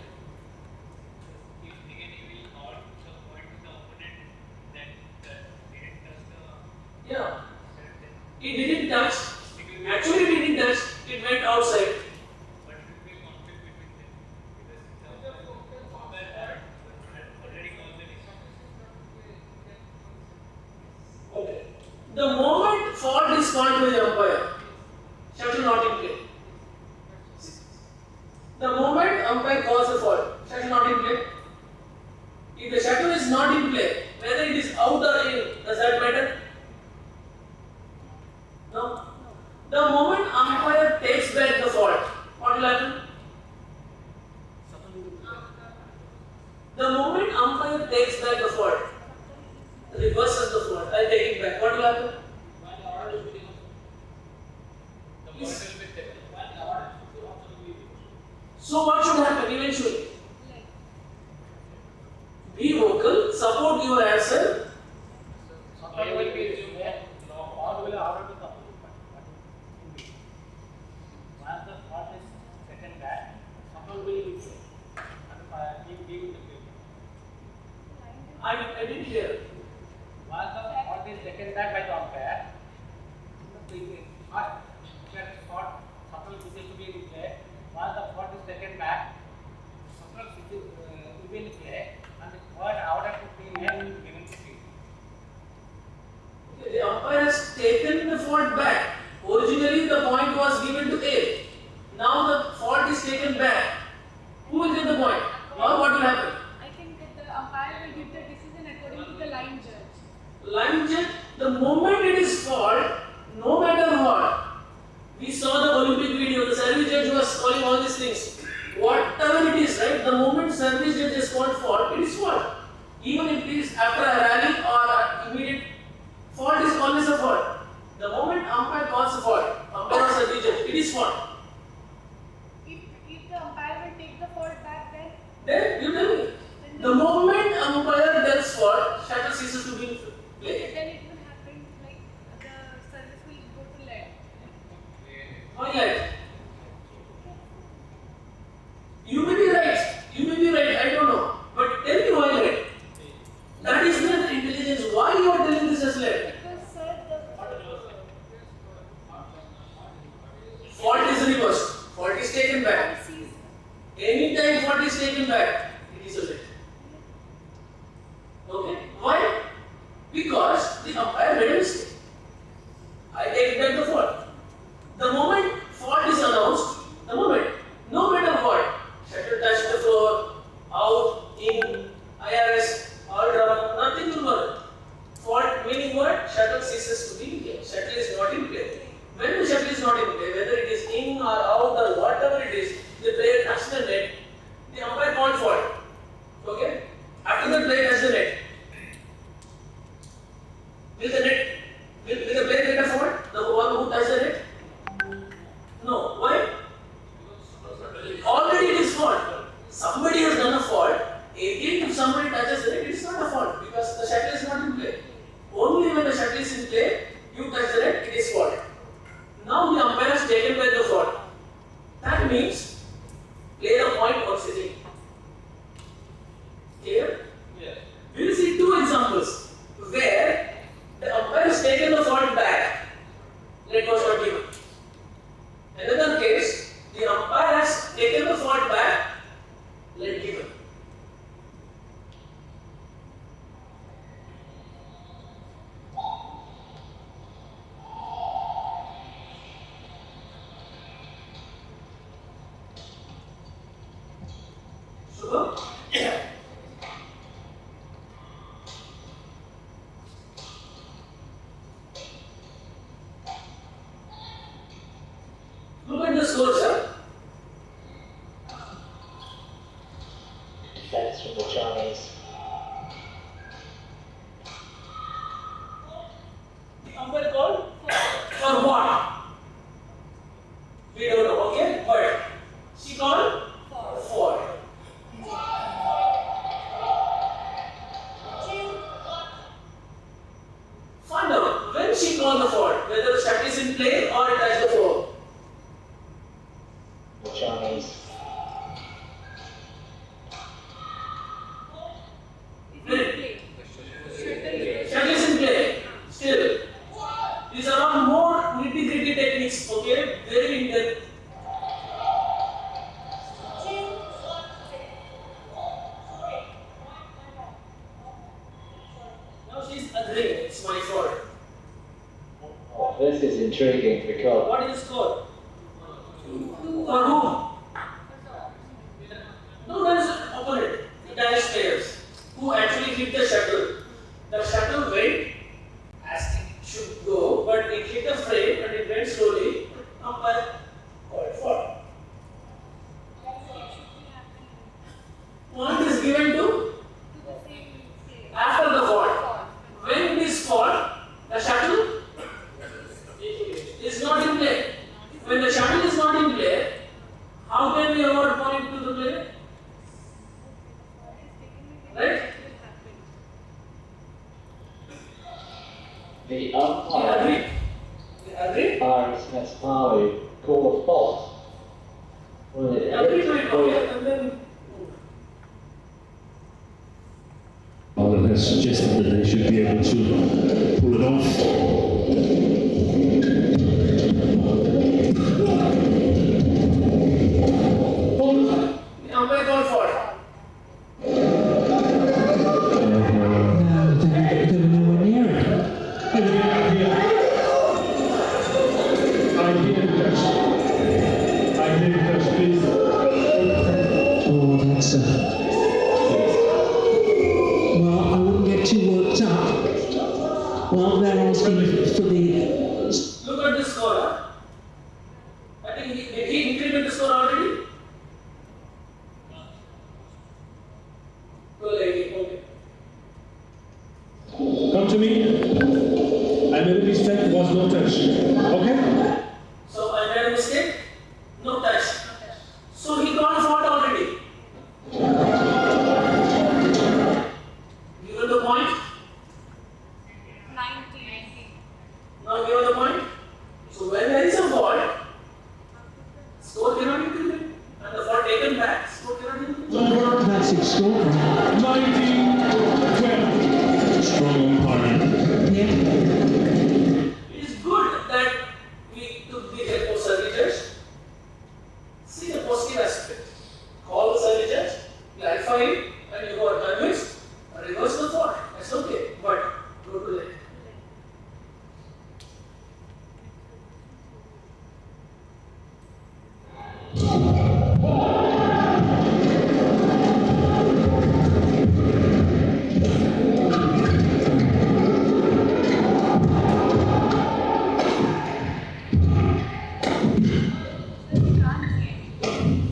Yeah. It didn't touch. Actually, it didn't touch. It went outside. Okay. The moment fault is called by the umpire, shuttle not in play. The moment umpire calls a fault, shuttle not in play. If the shuttle is not in play, whether it is out or in, does that matter? No. The moment umpire takes back the fault, what will happen? The moment umpire takes back the fault, reverses the fault, I'll take it back, what will happen? Yes. So what should happen eventually? Be vocal, support your answer. I didn't hear.
Was the fault is taken back by the umpire? Shuttle is to be in play. Once the fault is taken back, shuttle will be in play, and the word order to be given to B.
The umpire has taken the fault back. Originally, the point was given to A. Now the fault is taken back. Who will get the point? Or what will happen?
I think that the umpire will give the decision according to the line judge.
Line judge, the moment it is fault, no matter what, we saw the Olympic video, the service judge was calling all these things. Whatever it is, right? The moment service judge is called fault, it is fault. Even if it is after a rally or immediate, fault is always a fault. The moment umpire calls a fault, umpire or service judge, it is fault.
If the umpire will take the fault back,
Then you tell me. The moment umpire tells fault, shuttle ceases to be in play.
then it will happen like the service will go to lead.
Why lead? You may be right. You may be right. I don't know. But tell me why lead. That is not the intelligence. Why you are telling this as lead?
Because sir,
Fault is reversed. Fault is taken back. Anytime fault is taken back, it is a lead. Okay? Why? Because the umpire made a mistake. I take back the fault. The moment fault is announced, the moment, no matter what, shuttle touch the floor, out, in, IRS, all drama, nothing will work. Fault meaning what? Shuttle ceases to be in play. Shuttle is not in play. When the shuttle is not in play, whether it is in or out or whatever it is, the player touches the net, the umpire called fault. Superb. Look at the score, sir.
Defense from the Chinese.
The umpire called for what? We don't know, okay? But she called for. Find out when she called the fault, whether the shot is in play or it touched the floor.
The Chinese.
Shot is in play. Still. These are all more nitty-gritty techniques, okay? Very in-depth. Now she's agreeing, it's my fault.
Oh, this is intriguing because
What is the score? For whom? No, there is an opponent, the Danish players, who actually hit the shuttle. The shuttle went as it should go, but it hit the frame and it went slowly. Umpire called for. Point is given to after the fault. When it is fault, the shuttle is not in play. When the shuttle is not in play, how can we award point to the player? Right?
the umpire, Iris Nespali, called a fault. Well, it
and then
Ireland has suggested that they should be able to pull it off.
the umpire called for.
No, they were nowhere near it. Oh, that's well, I wouldn't get too worked up. Well, they're asking for the.
Look at the score. Huh? I think did he increment the score already? Okay.
Come to me. I made a mistake, was no touch. Okay?
So I made a mistake. No touch. So he called fault already. Given the point.
90.
Now given the point. So when there is a fault, score cannot increment. And the fault taken back, score cannot increment.
That's extraordinary.
19-12.
Strong umpiring.
Yeah.
It is good that we took the help of survey judge. See the positive aspect. Call the survey judge, clarify it, and you are convinced, reverse the fault. That's okay. But go to late.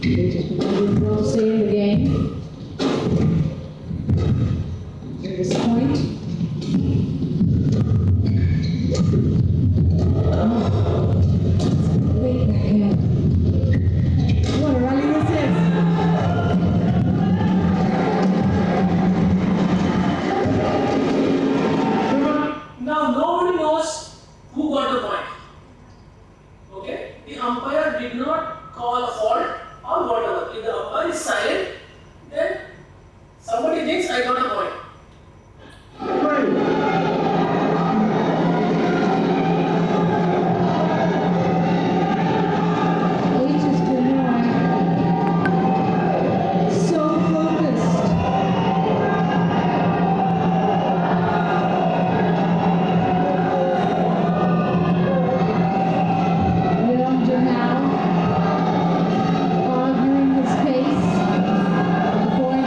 They just will stay in the game. At this point. Great backhand. What a rally this
Now nobody knows who got the point. Okay? The umpire did not call a fault or whatever. If the umpire is silent, then somebody thinks I got a point.
so focused. Leandro now arguing his case. The boy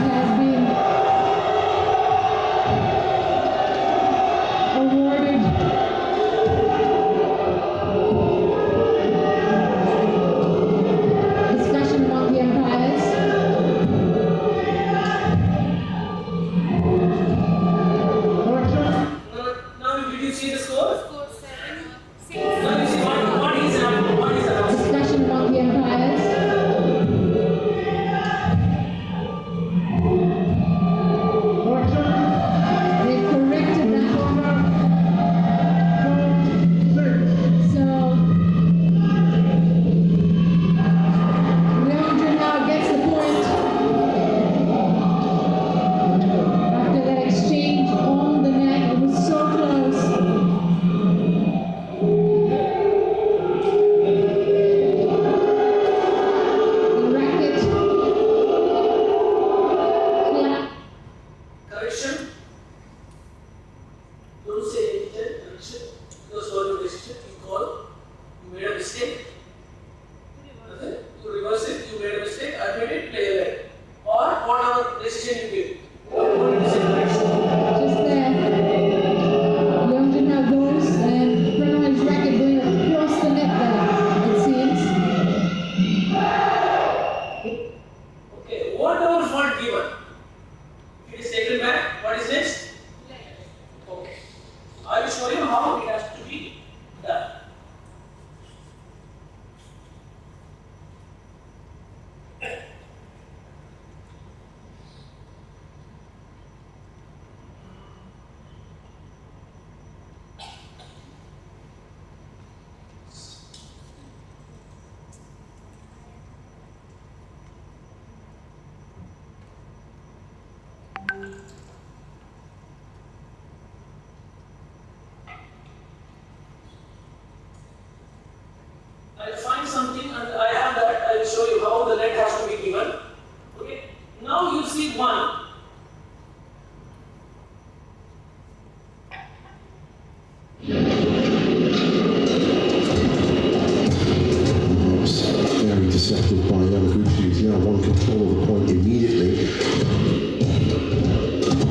intercepted by Yamaguchi, who's now won control of the point immediately.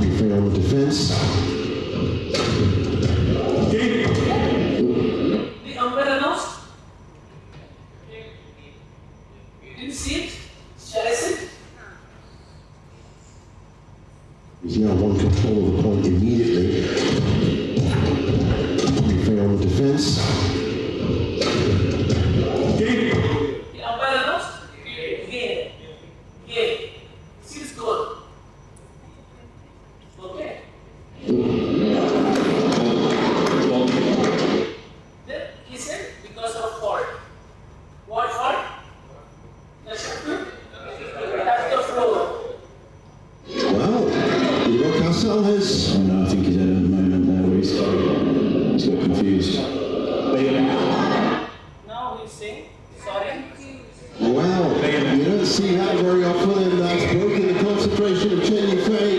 Referee on the defence.
The umpire announced. You didn't see it? Shall I sit?
He's now won control of the point immediately. Referee on the defence.
The umpire announced. Game. See the score. Okay. Then he said because of fault. What fault? The shuttle touched the floor.
Well, Castle has...
No, I think he's at the moment there where he's got confused.
Now he's saying sorry.
Well, you don't see that very often, and that's broken the concentration of Chen Yufei.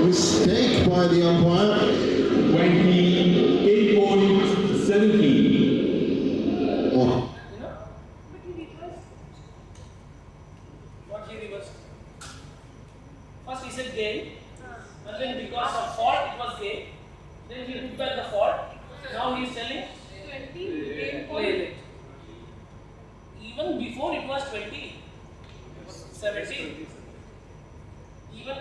Mistake by the umpire.
28.17.
Oh.
What he reversed? First he said game, and then because of fault it was game. Then he took back the fault. Now he is telling
20 game
play it. Even before it was 20, 17. Even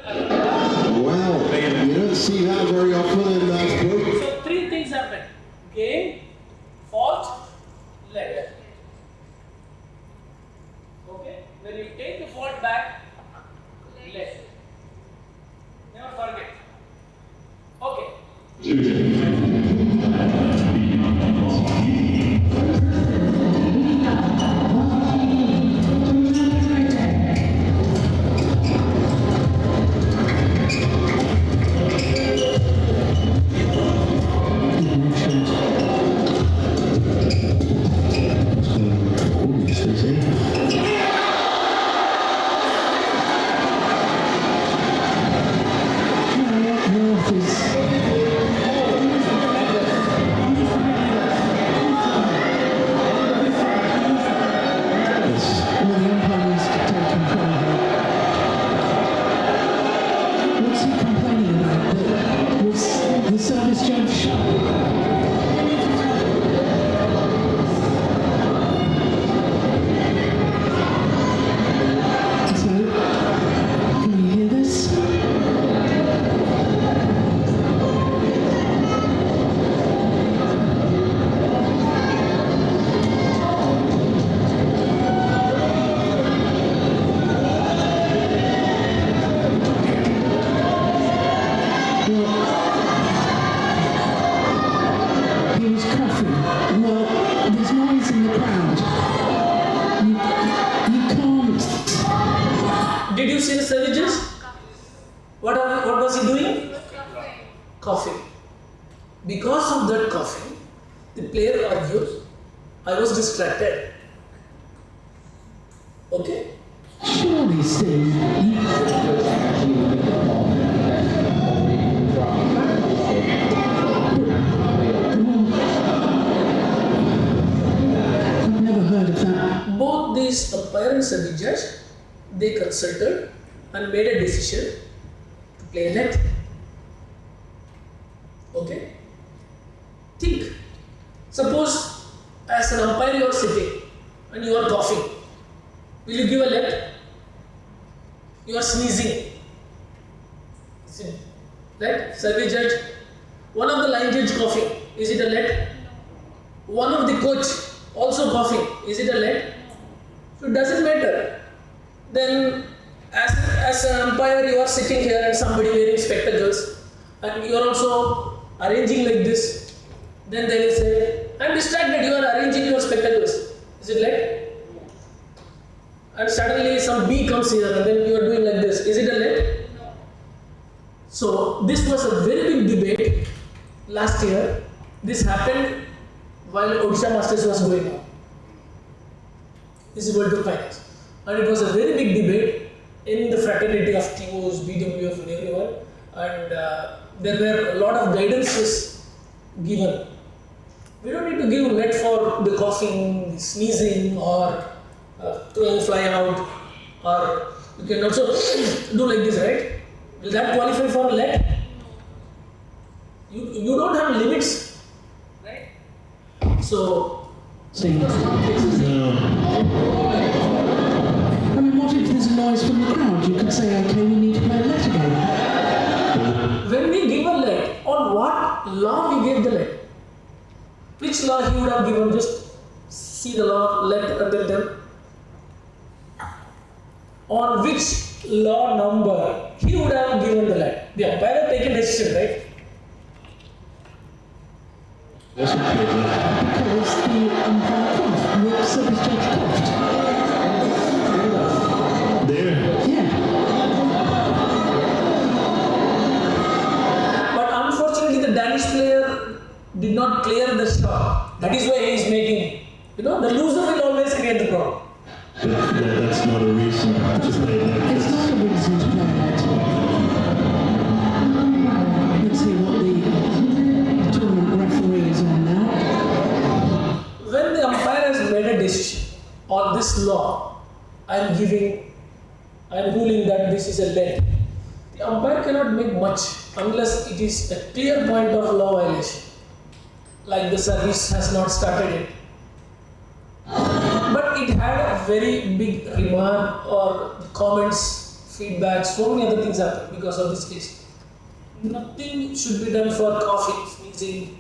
Well, you don't see that very often, and that's broken.
So three things happen: game, fault, let. Okay. When you take the fault back, let. Never forget. Okay. Did you see the savages? What was he doing? Coughing. Because of that coughing, the player argues, I was distracted. Okay?
Surely, Steve. I've never heard of that.
Both these umpire and savages, they consulted and made a decision to play net. Okay? Think. Suppose as an umpire you are sitting and you are coughing. Will you give a let? You are sneezing. Is it let? Survey judge. One of the line judge coughing. Is it a let? One of the coach also coughing. Is it a let? So it doesn't matter. Then as an umpire you are sitting here and somebody wearing spectacles and you are also arranging like this. Then they will say, I am distracted, you are arranging your spectacles. Is it let? And suddenly some bee comes here and then you are doing like this. Is it a let? No. So this was a very big debate last year. This happened while Odisha Masters was going on. This is World Tour Finals. And it was a very big debate in the fraternity of TOs, BWF and everyone. And there were a lot of guidances given. We don't need to give let for the coughing, sneezing or to fly out, or you can also do like this, right? Will that qualify for a let? You don't have limits, right? So,
See. I mean, what if there's a noise from the crowd? You could say, okay, we need to play let again.
when we give a let, on what law we gave the let? Which law he would have given? Just see the law, let under them. On which law number he would have given the let? The umpire had taken decision, right?
Because the umpire coughed, the service judge coughed.
There.
Yeah.
But unfortunately, the Danish player did not clear the shot. That is why he is making, the loser will always create the problem.
That's not a reason to play that.
It's not a reason to play that. Let's see what the tournament referee is on now.
When the umpire has made a decision on this law, I am ruling that this is a let. The umpire cannot make much unless it is a clear point of law violation, like the service has not started yet. But it had a very big remark or comments, feedback, so many other things happened because of this case. Nothing should be done for coughing, sneezing.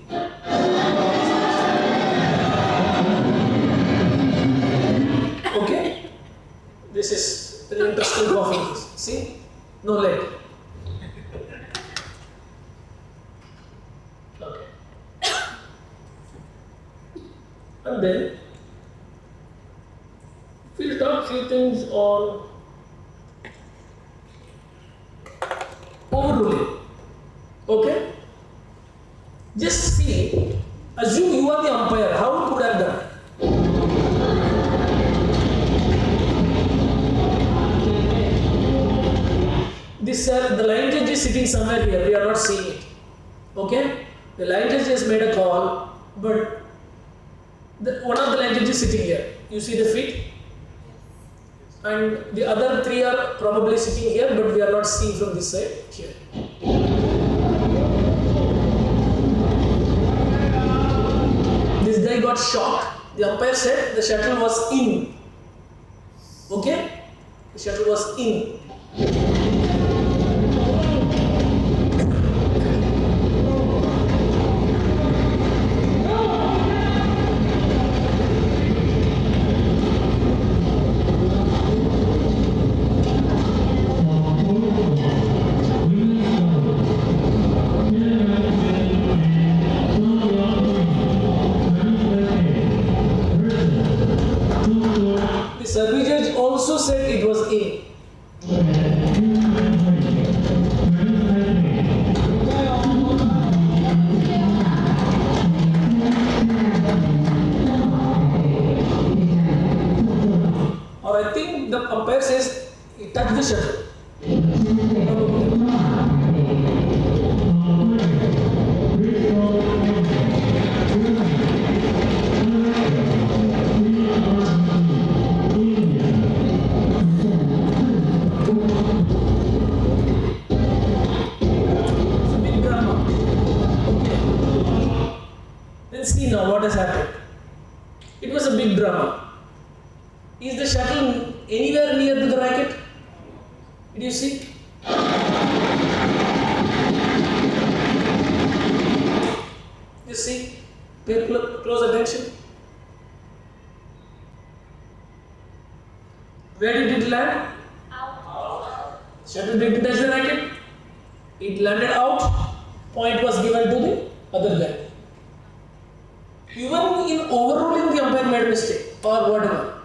Okay? This is very interesting coughing case. See? No let. Okay. And then we'll talk few things on overruling. Okay? Just see, assume you are the umpire, how it would have done? The line judge is sitting somewhere here, we are not seeing it. Okay? The line judge has made a call, but one of the line judges is sitting here. You see the feet? And the other three are probably sitting here, but we are not seeing from this side here. This guy got shocked. The umpire said the shuttle was in. Okay? The shuttle was in. The service judge also said it was in. Or I think the umpire says he touched the shuttle. Let's see now what has happened. It was a big drama. Is the shuttle anywhere near to the racket? Did you see? You see? Pay close attention. Where did it land? Out. Shuttle didn't touch the racket. It landed out. Point was given to the other guy. Even in overruling, the umpire made a mistake or whatever.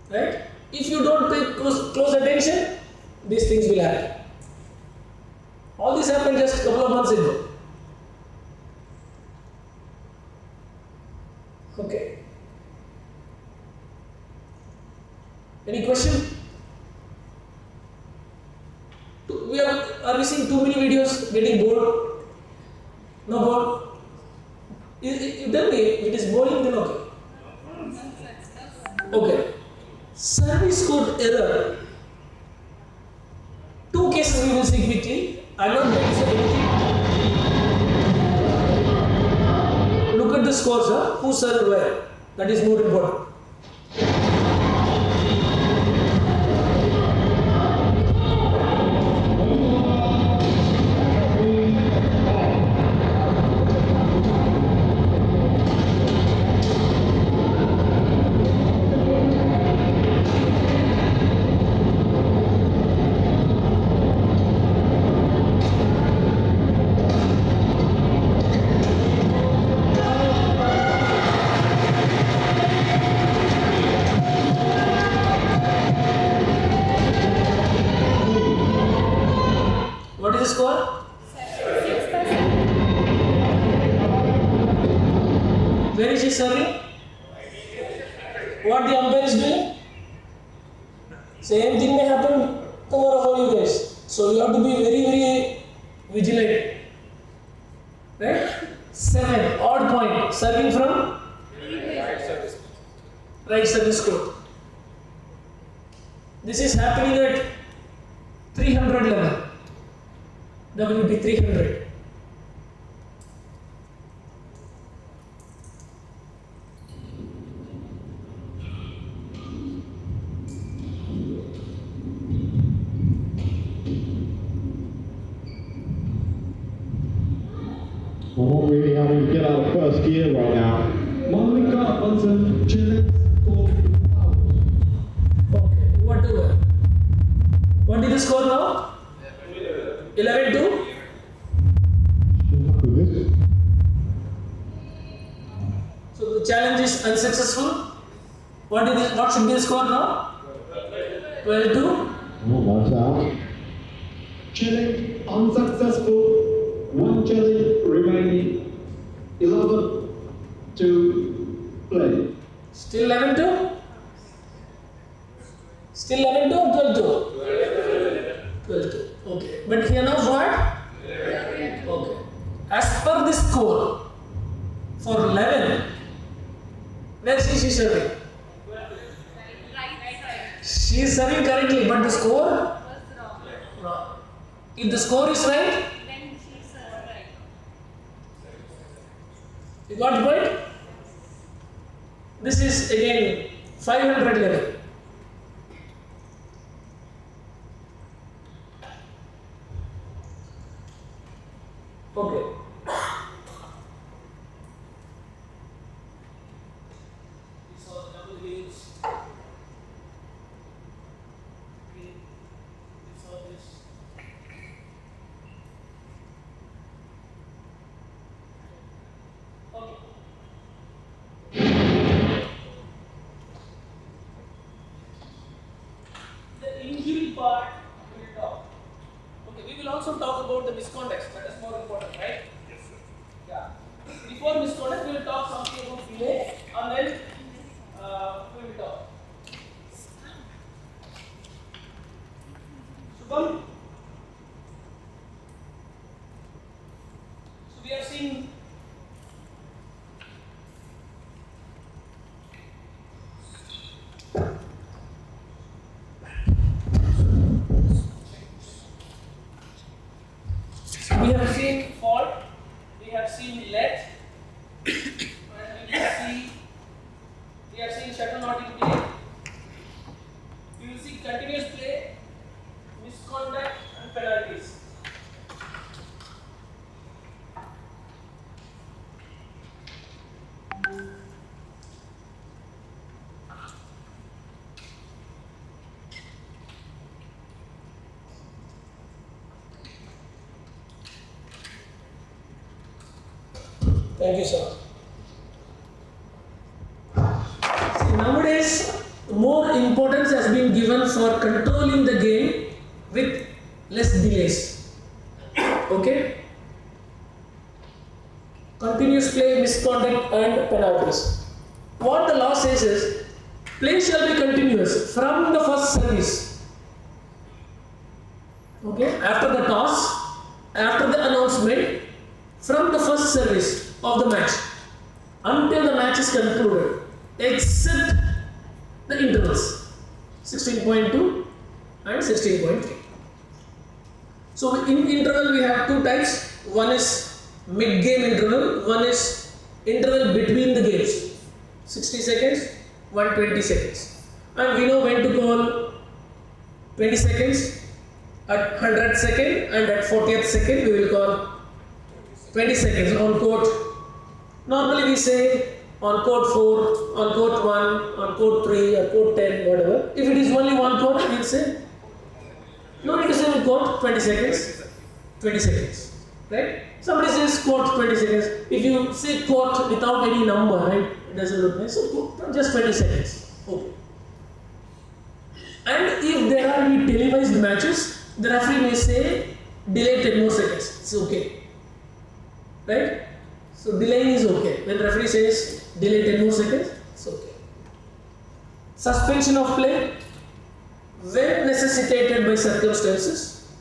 Right? If you don't pay close attention, these things will happen. All this happened just a couple of months ago. Okay. Any question? Are we seeing too many videos, getting bored? No bored? You tell me, if it is boring, then okay. Okay. Service code error. Two cases we will see quickly. I am not going to say anything. Look at the scores, who served where. That is more important. What is the score? 6%. Where is he serving? What the umpire is doing? Same thing may happen tomorrow for you guys. So you have to be very, very vigilant. Right? 7, odd point. Serving from? Right service code. This is happening at 300 level. WP 300.
I'm not really having to get out of first gear right now. Malika Bunsen Chile score out.
Okay, what is the score now? 11-2. So the challenge is unsuccessful. What should be the score now? 12-2.
Oh, that's out. Chile unsuccessful. One challenge remaining. 11 to play.
Still 11-2? Still 11-2 or 12-2? 12-2. Okay. But here now what? Okay. As per the score for 11, where is she serving? She is serving correctly, but the score? Wrong. If the score is right, you got the point? This is again 500 level. Okay. These are the double wheels. Okay. These are this. Okay. The injury part we will talk. Okay, we will also talk about the misconduct. That is more important, right?
Yes, sir.
Yeah. Before misconduct, we will talk something about delay, and then we will talk. Shubham. So we have seen fault, we have seen let, and we have seen shuttle not in play. We will see continuous play, misconduct, and penalties. Thank you, sir. See, nowadays, more importance has been given for controlling the game with less delays. Okay? Continuous play, misconduct, and penalties. What the law says is, play shall be continuous from the first service. Okay? After the toss, after the announcement, from the first service of the match until the match is concluded, except the intervals 16.2 and 16.3. So in interval we have two types. One is mid-game interval, one is interval between the games, 60 seconds, 120 seconds. And we know when to call 20 seconds, at 100th second and at 40th second we will call 20 seconds on court. Normally we say on court 4, on court 1, on court 3, or court 10, whatever. If it is only one court, we will say, no need to say on court 20 seconds, 20 seconds, right? Somebody says court 20 seconds. If you say court without any number, right, it doesn't look nice. So just 20 seconds. Okay. And if there are any televised matches, the referee may say delay 10 more seconds. It's okay, right? So delaying is okay. When referee says delay 10 more seconds, it's okay. Suspension of play when necessitated by circumstances,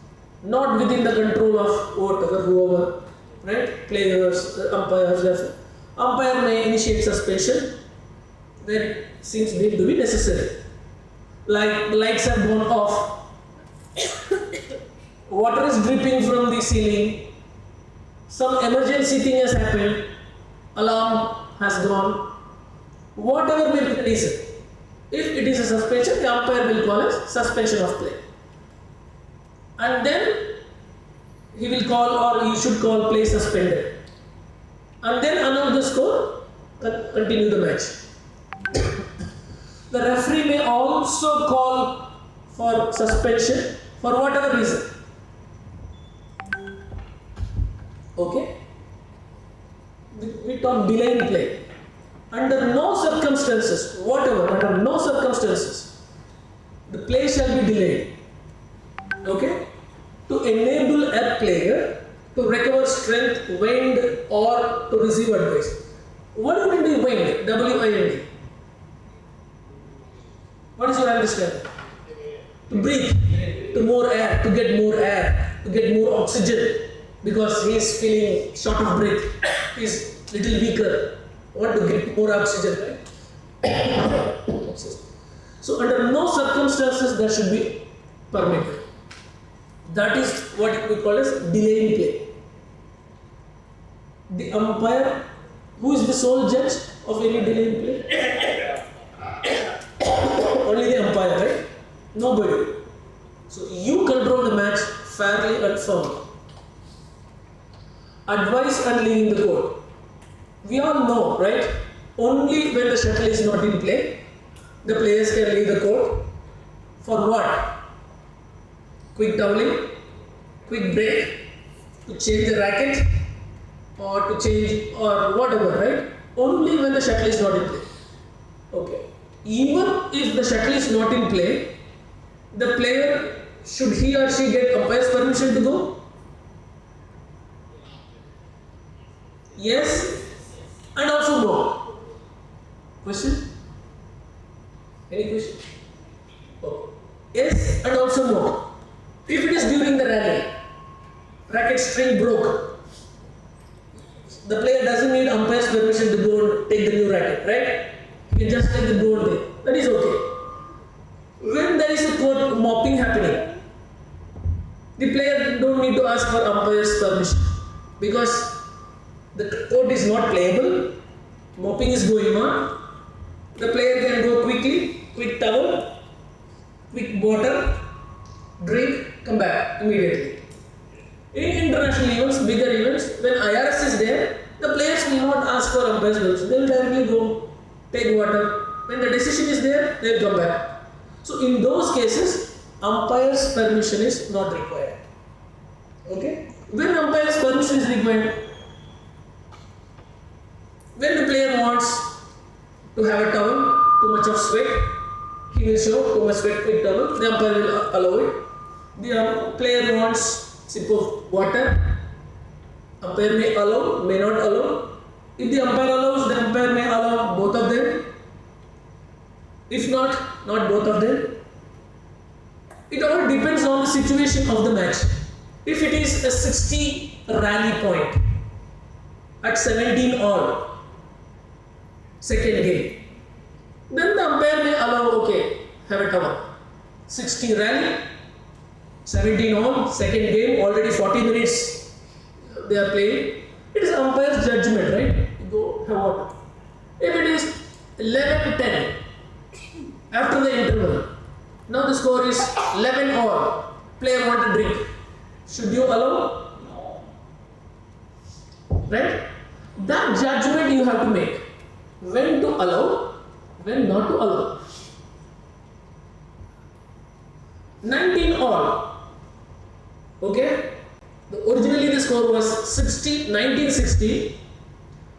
not within the control of whatever, whoever, right? Players, umpires, referee. Umpire may initiate suspension when it seems deemed to be necessary. Like the lights have gone off, water is dripping from the ceiling, some emergency thing has happened, alarm has gone, whatever may be the reason. If it is a suspension, the umpire will call as suspension of play. And then he will call, or he should call play suspended. And then announce the score, continue the match. The referee may also call for suspension for whatever reason. Okay? We talk delaying play. Under no circumstances, whatever, under no circumstances, the play shall be delayed. Okay? To enable a player to recover strength, wind, or to receive advice. What do you mean by wind? W-I-N-D. What is your understanding? To breathe, to more air, to get more air, to get more oxygen, because he is feeling short of breath, he is little weaker, want to get more oxygen, right? So under no circumstances that should be permitted. That is what we call as delaying play. The umpire, who is the sole judge of any delaying play? Only the umpire, right? Nobody. So you control the match fairly and firmly. Advice and leaving the court. We all know, right? Only when the shuttle is not in play, the players can leave the court. For what? Quick toweling, quick break, to change the racket, or to change, or whatever, right? Only when the shuttle is not in play. Okay. Even if the shuttle is not in play, the player, should he or she get umpire's permission to go? Yes, and also no. Question? Any question? Okay. Yes, and also no. If it is during the rally, racket string broke, the player doesn't need umpire's permission to go and take the new racket, right? He can just take the go and take. That is okay. When there is a court mopping happening, the player don't need to ask for umpire's permission, because the court is not playable, mopping is going on, the player can go quickly, quick towel, quick water, drink, come back immediately. In international events, bigger events, when IRS is there, the players will not ask for umpire's permission, they will directly go, take water. When the decision is there, they will come back. So in those cases, umpire's permission is not required. Okay? When umpire's permission is required, when the player wants to have a towel, too much of sweat, he will show too much sweat, quick towel, the umpire will allow it. The player wants sip of water, umpire may allow, may not allow. If the umpire allows, the umpire may allow both of them. If not, not both of them. It all depends on the situation of the match. If it is a 60 rally point at 17 all, second game, then the umpire may allow, okay, have a tower. 60 rally, 17 on, second game, already 40 minutes they are playing. It is umpire's judgment, right? You go have water. If it is 11-10 after the interval, now the score is 11 all, player want to drink. Should you allow? Right? That judgment you have to make. When to allow, when not to allow. 19 all. Okay? Originally the score was 1960,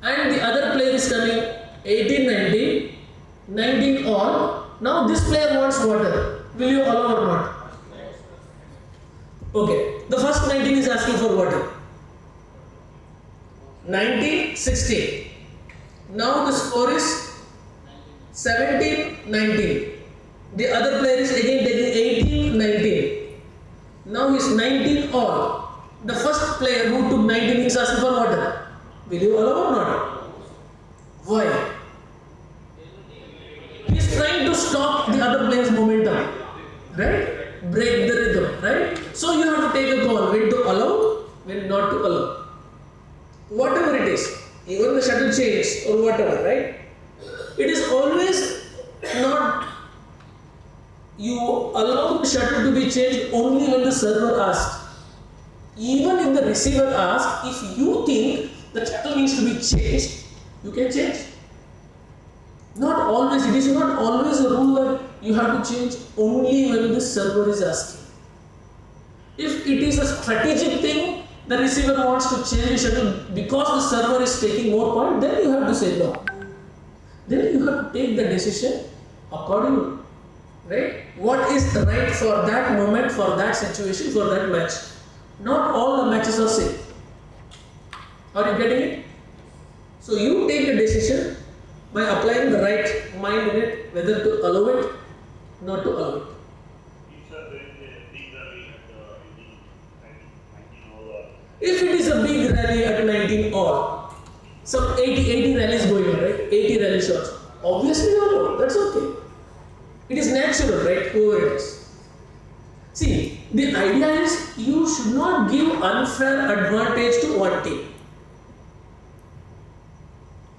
and the other player is coming 18-19, 19 all. Now this player wants water. Will you allow or not? Okay. The first 19 is asking for water. 19-16. Now the score is 17-19. The other player is again taking 18-19. Now he is 19 all. The first player who took 19 is asking for water. Will you allow or not? Why? He is trying to stop the other player's momentum. Right? Break the rhythm. Right? So you have to take a call when to allow, when not to allow. Whatever it is, even the shuttle change or whatever, right? It is always not you allow the shuttle to be changed only when the server asks. Even if the receiver asks, if you think the shuttle needs to be changed, you can change. Not always, it is not always a rule that you have to change only when the server is asking. If it is a strategic thing, the receiver wants to change the shuttle because the server is taking more point, then you have to say no. Then you have to take the decision accordingly. Right? What is right for that moment, for that situation, for that match? Not all the matches are same. Are you getting it? So you take a decision by applying the right mind in it, whether to allow it, not to allow it. If it is a big rally at 19 all, some 80 rallies going on, right? 80 rally shots. Obviously no, that's okay. It is natural, right? Whoever it is. See, the idea is you should not give unfair advantage to one team.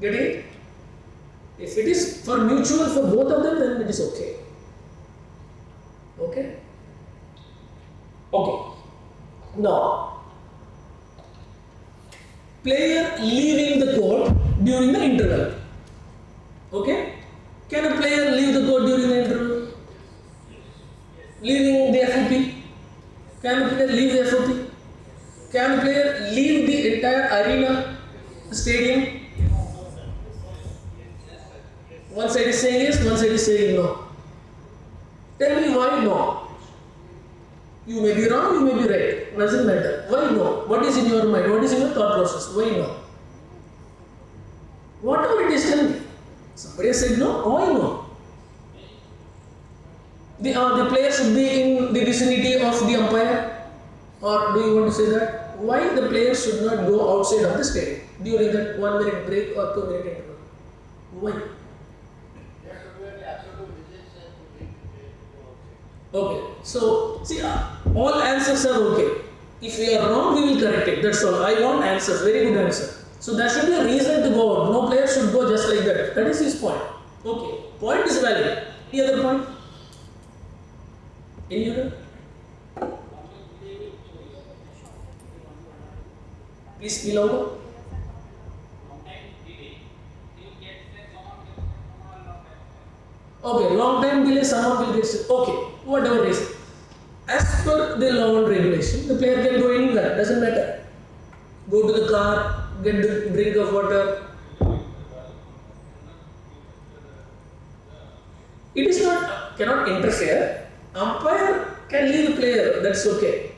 Get it? If it is for mutual for both of them, then it is okay. Okay? Okay. Now, player leaving the court during the interval. Okay? Can a player leave the court during the interval? Leaving the FOP? Can a player leave the FOP? Can a player leave the entire arena, the stadium? One side is saying yes, one side is saying no. Tell me why no? You may be wrong, you may be right. Doesn't matter. Why no? What is in your mind? What is in your thought process? Why no? Whatever it is, tell me. Somebody has said no. Why no? The player should be in the vicinity of the umpire, or do you want to say that? Why the player should not go outside of the stadium during that 1 minute break or 2 minute interval? Why? Okay, so see, all answers are okay. If we are wrong, we will correct it. That's all. I want answers, very good answer. So there should be a reason to go out. No player should go just like that. That is his point. Okay, point is valid. Any other point? Any other? Please be louder. Okay, long time delay, someone will get sick. Okay, whatever it is. As per the law and regulation, the player can go anywhere, doesn't matter. Go to the car, get the drink of water. It is not, cannot interfere. Umpire can leave the player, that's okay.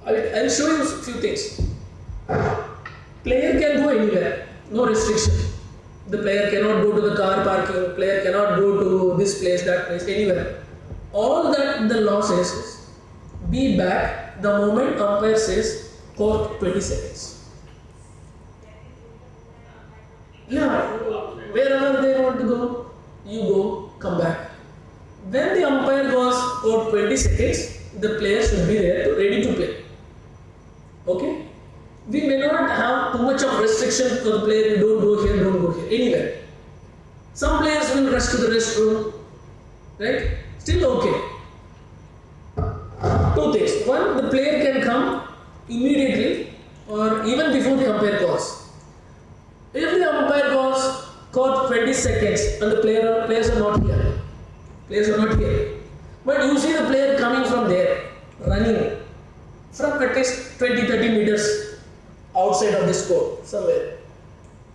I'll show you a few things. Player can go anywhere, no restriction. The player cannot go to the car parking, player cannot go to this place, that place, anywhere. All that the law says is, be back the moment umpire says, court 20 seconds. Yeah, wherever they want to go, you go, come back. When the umpire goes for 20 seconds, the player should be there ready to play. Okay? We may not have too much of restriction for the player, don't go here, don't go here, anywhere. Some players will rush to the restroom, right? Still okay. Two things. One, the player can come immediately or even before the umpire calls. If the umpire calls 20 seconds and the players are not here, but you see the player coming from there, running from at least 20-30 meters outside of this court, somewhere,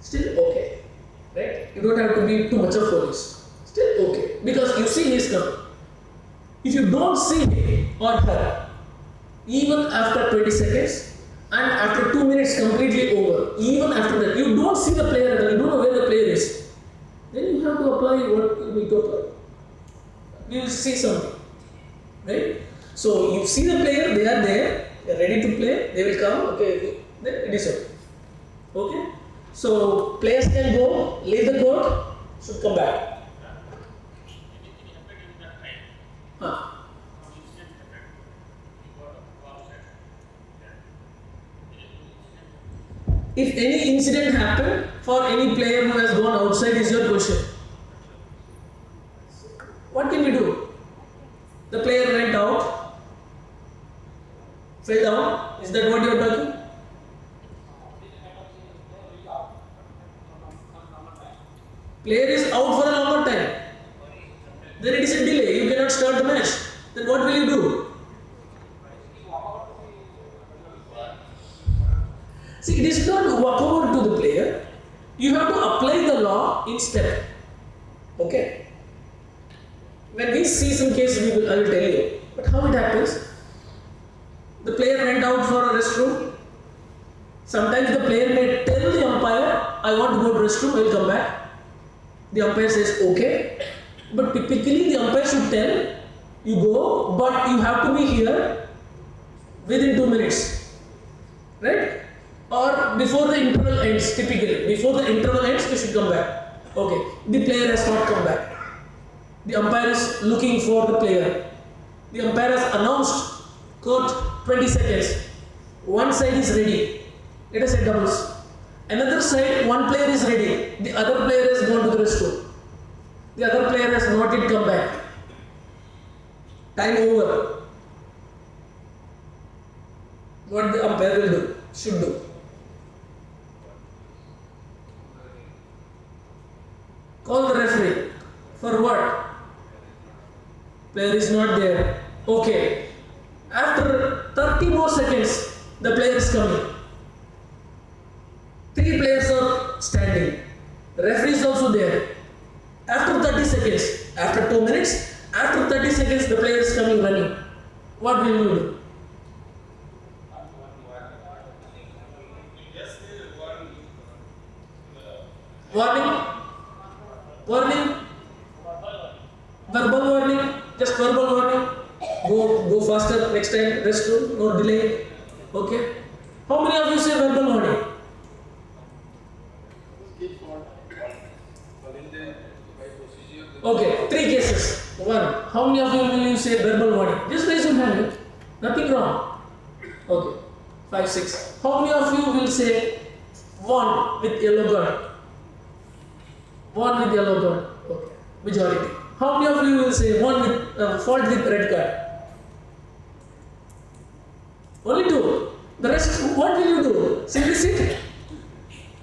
still okay, right? You don't have to be too much of police, still okay, because you see he is coming. If you don't see him or her, even after 20 seconds and after 2 minutes completely over, even after that, you don't see the player and you don't know where the player is, then you have to apply what you need to apply. You will see something, right? So you see the player, they are there, they are ready to play, they will come, okay, then it is okay. Okay? So players can go, leave the court, should come back. If any incident happened for any player who has gone outside is your question. What can we do? The player went out, fell down. Is that what you are talking? Player is out for a longer time. Then it is a delay. You cannot start the match. Then what will you do? See, it is not walkover to the player. You have to apply the law in step. Okay? When we see some cases, I will tell you. But how it happens? The player went out for a restroom. Sometimes the player may tell the umpire, I want to go to the restroom, I will come back. The umpire says, okay. But typically the umpire should tell, you go, but you have to be here within 2 minutes. Right? Or before the interval ends, typically. Before the interval ends, you should come back. Okay. The player has not come back. The umpire is looking for the player. The umpire has announced, court, 20 seconds. One side is ready. Let us say doubles. Another side, one player is ready. The other player has gone to the restroom. The other player has not yet come back. Time over. What the umpire will do, should do. Call the referee. For what? Player is not there. Okay. After 30 more seconds, the player is coming. 3 players are standing. The referee is also there. After 30 seconds, after 2 minutes, after 30 seconds, the player is coming running. What will you do? Warning? Warning? Verbal warning? Just verbal warning? Go faster next time, restroom, no delay. Okay? How many of you say verbal warning? Okay, 3 cases. 1. How many of you will you say verbal warning? Just raise your hand. Nothing wrong. Okay. 5, 6. How many of you will say one with yellow card? One with yellow card. Okay. Majority. How many of you will say one with fault with red card? Only 2. The rest, what will you do? Simply sit.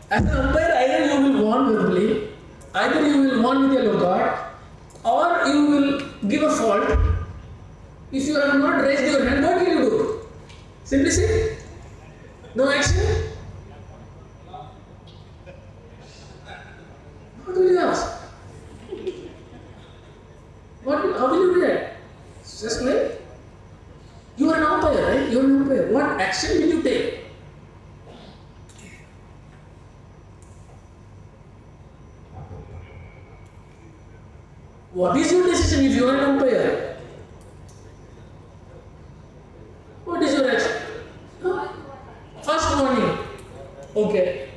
As an umpire, either you will warn verbally, either you will warn with yellow card, or you will give a fault. If you have not raised your hand, what will you do? Simply sit. No action. What will you ask? How will you react? Just like you are an umpire, right? You are an umpire. What action will you take? What is your decision if you are an umpire? What is your action? First warning. Okay.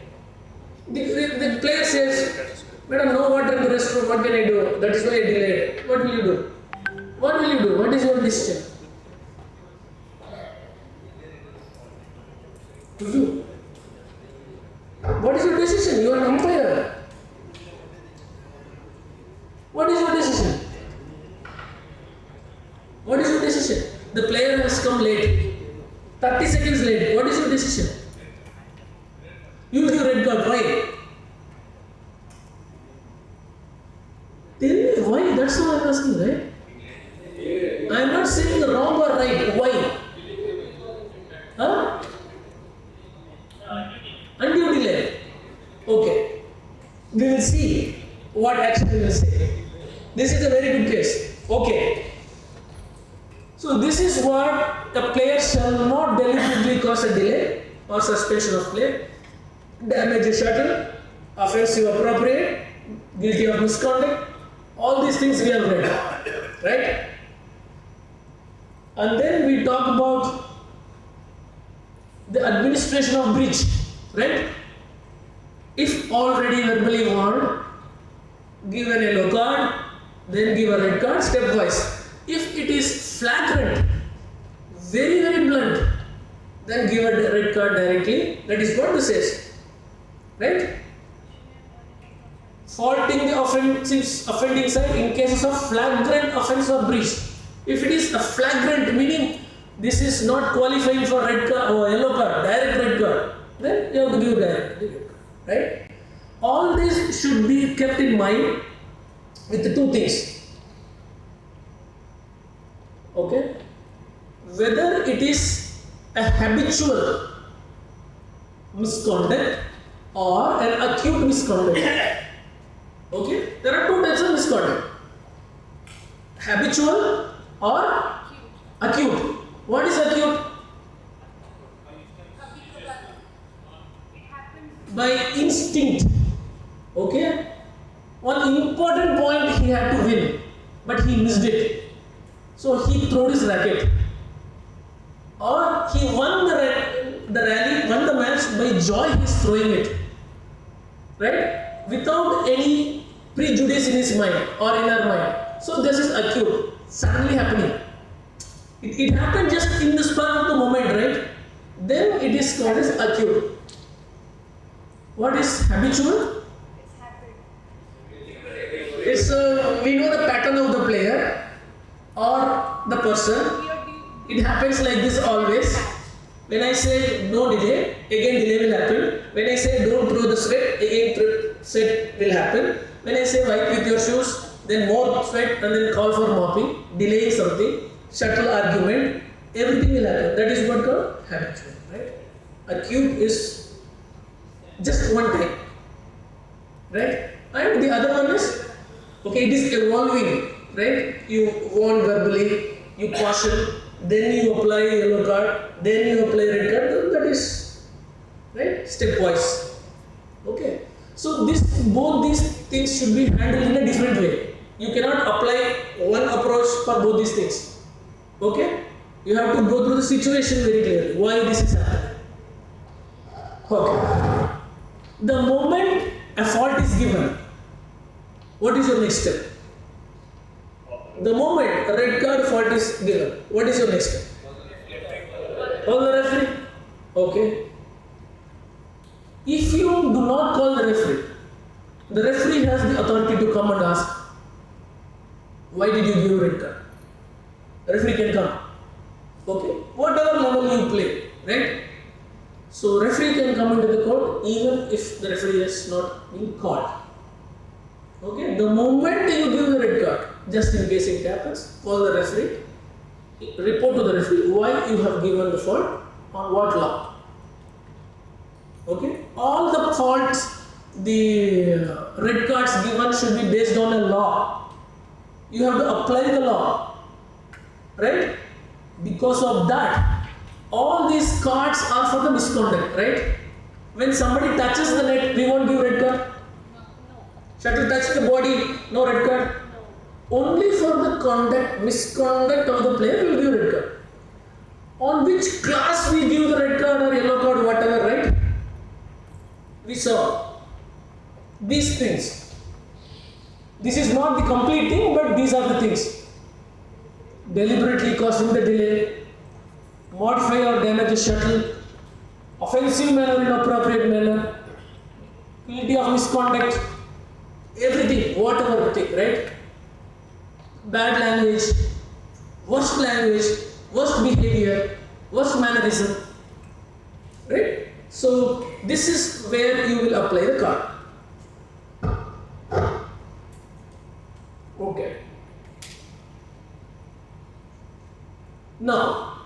The player says, Madam, no water in the restroom, what can I do? That is why I delayed. What will you do? What will you do? What is your decision? To do. What is your decision? You are an umpire. What is your decision? What is your decision? The player has come late. 30 seconds late. What is your decision? You give red card. Why? Tell me why? That's what I'm asking, right? I am not saying wrong or right. Why? Huh? Undue delay. Okay. We will see what action we will say. This is a very good case. Okay. So this is what the player shall not deliberately cause a delay or suspension of play, damage a shuttle, offensive appropriate, guilty of misconduct. All these things we have read, right? And then we talk about the administration of breach, right? If already verbally warned, give an yellow card, then give a red card stepwise. If it is flagrant, very, very blunt, then give a red card directly. That is what this says, right? Faulting the offending side in cases of flagrant offense or breach. If it is a flagrant, meaning this is not qualifying for red card or yellow card, direct red card, then you have to give direct, right? All this should be kept in mind with the two things. Okay? Whether it is a habitual misconduct or an acute misconduct. Okay? There are two types of misconduct. Habitual or acute. What is acute? By instinct. Okay? One important point he had to win, but he missed it. So he threw his racket. Or he won the rally, won the match by joy he's throwing it. Right? Without any prejudice in his mind or in her mind. So this is acute. Suddenly happening. It happened just in the spur of the moment, right? Then it is called as acute. What is habitual? It's we know the pattern of the player or the person. It happens like this always. When I say no delay, again delay will happen. When I say don't throw the sweat, again sweat will happen. When I say wipe with your shoes, then more sweat and then call for mopping, delaying something, shuttle argument, everything will happen. That is what called habitual, right? Acute is just one time, right? And the other one is, okay, it is evolving, right? You warn verbally, you caution, then you apply yellow card, then you apply red card. That is, right, stepwise. Okay. So both these things should be handled in a different way. You cannot apply one approach for both these things. Okay? You have to go through the situation very clearly. Why this is happening. Okay. The moment a fault is given, what is your next step? The moment a red card fault is given, what is your next step? Call the referee. Okay. If you do not call the referee has the authority to come and ask, why did you give red card? The referee can come. Okay. Whatever level you play, right? So referee can come into the court even if the referee has not been called. Okay. The moment you give the red card, just in case it happens, call the referee, report to the referee why you have given the fault, on what law. Okay. All the faults, the red cards given should be based on a law. You have to apply the law, right? Because of that, all these cards are for the misconduct, right? When somebody touches the net, we won't give red card. Shuttle touch the body, no red card. Only for the misconduct of the player we will give red card. On which class we give the red card or yellow card, whatever, right? We saw these things. This is not the complete thing, but these are the things. deliberately causing the delay, modify or damage the shuttle, offensive manner in appropriate manner, guilty of misconduct, everything, whatever you take, right? Bad language, worst behavior, worst mannerism, right? So this is where you will apply the card. Okay. Now,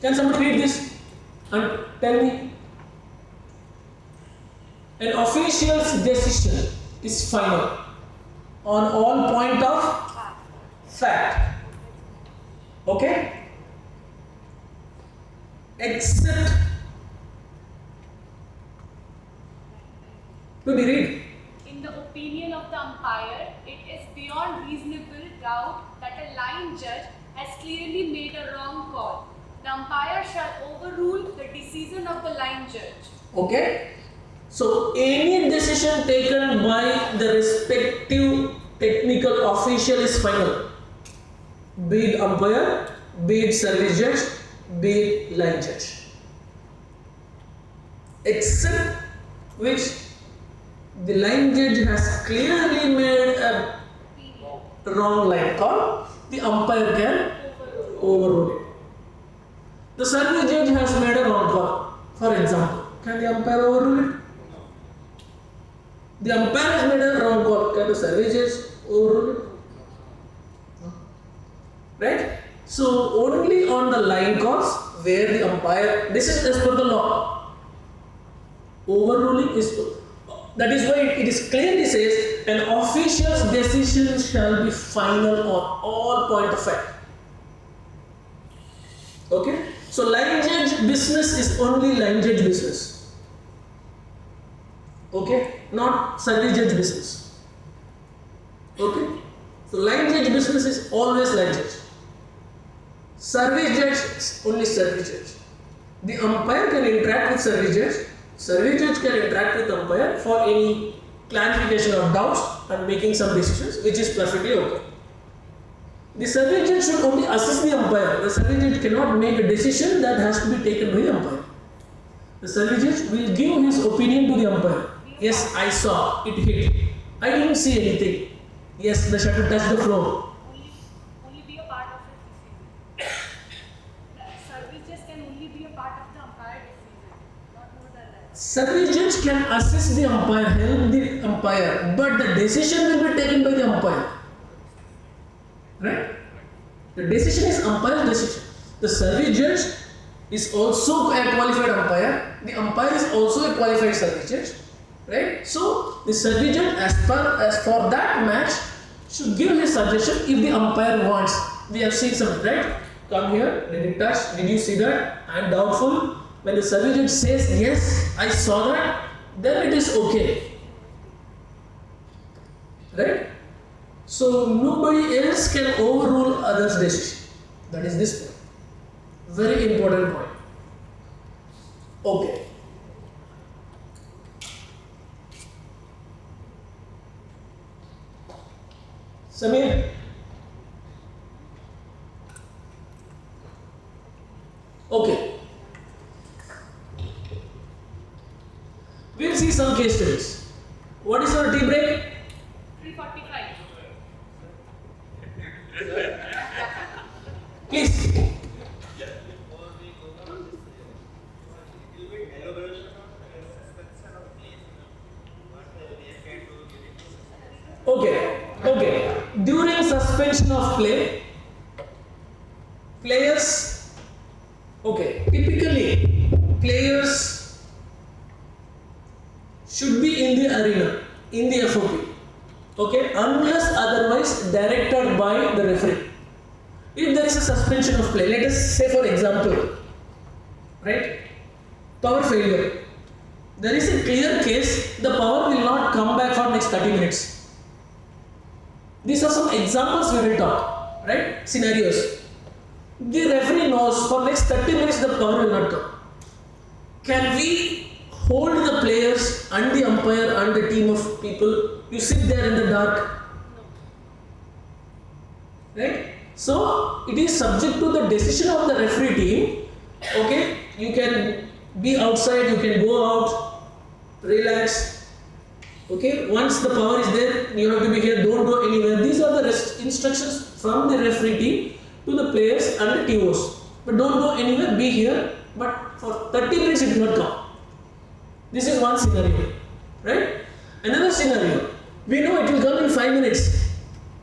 can somebody read this and tell me? An official's decision is final on all point of fact. Okay? Except, to be read.
In the opinion of the umpire, it is beyond reasonable doubt that a line judge has clearly made a wrong call. The umpire shall overrule the decision of the line judge.
Okay? So, any decision taken by the respective technical official is final. Be it umpire, be it service judge, be it line judge. Except which the line judge has clearly made a wrong line call, the umpire can overrule it. The service judge has made a wrong call. For example, can the umpire overrule it? The umpire has made a wrong call. Can the service judge overrule it? No. Right? So only on the line calls where the umpire, this is as per the law. Overruling is, that is why it is clearly says an official's decision shall be final on all point of fact. Okay? So line judge business is only line judge business. Okay? Not service judge business. Okay? So line judge business is always line judge. Service judge is only service judge. The umpire can interact with service judge. Service judge can interact with umpire for any clarification of doubts and making some decisions, which is perfectly okay. The service judge should only assist the umpire. The service judge cannot make a decision that has to be taken by the umpire. The service judge will give his opinion to the umpire. Yes, I saw it hit. I didn't see anything. Yes, the shuttle touched the floor.
Only be a part of his decision. Service judge can only be a part of the umpire decision, not more than that.
Service judge can assist the umpire, help the umpire, but the decision will be taken by the umpire. Right? The decision is umpire's decision. The service judge is also a qualified umpire. The umpire is also a qualified service judge. Right? So the service judge, as for that match, should give his suggestion if the umpire wants. We have seen some, right? Come here, did it touch? Did you see that? I am doubtful. When the service judge says yes, I saw that, then it is okay. Right? So nobody else can overrule others' decision. That is this point. Very important point. Okay. Samir? Okay. We'll see some case studies. What is our tea break?
3:45.
Please. Okay. During suspension of play, players, typically players should be in the arena, in the FOP, unless otherwise directed by the referee. If there is a suspension of play, let us say for example, right, power failure. There is a clear case, the power will not come back for next 30 minutes. These are some examples we will talk, right? Scenarios. The referee knows for next 30 minutes the power will not come. Can we hold the players and the umpire and the team of people. You sit there in the dark. Right? So it is subject to the decision of the referee team. Okay, you can be outside, you can go out, relax. Okay, once the power is there, you have to be here, don't go anywhere. These are the instructions from the referee team to the players and the TOs. But don't go anywhere, be here. But for 30 minutes it will not come. This is one scenario, right? Another scenario, we know it will come in 5 minutes.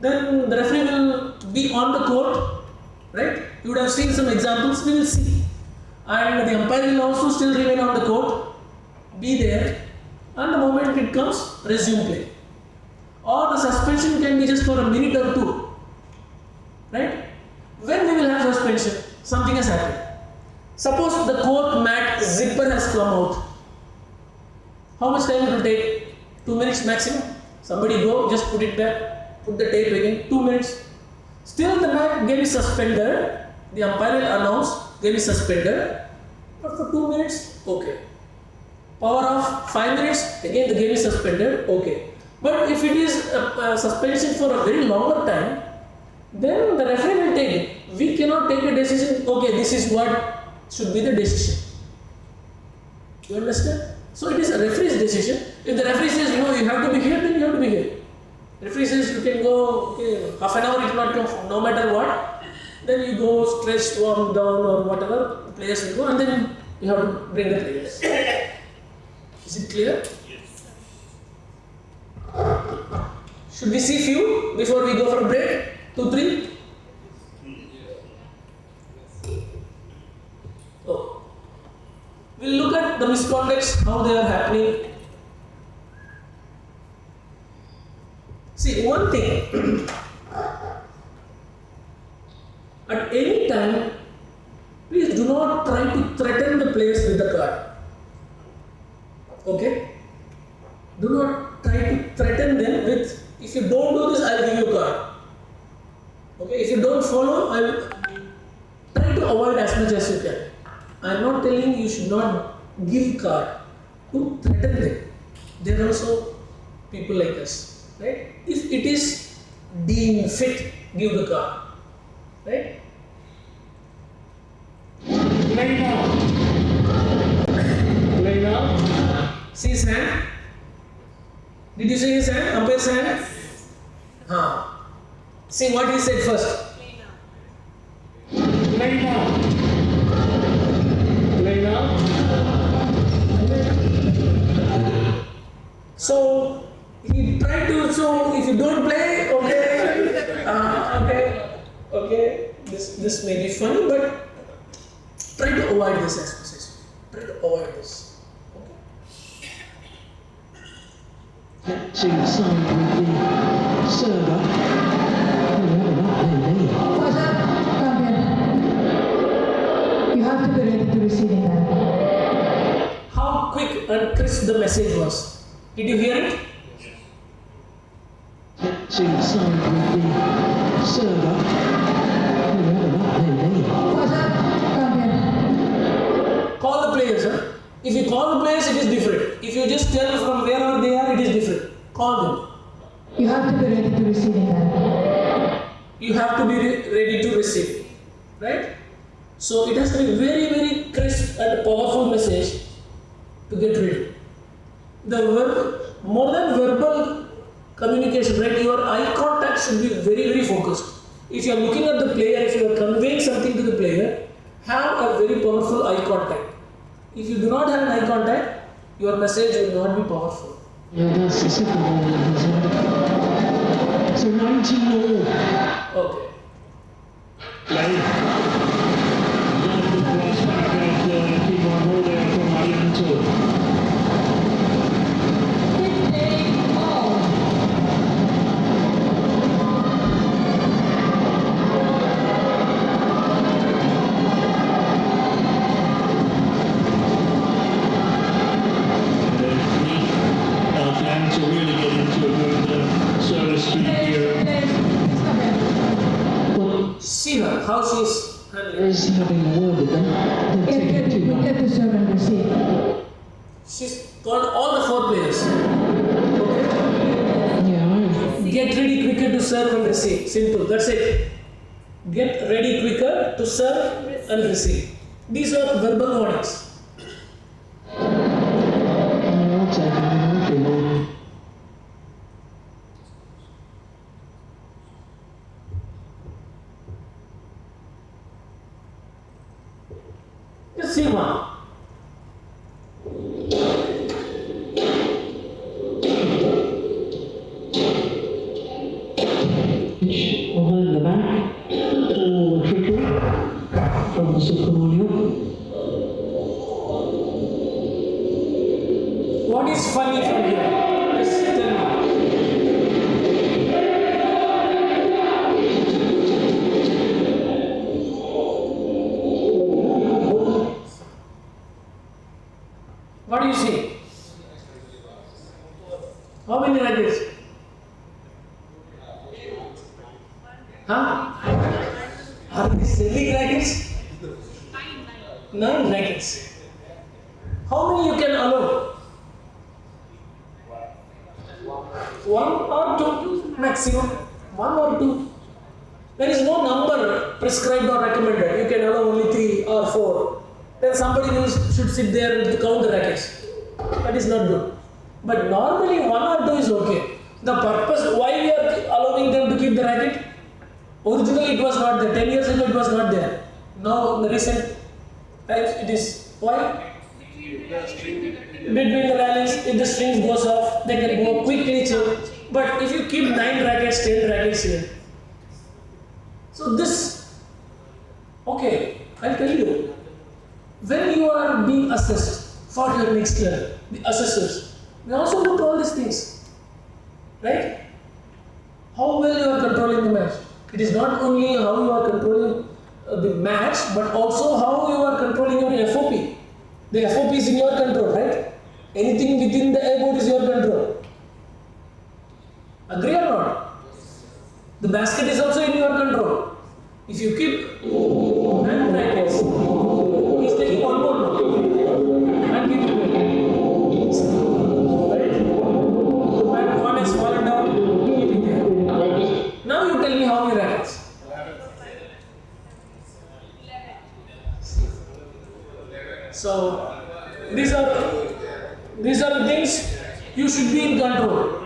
Then the referee will be on the court, right? You would have seen some examples, we will see. And the umpire will also still remain on the court, be there, and the moment it comes, resume play. Or the suspension can be just for a minute or two, right? When we will have suspension, something has happened. Suppose the court mat zipper has come out. How much time it will take? 2 minutes maximum. Somebody go, just put it back, put the tape again, 2 minutes. Still the mat game is suspended. The umpire will announce game is suspended. But for 2 minutes, okay. Power of 5 minutes, again the game is suspended, okay. But if it is a suspension for a very longer time, then the referee will take it. We cannot take a decision, okay, this is what should be the decision. You understand? So it is a referee's decision. If the referee says, no, you have to be here, then you have to be here. Referee says you can go, okay, half an hour it will not come, no matter what. Then you go stretch, warm down or whatever, the players will go and then you have to bring the players. Is it clear?
Yes.
Should we see few before we go for a break? 2, 3? Oh. We'll look at the misconducts, how they are happening. See, one thing, at any time, please do not try to threaten the players with the card. Okay? Do not try to threaten them with, if you don't do this, I'll give you a card. Okay? If you don't follow, I'll try to avoid as much as you can. I'm not telling you should not give card to threaten them. They are also people like us, right? If it is deemed fit, give the card, right?
Play now. Play now.
See his hand? Did you see his hand? Umpire's hand? See what he said first.
Play now. Play now.
So he tried to show if you don't play, okay, this may be funny, but try to avoid this as much as try to avoid this.
To sign with the server.
You have to be ready to receive it.
How quick and crisp the message was. Did you hear it?
To sign with the server.
Call the players, huh? If you call the players, it is different. If you just tell from wherever they are, it is different. Call them.
You have to be ready to receive it.
You have to be ready to receive, right? So it has to be very, very crisp and powerful message to get ready. More than verbal communication, right? Your eye contact should be very, very focused. If you are looking at the player, if you are conveying something to the player, have a very powerful eye contact. If you do not have an eye contact, your message will not be powerful.
Yeah, that's the second one. So 19 all.
Okay.
Play. Keep on holding from Alianto. To really get into a good service speed here.
Well,
see her, how she's handling.
Is having a word with them.
Get the serve and receive.
She's called all the 4 players.
Yeah,
Get ready quicker to serve and receive. Simple, that's it. Get ready quicker to serve and receive. These are verbal warnings. Just see one.
behind the back, all the trickery from the Sucramulio.
What is funny from here? Just tell me. What do you see? How many rackets? Huh? Are they selling rackets? 9 rackets. How many you can allow? 1 or 2 maximum. 1 or 2. There is no number prescribed or recommended. You can allow only 3 or 4. Then somebody else should sit there to count the rackets. That is not good. But normally 1 or 2 is okay. The purpose why we are allowing them to keep the racket? Originally it was not there. 10 years ago it was not there. Now in the recent times it is. Why? Between the rallies, if the strings goes off, they can go quickly change. But if you keep 9 rackets, 10 rackets here. So this, okay, I'll tell you. When you are being assessed for your next level, the assessors, they also look at all these things. Right? How well you are controlling the match. It is not only how you are controlling the match, but also how you are controlling your FOP. The FOP is in your control, right? Anything within the airboard is your control. Agree or not? The basket is also in your control. If you keep 9 rackets, he's taking 1 more now. And keep it right? And 1 has fallen down, keep it there. Now you tell me how many rackets. So these are the things you should be in control.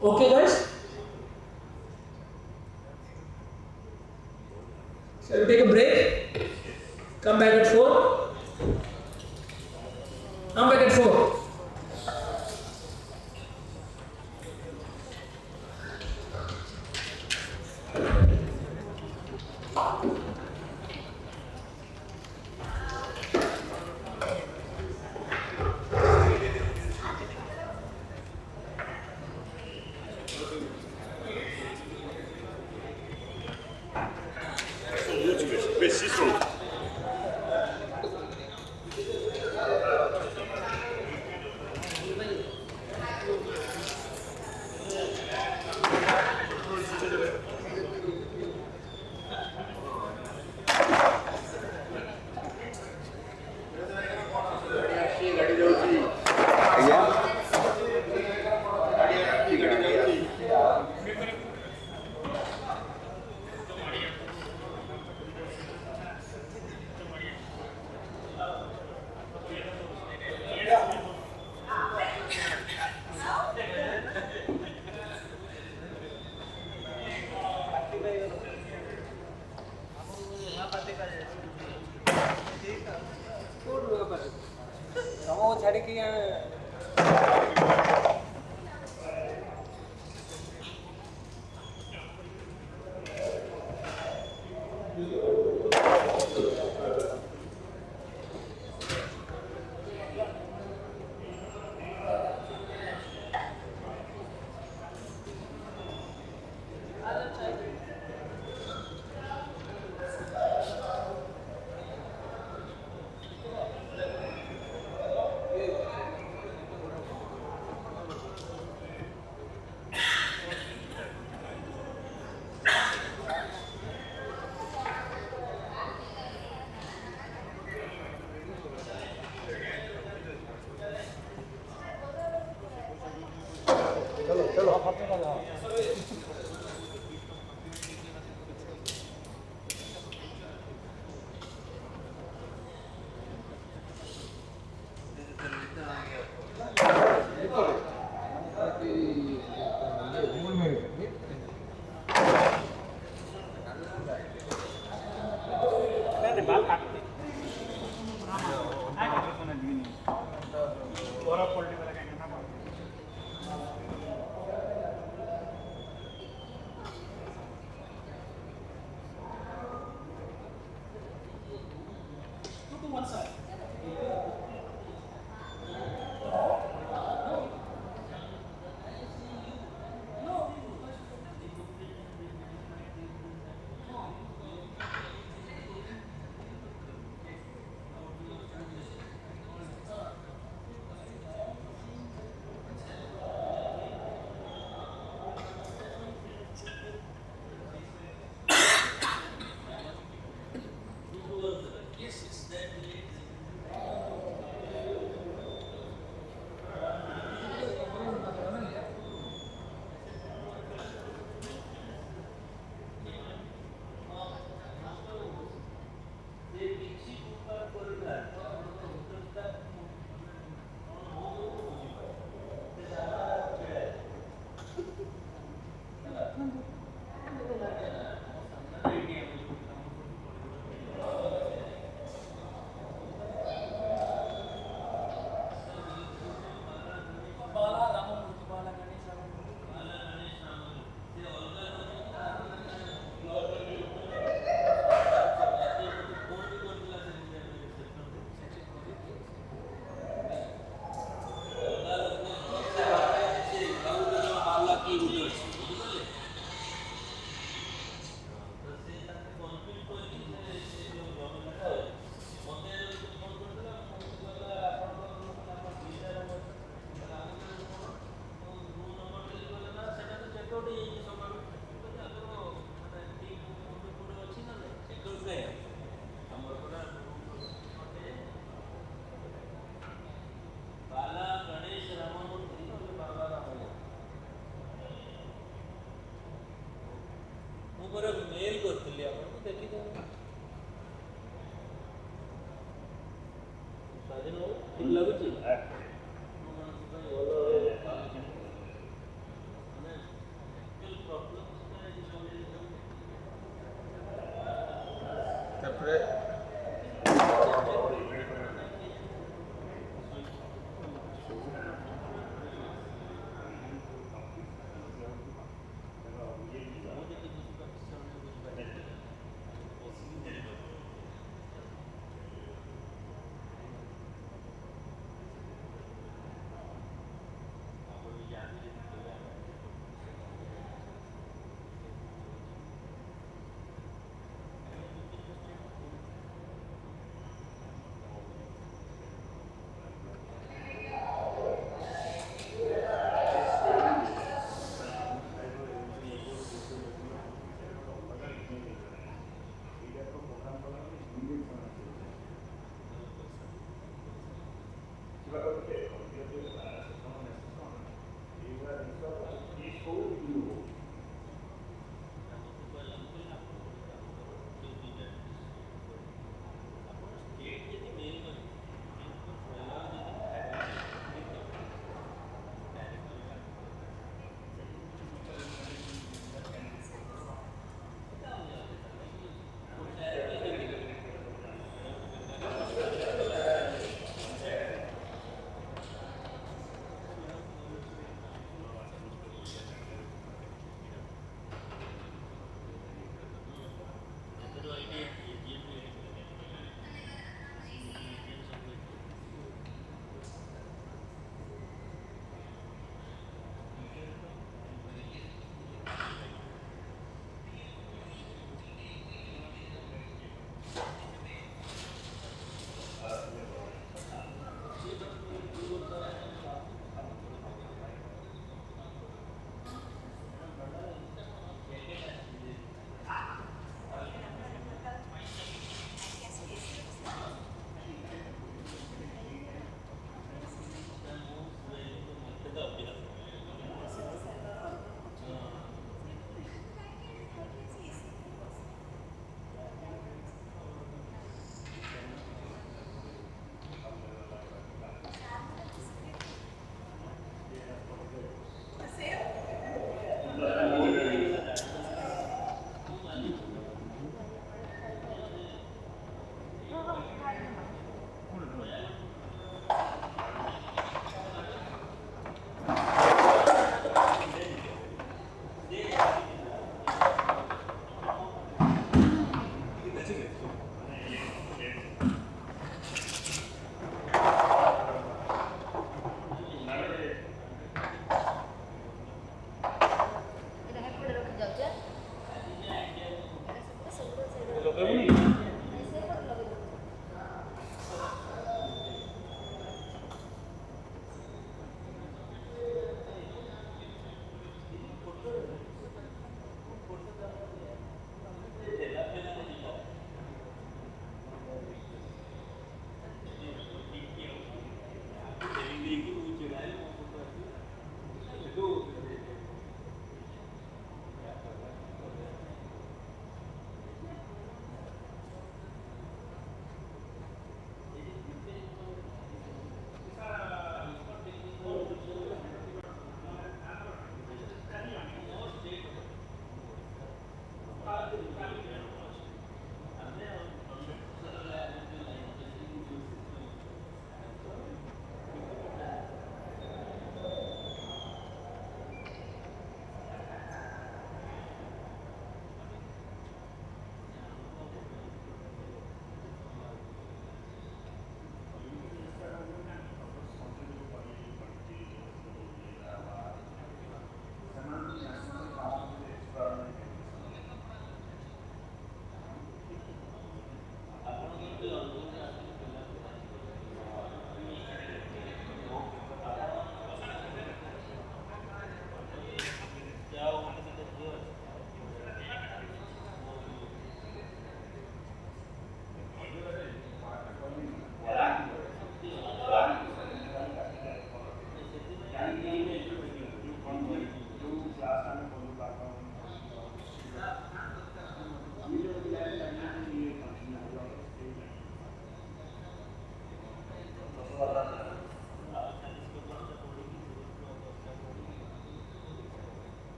Okay, guys? Shall we take a break? Come back at 4. Come back at 4. Go to one side. Yes, yes, that mail करଥିଲି ଆପଣଙ୍କୁ ଦେଖିଦେବେ ସ୍ୱାଧୀନ ଠିକ୍ ଲାଗୁଛି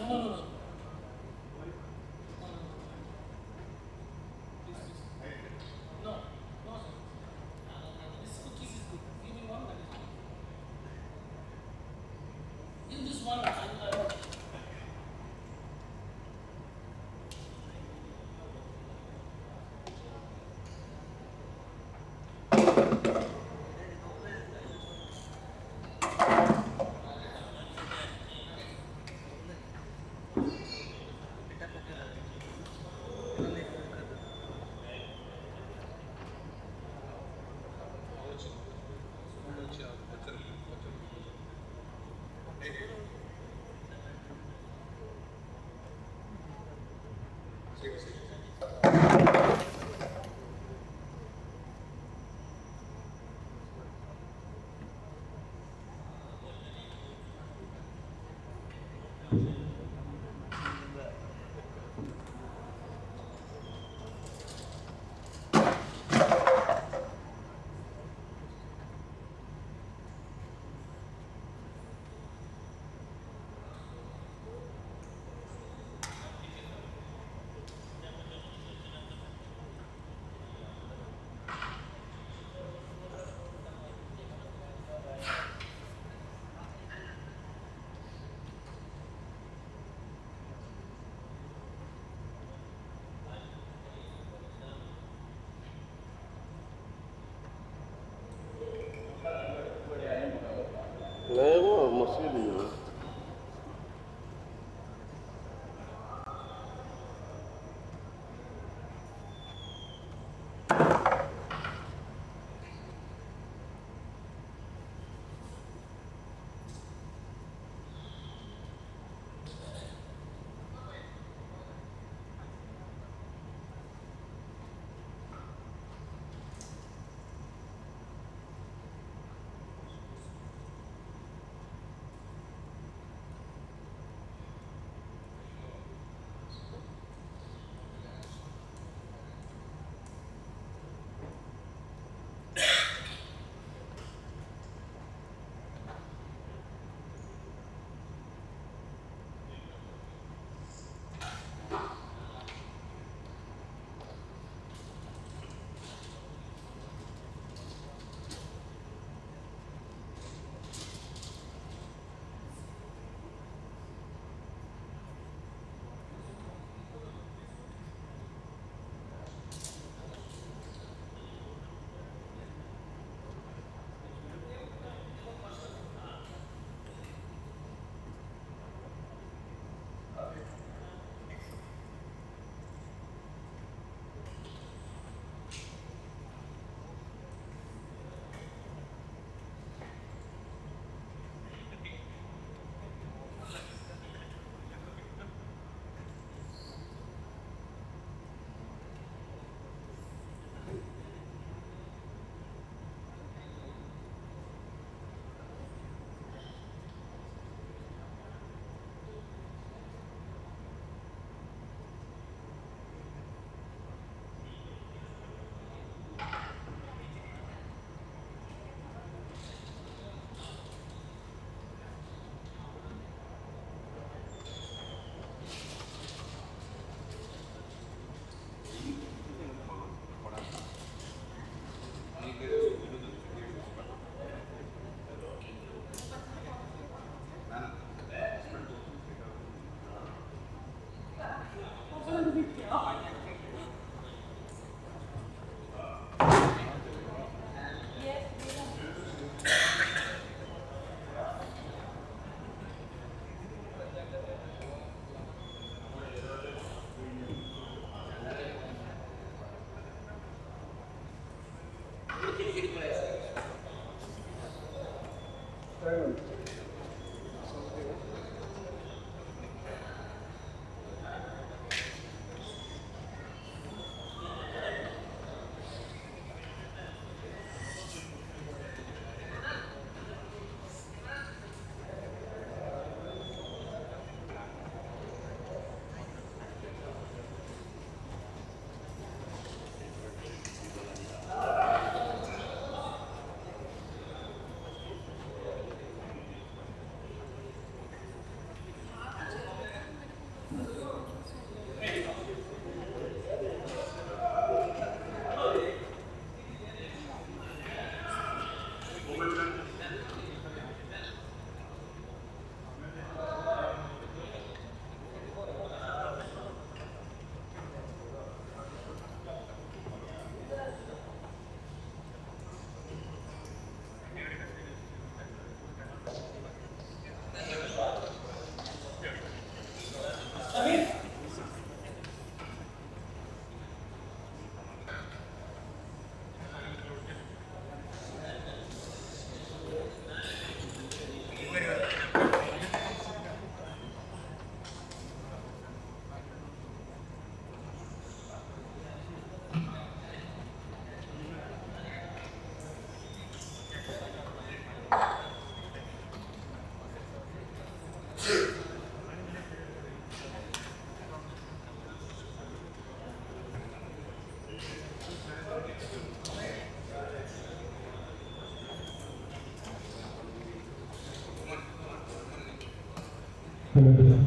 No, no, no, no. No, no, sir. This cookies is good. Give me one, that is good. Give this one.
नहीं वो मुश्किल ही है
समय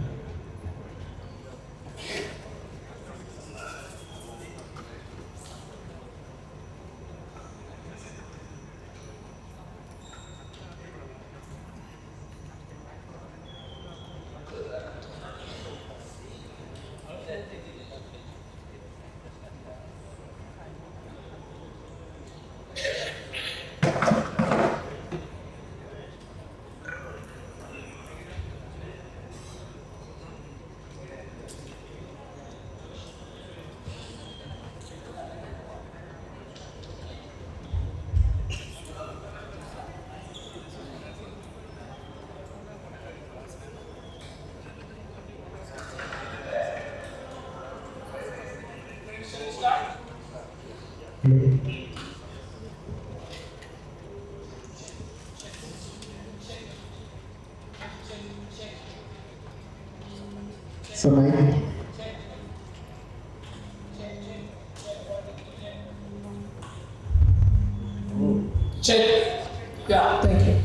Check. Yeah, thank you.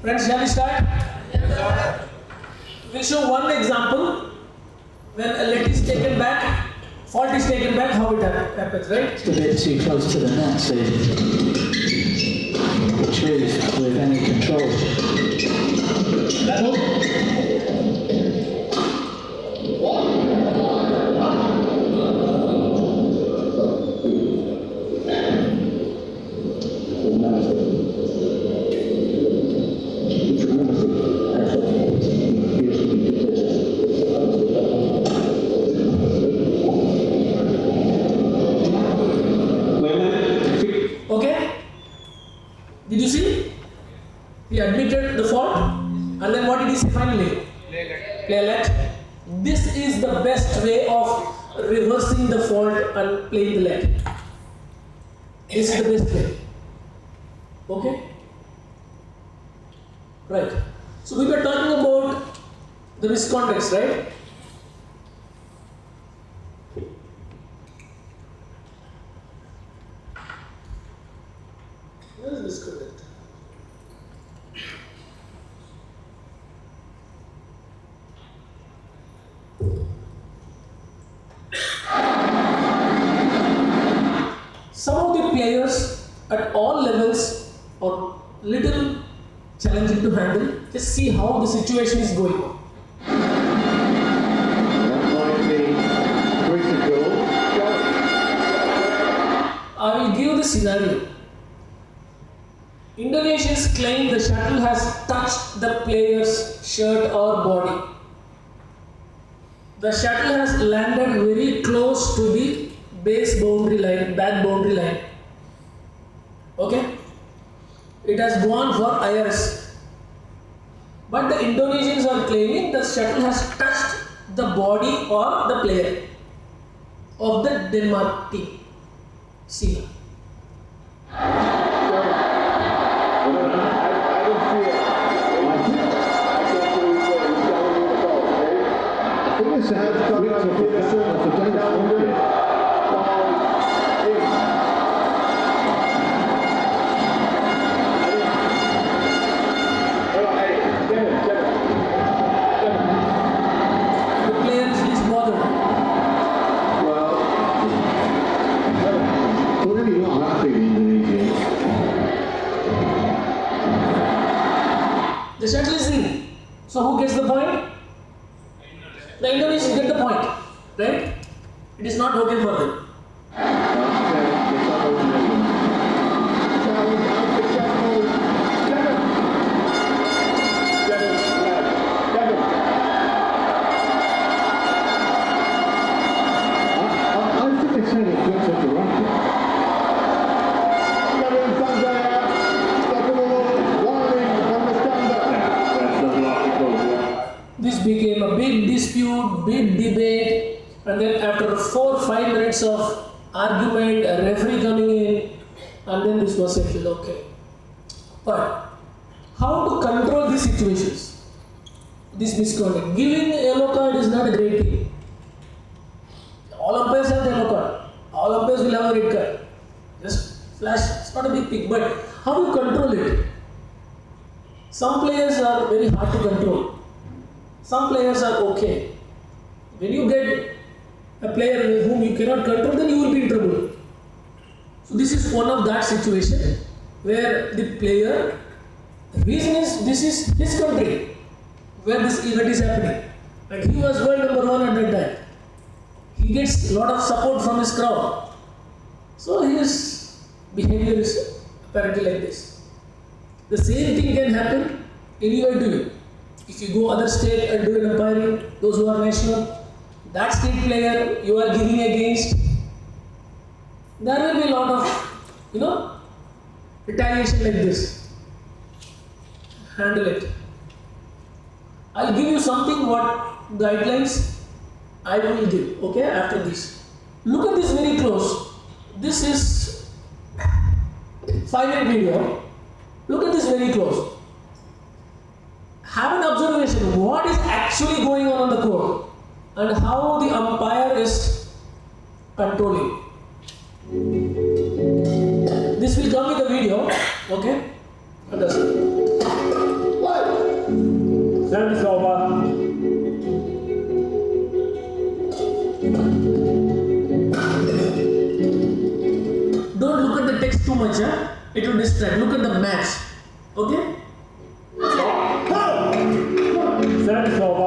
Friends, shall we start? We'll show one example when a let is taken back, fault is taken back, how it happens, right?
It's a bit too close to the net to retrieve with any control.
Okay? Did you see? He admitted the fault, and then what did he say finally? Play alert. This is the best way of reversing the fault and playing the let. This is the best way. Okay? Right. So we were talking about the misconducts, right? Where is misconduct? Some of the players at all levels are little challenging to handle. Just see how the situation is going on. I will give the scenario. Indonesians claim the shuttle has touched the player's shirt or body. The shuttle has landed very close to the base boundary line, back boundary line. Okay? It has gone for IRS. But the Indonesians are claiming the shuttle has touched the body or the player of the Denmark team. See. The shuttle is in. So who gets the point? The Indonesians get the point, right? It is not okay for them. This became a big dispute, big debate, and then after 4 or 5 minutes of argument, a referee coming in, and then this was settled. Okay. But how to control these situations? This misconduct. Giving a yellow card is not a great thing. All umpires have the yellow card. All umpires will have a red card. Just flash. It's not a big thing. But how do you control it? Some players are very hard to control. Some players are okay. When you get a player whom you cannot control, then you will be in trouble. So this is one of that situation where the player, the reason is this is his country where this event is happening, and he was world number 1 at that time. He gets a lot of support from his crowd. So his behavior is apparently like this. The same thing can happen anywhere to you. If you go other state and do an umpiring, those who are national, that state player you are giving against, there will be a lot of, retaliation like this. Handle it. I'll give you something what guidelines I will give, okay, after this. Look at this very close. This is 5-minute video. Look at this very close. Have an observation what is actually going on the court and how the umpire is controlling. This will come with the video, okay? Understand?
Service over.
Don't look at the text too much, it will distract. Look at the match, okay?
Service over.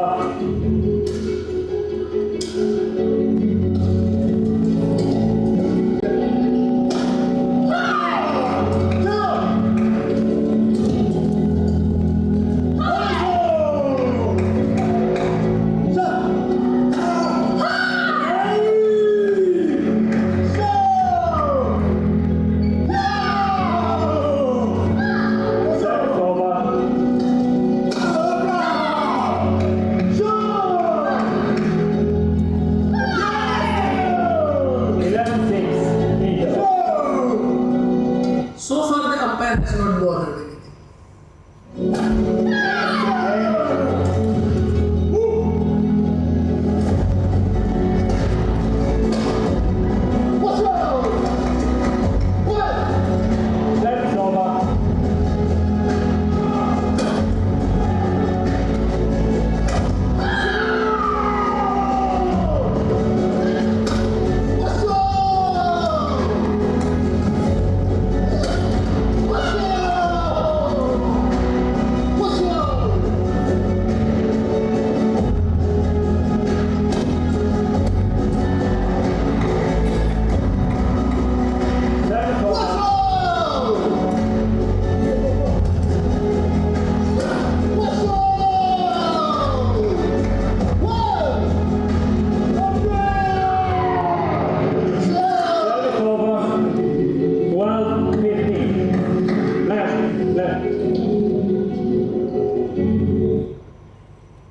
So far the umpire has not bothered anything.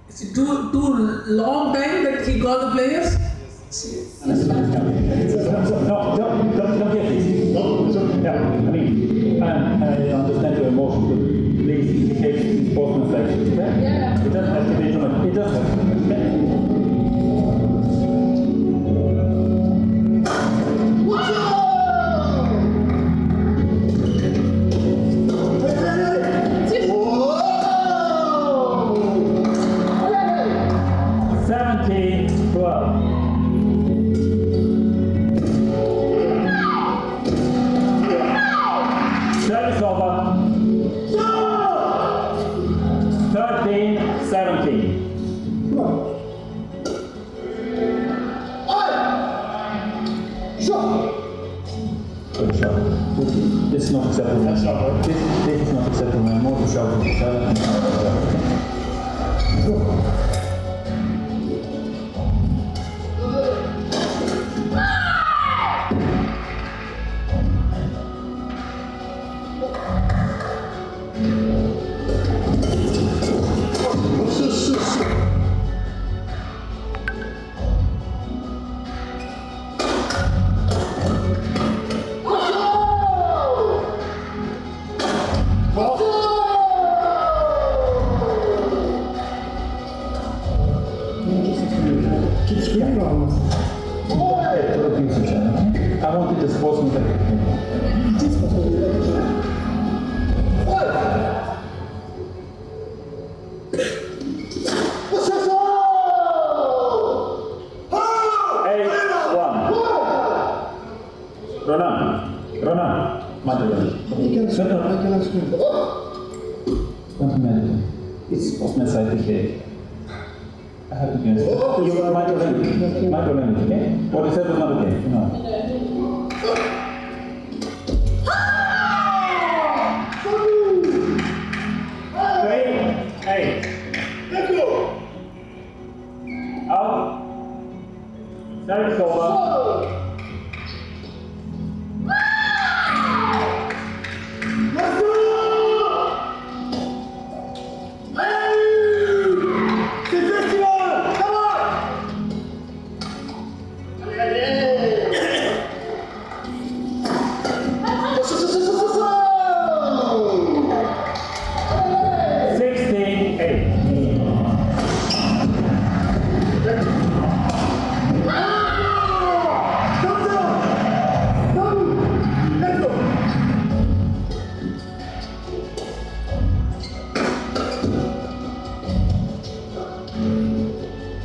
Is it too long time that he called the players?
No, don't get this. Yeah, I mean, I understand your emotion, but please behave sportsmanlike. Okay? Yeah. It doesn't have to be too much. It doesn't have to be. Okay? Service over. 13-17. Good shot. This is not acceptable. That's not right. This is not acceptable. More to shout to each other.
Keep screaming on us.
I wanted the sportsman. It's sportsman-side decay. I have to guess. You micro-language, okay? What is that was not okay? No. Hey. Let's go. Out. Service over. Let's go.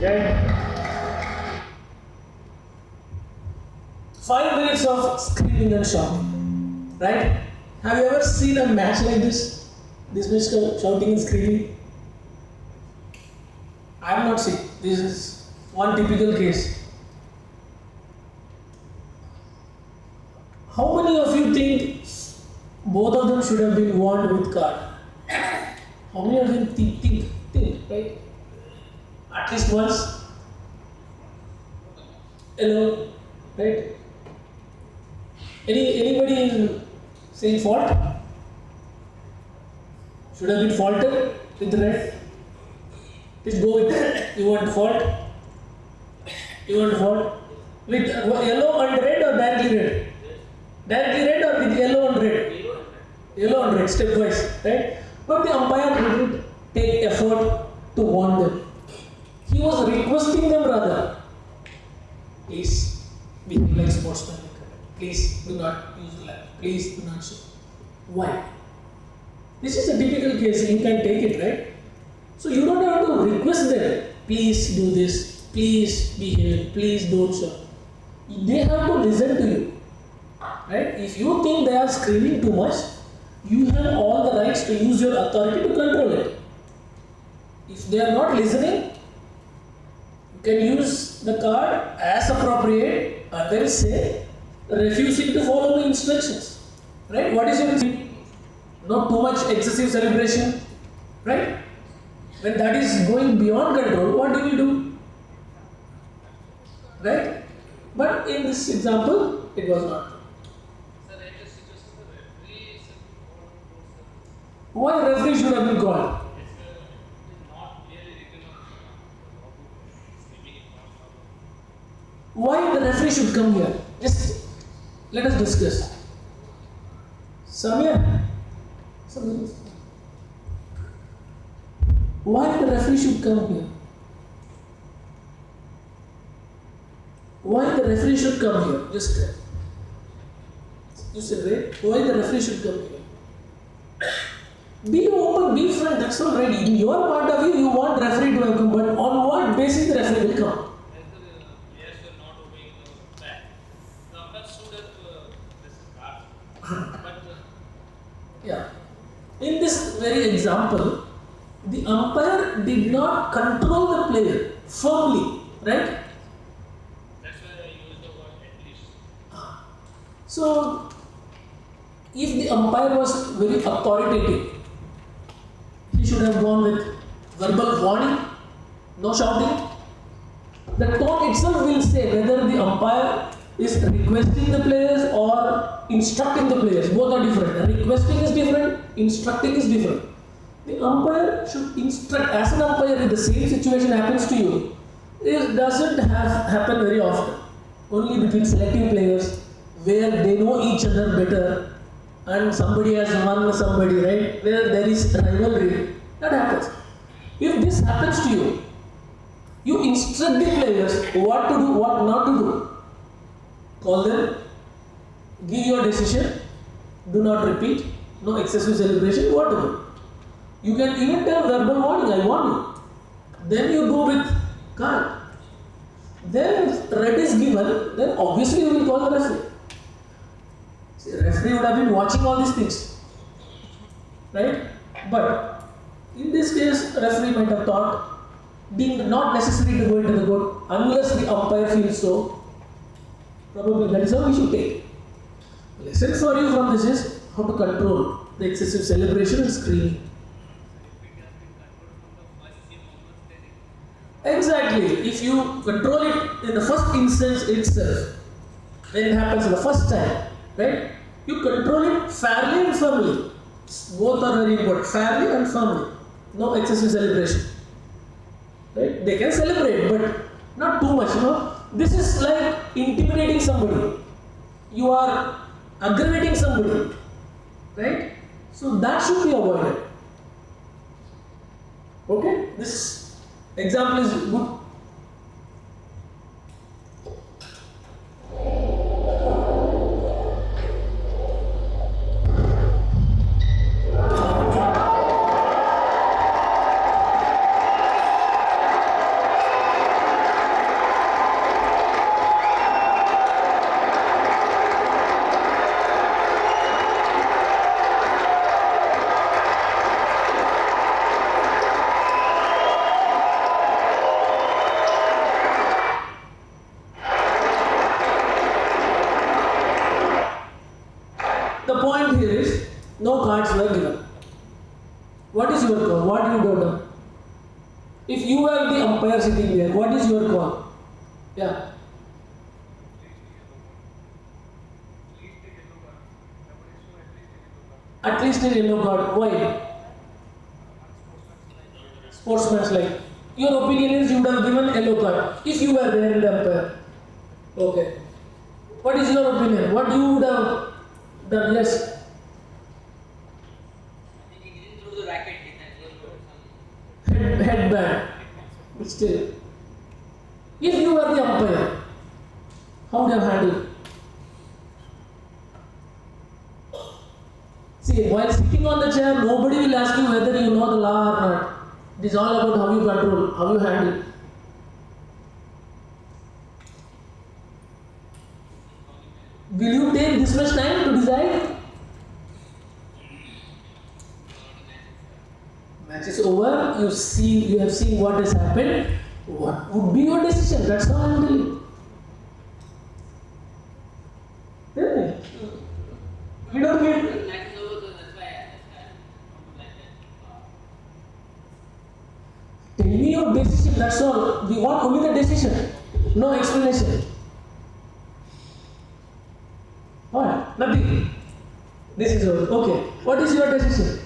Okay. 5 minutes of screaming and shouting, right? Have you ever seen a match like this? This much shouting and screaming? I have not seen. This is one typical case. How many of you think both of them should have been warned with card? How many of you think, right? At least once. Hello, right? Anybody saying fault? Should have been faulted with red. Please go with it. You want fault? You want fault? With yellow and red or directly red? Directly red or with yellow and red? Yellow and red, stepwise, right? But the umpire didn't take effort to warn them. He was requesting them rather. Please behave like sportsmen. Please do not use the lamp. Please do not show. Why? This is a typical case. You can take it, right? So you don't have to request them. Please do this. Please behave. Please don't show. They have to listen to you. Right? If you think they are screaming too much, you have all the rights to use your authority to control it. If they are not listening, you can use the card as appropriate and then say refusing to follow the instructions. Right? What is your reason? Not too much excessive celebration. Right? When that is going beyond control, what do we do? Right? But in this example, it was not. Why referee should have been called? Why the referee should come here? Just let us discuss. Samir, why the referee should come here? Why the referee should come here? Just you said, right? Why the referee should come here? Be open, be frank, that's all right. In your point of view, you want referee to have come, but on what basis the referee will come? Yeah. In this very example, the umpire did not control the player firmly, right?
That's why I used the word at least.
So, if the umpire was very authoritative, he should have gone with verbal warning, no shouting. The tone itself will say whether the umpire is requesting the players or instructing the players. Both are different. Requesting is different, instructing is different. The umpire should instruct. As an umpire, if the same situation happens to you, it doesn't happen very often. Only between selective players where they know each other better and somebody has won somebody, right? Where there is rivalry, that happens. If this happens to you, you instruct the players what to do, what not to do. Call them, give your decision, do not repeat, no excessive celebration, what to do. You can even tell verbal warning, I warn you. Then you go with card. Then if red is given, then obviously you will call the referee. See, referee would have been watching all these things, right? But in this case, referee might have thought, being not necessary to go into the court unless the umpire feels so. Probably that is how we should take. Lesson for you from this is how to control the excessive celebration and screaming. Exactly. If you control it in the first instance itself, when it happens the first time, right? You control it fairly and firmly. Both are very important. Fairly and firmly. No excessive celebration. Right? They can celebrate, but not too much. This is like intimidating somebody. You are aggravating somebody. Right? So that should be avoided. Okay? This example is good. The point here is, no cards were given. What is your call? What you do now? If you are the umpire sitting there, what is your call? Yeah. At least a yellow card. Why? Sportsmanlike. Your opinion is you would have given yellow card if you were there in the umpire. Okay. What is your opinion? What you would have done? Yes. Headband. But still. If you were the umpire, how would you handle it? See, while sitting on the chair, nobody will ask you whether you know the law or not. It is all about how you control, how you handle it. Will you take this much time to decide? Match is over, you have seen what has happened. What would be your decision? That's all I am telling you. Yeah. We don't get. Tell me your decision, that's all. We want only the decision, no explanation. What? Nothing. This is all. Okay. What is your decision?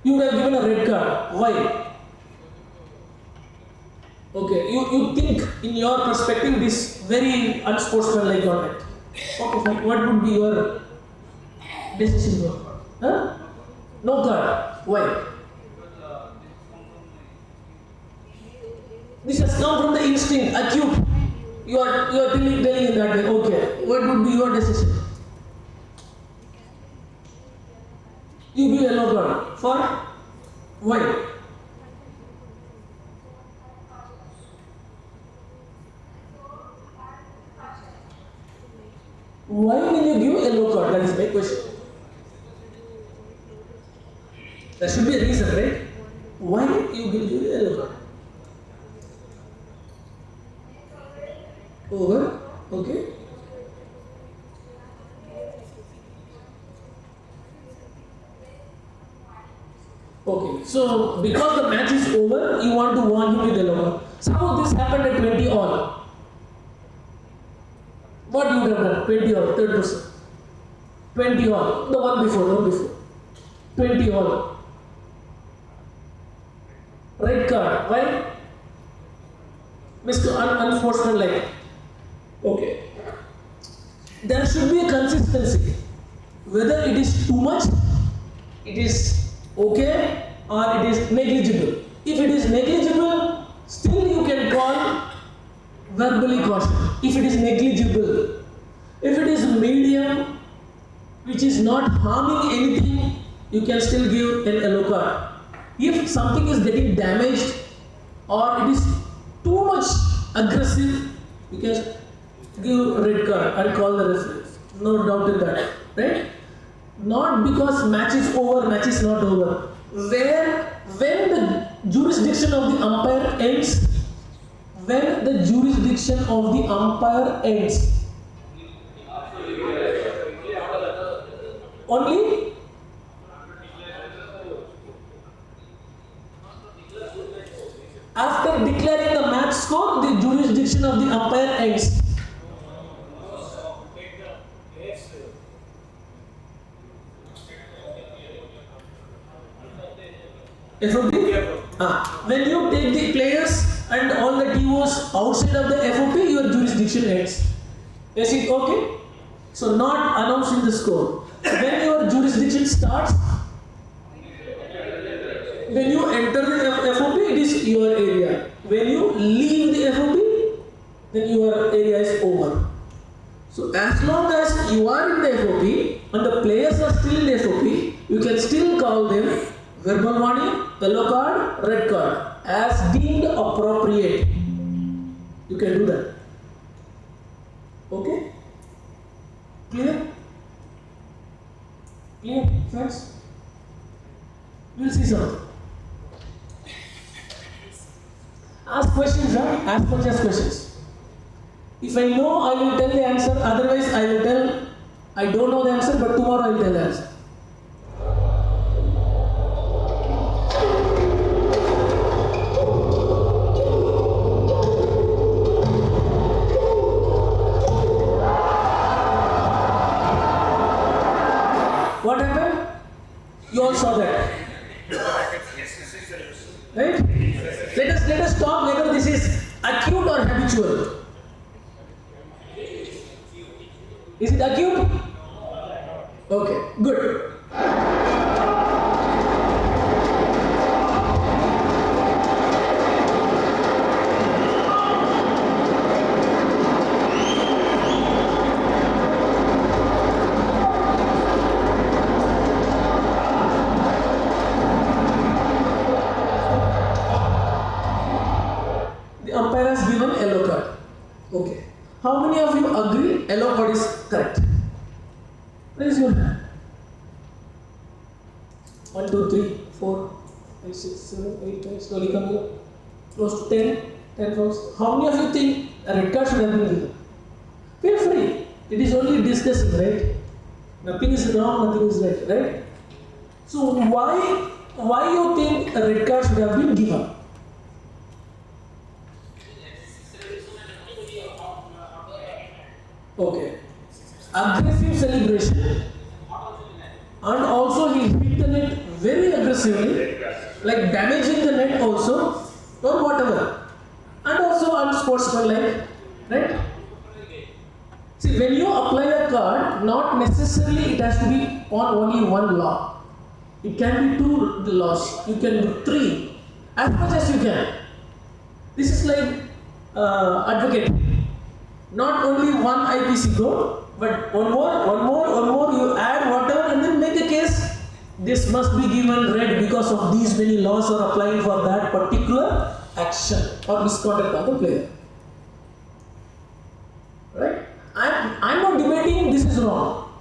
You would have given a red card. Why? Okay. You think in your perspective it is very unsportsmanlike conduct. Okay, fine. What would be your decision? Huh? No card. Why? This has come from the instinct, acute. You are telling in that way. Okay. What would be your decision? You give yellow card. For? Why? Why will you give yellow card? That is my question. There should be a reason, right? Why you give yellow card? Over. Okay. Okay. So because the match is over, you want to warn him with yellow card. Suppose this happened at 20 all. What you would have done? 20 all, third person. 20 all. The one before. 20 all. Red card. Why? Mr. Unsportsmanlike. Okay. There should be a consistency. Whether it is too much, it is okay, or it is negligible. If it is negligible, still you can call verbally caution. If it is negligible, if it is medium, which is not harming anything, you can still give an yellow card. If something is getting damaged or it is too much aggressive, because give red card and call the referee. No doubt in that, right? Not because match is over, match is not over. When the jurisdiction of the umpire ends, when the jurisdiction of the umpire ends, only after declaring the match score, the jurisdiction of the umpire ends. FOP? When you take the players and all the TOs outside of the FOP, your jurisdiction ends. Is it okay? So not announcing the score. When your jurisdiction starts, when you enter the FOP, it is your area. When you leave the FOP, then your area is over. So as long as you are in the FOP and the players are still in the FOP, you can still call them verbal warning, yellow card, red card as deemed appropriate. You can do that. Okay? Clear? Clear, friends? We'll see something. Ask questions, huh? Ask much as questions. If I know, I will tell the answer. Otherwise, I will tell I don't know the answer, but tomorrow I will tell the answer. What happened? You all saw that. Right? Let us talk whether this is acute or habitual. Is it acute? Okay, good. The umpire has given yellow card. Okay. How many of you agree yellow card is correct? Raise your hand. 1, 2, 3, 4, 5, 6, 7, 8, 9, slowly coming up. Close to 10 folks. How many of you think a red card should have been given? Feel free. It is only discussing, right? Nothing is wrong, nothing is right, right? So why you think a red card should have been given? Okay. Aggressive celebration, and also he hit the net very aggressively, like damaging the net also, or whatever, and also unsportsmanlike, right? See, when you apply a card, not necessarily it has to be on only one law. It can be 2 laws. You can do 3, as much as you can. This is like advocate. Not only one IPC goal, but one more, you add whatever and then make a case. This must be given red because of these many laws are applying for that particular action or misconduct of the player. Right? I'm not debating this is wrong.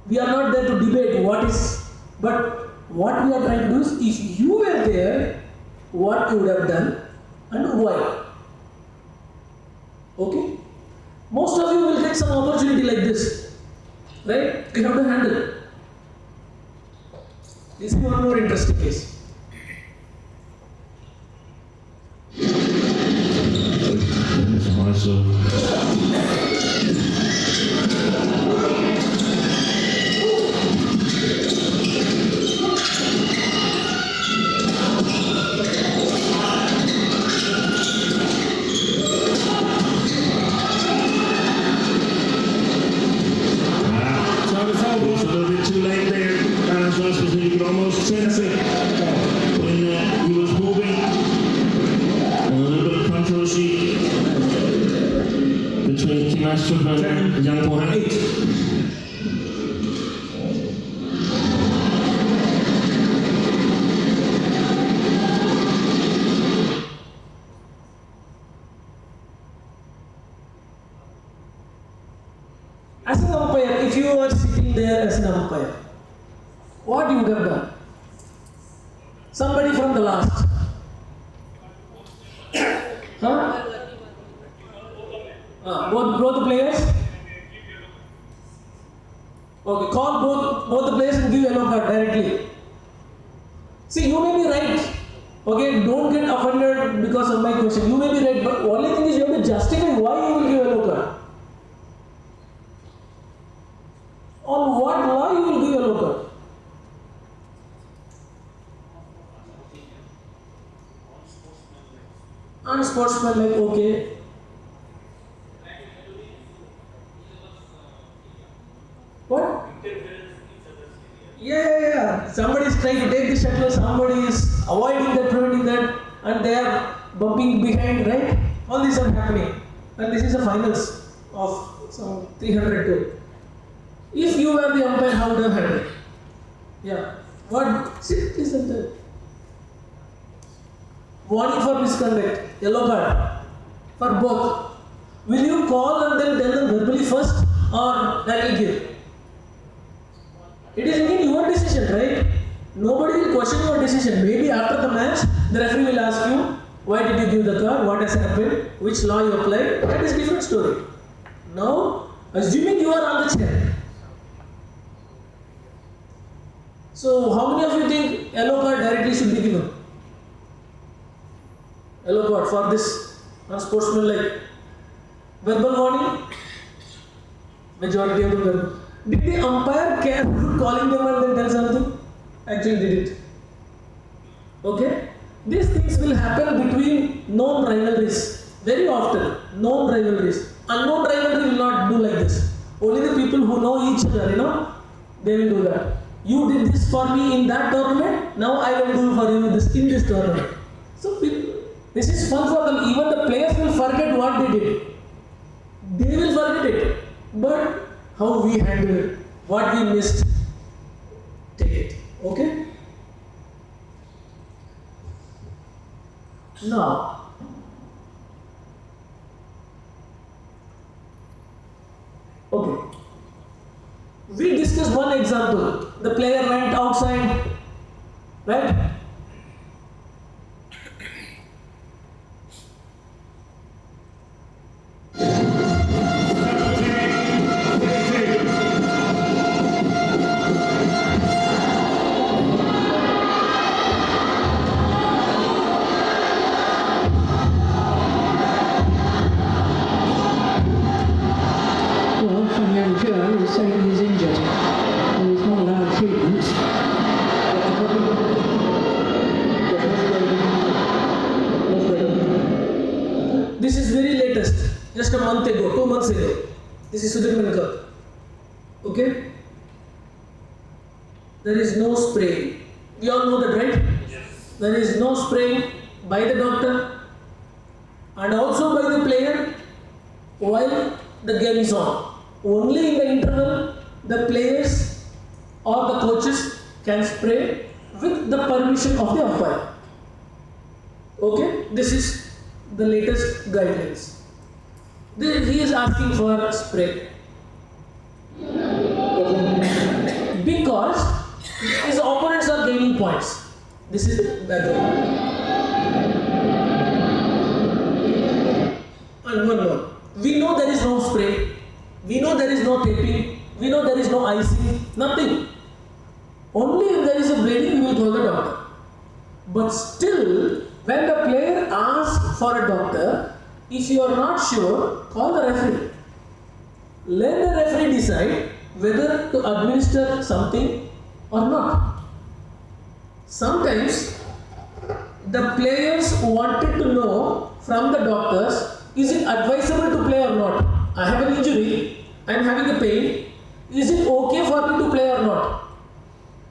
We are not there to debate what is, but what we are trying to do is, if you were there, what you would have done and why. Okay? Most of you will get some opportunity like this, right? You have to handle. This is one more interesting case.
It's a little bit too late there, because you could almost sense it when he was moving. A little bit of controversy between Kim Astrup and Yang Pohan.
What you would have done? Somebody from the last. Huh? Both the players? Okay, call both the players and give yellow card directly. See, you may be right. Okay, don't get offended because of my question. You may be right, but only thing is you have to justify why you will give yellow card. On what law you will give yellow card? Unsportsmanlike, okay. What? Yeah. Somebody is trying to take the shuttle, somebody is avoiding that, preventing that, and they are bumping behind, right? All these are happening. And this is the finals of some 302. If you were the umpire, how would you have handled? Yeah. What? Sit, listen to it. Warning for misconduct, yellow card for both. Will you call and then tell them verbally first, or directly give? It is again your decision, right? Nobody will question your decision. Maybe after the match, the referee will ask you, why did you give the card, what has happened, which law you applied. That is a different story. Now, assuming you are on the chair. So, how many of you think yellow card directly should be given? Yellow card for this unsportsmanlike verbal warning? Majority of the verbal. Did the umpire care calling them and then tell something? Actually did it. Okay? These things will happen between known rivalries. Very often, known rivalries. Unknown rivalry will not do like this. Only the people who know each other, they will do that. You did this for me in that tournament, now I will do for you this in this tournament. So this is fun for them. Even the players will forget what they did. They will forget it. But how we handle it, what we missed, take it. Okay? Now, okay. We discussed one example. The player went outside, right?
Saying he's injured and he's not allowed treatment.
This is very latest, just a month ago, 2 months ago. This is Sudirman Cup. Okay? There is no spraying. We all know that, right? Yes. There is no spraying by the doctor and also by the player while the game is on. Only in the interval, the players or the coaches can spray with the permission of the umpire. Okay? This is the latest guidelines. He is asking for spray. Because his opponents are gaining points. This is the background. And one more. We know there is no spray. We know there is no taping, we know there is no icing, nothing. Only if there is a bleeding, we will call the doctor. But still, when the player asks for a doctor, if you are not sure, call the referee. Let the referee decide whether to administer something or not. Sometimes, the players wanted to know from the doctors, is it advisable to play or not? I have an injury, I am having a pain, is it okay for me to play or not?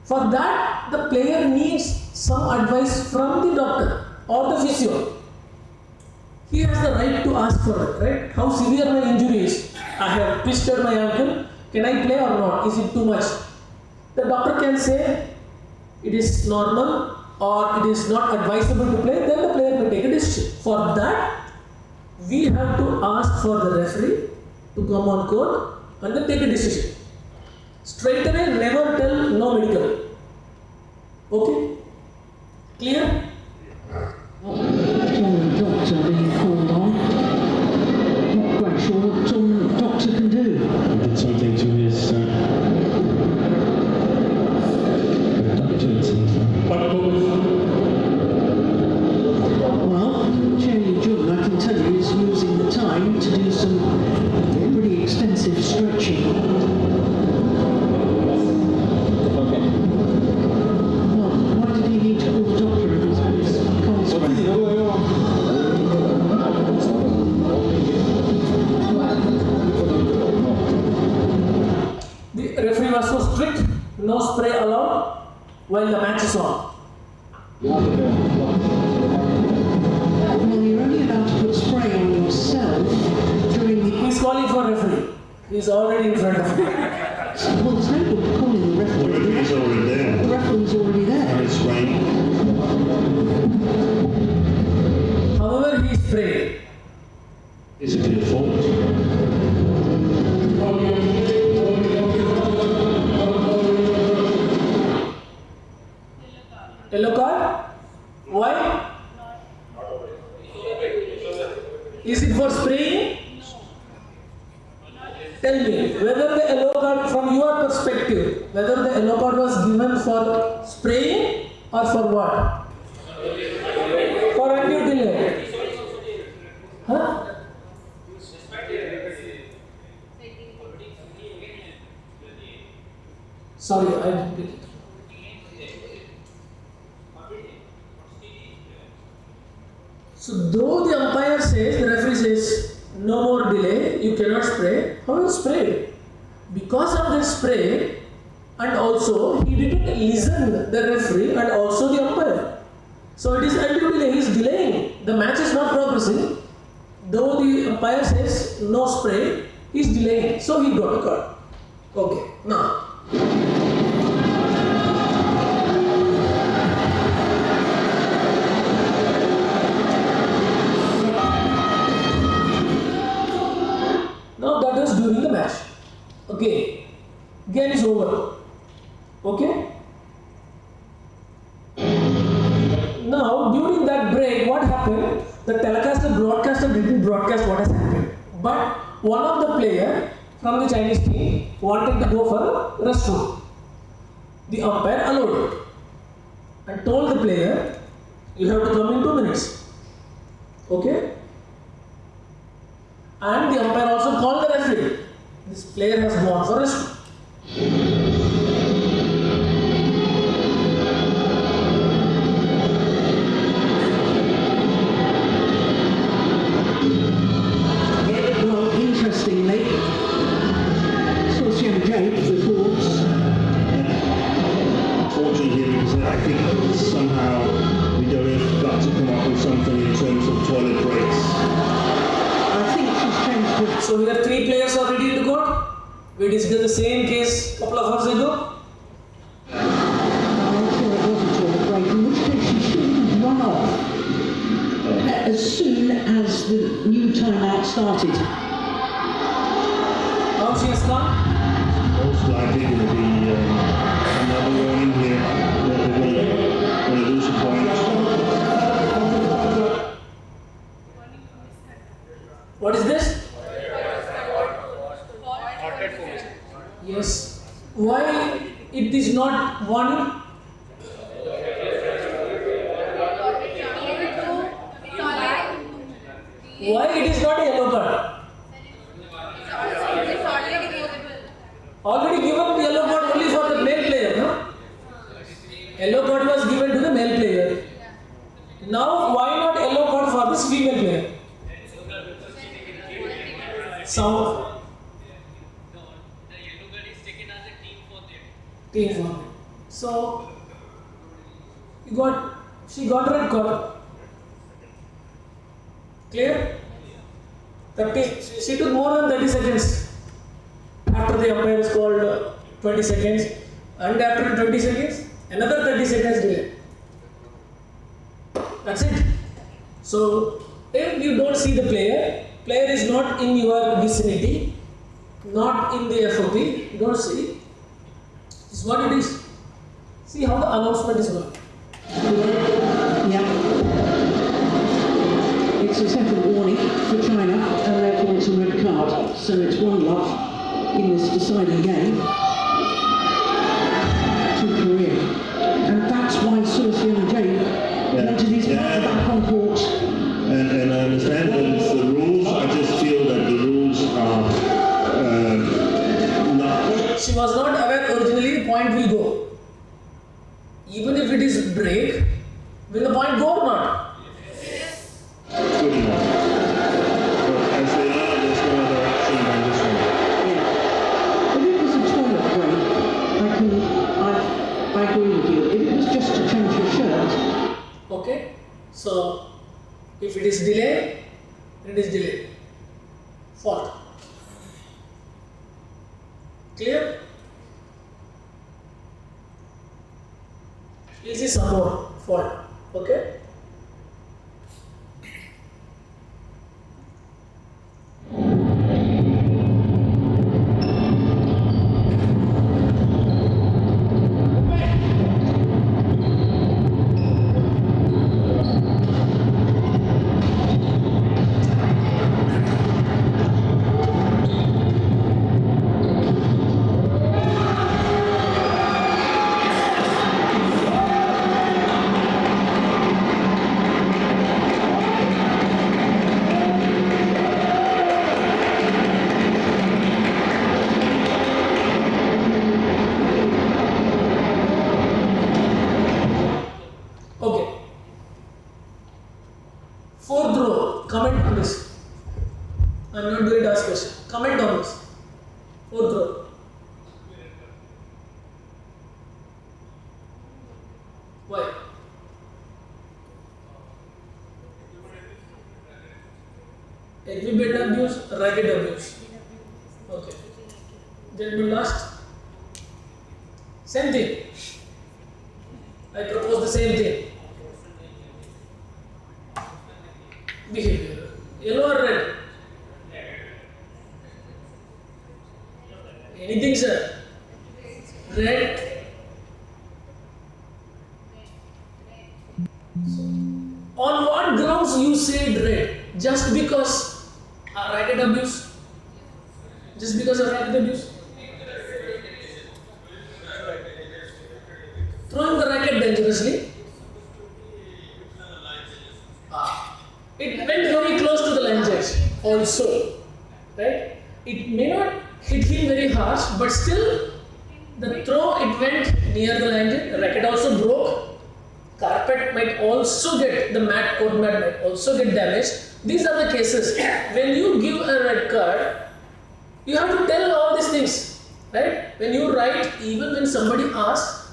For that, the player needs some advice from the doctor or the physio. He has the right to ask for it, right? How severe my injury is. I have twisted my ankle, can I play or not? Is it too much? The doctor can say it is normal or it is not advisable to play, then the player will take a decision. For that, we have to ask for the referee to come on court and then take a decision. Straight away, never tell no medical. Okay? Clear?
John Doctor being called on. Not quite sure what John Doctor can do.
He did something to his
Well, Cherry John, I can tell you, is using the time to do some pretty extensive stretching. Well, why did he need to call the doctor if he's got his cold spray?
The referee was so strict, no spray allowed while the match is on.
Well, you're only allowed to put spray on yourself during the...
He's calling for referee. He's already in front of me.
Well, there's no point calling the referee.
The referee's already there.
The referee's already there.
And it's raining.
However, he sprayed.
It's a clear fault.
Yellow card? Why? Is it for spraying? Tell me, whether the yellow card, from your perspective, whether the yellow card was given for spraying or for what? For undue delay. Huh? Sorry, I didn't get it. So though the umpire says, the referee says, no more delay, you cannot spray, how you spray? Because of this spray, and also he didn't listen the referee and also the umpire. So it is undue delay, he is delaying. The match is not progressing. Though the umpire says no spray, he is delaying. So he got a card. Okay, now. Now that is during the match. Okay. Game is over. Okay. Now during that break, what happened? The broadcaster didn't broadcast what has happened. But one of the player from the Chinese team wanted to go for a restroom. The umpire allowed it and told the player, you have to come in 2 minutes. Okay. And the umpire also called the referee. This player has gone for restroom.
Well, interestingly, Social Jake reports.
Unfortunately, because I think somehow we don't have got to come up with something in terms of toilet breaks.
I think she's changed it.
So we have 3 players already in the court. We discussed the same case a couple of hours ago.
I'm sure it wasn't toilet break, in which case she shouldn't have run off as soon as the new timeout started.
Now she has gone.
Most likely going to be another warning here that they're going to lose a point.
What is this? Yes. Why it is not warning? Why it is not a yellow card? Already given the yellow card only for the male player, no? Yellow card was given to the male player. Now why not yellow card for this female player? Sound. Team for them. So she got red card. Clear? 30. She took more than 30 seconds. After the umpire is called 20 seconds, and after 20 seconds, another 30 seconds delay. That's it. So if you don't see the player is not in your vicinity, not in the FOP, you don't see. This is what it is. See how the announcement is going.
Yeah. It's a second warning for China, and therefore it's a red card. So it's 1-0 in this deciding game to Korea. And that's why Sulian Jay wanted his partner back on court.
And I understand that it's the rules. I just feel that the rules are not.
She was not aware originally the point will go. Even if it is break, will the point go or not?
Good enough. But as they are, there's no other option than this one.
Yeah. If it was a toilet break, I agree with you. If it was just to change your shirt.
Okay. So if it is delay, it is delay. Fault. Clear? We'll see some more fault. Okay? Okay. Fourth row, comment on this. I am not going to ask question. Comment on this. Fourth row. Why? Equipment abuse, racket abuse. Okay. Then last. Same thing. I propose the same thing. Behavior. Yellow or red? Anything, sir? Red. On what grounds you said red? Just because racket abuse? Just because of racket abuse? Throwing the racket dangerously. It went very close to the line judge also, right? It may not hit him very harsh, but still the throw it went near the line judge. The racket also broke. Carpet might also get, the mat, court mat might also get damaged. These are the cases. When you give a red card, you have to tell all these things, right? When you write, even when somebody asks,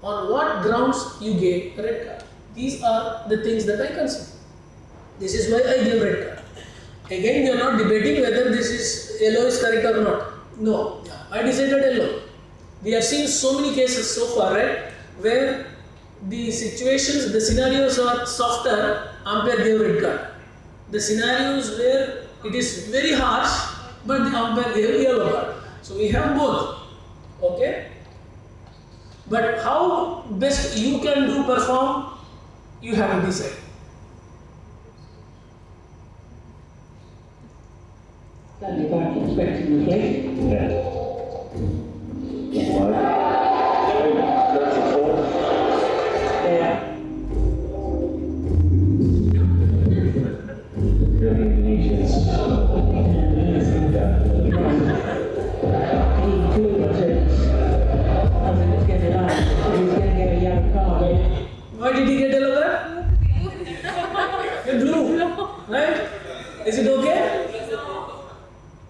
on what grounds you gave a red card. These are the things that I consider. This is why I give red card. Again, you are not debating whether this is yellow is correct or not. No, I decided yellow. We have seen so many cases so far, right, where the situations, the scenarios are softer, umpire gave red card. The scenarios where it is very harsh, but the umpire gave yellow card. So we have both. Okay? But how best you can do perform, you have to decide.
Stand you back expecting the play.
Yeah. That's a four.
Yeah.
Really Indonesians.
He flew at it as it was getting out. He was going to get a yellow card.
Why did he get yellow card? In blue, right? Is it okay?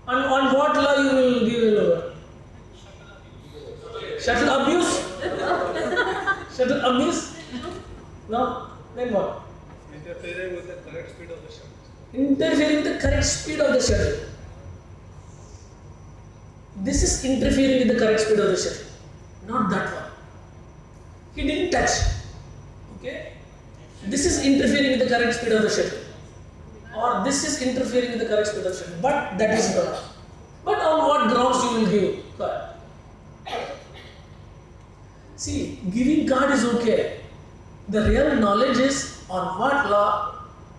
On what law you will give yellow card? Shuttle abuse? Shuttle abuse? No? Then what?
Interfering with the correct speed of the shuttle.
Interfering with the correct speed of the shuttle. This is interfering with the correct speed of the shuttle, not that one. He didn't touch. Okay? This is interfering with the correct speed of the shuttle. Or this is interfering with the correct speed of the shuttle. But that is not. But on what grounds you will give card? See, giving card is okay. The real knowledge is on what law.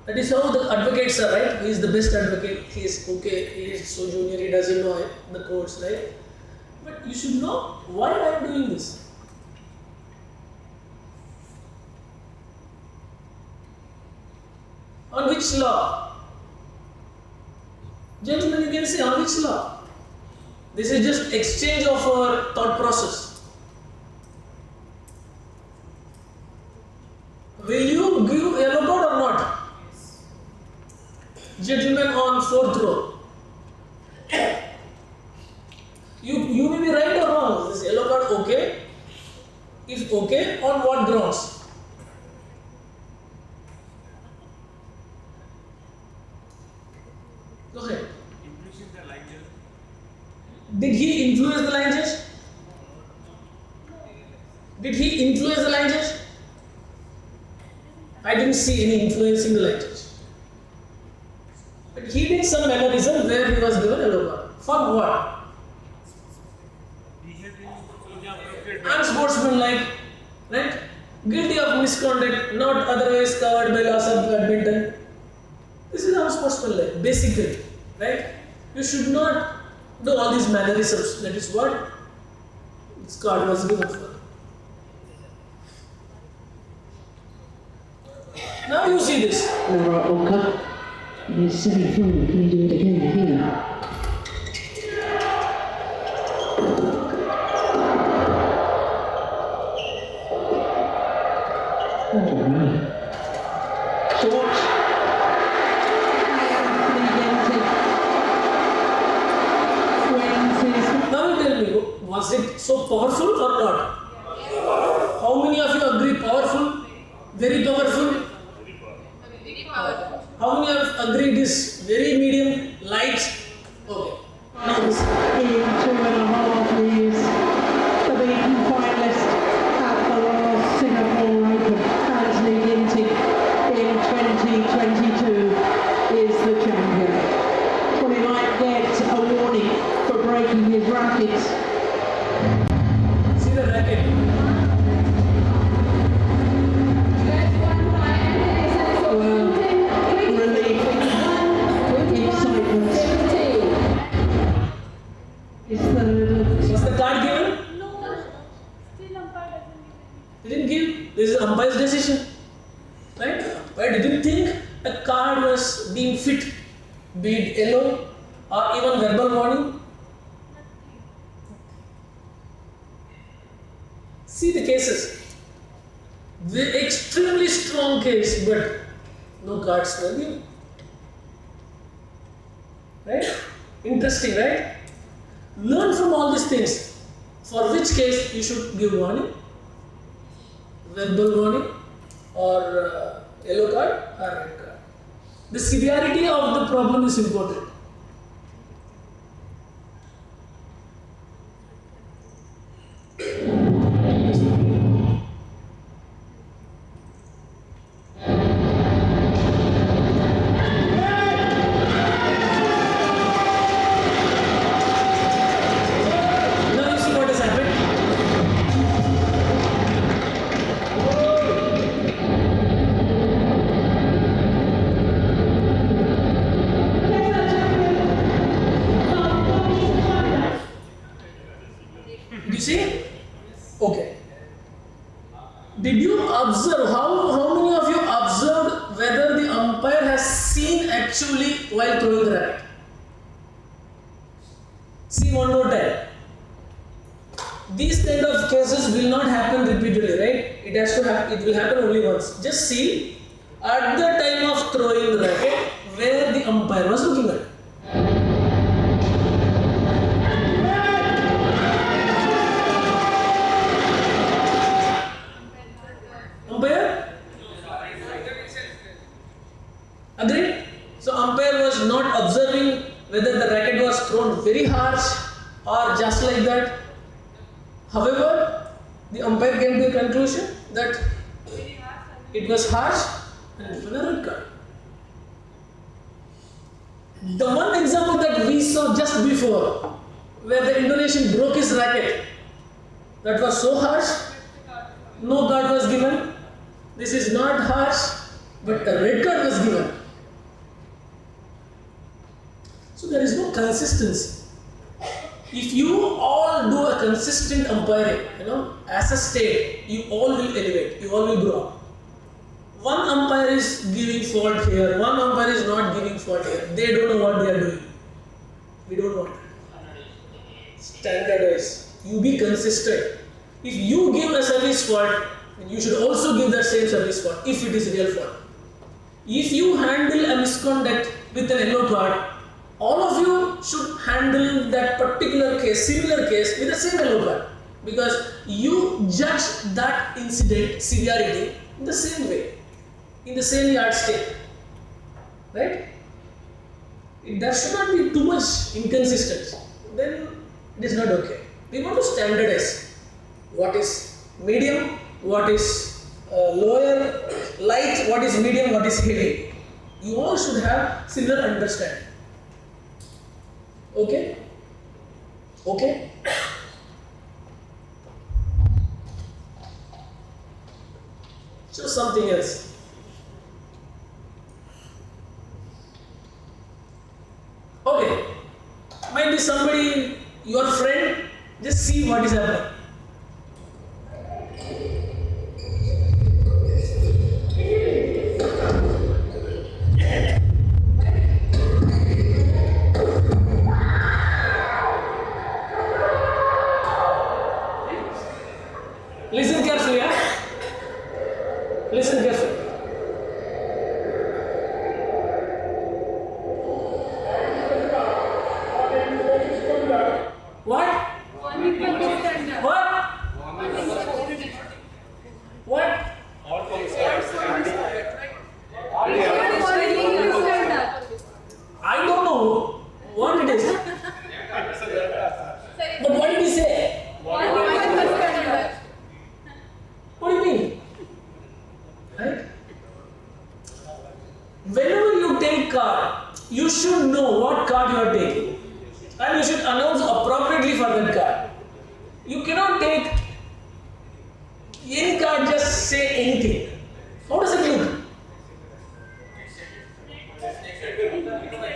That is how the advocates are, right? He is the best advocate. He is okay. He is so junior. He doesn't know the codes, right? But you should know why I am doing this. On which law? Gentlemen, you can say on which law? This is just exchange of our thought process. Will you give yellow card or not? Gentlemen on 4th row. You may be right or wrong. Is yellow card okay? If okay, on what grounds? Go ahead. Did he influence the line judge? Did he influence the line judge? I didn't see any influencing the line judge. But he did some mannerism where he was given a yellow card. For what? Unsportsmanlike, right? Guilty of misconduct, not otherwise covered by laws of badminton. This is unsportsmanlike, basically, right? You should not do all these mannerisms. That is what this card was given for. Now you see this.
The right one cut. He's 7 from. Can you do it again here?
Short. Now you tell me, was it so powerful or not? How many of you agree powerful? Very powerful? How many of you agree it is very medium, light? Okay. Now this.
In 2.5 years, the beaten finalist at the last Singapore Open, Anthony Ginting, in 2022, is the champion. Well, he might get a warning for breaking his rackets.
See the racket.
Well, relief, excitement. Is the
Was the card given?
No, still umpire doesn't give.
He didn't give. This is umpire's decision. Right? Umpire didn't think a card was deemed fit, be it yellow or even verbal warning. See the cases. The extremely strong case, but no cards were given. Right? Interesting, right? Learn from all these things. For which case you should give warning, verbal warning, or yellow card or red card. The severity of the problem is important. Now you see what has happened. Did you see? Okay. Did you observe how many of you observed whether the umpire has seen actually while throwing the racket? See one more time. These kind of cases will not happen repeatedly, right? It has to happen. It will happen only once. Just see at the time of throwing the racket where the umpire was looking at. Umpire? Agreed? So umpire was not observing whether the racket was thrown very harsh or just like that. However, the umpire came to a conclusion that it was harsh and given a red card. The one example that we saw just before, where the Indonesian broke his racket, that was so harsh, no card was given. This is not harsh, but a red card was given. So there is no consistency. If you all do a consistent umpiring, as a state, you all will elevate, you all will grow up. One umpire is giving fault here, one umpire is not giving fault here. They don't know what they are doing. We don't want that. Standardize. You be consistent. If you give a service fault, then you should also give that same service fault if it is real fault. If you handle a misconduct with an yellow card, all of you should handle that particular case, similar case, with the same yellow card. Because you judge that incident severity in the same way, in the same yardstick. Right? There should not be too much inconsistency. Then it is not okay. We want to standardize what is medium, what is lower, light, what is medium, what is heavy. You all should have similar understanding. Okay? Okay? So something else. Okay. Might be somebody, your friend, just see what is happening. Listen carefully, Listen carefully. What? What? I don't know what it is. But what did he say? What do you mean? Right? Whenever you take card, you should know what card you are taking. And you should announce appropriately for that card. You cannot take any card, just say anything. How does it look?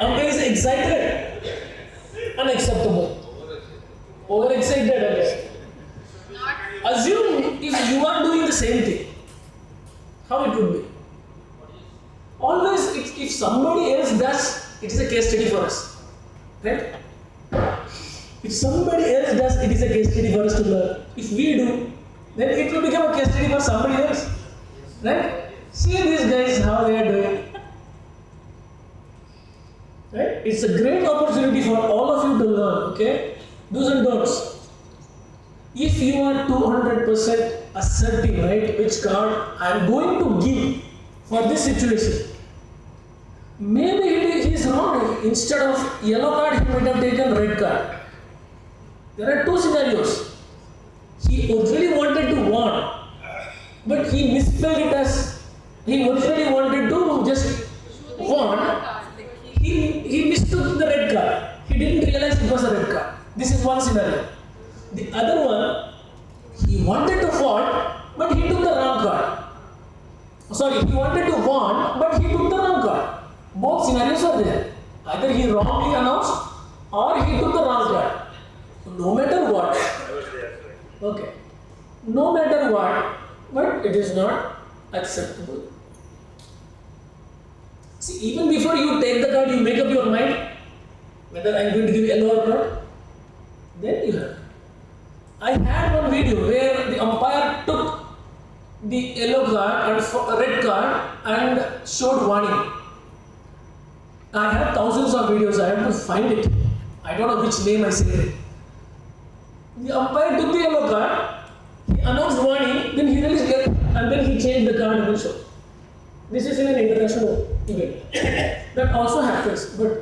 Umpire is excited. Unacceptable. Overexcited again. Assume if you are doing the same thing, how it would be. Always, if somebody else does, it is a case study for us. Right? If somebody else does, it is a case study for us to learn. If we do, then it will become a case study for somebody else. Right? See these guys, how they are doing. Right? It's a great opportunity for all of you to learn, okay? Do's and don'ts. If you are 200% assertive, right, which card I am going to give for this situation, maybe he is wrong. Instead of yellow card, he might have taken red card. There are two scenarios. He originally wanted to warn, but he misspelled it as he originally wanted to just warn. He mistook the red card. He didn't realize it was a red card. This is one scenario. The other one, he wanted to fault, but he took the wrong card. Sorry, he wanted to warn, but he took the wrong card. Both scenarios are there. Either he wrongly announced or he took the wrong card. No matter what, okay, no matter what, but it is not acceptable. See, even before you take the card, you make up your mind whether I am going to give yellow or not. Then you have. I had one video where the umpire took the yellow card and red card and showed warning. I have thousands of videos, I have to find it. I don't know which name I said it. The umpire took the yellow card, he announced warning, then he released it, and then he changed the card and will show. This is in an international event. That also happens, but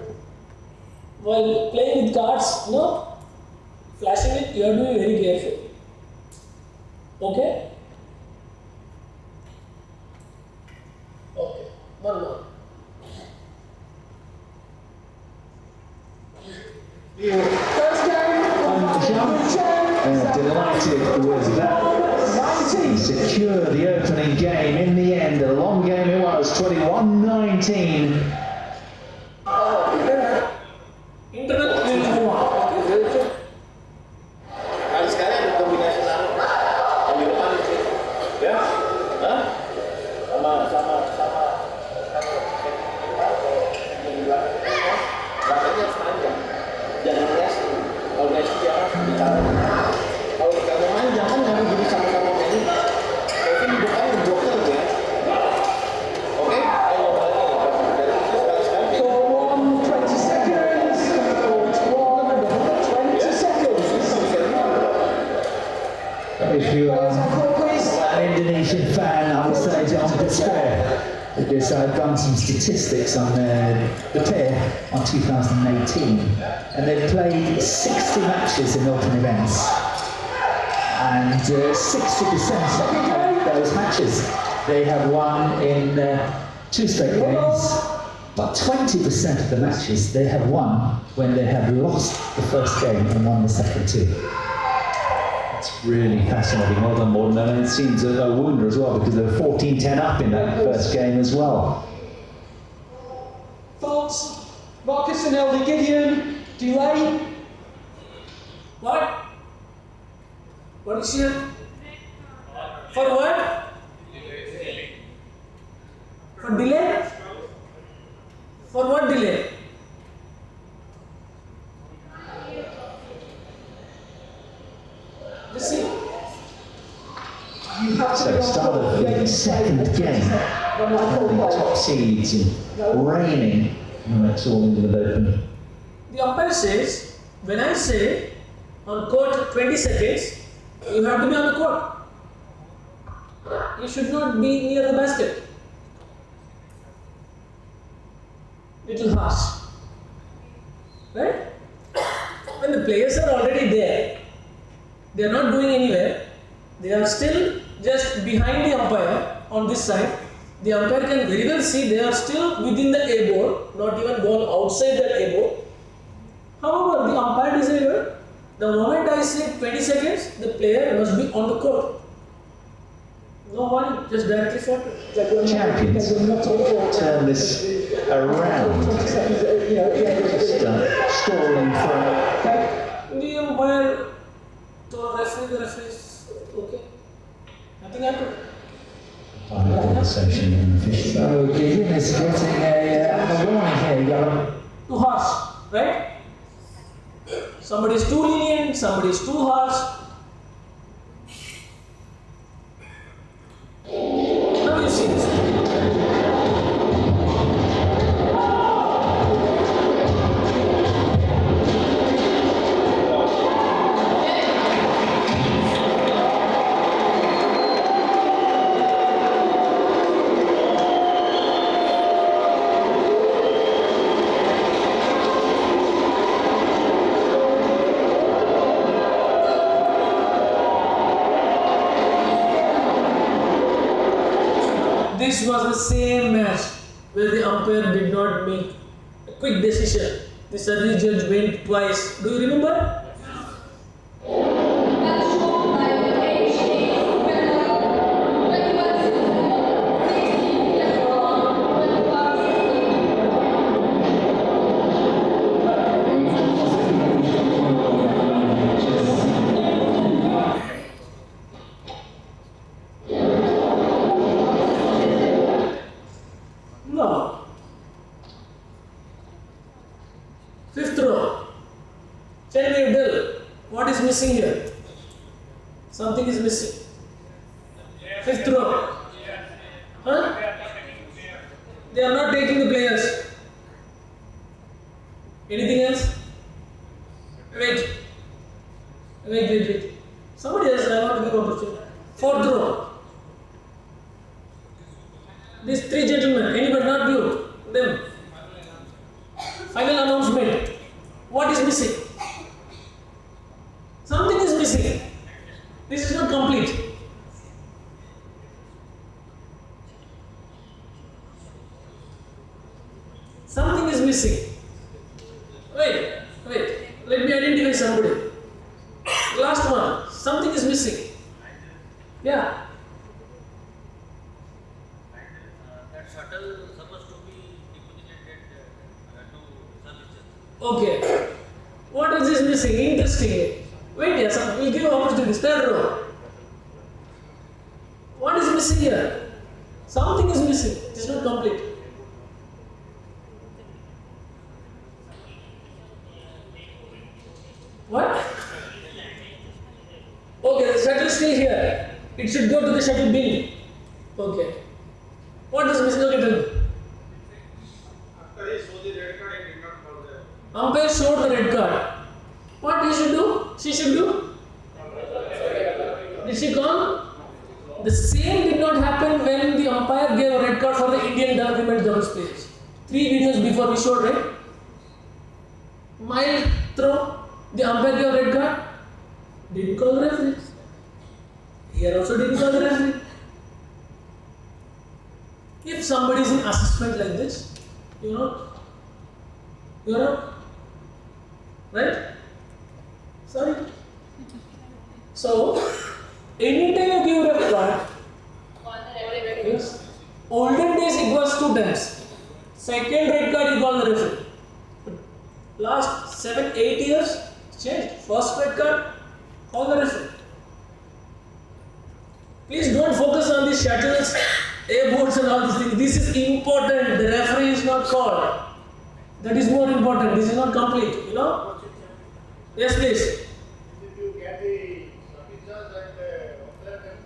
while playing with cards, flashing it, you have to be very careful. Okay? Okay, one more.
Delighted with that secure
the opening game. In the end, a long game it was, 21-19.
Sekarang ada kombinasi lalu. Yang di depan itu. Ya? Hah? Sama. Makanya harus panjang. Jangan rest. Kalau rest jangan bicara. Kalau kamu panjang kan harus jadi sama-sama ini. Kalau ini bukan joker ya. Oke? Ayo dari itu sekali-sekali.
20 seconds. 20 seconds.
If you are an Indonesian fan, I would say don't despair, because I've done some statistics on the pair on 2018, and they've played 60 matches in open events, and 60% of those matches they have won in 2 straight games, but 20% of the matches they have won when they have lost the first game and won the second 2.
It's really fascinating. Well done, Morden. And it seems a wonder as well, because they were 14-10 up in that first game as well.
Thoughts? Marcus and Elder Gideon, delay?
What? What is here? For what? For delay? For what delay? Let's see.
So start of the second game, the top seeds and raining, and it's all into the open.
The umpire says, when I say on court 20 seconds, you have to be on the court. You should not be near the basket. Little harsh. Right? When the players are already there, they are not going anywhere. They are still just behind the umpire on this side. The umpire can very well see they are still within the A ball, not even gone outside that A ball. However, the umpire decided the moment I say 20 seconds, the player must be on the court. No warning, just directly shot.
Champions turn this around. Just scoring from
The umpire told referee, the referee is okay. Nothing happened.
conversation and official.
So Gideon is getting a warning here, Gavin.
Too harsh, right? Somebody is too lenient, somebody is too harsh. Now you see this. This was the same match where the umpire did not make a quick decision. The service judge went twice. Do you remember? No. Fifth row. Tell me, Bill, what is missing here? Something is missing. Fifth row. Huh? They are not taking the players. Anything else? Wait. Somebody else, I want to give opportunity. Fourth row. These three gentlemen, anybody, not you, them. Final announcement. What is missing? Something is missing. This is not complete. Something is missing. Wait. Let me identify somebody. Last one. Something is missing. Yeah.
That shuttle supposed to be deposited to services.
Okay. What is this missing? Interesting. Wait, yes, we'll give opportunity. Third row. What is missing here? Something is missing. It is not complete. What? Okay, the shuttle is still here. It should go to the shuttle bin. Okay. What is missing? Okay, tell me.
After he saw the red card, he did not call the
Umpire showed the red card. What he should do? She should do? Did she call? The same did not happen when the umpire gave a red card for the Indian women's doubles players. 3 videos before we showed, right? Mild throw, the umpire gave a red card, didn't call the referee. Here also didn't call the referee. If somebody is in assessment like this, you're out. Right? Sorry. So, anytime you give red card, yes. Olden days it was 2 times. Second red card you call the referee. But last 7-8 years, it's changed. First red card, call the referee. Please don't focus on these shuttles, airboats and all these things. This is important. The referee is not called. That is more important. This is not complete, you know? Yes, please.
If you get the service charge and offset them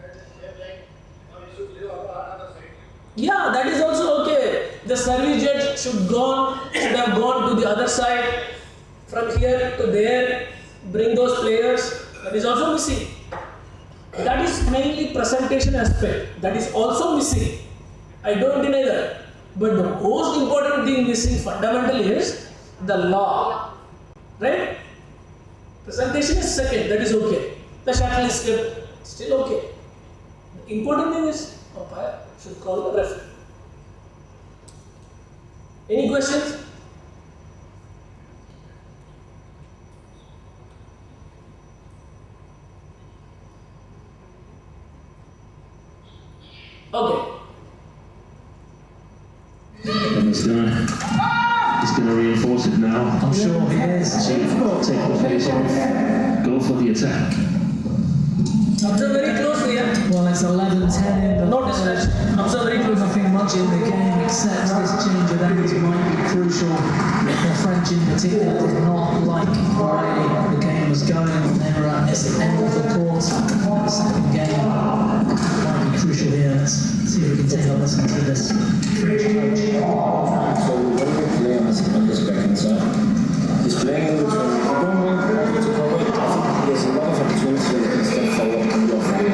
at the same line, now you should leave another side.
Yeah, that is also okay. The service jet should have gone to the other side, from here to there, bring those players. That is also missing. That is mainly presentation aspect. That is also missing. I don't deny that. But the most important thing missing fundamentally is the law. Right? Presentation is second, that is okay. The shuttle is kept, still okay. The important thing is umpire should call the referee. Any questions? Okay.
And he's gonna reinforce it now.
I'm sure he is.
Take the face off. Go for the attack.
Observe very closely, yeah?
Well, it's 11-10 in the
Not distraction. Observe very closely.
Nothing much in the game except this change of ends might be crucial. The French in particular did not like the way the game was going. They were at this end of the court. The second game might be crucial here. Let's see if we can take a listen to this French coach.
So when we play on this back side, he's playing in between. If you don't want to cover it, I think there's a lot of opportunity where you can step forward and go for it.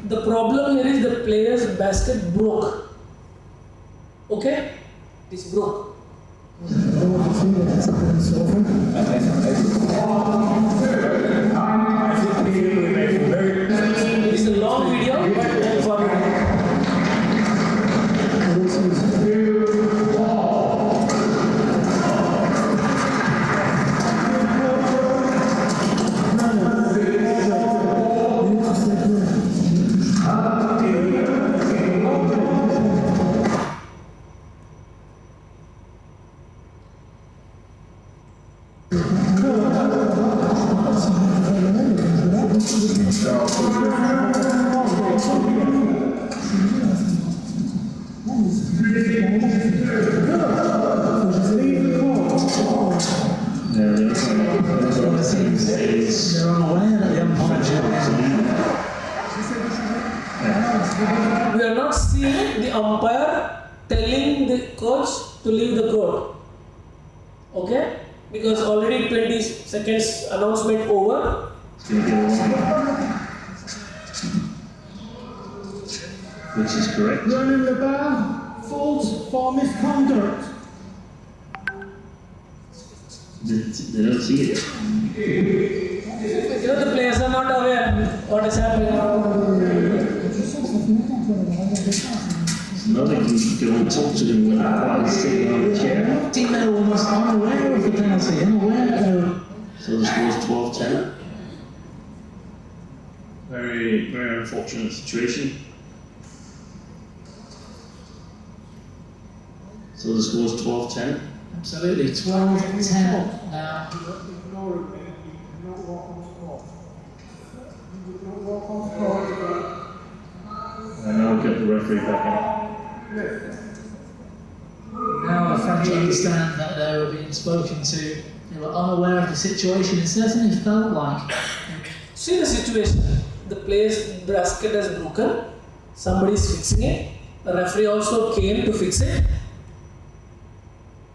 The problem here is the player's basket broke. Okay? It's broke. It's a long video, but for
They're unaware that the umpire.
we are not seeing the umpire telling the coach to leave the court. Okay? Because already 20 seconds announcement over.
Which is correct.
Running the bar, fault for misconduct.
They don't see it.
You know, the players are not aware what is happening.
No, they can go and talk to him while he's sitting on the chair.
I think they're almost unaware of the penalty, unaware.
So the score's 12-10. Very, very unfortunate situation. So the score's 12-10.
Absolutely, 12-10 now.
And now we'll get the referee back
Now the fans understand that they were being spoken to. They were unaware of the situation. It certainly felt like.
See the situation. The player's basket is broken. Somebody is fixing it. The referee also came to fix it.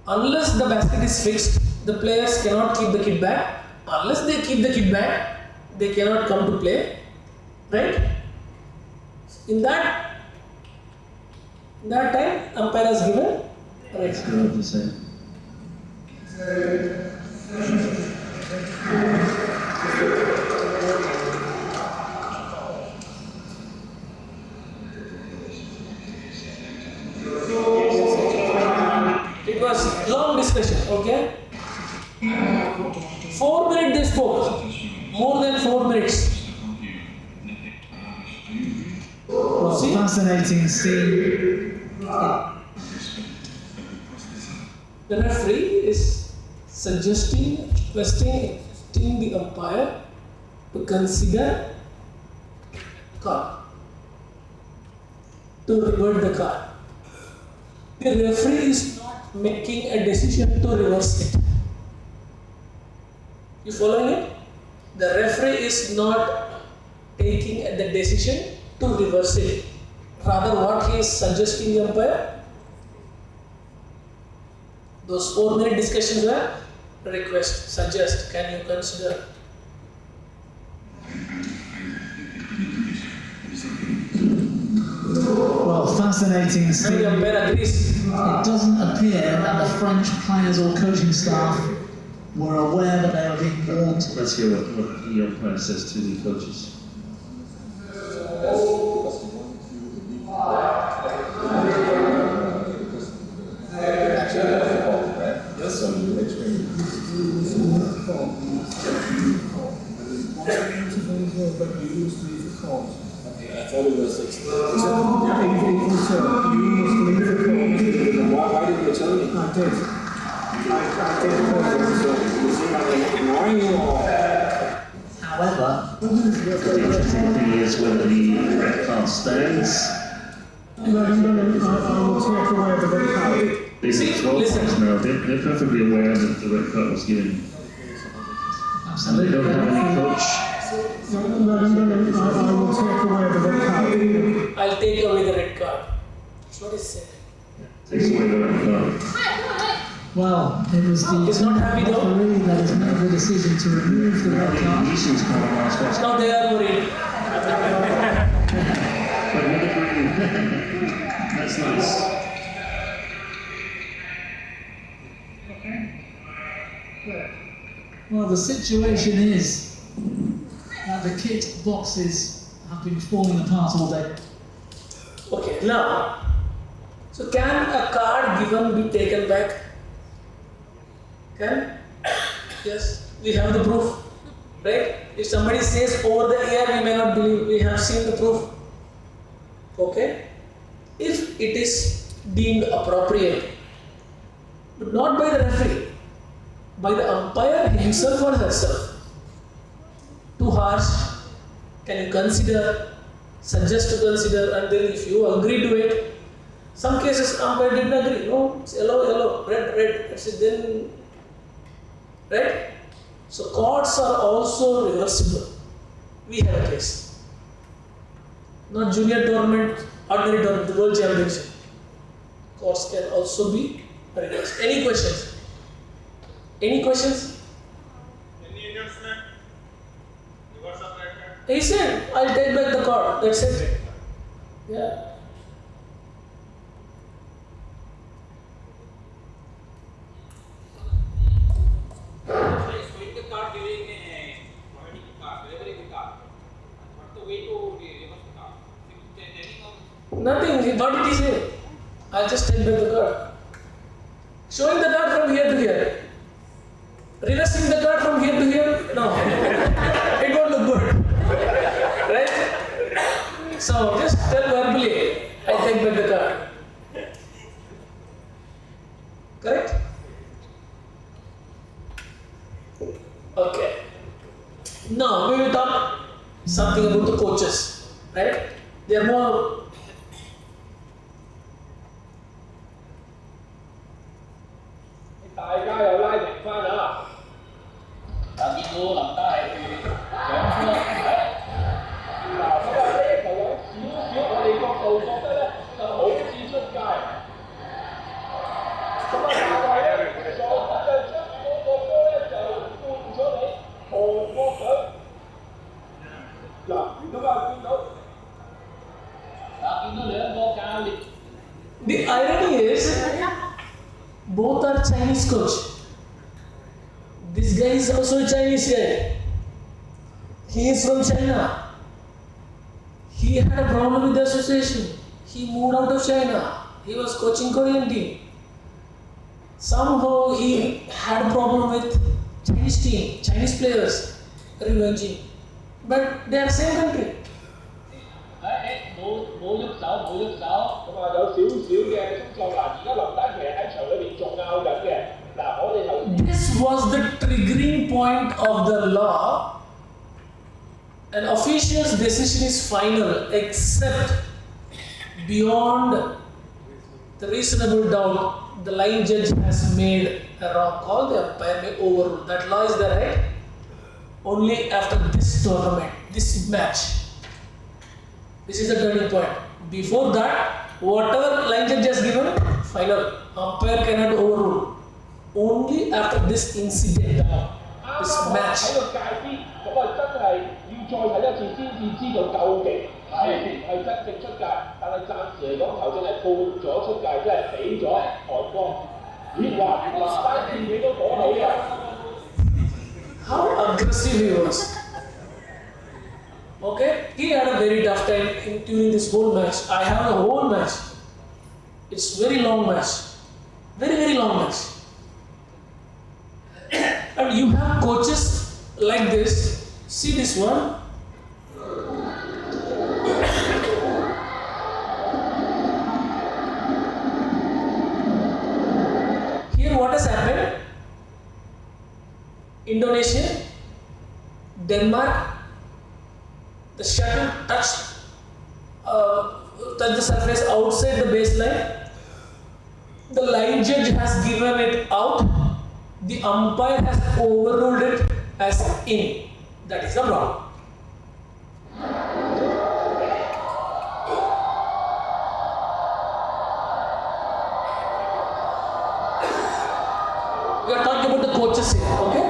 Unless the basket is fixed, the players cannot keep the kit back. Unless they keep the kit back, they cannot come to play. Right? In that time, umpire has given a red card. It was long discussion, okay? 4 minutes they spoke, more than 4 minutes.
Well, fascinating scene.
The referee is suggesting, requesting the umpire to consider card, to revert the card. The referee is not making a decision to reverse it. You following it? The referee is not taking the decision to reverse it. Rather, what he is suggesting the umpire, those 4-minute discussions were request, suggest, can you consider?
Well, fascinating scene.
The umpire agrees.
It doesn't appear that the French players or coaching staff were aware that they were being warned.
Let's hear what the umpire says to the coaches.
I thought it was 6. Why didn't you tell me? I did. I did. Ignoring you or?
However,
the interesting thing is whether the red card stands.
I will take away the red card.
These are 12 points now. They're perfectly aware that the red card was given. And they don't have any coach.
I will take away the red card.
I'll take away the red card. That's what he said.
Takes away the red card.
well, it was the
He's not happy though.
referee that has made the decision to remove the red card.
Now they are worried.
That's nice.
Well, the situation is that the kit boxes have been falling apart all day.
Okay, now, so can a card given be taken back? Can? Yes, we have the proof, right? If somebody says over the air, we may not believe, we have seen the proof. Okay? If it is deemed appropriate, but not by the referee, by the umpire himself or herself. Too harsh, can you consider, suggest to consider, and then if you agree to it, some cases umpire didn't agree, no, it's yellow, red, that's it, then, right? So cards are also reversible. We have a case. Not junior tournament, ordinary tournament, the world championship. Cards can also be reversed. Any questions? Any questions?
Any announcement? Reverse of red card?
He said, I'll take back the card. That's it. Yeah.
Showing the card during a providing card, delivering the card. What's the way to reverse the card?
Nothing. What did he say? I'll just take back the card. Showing the card from here to here. Reversing the card from here to here? No. It won't look good. Right? So just tell verbally, I take back the card. Correct? Okay. Now we will talk something about the coaches. Right? They are more the irony is, both are Chinese coach. This guy is also a Chinese guy. He is from China. He had a problem with the association. He moved out of China. He was coaching Korean team. Somehow he had a problem with Chinese team, Chinese players, revenging. But they are same country. This was the triggering point of the law. An official's decision is final except beyond the reasonable doubt the line judge has made a wrong call, the umpire may overrule. That law is there, right? Only after this tournament, this match. This is the turning point. Before that, whatever line judge has given, final. Umpire cannot overrule. Only after this incident, this match.
再睇一次先至知道究竟係真正出界，但係暫時嚟講頭先係判咗出界，即係俾咗韓國。咦哇！單字你都講好嘅。
How aggressive he was. Okay, he had a very tough time during this whole match. I have the whole match. It's very long match. Very, very long match. And you have coaches like this. See this one. Here what has happened? Indonesia, Denmark, the shuttle touched the surface outside the baseline. The line judge has given it out. The umpire has overruled it as in. That is the problem. We are talking about the coaches here, okay?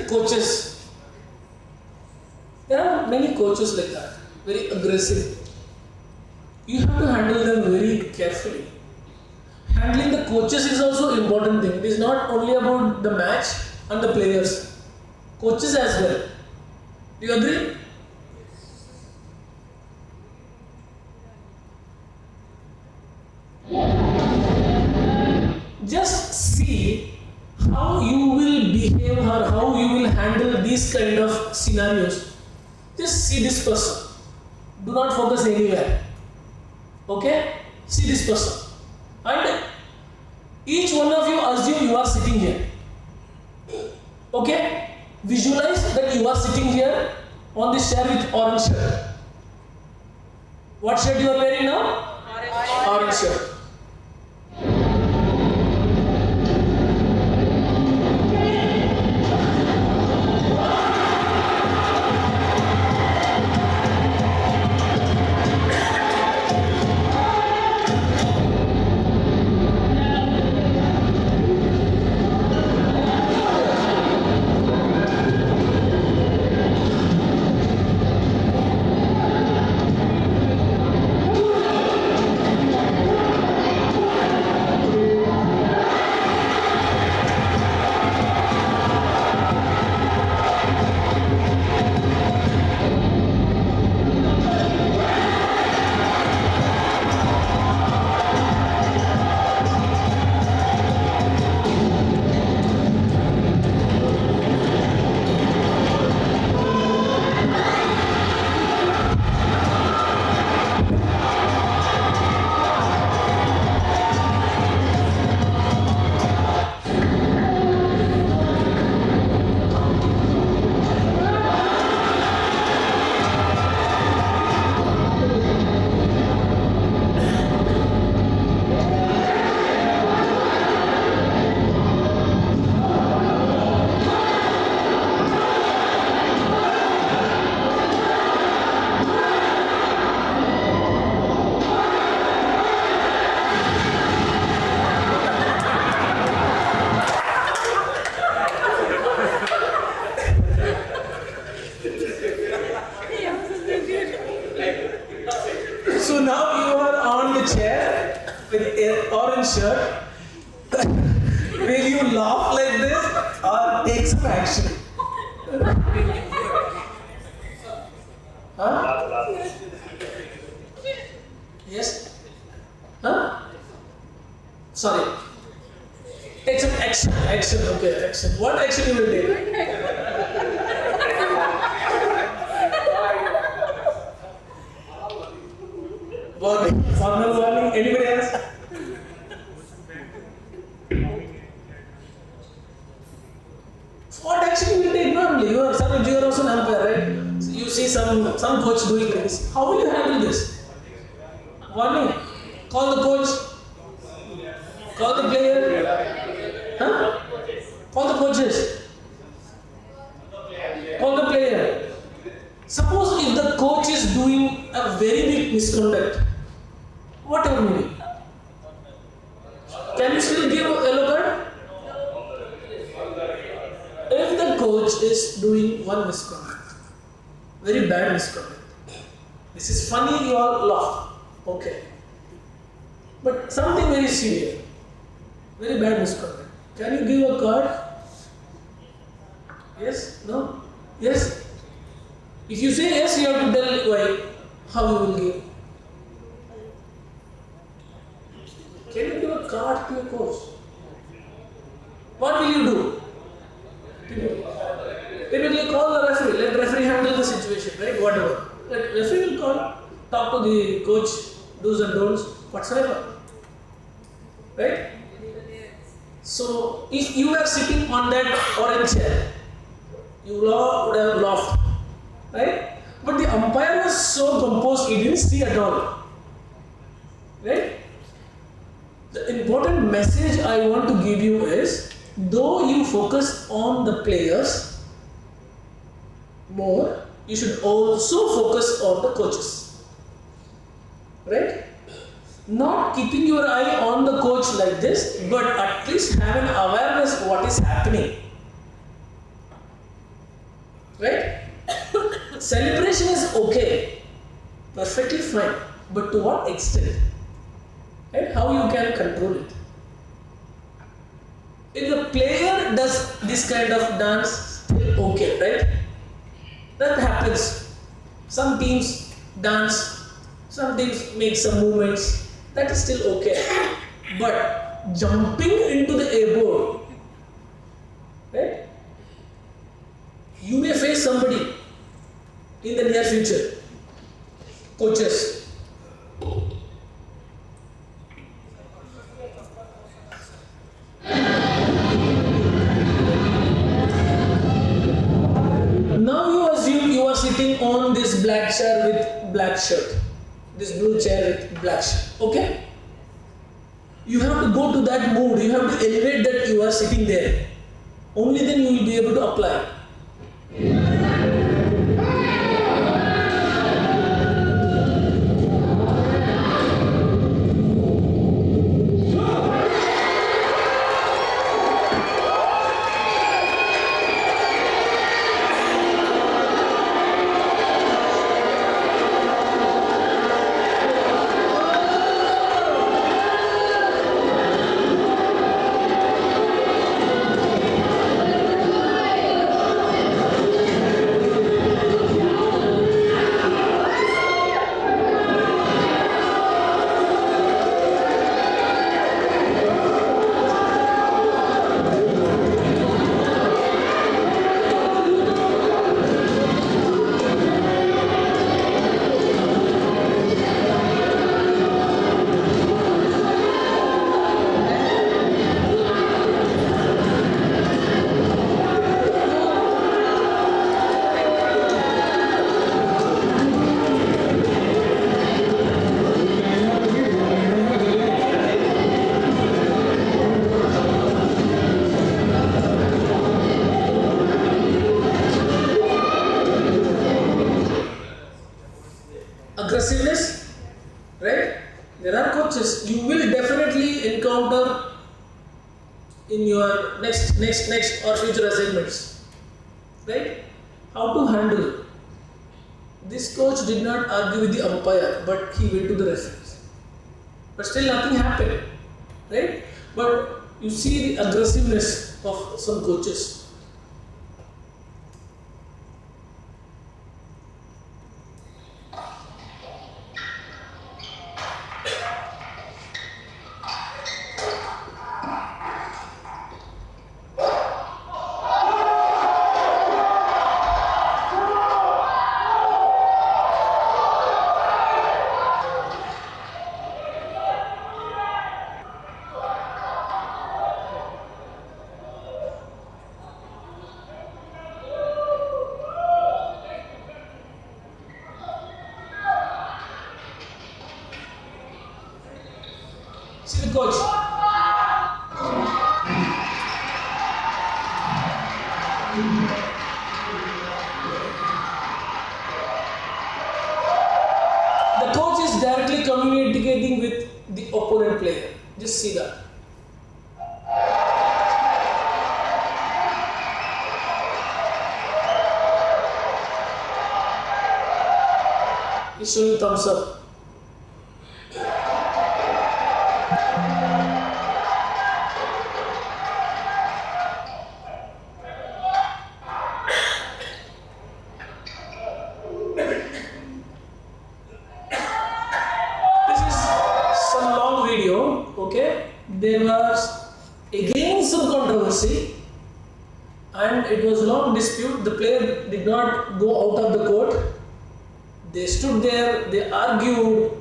Coaches. There are many coaches like that, very aggressive. You have to handle them very carefully. Handling the coaches is also an important thing. It is not only about the match and the players, coaches as well. Do you agree? Just see how you will behave or how you will handle these kind of scenarios. Just see this person. Do not focus anywhere. Okay? See this person. And each one of you assume you are sitting here. Okay? Visualize that you are sitting here on this chair with orange shirt. What shirt you are wearing now? Orange shirt. So now you are on the chair with an orange shirt. Will you laugh like this or take some action? Huh? Yes? Huh? Sorry. Take some action. Action. Okay, action. What action you will take? Warning. Formal warning. Anybody else? What action you will take normally? You are also an umpire, right? So you see some coach doing this. How will you handle this? Warning. Call the coach. Call the player. Huh? Call the coaches. Call the player. Suppose if the coach is doing a very big misconduct, what are you doing? Can you still give a yellow card? If the coach is doing one misconduct, very bad misconduct, this is funny, you all laugh, okay. But something very serious, very bad misconduct. Can you give a card? Yes? No? Yes? If you say yes, you have to tell why, how you will give. Can you give a card to your coach? What will you do? Typically call the referee, let referee handle the situation, right? Whatever. Let referee will call, talk to the coach, do's and don'ts, whatsoever. Right? So, if you were sitting on that orange chair, you would have laughed. Right? But the umpire was so composed, he didn't see at all. Right? The important message I want to give you is, though you focus on the players more, you should also focus on the coaches. Right? Not keeping your eye on the coach like this, but at least have an awareness of what is happening. Right? Celebration is okay, perfectly fine, but to what extent? Right? How you can control it? If the player does this kind of dance, still okay, right? That happens. Some teams dance, some teams make some movements, that is still okay. But jumping into the airborne, right? You may face somebody in the near future, coaches. Now you assume you are sitting on this black chair with black shirt, this blue chair with black shirt, okay? You have to go to that mood, you have to elevate that you are sitting there. Only then you will be able to apply. Aggressiveness, right? There are coaches you will definitely encounter in your next or future assignments, right? How to handle. This coach did not argue with the umpire, but he went to the referees. But still nothing happened, right? But you see the aggressiveness of some coaches. See the coach. The coach is directly communicating with the opponent player. Just see that. He's showing thumbs up. Okay, there was again some controversy and it was long dispute. The player did not go out of the court. They stood there, they argued,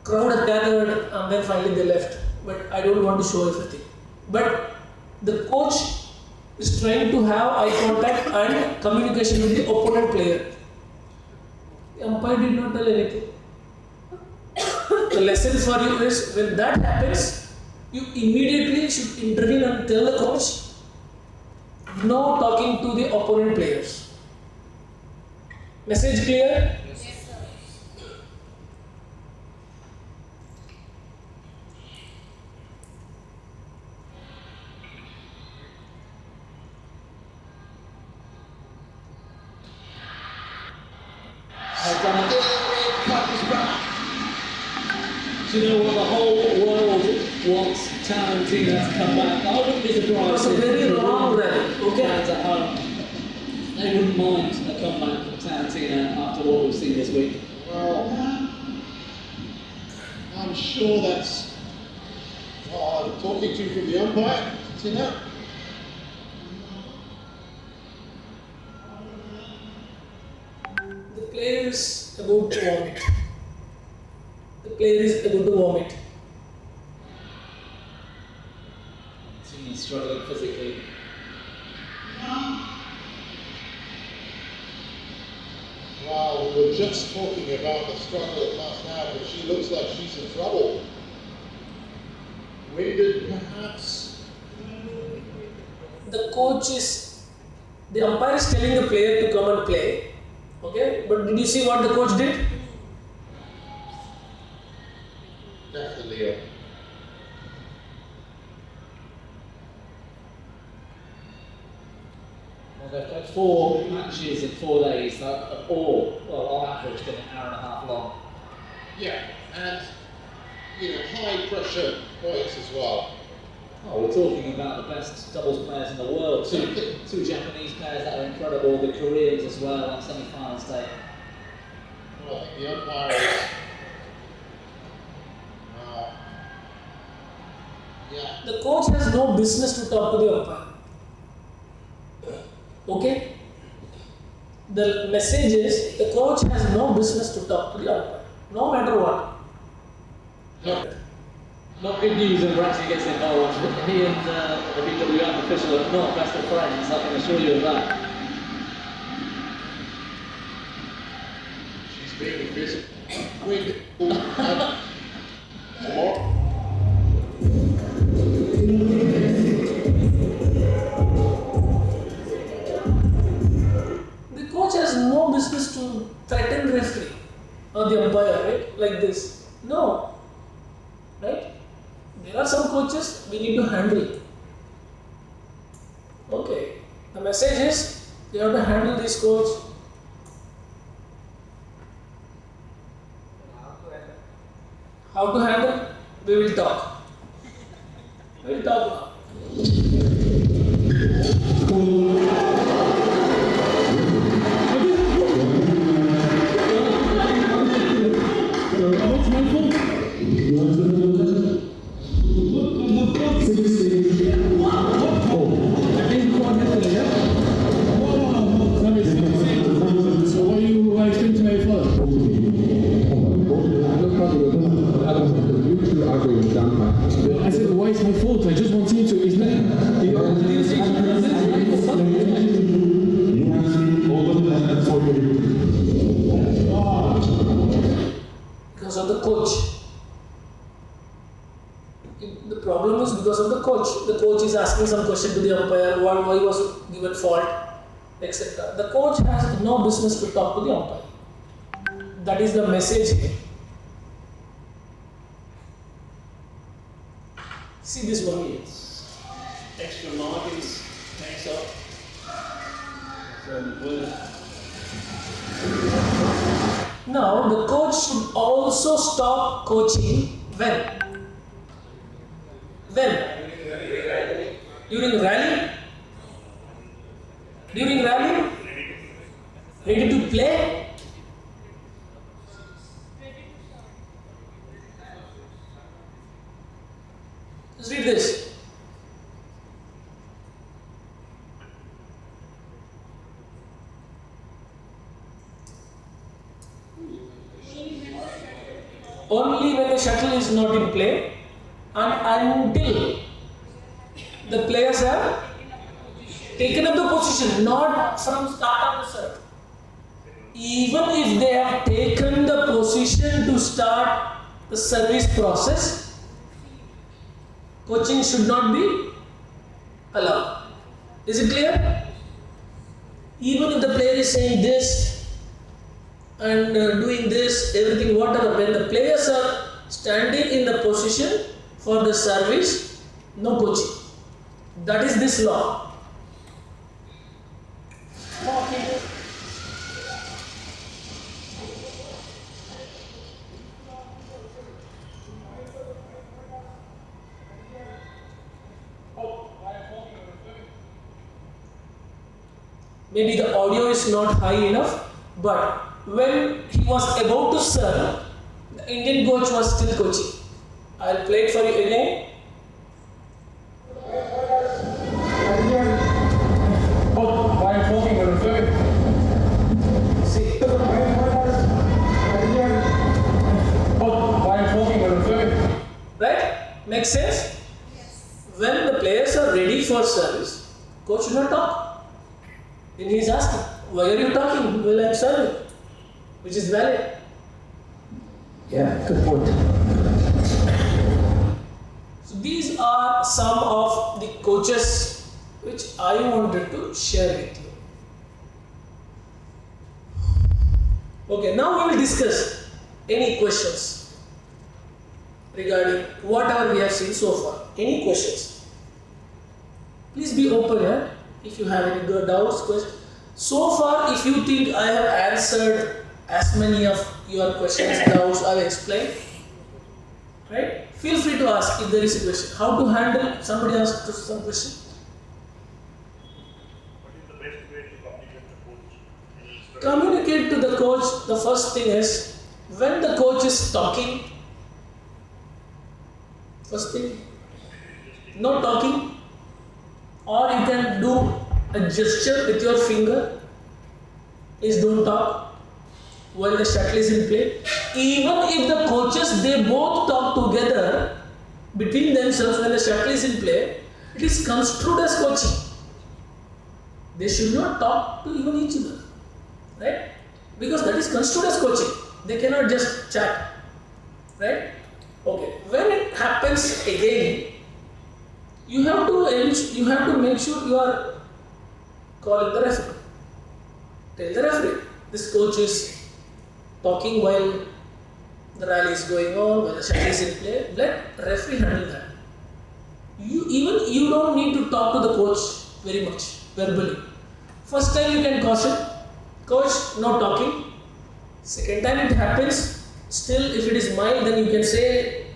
crowd gathered, and then finally they left. But I don't want to show everything. But the coach is trying to have eye contact and communication with the opponent player. The umpire did not tell anything. The lesson for you is when that happens, you immediately should intervene and tell the coach, no talking to the opponent players. Message clear?
Yes, sir.
I've done it. Cut is back. Do you know what the whole world wants Tarantino to come back? I wouldn't be surprised if
very long rally.
Okay. Fans at home, they wouldn't mind a comeback from Tarantino after what we've seen this week.
Well, I'm I'm sure that's talking to you from the umpire. See now.
The player is about to vomit. The player is about to vomit.
He's struggling physically.
Wow, we were just talking about the struggle at last now, but she looks like she's in trouble. Winded, perhaps?
The umpire is telling the player to come and play. Okay, but did you see what the coach did?
Definitely.
Well, they've played 4 matches in 4 days, all, well, on average, been an hour and a half long.
Yeah, and high pressure points as well.
Oh, we're talking about the best doubles players in the world. Two Japanese players that are incredible, the Koreans as well on semi-final stage.
Well, I think the umpire is... yeah.
The coach has no business to talk to the umpire. Okay? The message is the coach has no business to talk to the umpire, no matter what.
Not good news when Ramsey gets involved. He and the BWF official are not best of friends, I can assure you of that.
She's being aggressive. More.
The coach has no business to threaten the referee or the umpire, right? Like this. No. Right? There are some coaches we need to handle. Okay. The message is you have to handle this coach. How to handle? We will talk. We will talk
What's my fault? So what are you explaining to me first? I said, why is my fault? I just want him to explain.
because of the coach. The problem is because of the coach. The coach is asking some question to the umpire, why was given fault, etc. The coach has no business to talk to the umpire. That is the message here. See this one here. Extra margins, thanks up. Now the coach should also stop coaching when? When? During rally? During rally? Ready to play? Let's read this. Only when the shuttle is not in play and until the players have taken up the position, not from start of the serve. Even if they have taken the position to start the service process, coaching should not be allowed. Is it clear? Even if the player is saying this and doing this, everything, whatever, when the players are standing in the position for the service, no coaching. That is this law. Maybe the audio is not high enough, but when he was about to serve, the Indian coach was still coaching. I'll play it for you again.
While talking with a flipping.
See.
While talking with a flipping.
Right? Makes sense? When the players are ready for service, coach should not talk. Then he is asking, why are you talking? Well, I'm serving, which is valid.
Yeah, good point.
So these are some of the coaches which I wanted to share with you. Okay, now we will discuss any questions regarding whatever we have seen so far. Any questions? Please be open here if you have any doubts, questions. So far, if you think I have answered as many of your questions, doubts I have explained, right? Feel free to ask if there is a question. How to handle, somebody asked some question. Communicate to the coach. The first thing is, when the coach is talking, first thing, no talking, or you can do a gesture with your finger. Please don't talk while the shuttle is in play. Even if the coaches, they both talk together between themselves when the shuttle is in play, it is construed as coaching. They should not talk to even each other, right? Because that is construed as coaching. They cannot just chat, right? Okay. When it happens again, you have to make sure you are calling the referee. Tell the referee, this coach is talking while the rally is going on, while the shuttle is in play. Let referee handle that. You don't need to talk to the coach very much verbally. First time you can caution, coach, no talking. Second time it happens, still if it is mild, then you can say,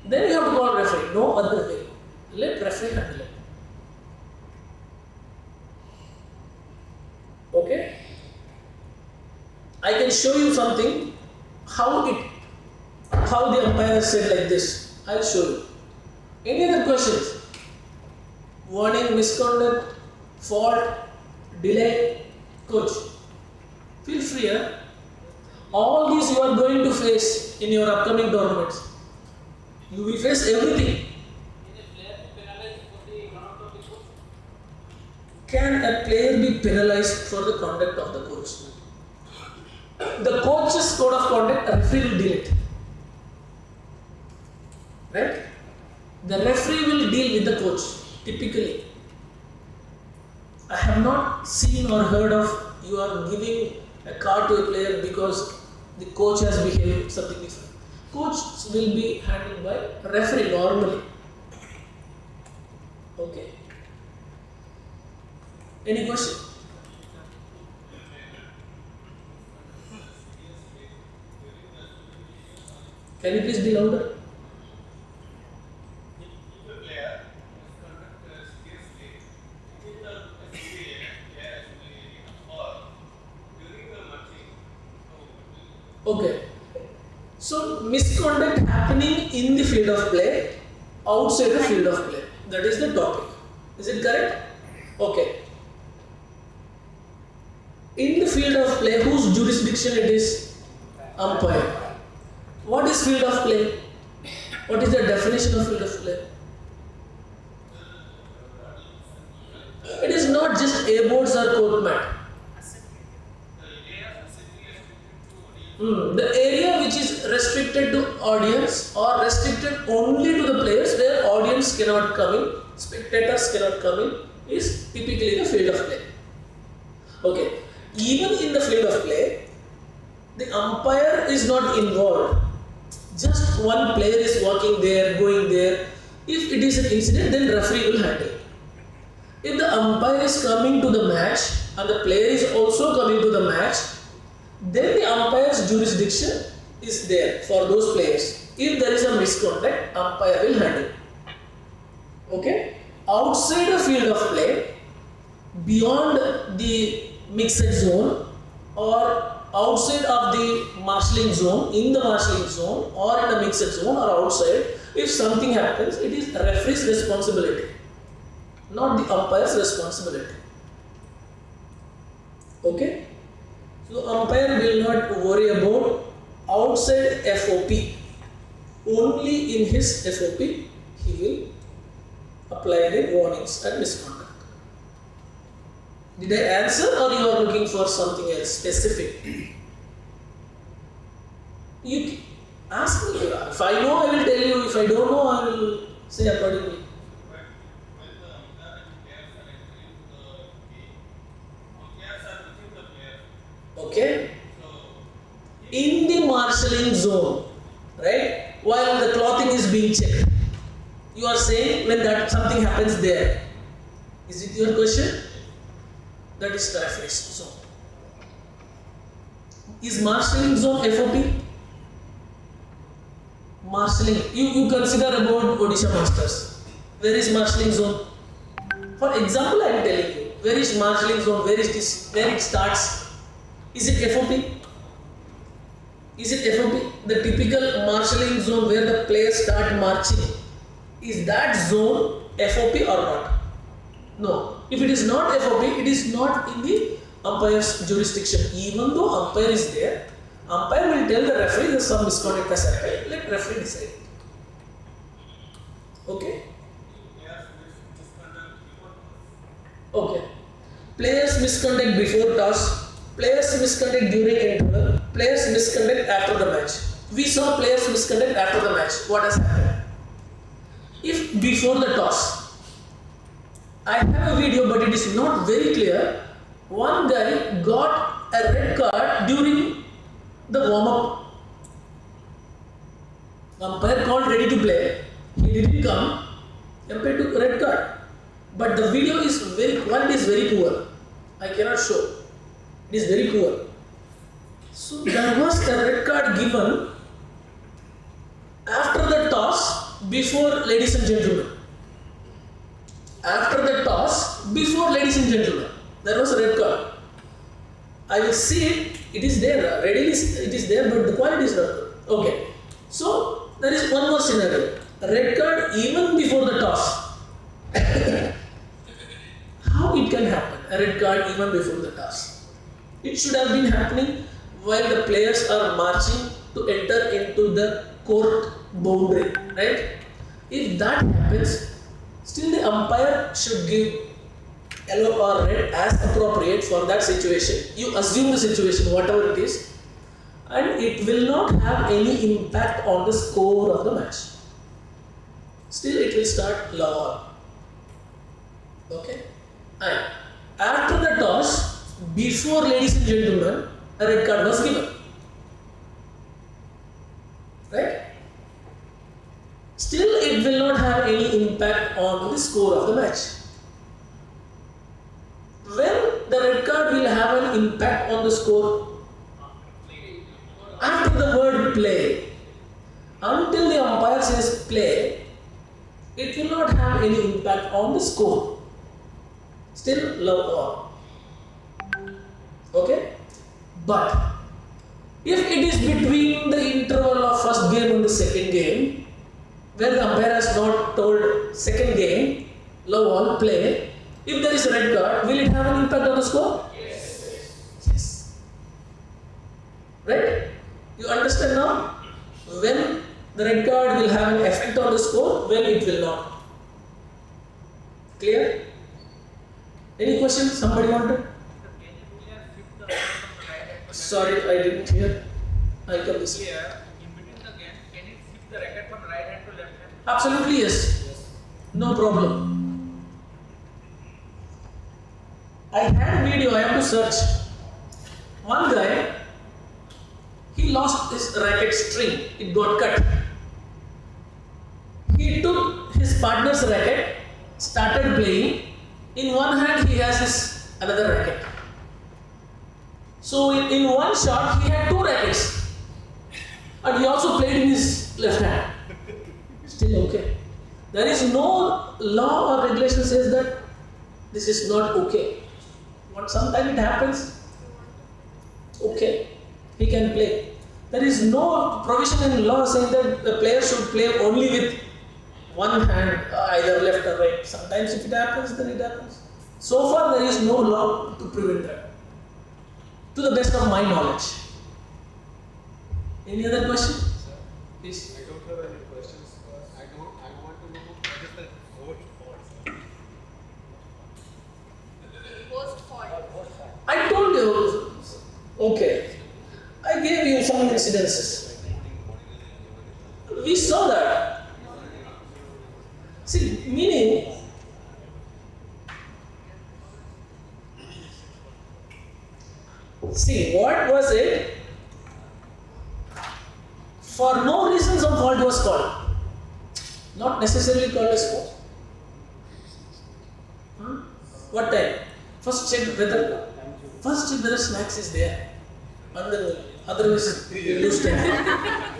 then you have to call referee. No other way. Let referee handle it. Okay? I can show you something, how the umpire said like this. I'll show you. Any other questions? Warning, misconduct, fault, delay, coach. Feel free, huh? All these you are going to face in your upcoming tournaments. You will face everything. Can a player be penalized for the conduct of the coach? The coach's code of conduct, a referee will deal it. Right? The referee will deal with the coach, typically. I have not seen or heard of you are giving a card to a player because the coach has behaved something different. Coach will be handled by referee normally. Okay. Any question? Can you please be louder? Okay. So misconduct happening in the field of play, outside the field of play. That is the topic. Is it correct? Okay. In the field of play, whose jurisdiction it is? Umpire. What is field of play? What is the definition of field of play? It is not just A-boards or court mat. The area which is restricted to audience or restricted only to the players where audience cannot come in, spectators cannot come in, is typically the field of play. Okay. Even in the field of play, the umpire is not involved. Just one player is walking there, going there. If it is an incident, then referee will handle it. If the umpire is coming to the match and the player is also coming to the match, then the umpire's jurisdiction is there for those players. If there is a misconduct, umpire will handle. Okay? Outside the field of play, beyond the mixed zone or outside of the marshalling zone, in the marshalling zone, or in the mixed zone, or outside, if something happens, it is referee's responsibility, not the umpire's responsibility. Okay? So umpire will not worry about outside FOP. Only in his FOP he will apply the warnings and misconduct. Did I answer, or you are looking for something else specific? You ask me. If I know, I will tell you. If I don't know, I will say accordingly. Okay? In the marshalling zone, right? While the clothing is being checked, you are saying when that something happens there. Is it your question? That is referee's zone. Is marshalling zone FOP? Marshalling. You consider about Odisha Masters. Where is marshalling zone? For example, I am telling you. Where is marshalling zone? Where is this? Where it starts? Is it FOP? Is it FOP? The typical marshalling zone where the players start marching. Is that zone FOP or not? No. If it is not FOP, it is not in the umpire's jurisdiction. Even though umpire is there, umpire will tell the referee that some misconduct has happened. Let referee decide. Okay? Okay. Players misconduct before toss, players misconduct during interval, players misconduct after the match. We saw players misconduct after the match. What has happened? If before the toss, I have a video but it is not very clear. One guy got a red card during the warm-up. Umpire called ready to play. He didn't come. Umpire took a red card. But the video is quality is very poor. I cannot show. It is very poor. So there was a red card given after the toss, before, ladies and gentlemen. After the toss, before, ladies and gentlemen, there was a red card. I will see it. It is there. Readily it is there, but the quality is not good. Okay. So there is one more scenario. A red card even before the toss. How it can happen? A red card even before the toss. It should have been happening while the players are marching to enter into the court boundary, right? If that happens, still the umpire should give yellow or red as appropriate for that situation. You assume the situation, whatever it is, and it will not have any impact on the score of the match. Still, it will start lower. Okay? And after the toss, before, ladies and gentlemen, a red card was given. Right? Still, it will not have any impact on the score of the match. When the red card will have an impact on the score? After the word play. Until the umpire says play, it will not have any impact on the score. Still love all. Okay? But if it is between the interval of first game and the second game, where the umpire has not told second game, love all, play, if there is a red card, will it have an impact on the score? Yes. Right? You understand now? When the red card will have an effect on the score, when it will not. Clear? Any questions? Somebody wanted? Sorry, I didn't hear. I'll come this way.
In between the game, can it shift the racket from right hand to left hand?
Absolutely yes. No problem. I had a video, I have to search. One guy, he lost his racket string, it got cut. He took his partner's racket, started playing. In one hand he has his another racket. So in one shot he had two rackets. And he also played in his left hand. Still okay. There is no law or regulation says that this is not okay. But sometimes it happens. Okay. he can play. There is no provision in law saying that the player should play only with one hand, either left or right. Sometimes if it happens, then it happens. So far there is no law to prevent that, to the best of my knowledge. Any other question? Please.
I don't have any questions. I want to know what is the host fault.
Host fault.
I told you. Okay. I gave you some incidences. We saw that. See, meaning, see, what was it? For no reason some fault was called. Not necessarily called as fault. What time? First check whether snacks is there. Otherwise you lose time.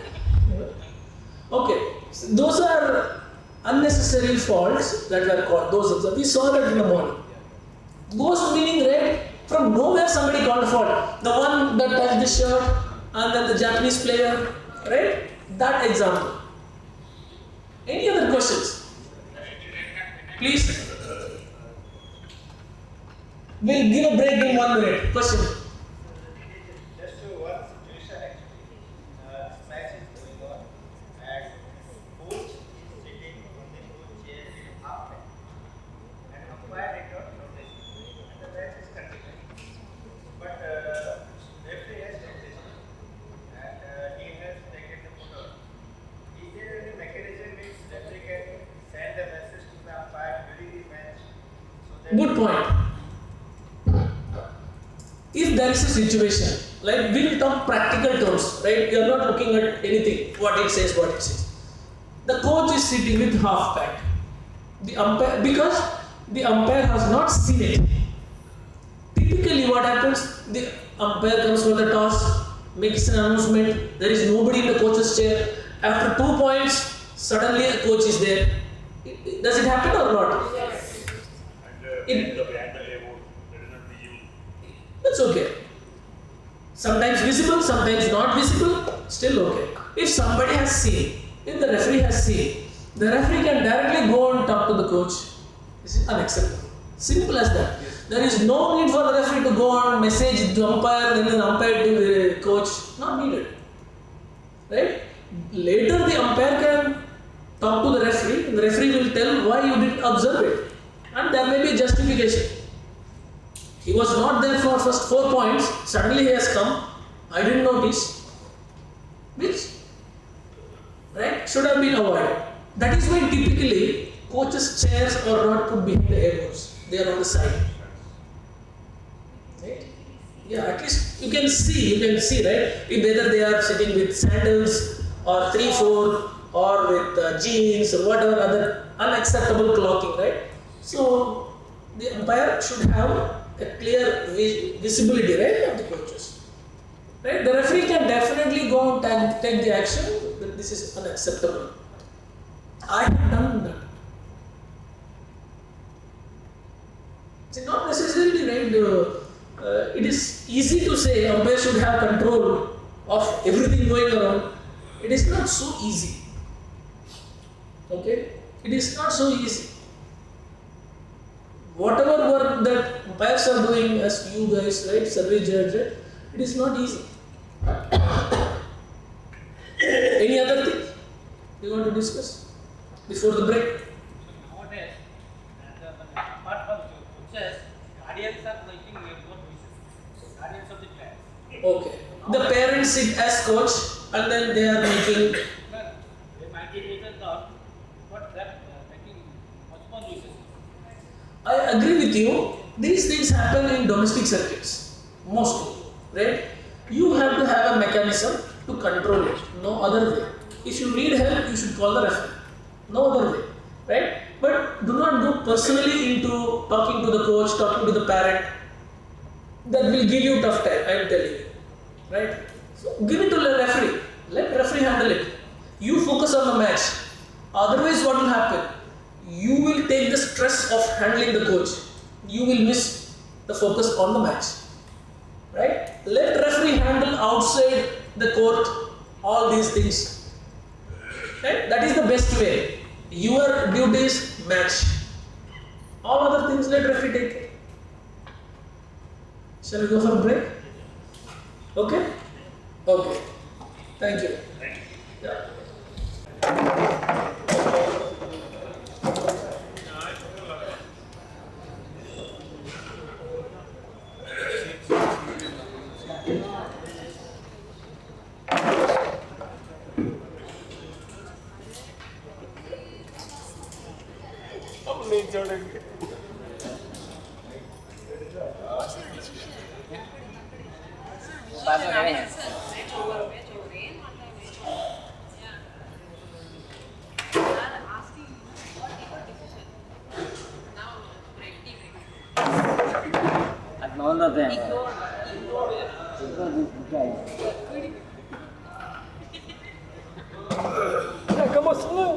Okay. So those are unnecessary faults that were called. Those we saw that in the morning. Ghost meaning red, from nowhere somebody called a fault. The one that touched the shirt and then the Japanese player, right? That example. Any other questions? Please. We'll give a break in 1 minute. Question.
Just to one situation actually, match is going on and coach is sitting on the coach chair in half time and umpire did not notice and the match is continuing. But referee has noticed and he has taken the photo. Is there any mechanism which referee can send a message to the umpire during the match? So that
Good point. If there is a situation, like we will talk practical terms, right? You are not looking at anything, what it says. The coach is sitting with half back. The umpire, because the umpire has not seen it. Typically what happens, the umpire comes for the toss, makes an announcement, there is nobody in the coach's chair. After 2 points, suddenly a coach is there. Does it happen or not?
Yes.
That's okay. Sometimes visible, sometimes not visible, still okay. If somebody has seen, if the referee has seen, the referee can directly go and talk to the coach. This is unacceptable. Simple as that. There is no need for the referee to go and message the umpire and then the umpire to the coach. Not needed. Right? Later the umpire can talk to the referee and the referee will tell why you didn't observe it. And there may be justification. He was not there for first 4 points, suddenly he has come, I didn't notice, which, right, should have been avoided. That is why typically coaches' chairs are not put behind the elbows, they are on the side. Right? Yeah, at least you can see, right, if whether they are sitting with sandals or 3/4 or with jeans or whatever other unacceptable clothing, right? So the umpire should have a clear visibility, right, of the coaches. Right? The referee can definitely go and take the action, but this is unacceptable. I have done that. It's not necessarily right. It is easy to say umpire should have control of everything going around. It is not so easy. Okay? It is not so easy. Whatever work that umpires are doing as you guys, right, service judge, right, it is not easy. Any other thing you want to discuss before the break?
Nowadays, apart from coaches, guardians are making more decisions. Guardians of the players.
Okay. The parents sit as coach and then they are making.
They might be making thought, but they're making much more decisions.
I agree with you. These things happen in domestic circuits, mostly, right? You have to have a mechanism to control it, no other way. If you need help, you should call the referee, no other way, right? But do not go personally into talking to the coach, talking to the parent. That will give you tough time, I am telling you, right? So give it to the referee, let referee handle it. You focus on the match. Otherwise, what will happen? You will take the stress of handling the coach. You will miss the focus on the match. Right? Let referee handle outside the court, all these things. Right? That is the best way. Your duties match. All other things let referee take care. Shall we go for a break? Okay? Okay. Thank you. Yeah.
None of them.
Come on, slow.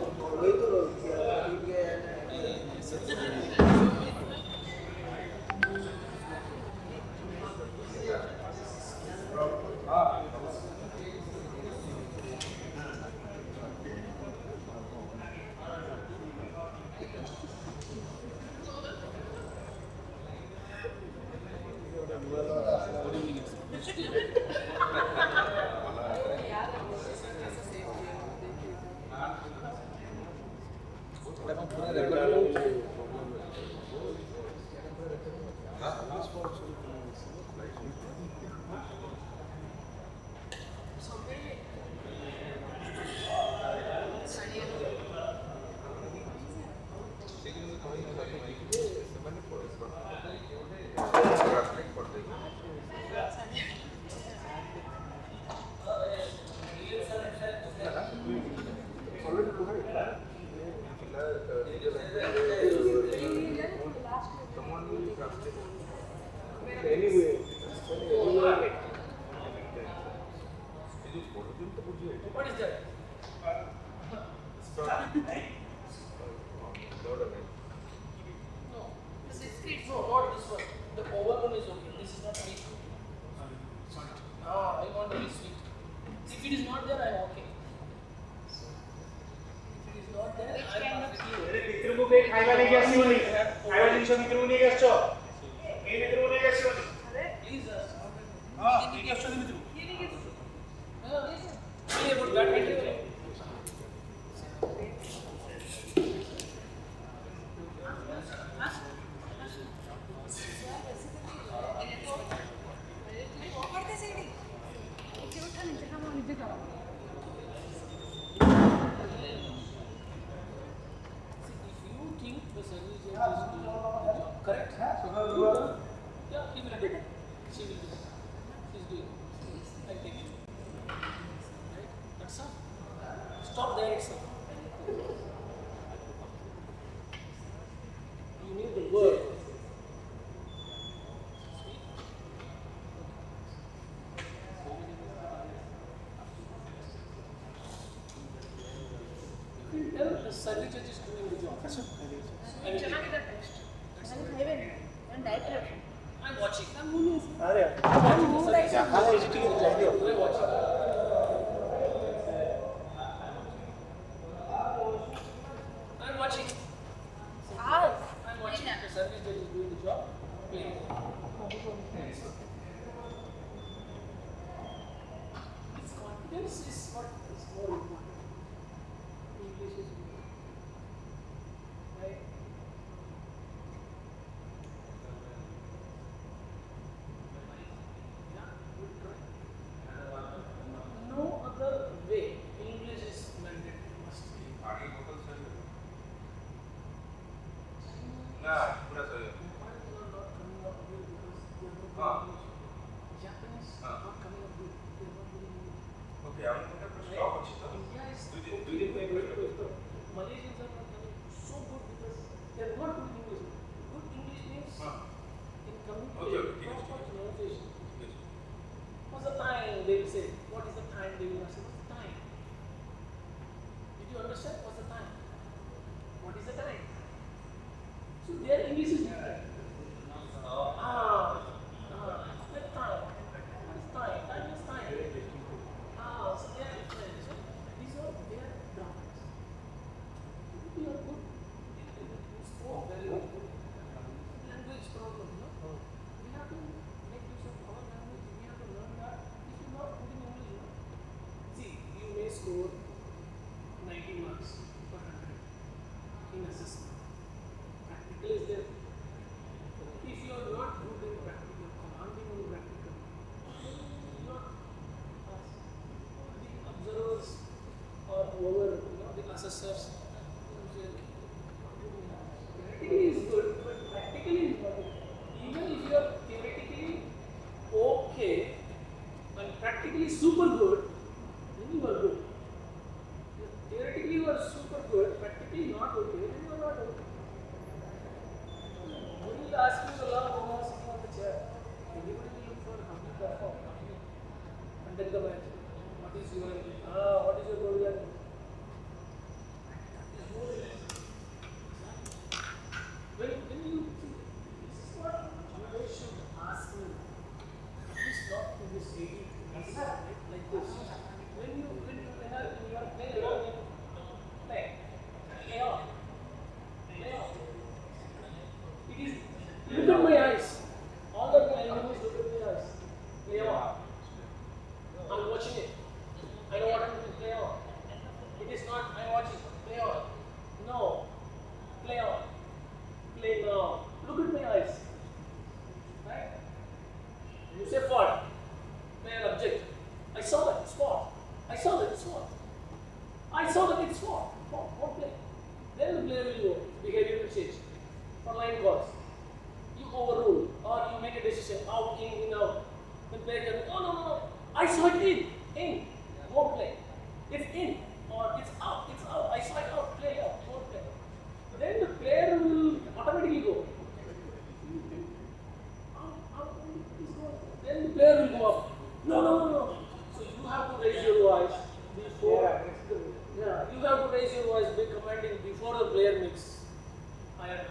What is that? No. This is sweet. No, not this one. The oval one is okay. This is not sweet. Ah, I want to be sweet. If it is not there, I am okay. If it is not there, I am not correct? Yeah, he will do it. She will do it. She's doing it. I take it. Right? That's all. Stop there itself. You need the word. You can tell the service judge is doing the job. That's all. I will take it. I'm watching. I'm watching. I'm watching. The service judge is doing the job. Please. This confidence is what is more important. English is right. left the match. What is your problem? When you this is what you should ask me. Please not in this 80 like this. When you have in your play, play on. It is look at my eyes. All the time I always look at my eyes. Play on. I'm watching it. I know what I'm doing. Play on. It is not I'm watching. Play on. No. Play on. Play now. Look at my eyes. Right? You say what? Play an object. I saw that it's what? I saw that it's what? I saw that it's what? What play? Then the player will go. Behavior will change. For line calls. You overrule or you make a decision. Out, in, out. The player can no. I saw it in. Won't play. It's in or it's out. I saw it out. Play out. Won't play. Then the player will automatically go. Then the player will go up. No. So you have to raise your voice before. Yeah, you have to raise your voice by commanding before the player makes higher.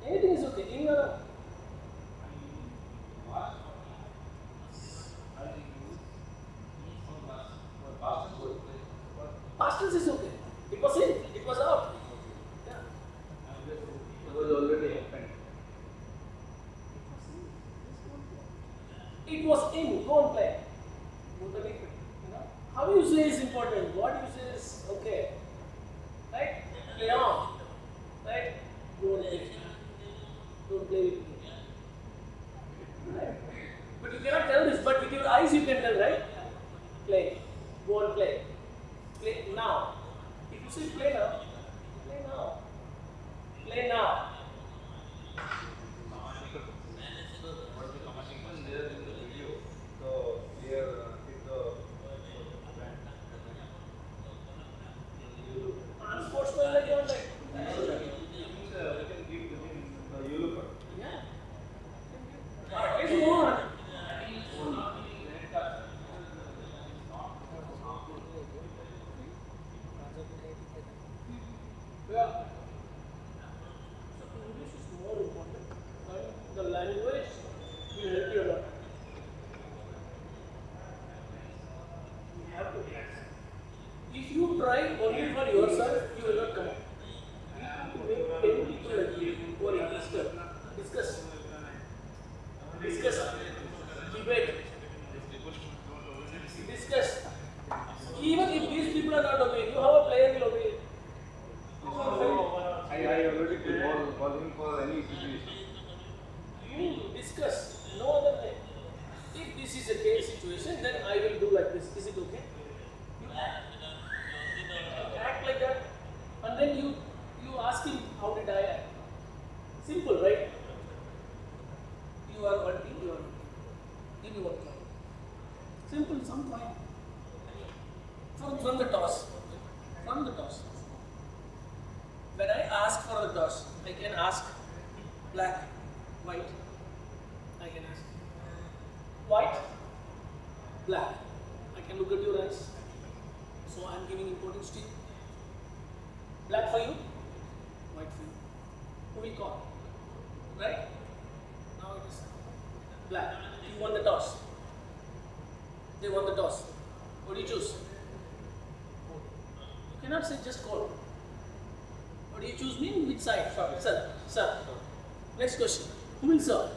Anything is okay. In your past tense is okay. It was in. It was out. Yeah. It was already happened. It was in. Go and play. How you say is important. What you say is okay. Right? Play on. Right? Go and play. Don't play with me. Right? But you cannot tell this, but with your eyes you can tell, right? Play. Go and play. Play now. If you say play now, play now. Play now. Unsportsmanlike or like yeah. It's more. Yeah. So English is more important. The language will help you a lot. You have to practice. If you try only for yourself, you will not come out. You have to make 10 people like you who are interested. Discuss. Debate. Discuss. Even if these people are not obeying, you have a player will obey.
I already call him for any situation.
You discuss. No other way. If this is a case situation, then I will do like this. Is it okay? You act like that, and then you ask him, how did I act? Simple, right? You are one team, you are one team. Give me one coin. Simple, some coin. From the toss. From the toss. When I ask for the toss, I can ask black, white. I can ask white, black. I can look at your eyes. So I am giving importance to you. Black for you, white for you. Who we call? Right? Now it is black. You won the toss. They won the toss. What do you choose? You cannot say just call. What do you choose? Mean which side? Sir. Next question. Who will serve?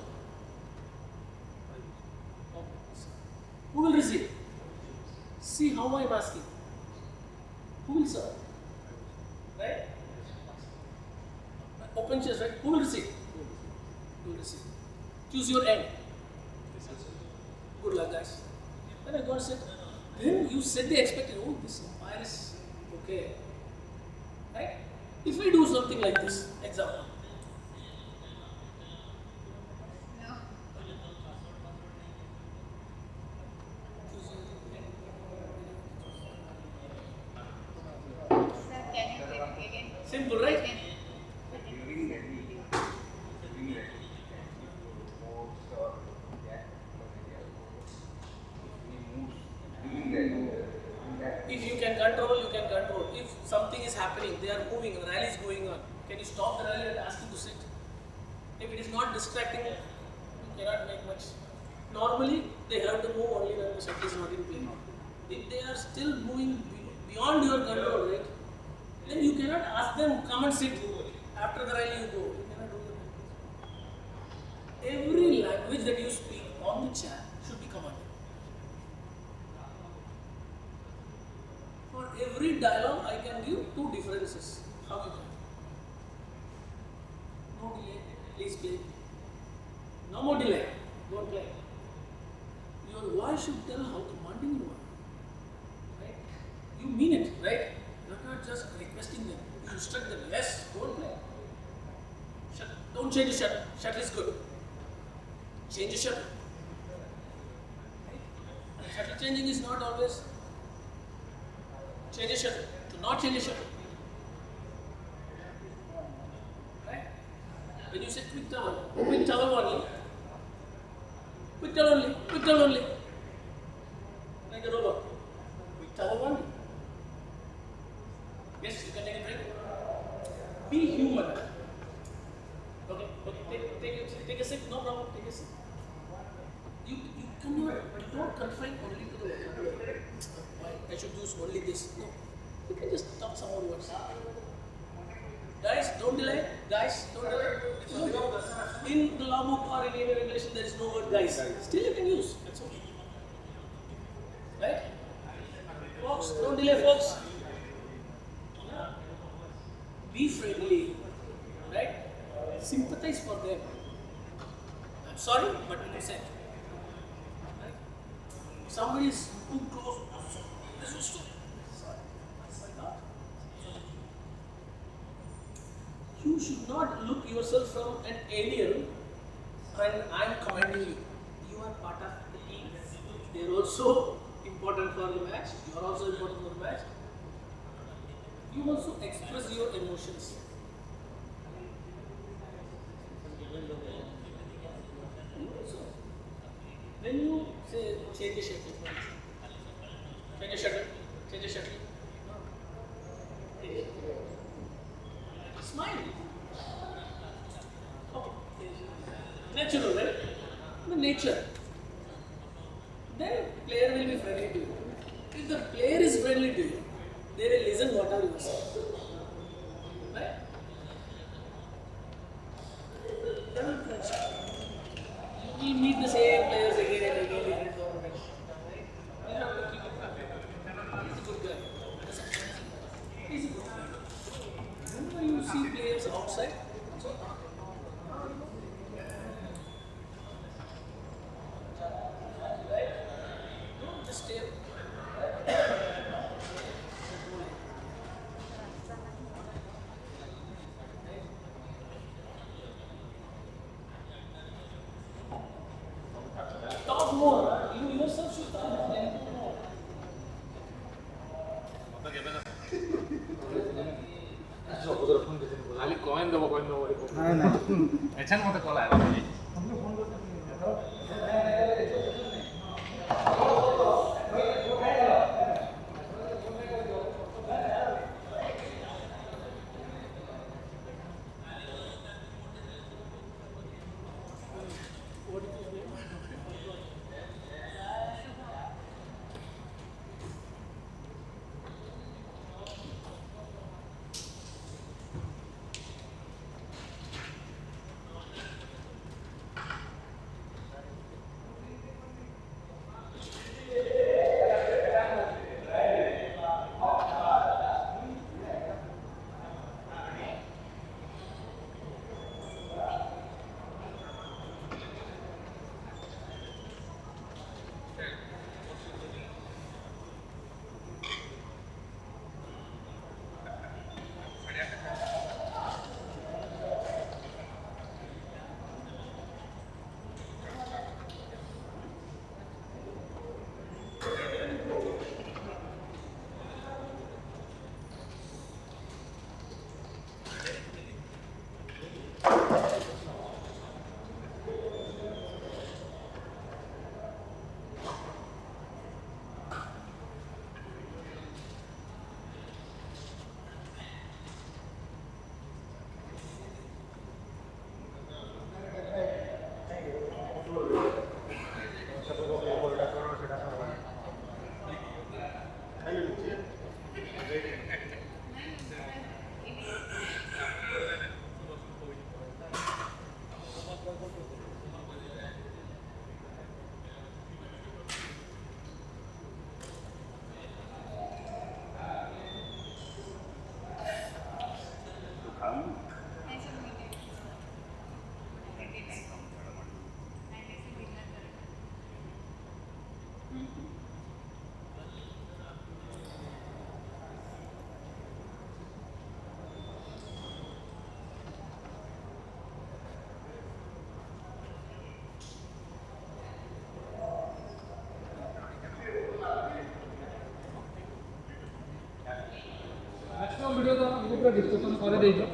Who will receive? See how I am asking. Who will serve? Right? Open chest, right? Who will receive? Who will receive? Choose your end. Good luck, guys. Then I go and said, then you said the expected, oh, this umpire is okay. Right? If we do something like this, example.
Sir, can you
if something is happening, they are moving, the rally is going on, can you stop the rally and ask him to sit? If it is not distracting, you cannot make much. Normally, they have to move only when the shuttle is not in play. If they are still moving beyond your control, right, then you cannot ask them, come and sit. After the rally, you go. You cannot do that. Every language that you speak on the chat should be commanded. For every dialogue, I can give two differences. How you can? No delay, please play. No more delay, don't play. Your voice should tell how commanding you are. Right? You mean it, right? You're not just requesting them. You instruct them, yes, don't play. Don't change the shuttle. Shuttle is good. Change the shuttle. Right? Shuttle changing is not always change the shuttle. Do not change the shuttle. Right? When you say quick towel only. Quick towel only. Like a robot. Quick towel only. Yes, you can take a break. Be human. Okay, take a sip, no problem, take a sip. You don't confine only to the vocabulary. Why? I should use only this. No. You can just talk some more words. Guys, don't delay. No. In the law book or in any regulation, there is no word guys. Still you can use. That's okay. Right? Folks, don't delay, folks. Be friendly. Right? Sympathize for them. I'm sorry, but you say. Right? Somebody is too close. This is too. You should not look yourself from an alien and I am commanding you. You are part of the team. They are also important for the match. You are also important for the match. You also express your emotions. When you say change the shuttle, smile. Okay. Natural, right? The nature. Then player will be friendly to you. If the player is friendly to you, they will listen whatever you say. Right? Then will friendship. You will meet the same players again and again, different tournaments. You have to keep it happy. He's a good guy. He's a good guy. Whenever you see players outside, right? Don't just stay. Talk more. You yourself should talk more.
खाली coin दबो हां ना एचन मते call आला भाई हमने phone कर discussion করে দিয়েছো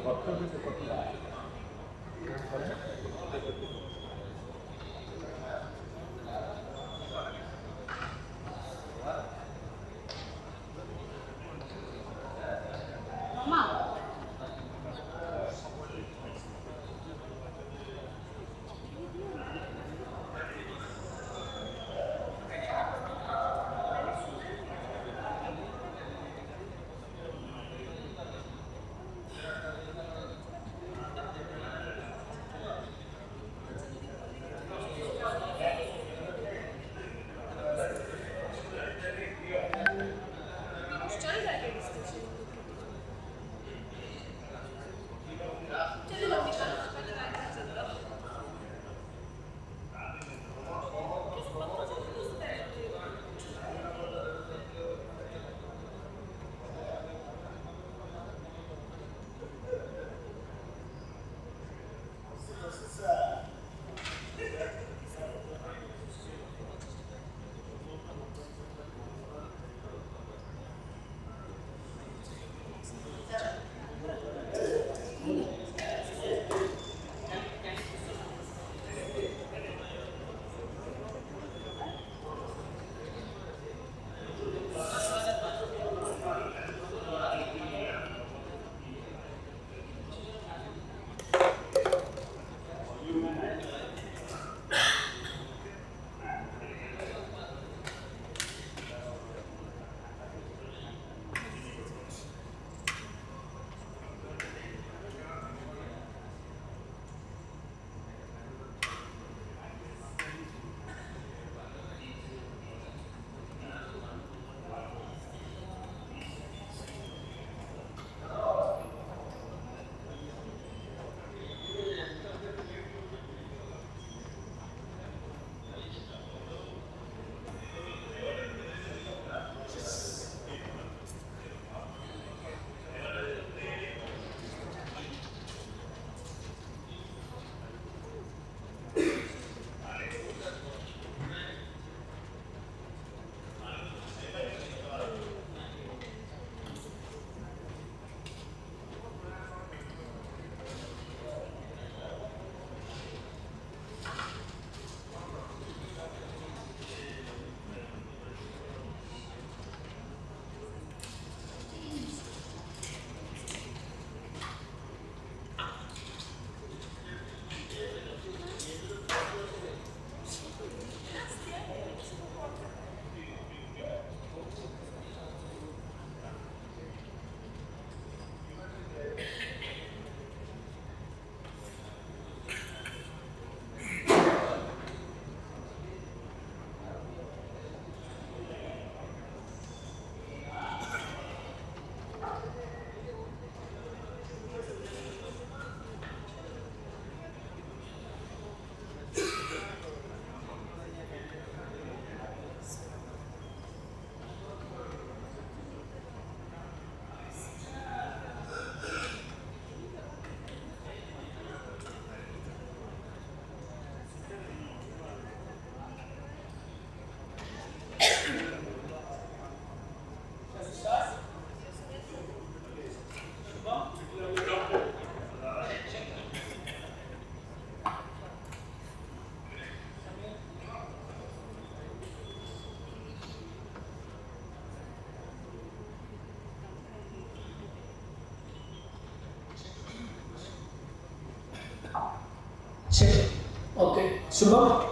Check. Okay. Shubham?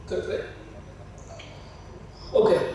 Good, great. Okay.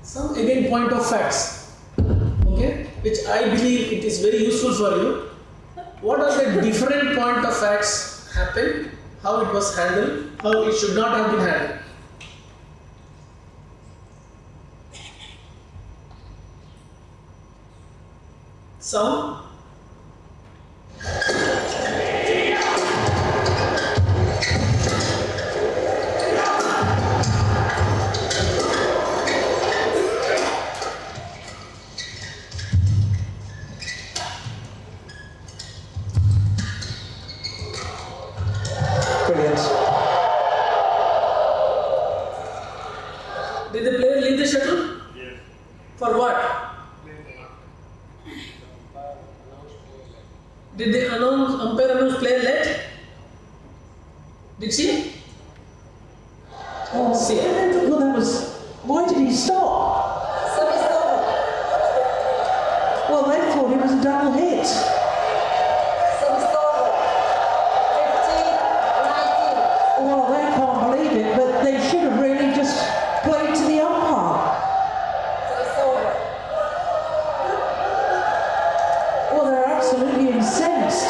some again point of facts, okay, which I believe it is very useful for you. What are the different point of facts happened, how it was handled, how it should not have been handled. Sound?
Brilliant.
Did the player leave the shuttle?
Yes.
For what? Did the umpire announce player late? Did she?
Oh,
See.
well, that was. Why did he stop? Well, they thought it was a double hit. Well, they can't believe it, but they should have really just played to the umpire. Well, they're absolutely incensed.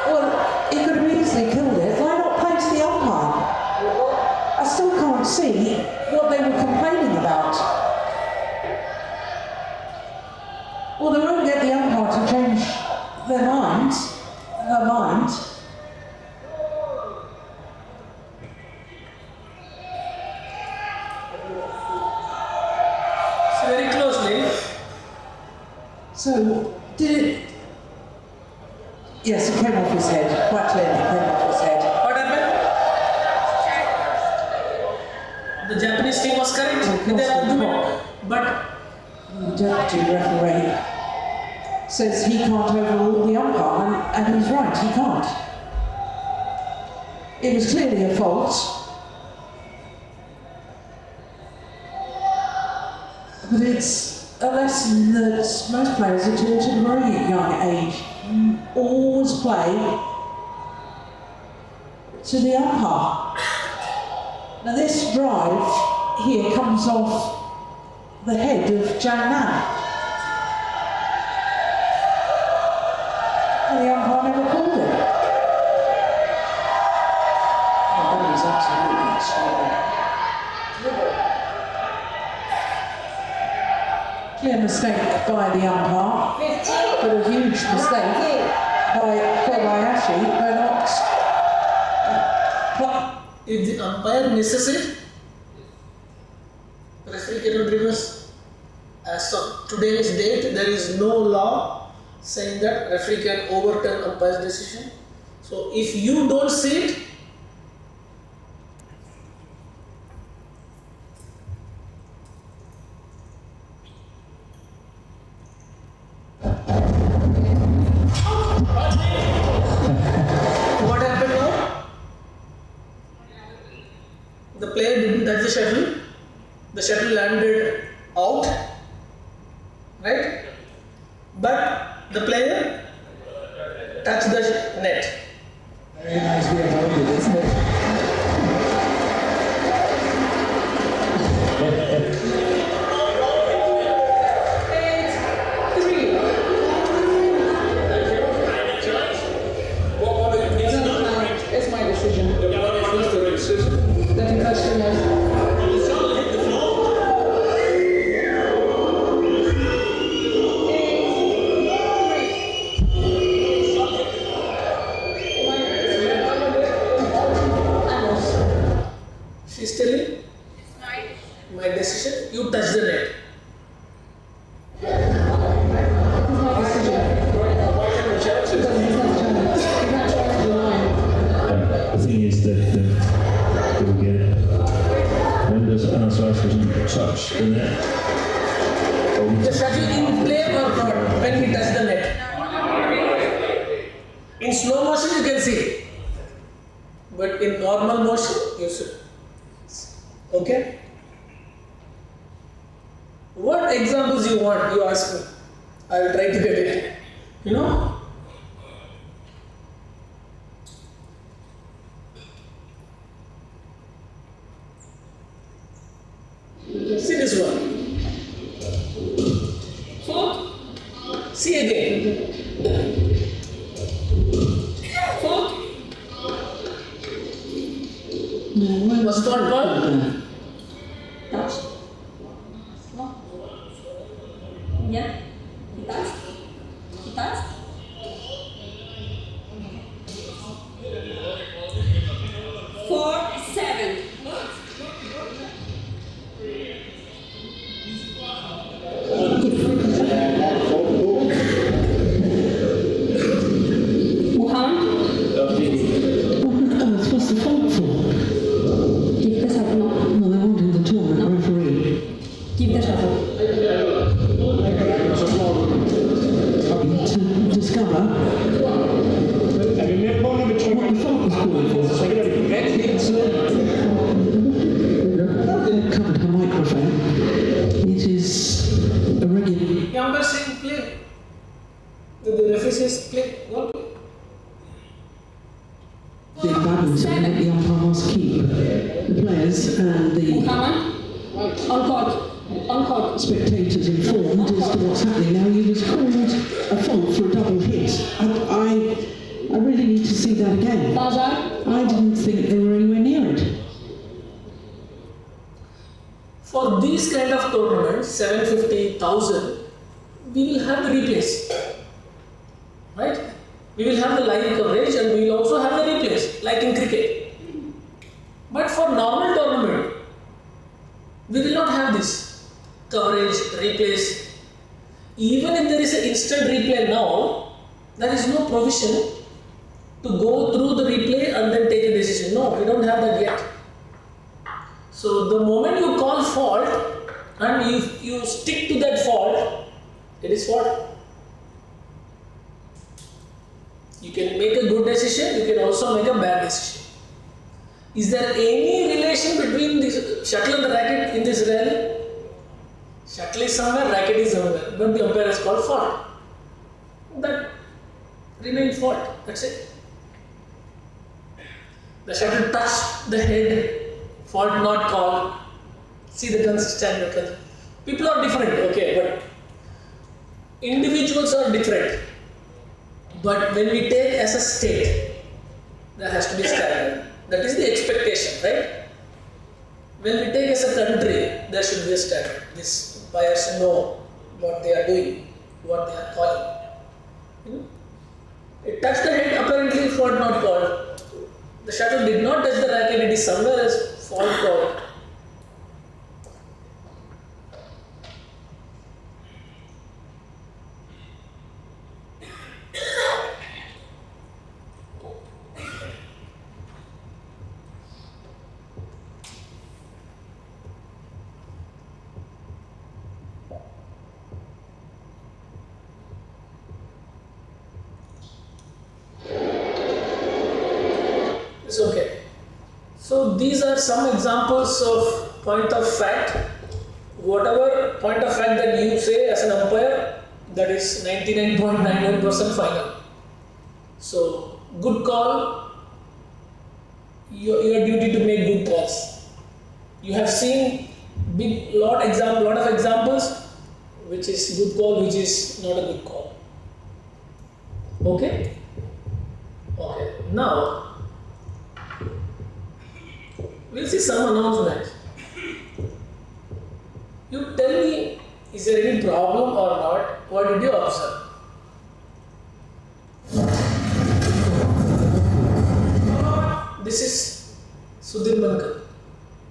Well, he could have easily killed it. Why not play to the umpire? I still can't see what they were complaining about. Well, they won't get the umpire to change their mind, her mind.
So very closely.
So, did it? Yes, it came off his head. Quite clearly, it came off his head.
What happened? The Japanese team was correct in their argument, but
The deputy referee says he can't overrule the umpire, and he's right, he can't. It was clearly a fault. But it's a lesson that most players are taught at a very young age. Always play to the umpire. Now this drive here comes off the head of Jan Nan. And the umpire never called it. Oh, that is absolutely extraordinary. Clear mistake by the umpire, but a huge mistake by Kobayashi by not.
if the umpire misses it, the referee cannot reverse. As of today's date, there is no law saying that referee can overturn umpire's decision. So if you don't see it, what happened now? The player didn't touch the shuttle. The shuttle landed out, right? But the player touched the net.
Very nicely avoided, isn't it?
It's my decision. That he touched the net.
She's telling my decision, you touch the net.
The thing is that you'll get it. When does Anasash doesn't touch the net?
The shuttle in play or not when he touched the net? In slow motion you can see, but in normal motion you should. Okay? What examples you want? You ask me. I will try to get it. You know? See this one. Fourth. See again. Fourth. What's not called?
Touch. No. Yeah. He touched. He touched. Four, seven.
What's the fault for?
Give the shuttle.
No, they wanted the tournament referee.
Give the shuttle.
To discover what the fault was called for. Covered her microphone. It is a regular.
The umpire saying play. The referee says play. Go play.
Big badminton that the umpire must keep the players and the spectators informed as to what's happening. Now, he was called a fault for a double hit. I really need to see that again. I didn't think they were anywhere near it.
For these kind of tournaments, 750,000, we will have the replays. Right? We will have the live coverage and we will also have the replays, like in cricket. But for normal tournament, we will not have this coverage, replays. Even if there is an instant replay now, there is no provision to go through the replay and then take a decision. No, we don't have that yet. So the moment you call fault and you stick to that fault, it is fault. You can make a good decision, you can also make a bad decision. Is there any relation between the shuttle and the racket in this rally? Shuttle is somewhere, racket is somewhere, but the umpire has called fault. That remains fault, that's it. The shuttle touched the head, fault not called. See the consistent. People are different, okay, but individuals are different. But when we take as a state, there has to be a standard. That is the expectation, right? When we take as a country, there should be a standard. These umpires know what they are doing, what they are calling. It touched the head, apparently fault not called. The shuttle did not touch the racket, it is somewhere as fault called. It's okay. So these are some examples of point of fact. Whatever point of fact that you say as an umpire, that is 99.99% final. So good call, your duty to make good calls. You have seen lot of examples, which is good call, which is not a good call. Okay? Okay. Now we'll see some announcement. You tell me, is there any problem or not? What did you observe? This is Sudhir Mankar.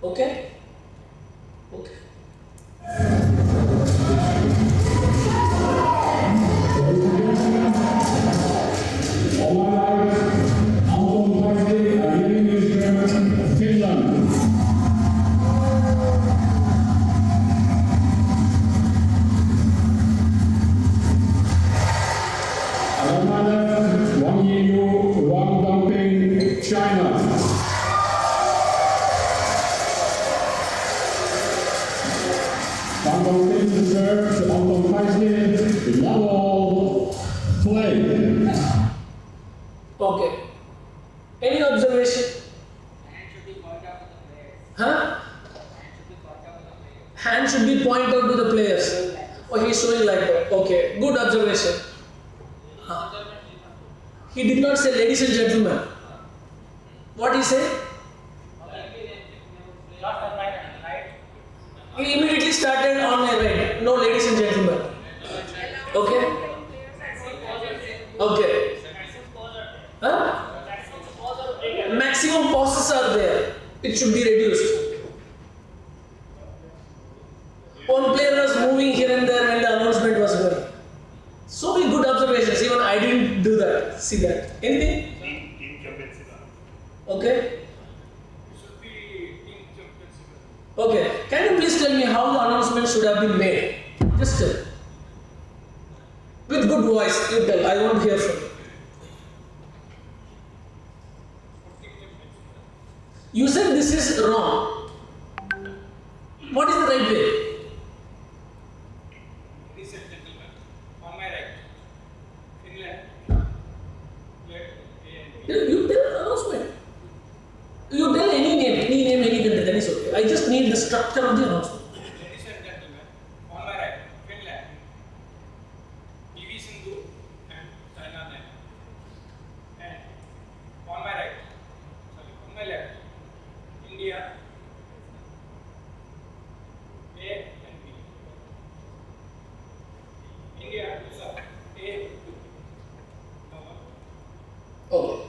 Okay? Okay. Oh, he's showing like that. Okay, good observation. Huh. He did not say ladies and gentlemen. What he said? He immediately started on my right. No, ladies and gentlemen. Okay? Okay. Huh? Maximum pauses are there. It should be reduced. One player was moving here and there when the announcement was going. So many good observations. Even I didn't do that. See that. Anything? Okay. Okay. Can you please tell me how the announcement should have been made? Just tell. With good voice, you tell. I want to hear from you. You said this is wrong. What is the right way?
Ladies and gentlemen, on my right, Finland,
You tell announcement. You tell any name, any country, that is okay. I just need the structure of the announcement.
ladies and gentlemen, on my right, Finland, PV Sindhu and China Nehwal. And on my right, on my left, India, A and B. India, sir, A,
Okay.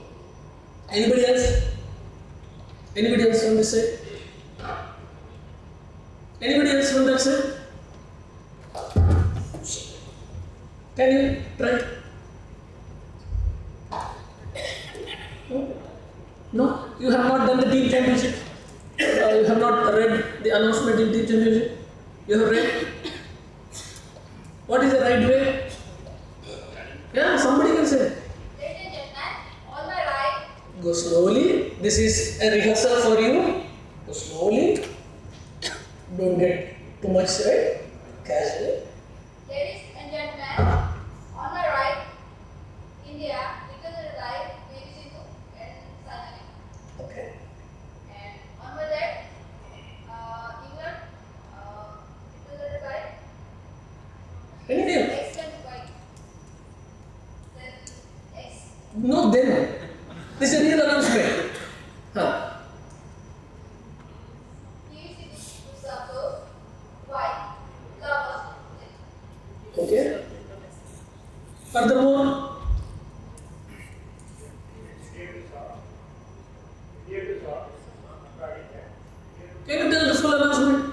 Anybody else? Anybody else from this side? Anybody else from that side? Can you try? No? You have not done the team championship? You have not read the announcement in team championship? You have read? What is the right way? Yeah, somebody can say.
On my right,
Go slowly. This is a rehearsal for you. Go slowly. Don't get too much right. Casually.
ladies and gentlemen, on my right, India, little to the right, PV Sindhu and China Nehwal.
Okay.
And on my left, England, little to the right,
Any name?
X and Y. Then X.
No, then. This is a real announcement. Huh.
PV Sindhu to circle, Y, lovers.
Okay. Furthermore, can you tell the full announcement?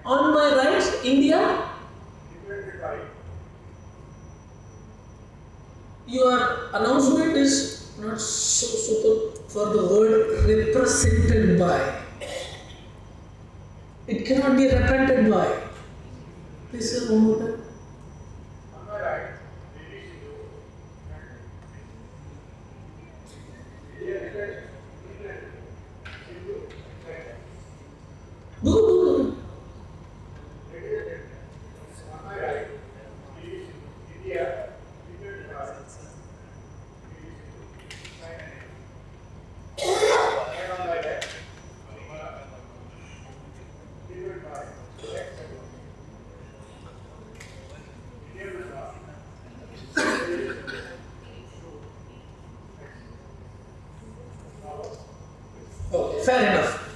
On my right, India. Your announcement is not so super for the word represented by. It cannot be represented by. Please say one more time. Go. Okay, fair enough.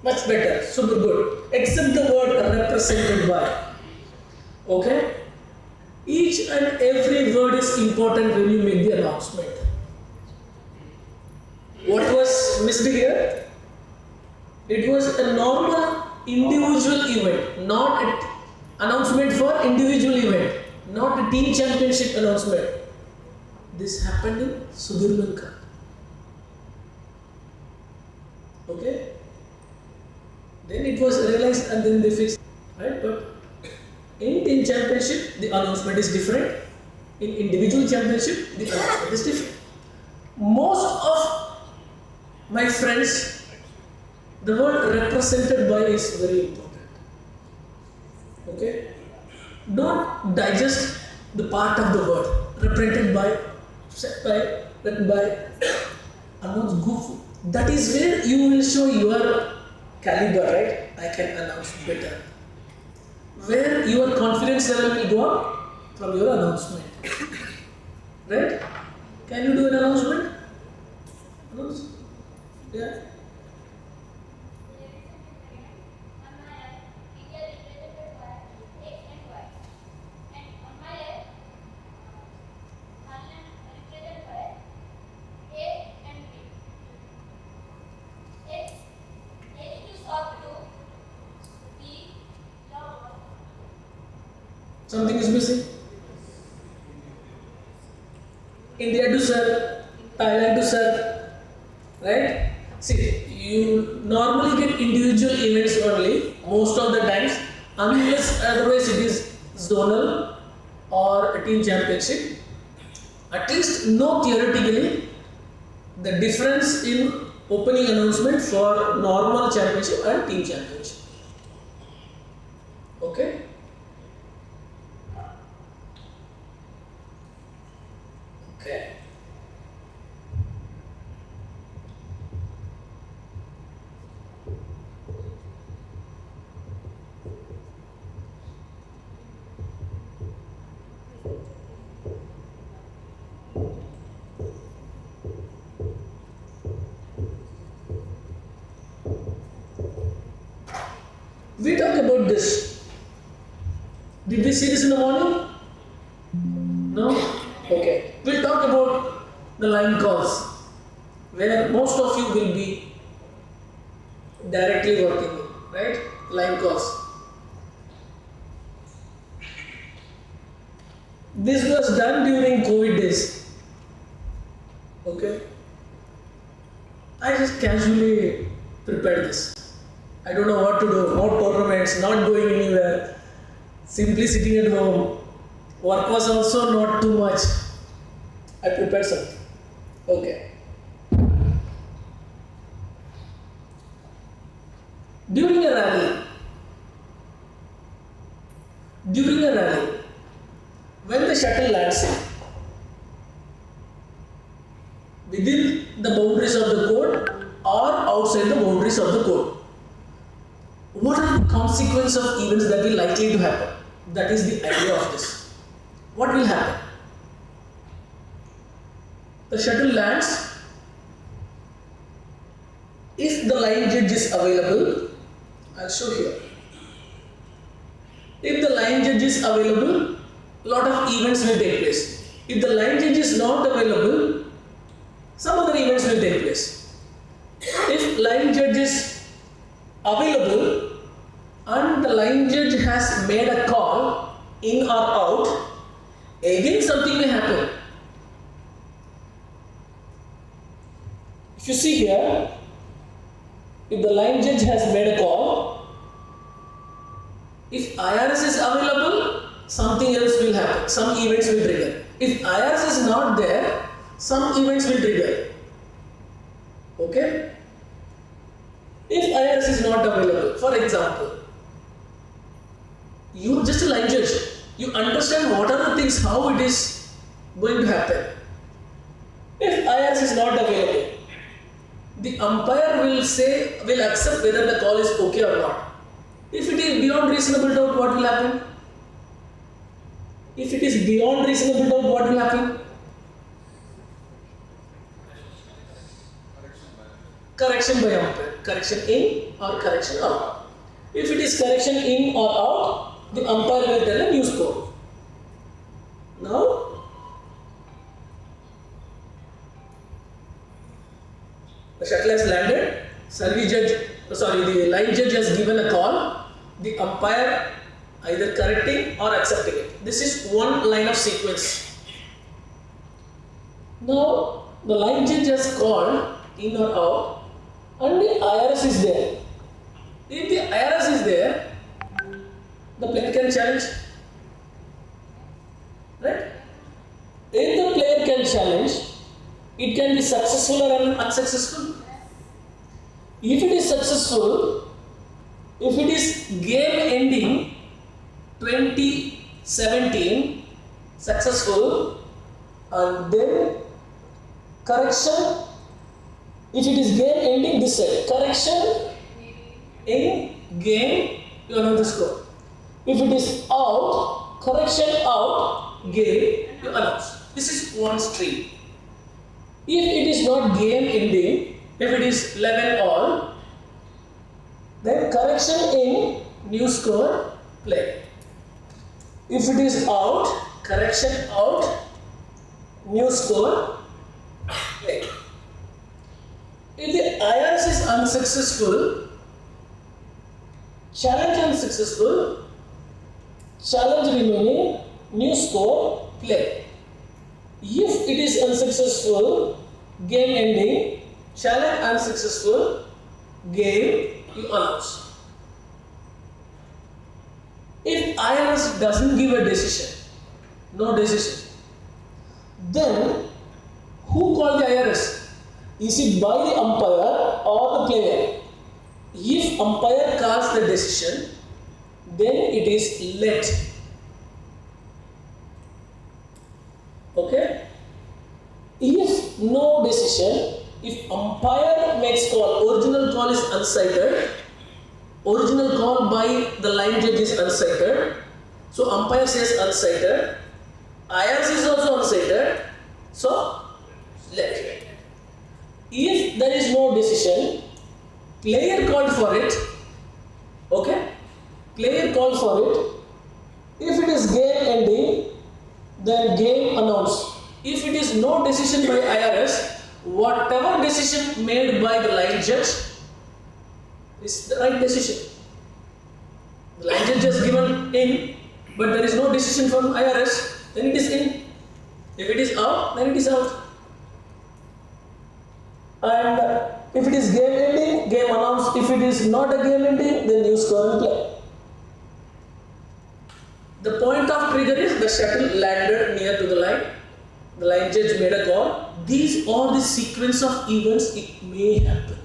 Much better, super good. Except the word represented by. Okay? Each and every word is important when you make the announcement. What was missed here? It was a normal individual event, not an announcement for individual event, not a team championship announcement. This happened in Sri. Okay? Then it was realized and then they fixed. Right? But in team championship, the announcement is different. In individual championship, the announcement is different. Most of my friends, the word represented by is very important. Okay? Don't digest the part of the word. Represented by, set by, written by. announce go. That is where you will show your caliber, right? I can announce better. Where your confidence level will go up from your announcement. Right? Can you do an announcement? Announce? Yeah. Something is missing. India to serve, Thailand to serve, right? See, you normally get individual events only, most of the times, unless otherwise it is zonal or a team championship. At least know theoretically the difference in opening announcement for normal championship and team championship. Okay? Okay. We talked about this. Did we see this in the morning? No? Okay. We'll talk about the line calls, where most of you will be directly working with, right? Line calls. This was done during COVID days. Okay? I just casually prepared this. I don't know what to do, not tournaments, not going anywhere, simply sitting at home. Work was also not too much. I prepared something. Okay. During a rally, when the shuttle lands within the boundaries of the court or outside the boundaries of the court, what are the consequences of events that will likely to happen? That is the idea of this. What will happen? The shuttle lands. If the line judge is available, I'll show here. If the line judge is available, a lot of events will take place. If the line judge is not available, some other events will take place. If line judge is available and the line judge has made a call in or out, again something may happen. If you see here, if the line judge has made a call, if IRS is available, something else will happen, some events will trigger. If IRS is not there, some events will trigger. Okay? If IRS is not available, for example, you are just a line judge. You understand what are the things, how it is going to happen. If IRS is not available, the umpire will accept whether the call is okay or not. If it is beyond reasonable doubt, what will happen? If it is beyond reasonable doubt, what will happen? Correction by umpire. Correction in or correction out. If it is correction in or out, the umpire will tell a new score. Now, the shuttle has landed. The line judge has given a call. The umpire either correcting or accepting it. This is one line of sequence. Now, the line judge has called in or out, and the IRS is there. If the IRS is there, the player can challenge. Right? If the player can challenge, it can be successful or unsuccessful. If it is successful, if it is game ending 2017 successful, and then correction If it is game ending, this side. Correction in game, you announce the score. If it is out, correction out, game, you announce. This is one stream. If it is not game ending, if it is 11 all, then correction in, new score, play. If it is out, correction out, new score, play. If the IRS is unsuccessful, challenge unsuccessful, challenge remaining, new score, play. If it is unsuccessful, game ending, challenge unsuccessful, game, you announce. If IRS doesn't give a decision, no decision, then who called the IRS? Is it by the umpire or the player? If umpire calls the decision, then it is let. Okay? If no decision, if umpire makes call, original call is unsighted, original call by the line judge is unsighted, so umpire says unsighted, IRS is also unsighted, so let. If there is no decision, player called for it, okay? Player called for it. If it is game ending, then game announced. If it is no decision by IRS, whatever decision made by the line judge is the right decision. The line judge has given in, but there is no decision from IRS, then it is in. If it is out, then it is out. And if it is game ending, game announced. If it is not a game ending, then new score and play. The point of trigger is the shuttle landed near to the line. The line judge made a call. These are the sequence of events it may happen.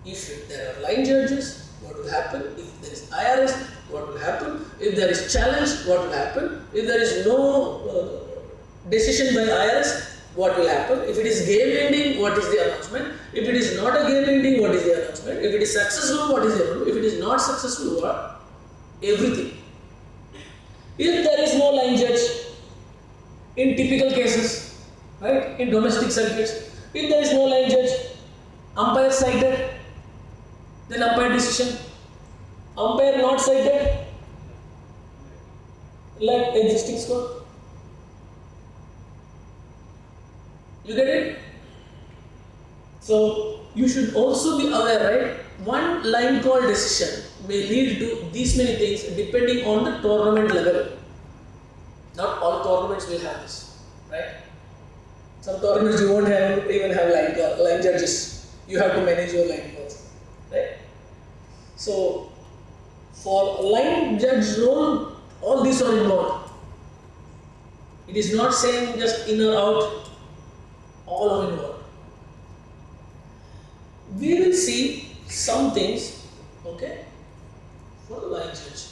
If there are line judges, what will happen? If there is IRS, what will happen? If there is challenge, what will happen? If there is no decision by IRS, what will happen? If it is game ending, what is the announcement? If it is not a game ending, what is the announcement? If it is successful, what is the announcement? If it is not successful, what? Everything. If there is no line judge, in typical cases, right, in domestic circuits, if there is no line judge, umpire cited, then umpire decision. Umpire not cited, let existing score. You get it? So you should also be aware, right? One line call decision may lead to these many things depending on the tournament level. Not all tournaments will have this, right? Some tournaments you won't even have line judges. You have to manage your line calls, right? So for line judge role, all these are involved. It is not saying just in or out. All are involved. We will see some things, okay, for the line judge.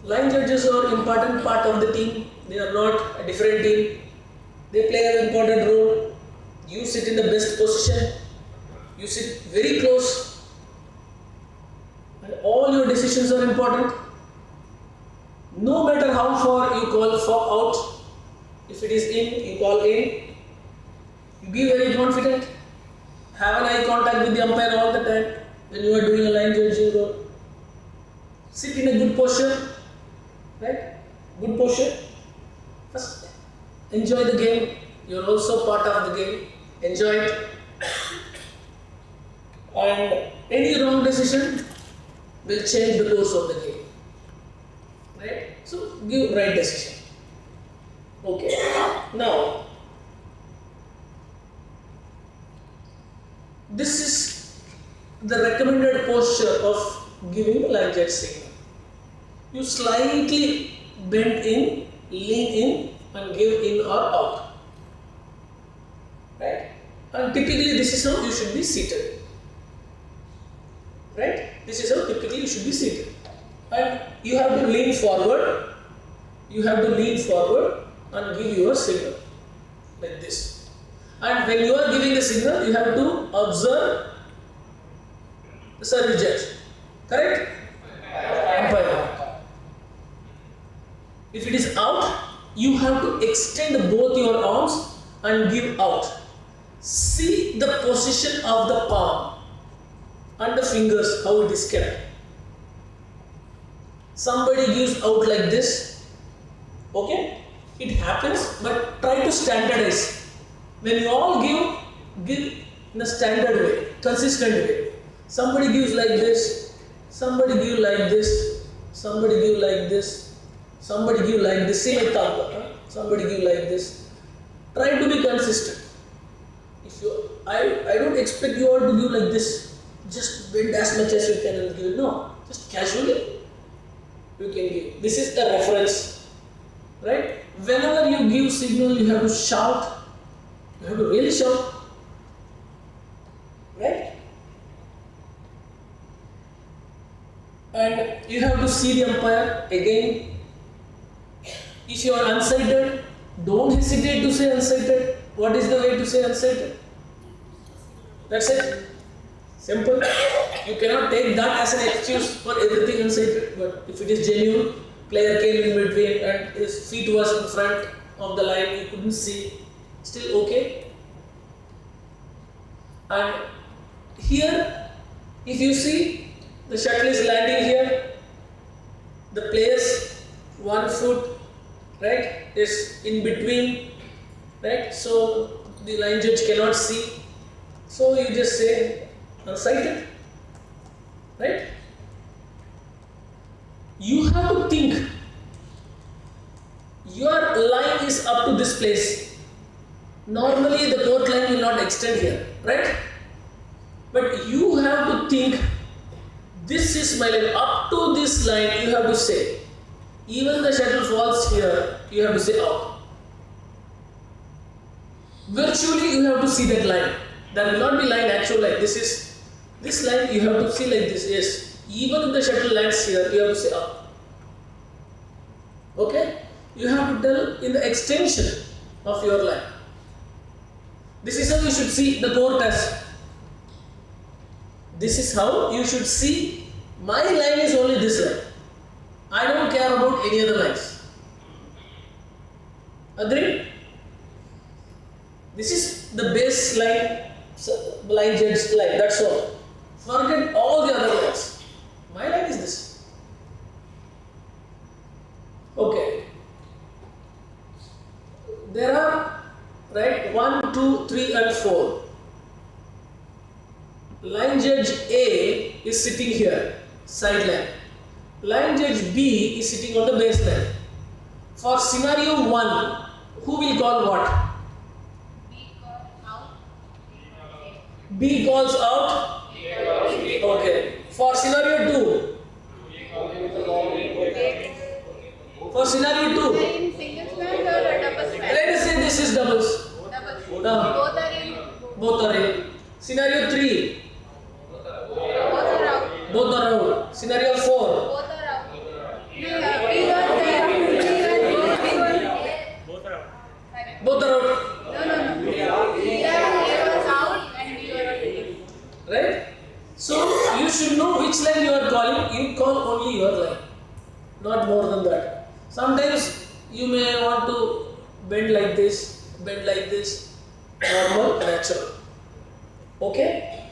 Line judges are an important part of the team. They are not a different team. They play an important role. You sit in the best position. You sit very close. And all your decisions are important. No matter how far you call for out, if it is in, you call in. You be very confident. Have an eye contact with the umpire all the time when you are doing a line judging role. Sit in a good posture, right? Good posture. First, enjoy the game. You are also part of the game. Enjoy it. And any wrong decision will change the course of the game. Right? So give right decision. Okay. Now, this is the recommended posture of giving the line judge signal. You slightly bend in, lean in, and give in or out. Right? And typically this is how you should be seated. Right? This is how typically you should be seated. And you have to lean forward you have to lean forward and give your signal like this. And when you are giving the signal, you have to observe the service judge. Correct? Umpire. If it is out, you have to extend both your arms and give out. See the position of the palm and the fingers, how it is kept. Somebody gives out like this, okay? It happens, but try to standardize. When you all give in a standard way, consistent way. Somebody gives like this, somebody give like this, somebody give like this, somebody give like this, see like that, somebody give like this. Try to be consistent. If you, I don't expect you all to give like this, just bend as much as you can and give. No, just casually you can give. This is a reference, right? Whenever you give signal, you have to shout. You have to really shout, right? And you have to see the umpire again. If you are unsighted, don't hesitate to say unsighted. What is the way to say unsighted? That's it. Simple. You cannot take that as an excuse for everything unsighted. But if it is genuine, player came in between and his feet was in front of the line, you couldn't see. Still okay. And here, if you see, the shuttle is landing here. The player's 1 foot, right, is in between, right? So the line judge cannot see. So you just say unsighted, right? You have to think. Your line is up to this place. Normally the court line will not extend here, right? But you have to think, this is my line. Up to this line you have to say. Even the shuttle falls here, you have to say out. Virtually you have to see that line. There will not be line actual line. This line you have to see like this. Yes. Even if the shuttle lands here, you have to say up. Okay? You have to tell in the extension of your line. This is how you should see the court as. This is how you should see. My line is only this line. I don't care about any other lines. Agree? This is the baseline line judge line. That's all. Forget all the other lines. My line is this. Okay. There are, right, 1, 2, 3 and 4. Line judge A is sitting here, sideline. Line judge B is sitting on the baseline. For scenario 1, who will call what? B calls out? Okay. For scenario 2? For scenario 2? Let us say this is doubles. Both are in. Scenario 3? Both are out. Scenario 4? Both are out. Right? So you should know which line you are calling. You call only your line, not more than that. Sometimes you may want to bend like this, normal, natural. Okay?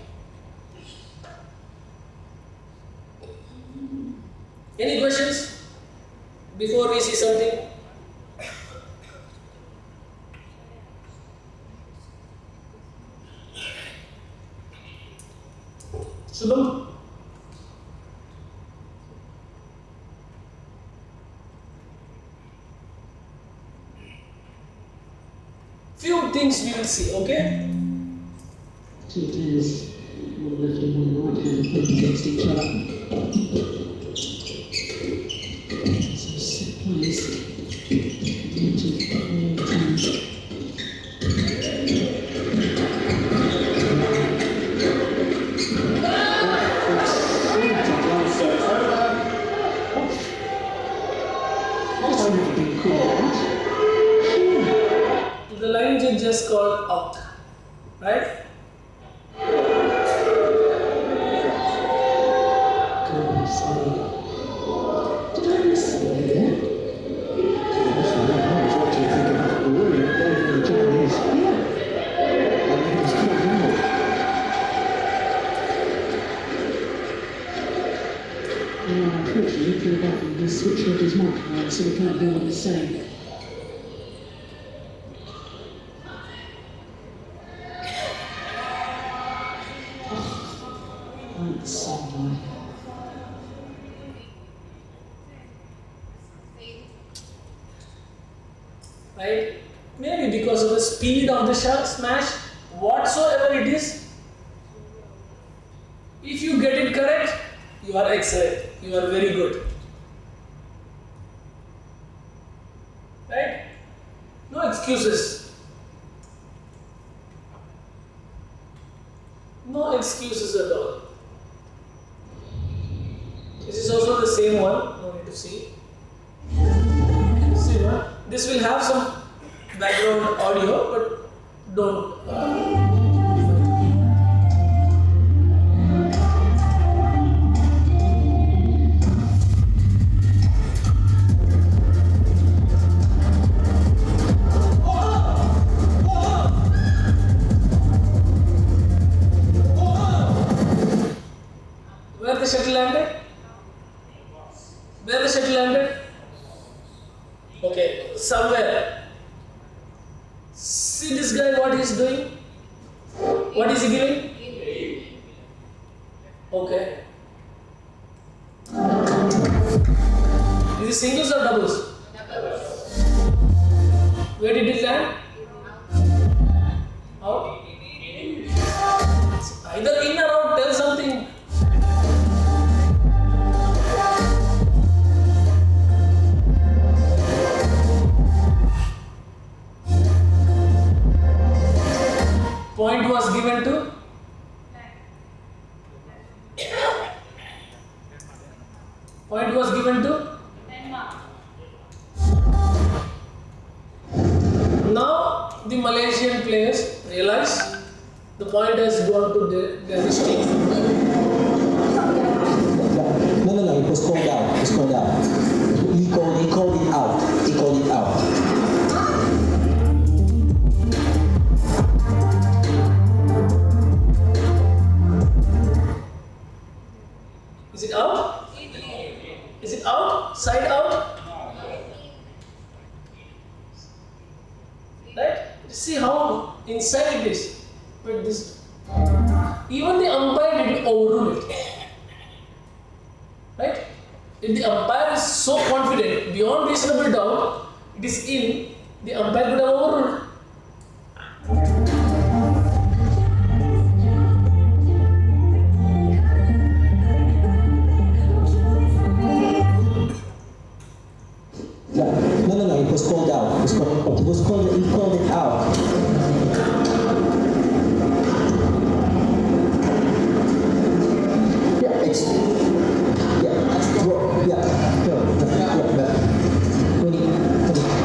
Any questions before we see something? Shubham? Few things we will see, okay?
Two players, one left and one right hand, playing against each other. So set plays. 1, 2, 4 times. How long have you been
actually just called out, right?
Unfortunately, he pulled off and he's switched off his microphone, so we can't hear what he's saying. That's so annoying.
Right? Maybe because of the speed of the smash, whatsoever it is, if you get it correct, you are excellent, you are very good. Right? No excuses. No excuses at all. This is also the same one, no need to see. See, this will have some background audio, but don't. Where the shuttle landed? Where the shuttle landed? Okay, somewhere. See this guy, what he's doing? What is he giving? Okay. Is it singles or doubles? Where did it land? Out? Either in or out, tell something. Point was given to? Point was given to? Now the Malaysian players realize the point has gone to their team.
No, it was called out. It was called out. He called it out. He called it out.
Is it out? Is it out? Side out? Right? See how inside it is. But this, even the umpire didn't overrule it. Right? If the umpire is so confident, beyond reasonable doubt, it is in, the umpire could have overruled.
No, it was called out. He called it out.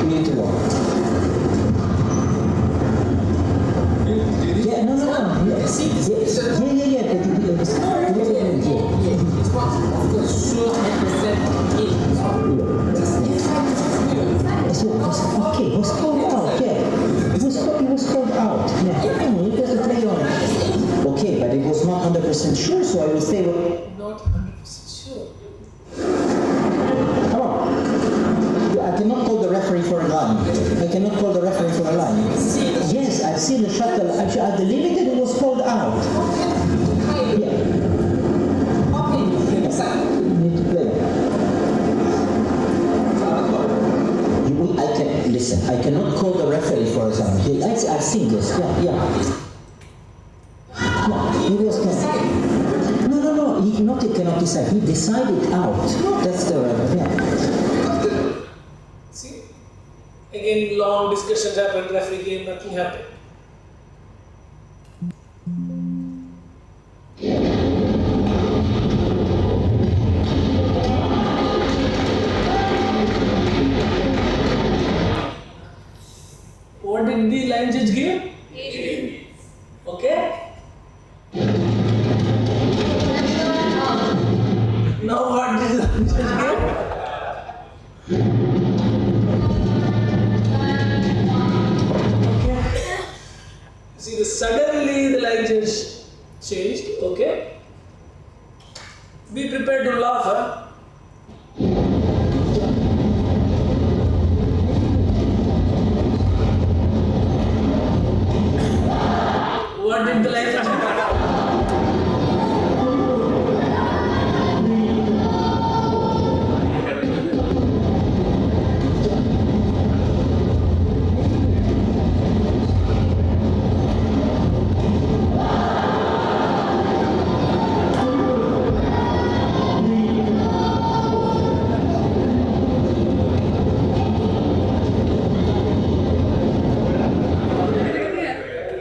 We need to walk. Yeah, no. Yeah. Okay, it was called out, yeah. It was called out, yeah. It doesn't play on it. Okay, but it was not 100% sure, so I will say what...
Not 100% sure.
Come on. I cannot call the referee for a line. I cannot call the referee for a line. Yes, I've seen the shuttle. Actually, at the limited, it was called out. Yeah. You need to play. Listen, I cannot call the referee for example. I've seen this, yeah. He was No, he not he cannot decide. He decided out. That's the yeah.
See? Again, long discussions happened, referee game, nothing happened. What did the line judge give? 8. Okay. Now what did the line judge give? Okay. See, suddenly the line judge changed. Okay. Be prepared to laugh. Huh? What did the line judge do?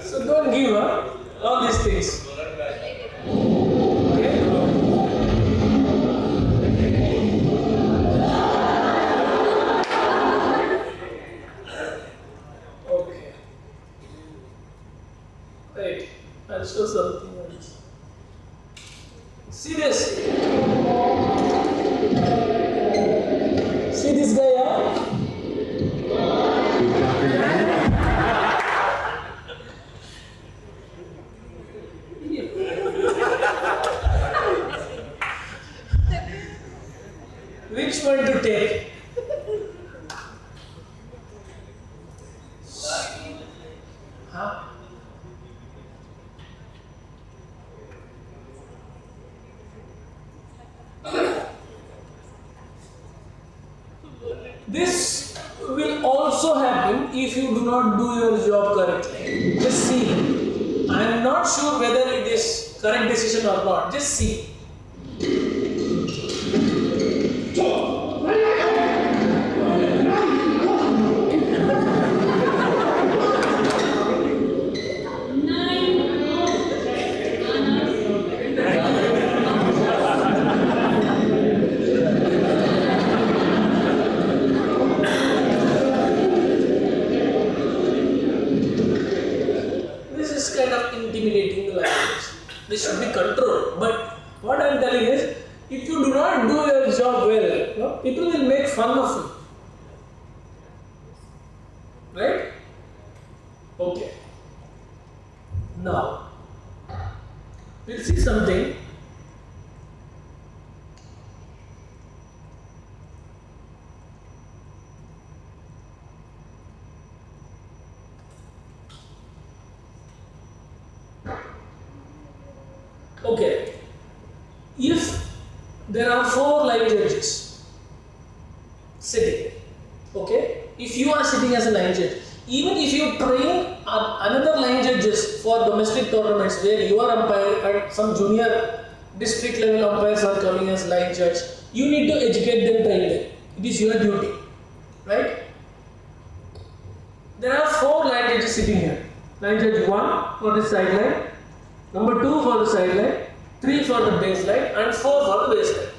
So don't give up all these things. Okay? Okay. Wait, I'll show something else. See this? See this guy, yeah? Which one to take? Huh? This will also happen if you do not do your job correctly. Just see. I am not sure whether it is correct decision or not. Just see. This is kind of intimidating the language. This should be controlled. But what I am telling is, if you do not do your job well, people will make fun of you. Right? Okay. Now, we'll see something. Okay. If there are 4 line judges sitting, okay, if you are sitting as a line judge, even if you train another line judges for domestic tournaments where you are umpire and some junior district level umpires are coming as line judge, you need to educate them, train them. It is your duty, right? There are 4 line judges sitting here. Line judge 1 for the sideline, number 2 for the sideline, 3 for the baseline, and 4 for the baseline.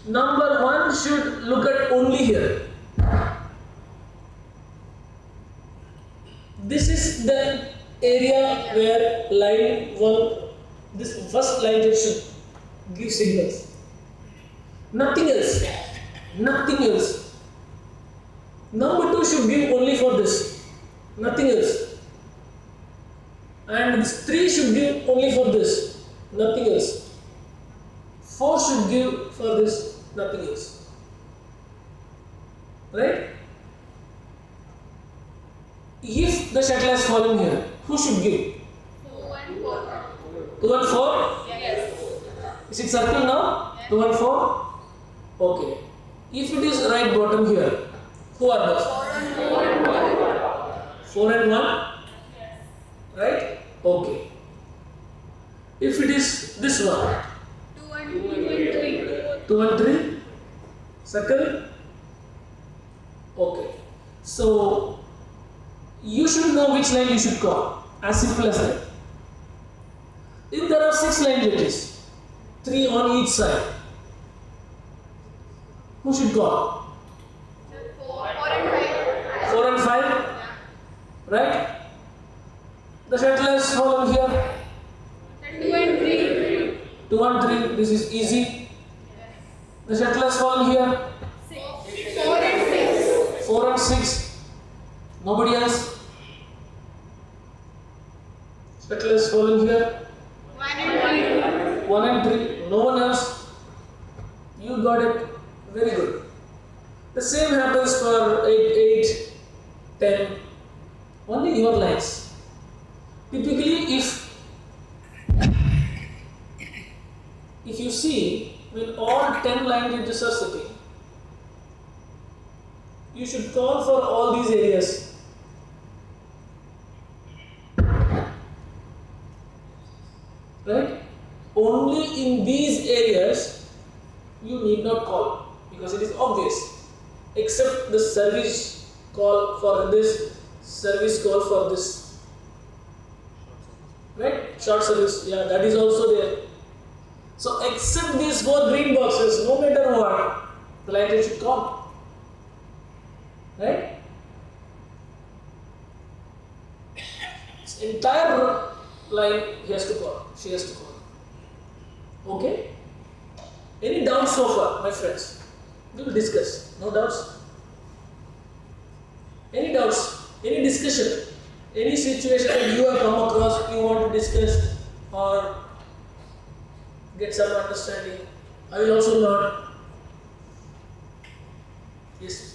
Number 1 should look at only here. This is the area where line 1, this first line judge should give signals. Nothing else. Nothing else. Number 2 should give only for this. Nothing else. And this 3 should give only for this. Nothing else. 4 should give for this. Nothing else. Right? If the shuttle has fallen here, who should give?
2 and 4.
2 and 4?
Yes.
Is it circle now? Yes. 2 and 4? Okay. If it is right bottom here, who are those?
4 and 1.
4 and 1?
Yes.
Right? Okay. If it is this one?
2 and 3.
2 and 3? Circle? Okay. So, you should know which line you should call. As simple as that. If there are 6 line judges, 3 on each side, who should call?
4 and 5.
4 and 5? right? The shuttle has fallen here.
2 and 3.
2 and 3, this is easy. The shuttle has fallen here.
4 and 6.
4 and 6. Nobody else. Shuttle has fallen here.
1 and 3.
1 and 3. No one else. You got it. Very good. The same happens for 8, 10. Only your lines. Typically, if you see, when all 10 line edges are sitting, you should call for all these areas. Right? Only in these areas you need not call because it is obvious, except the service call for this, service call for this. Right? Short service, yeah, that is also there. So, except these 4 green boxes, no matter what, the line edge should call. Right? This entire line he has to call, she has to call. Okay? Any doubts so far, my friends? We will discuss. No doubts? Any doubts? Any discussion? Any situation that you have come across, you want to discuss or get some understanding? I will also learn. Yes.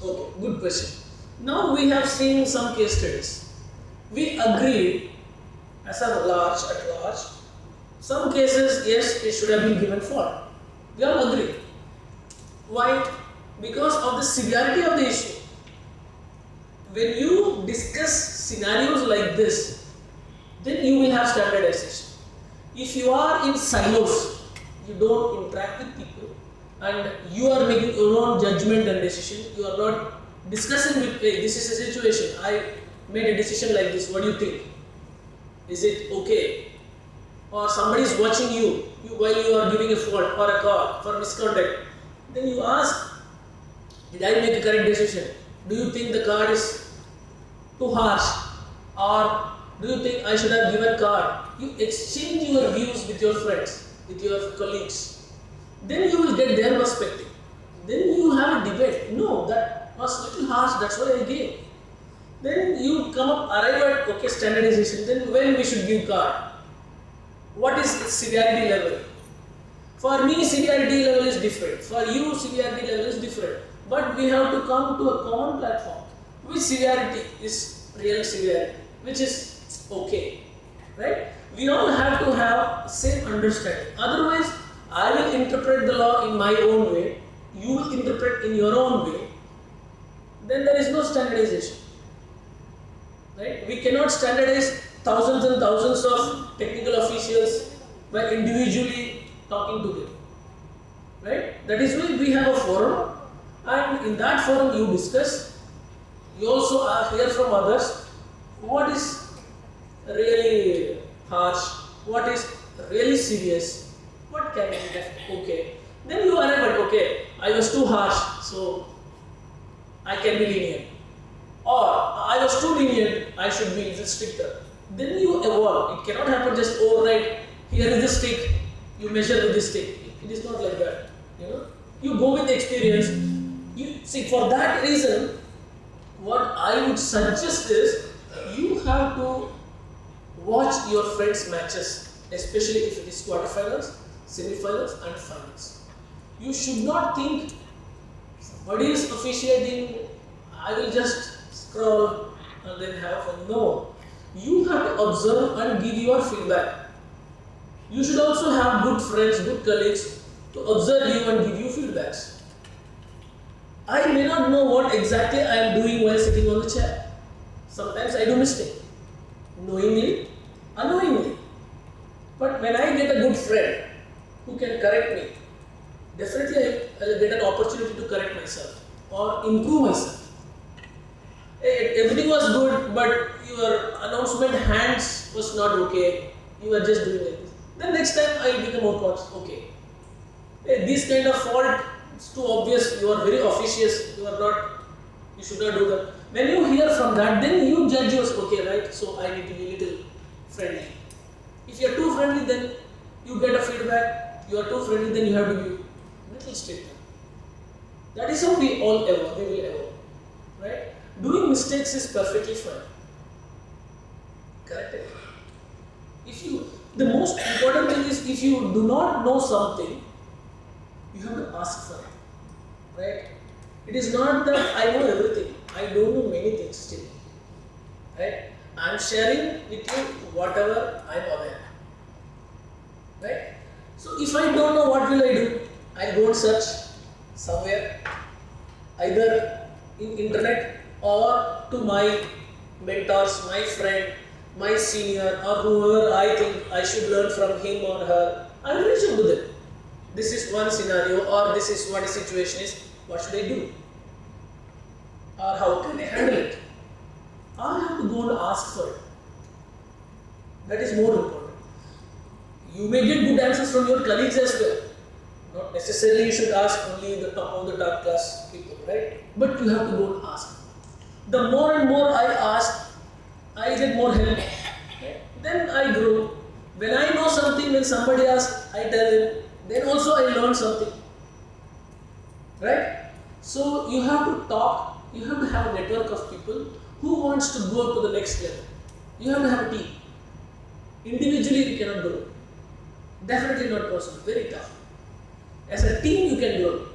Okay, good question. Now we have seen some case studies. We agreed as a large at large. Some cases, yes, it should have been given for. We all agree. Why? Because of the severity of the issue. When you discuss scenarios like this, then you will have standardization. If you are in silos, you don't interact with people, and you are making your own judgment and decision, you are not discussing with, hey, this is a situation, I made a decision like this, what do you think? Is it okay? Or somebody is watching you while you are giving a fault or a call for misconduct. Then you ask, did I make a correct decision? Do you think the card is too harsh? Or do you think I should have given card? You exchange your views with your friends, with your colleagues. Then you will get their perspective. Then you have a debate. No, that was a little harsh, that's why I gave. Then you arrive at, okay, standardization. Then when we should give card? What is its severity level? For me, severity level is different. For you, severity level is different. But we have to come to a common platform. Which severity is real severity? Which is okay, right? We all have to have same understanding. Otherwise, I will interpret the law in my own way. You will interpret in your own way. Then there is no standardization, right? We cannot standardize thousands and thousands of technical officials by individually talking to them, right? That is why we have a forum, and in that forum you discuss. You also hear from others what is really harsh, what is really serious, what can be left okay. Then you arrive at, okay, I was too harsh, so I can be lenient. Or I was too lenient, I should be little stricter. Then you evolve. It cannot happen just overnight. Here is the stick, you measure with the stick. It is not like that. You go with experience. You see, for that reason, what I would suggest is you have to watch your friends' matches, especially if it is quarterfinals, semifinals, and finals. You should not think somebody is officiating, I will just scroll and then have fun. No. You have to observe and give your feedback. You should also have good friends, good colleagues to observe you and give you feedbacks. I may not know what exactly I am doing while sitting on the chair. Sometimes I do mistake, knowingly, unknowingly. But when I get a good friend who can correct me, definitely I will get an opportunity to correct myself or improve myself. Hey, everything was good, but your announcement hands was not okay. You were just doing like this. Then next time I become more conscious. Okay. Hey, this kind of fault is too obvious. You are very officious. You are not. You should not do that. When you hear from that, then you judge yourself. Okay, right? So I need to be a little friendly. If you are too friendly, then you get a feedback. You are too friendly, then you have to be little stricter. That is how we all evolve. We will evolve, right? Doing mistakes is perfectly fine. Correct? The most important thing is, if you do not know something, you have to ask for it, right? It is not that I know everything. I don't know many things still, right? I am sharing with you whatever I am aware, right? So if I don't know, what will I do? I go and search somewhere, either in internet or to my mentors, my friend, my senior, or whoever I think I should learn from him or her. I will reach out to them. This is one scenario, or this is what the situation is. What should I do? Or how can I handle it? I have to go and ask for it. That is more important. You may get good answers from your colleagues as well. Not necessarily you should ask only the top of the top class people, right? But you have to go and ask. The more and more I ask, I get more help. Right? Then I grow. When I know something, when somebody asks, I tell them. Then also I learn something. Right? So you have to talk. You have to have a network of people who wants to go to the next level. You have to have a team. Individually you cannot grow. Definitely not possible. Very tough. As a team you can grow.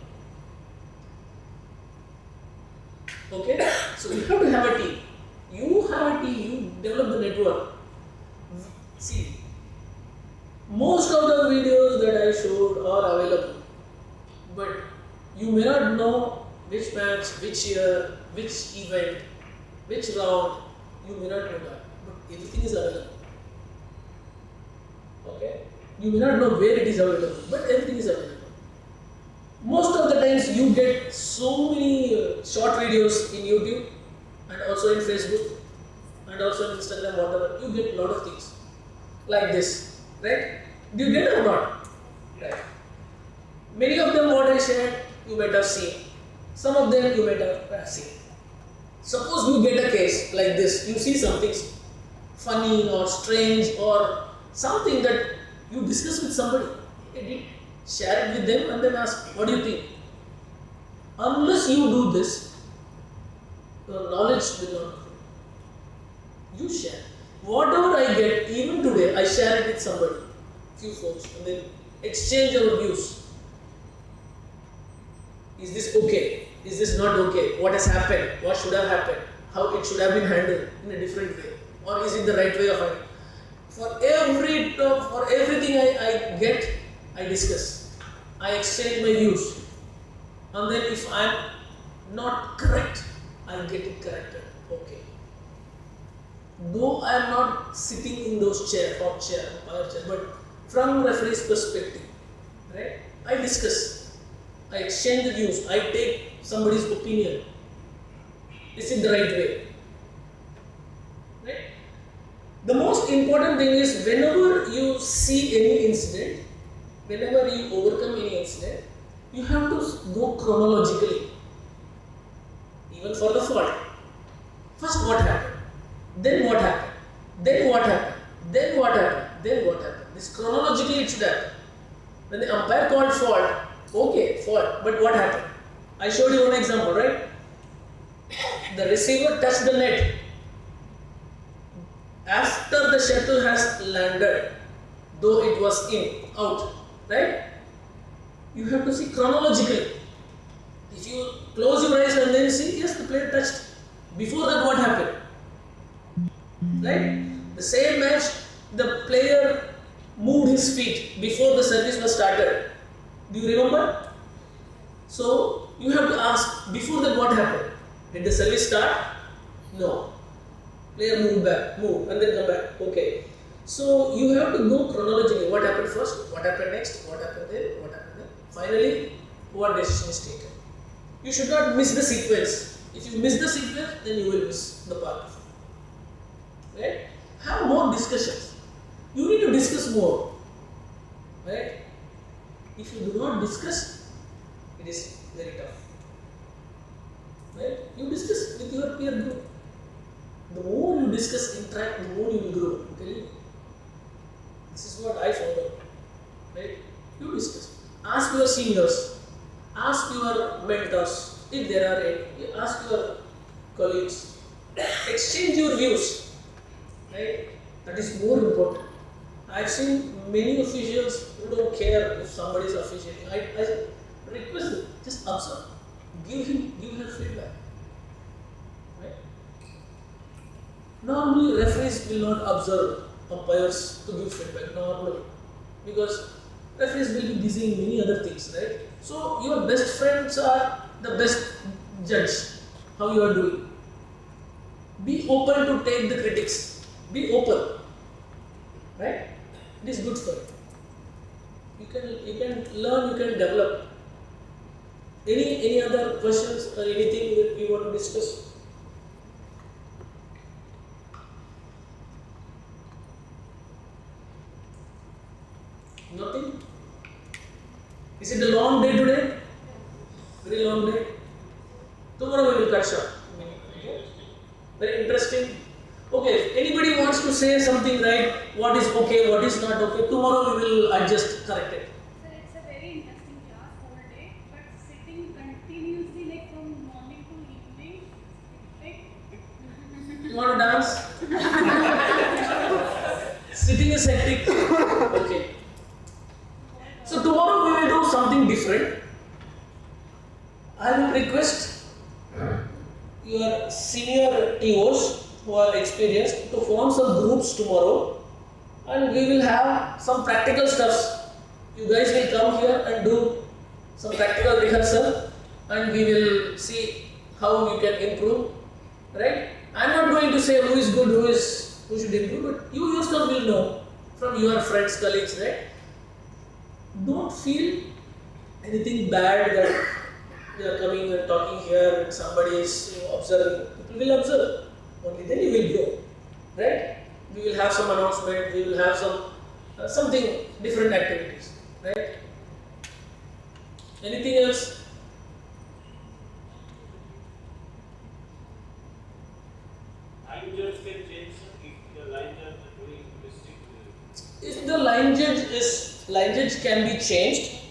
Okay? So you have to have a team. You have a team, you develop the network. See, most of the videos that I showed are available, but you may not know which match, which year, which event, which round. You may not know that, but everything is available. Okay? You may not know where it is available, but everything is available. Most of the times you get so many short videos in YouTube and also in Facebook and also in Instagram, whatever. You get a lot of things like this, right? Do you get it or not? Right. Many of them what I shared, you might have seen. Some of them you might have seen. Suppose you get a case like this, you see something funny or strange or something that you discuss with somebody. Share it with them and then ask, what do you think? Unless you do this, your knowledge will not grow. You share. Whatever I get, even today, I share it with somebody, few folks, and then exchange our views. Is this okay? Is this not okay? What has happened? What should have happened? How it should have been handled in a different way? Or is it the right way of handling? For everything I get, I discuss. I exchange my views. And then if I am not correct, I get it corrected. Okay. Though I am not sitting in those chairs, hot chair, fire chair, but from referee's perspective, right? I discuss. I exchange the views. I take somebody's opinion. Is it the right way? Right? The most important thing is, whenever you see any incident, whenever you overcome any incident, you have to go chronologically. Even for the fault. First what happened? Then what happened? Then what happened? Then what happened? Then what happened? This chronologically it should happen. When the umpire called fault, okay, fault, but what happened? I showed you one example, right? The receiver touched the net. After the shuttle has landed, though it was out, right? You have to see chronologically. If you close your eyes and then see, yes, the player touched. Before that, what happened? Right? The same match, the player moved his feet before the service was started. Do you remember? So you have to ask before that what happened. Did the service start? No. Player move back, move and then come back. Okay. So you have to go chronologically. What happened first? What happened next? What happened then? What happened then? Finally, what decision is taken? You should not miss the sequence. If you miss the sequence, then you will miss the part. Right? Have more discussions. You need to discuss more. Right? If you do not discuss, it is very tough. Right? You discuss with your peer group. The more you discuss, interact, the more you will grow. I'm telling you. This is what I found out. Right? You discuss. Ask your seniors. Ask your mentors, if there are any. Ask your colleagues. Exchange your views. Right? That is more important. I've seen many officials who don't care if somebody is officiating. I request them, just observe. Give her feedback. Right? Normally, referees will not observe umpires to give feedback, normally. Because referees will be busy in many other things, right? So, your best friends are the best judge, how you are doing. Be open to take the critics. Be open. Right? It is good for you. You can learn, you can develop. Any other questions or anything that you want to discuss? Nothing? Is it a long day today? Very long day? Tomorrow we will cut short. Okay? Very interesting. Okay, if anybody wants to say something, right, what is okay, what is not okay, tomorrow we will adjust, correct it.
Sir, it's a very interesting class whole day, but sitting continuously like from morning to evening, like...
You want to dance? Sitting is hectic. Okay. So tomorrow we will do something different. I will request your senior TOs who are experienced to form some groups tomorrow, and we will have some practical stuffs. You guys will come here and do some practical rehearsal, and we will see how you can improve. Right? I am not going to say who is good, who should improve, but you yourself will know from your friends, colleagues, right? Don't feel anything bad that you are coming and talking here and somebody is observing. People will observe. Only then you will grow, right? We will have some announcement, we will have some something different activities, right? Anything else?
Line judge can change if the line judge is doing mistake.
If the line judge can be changed,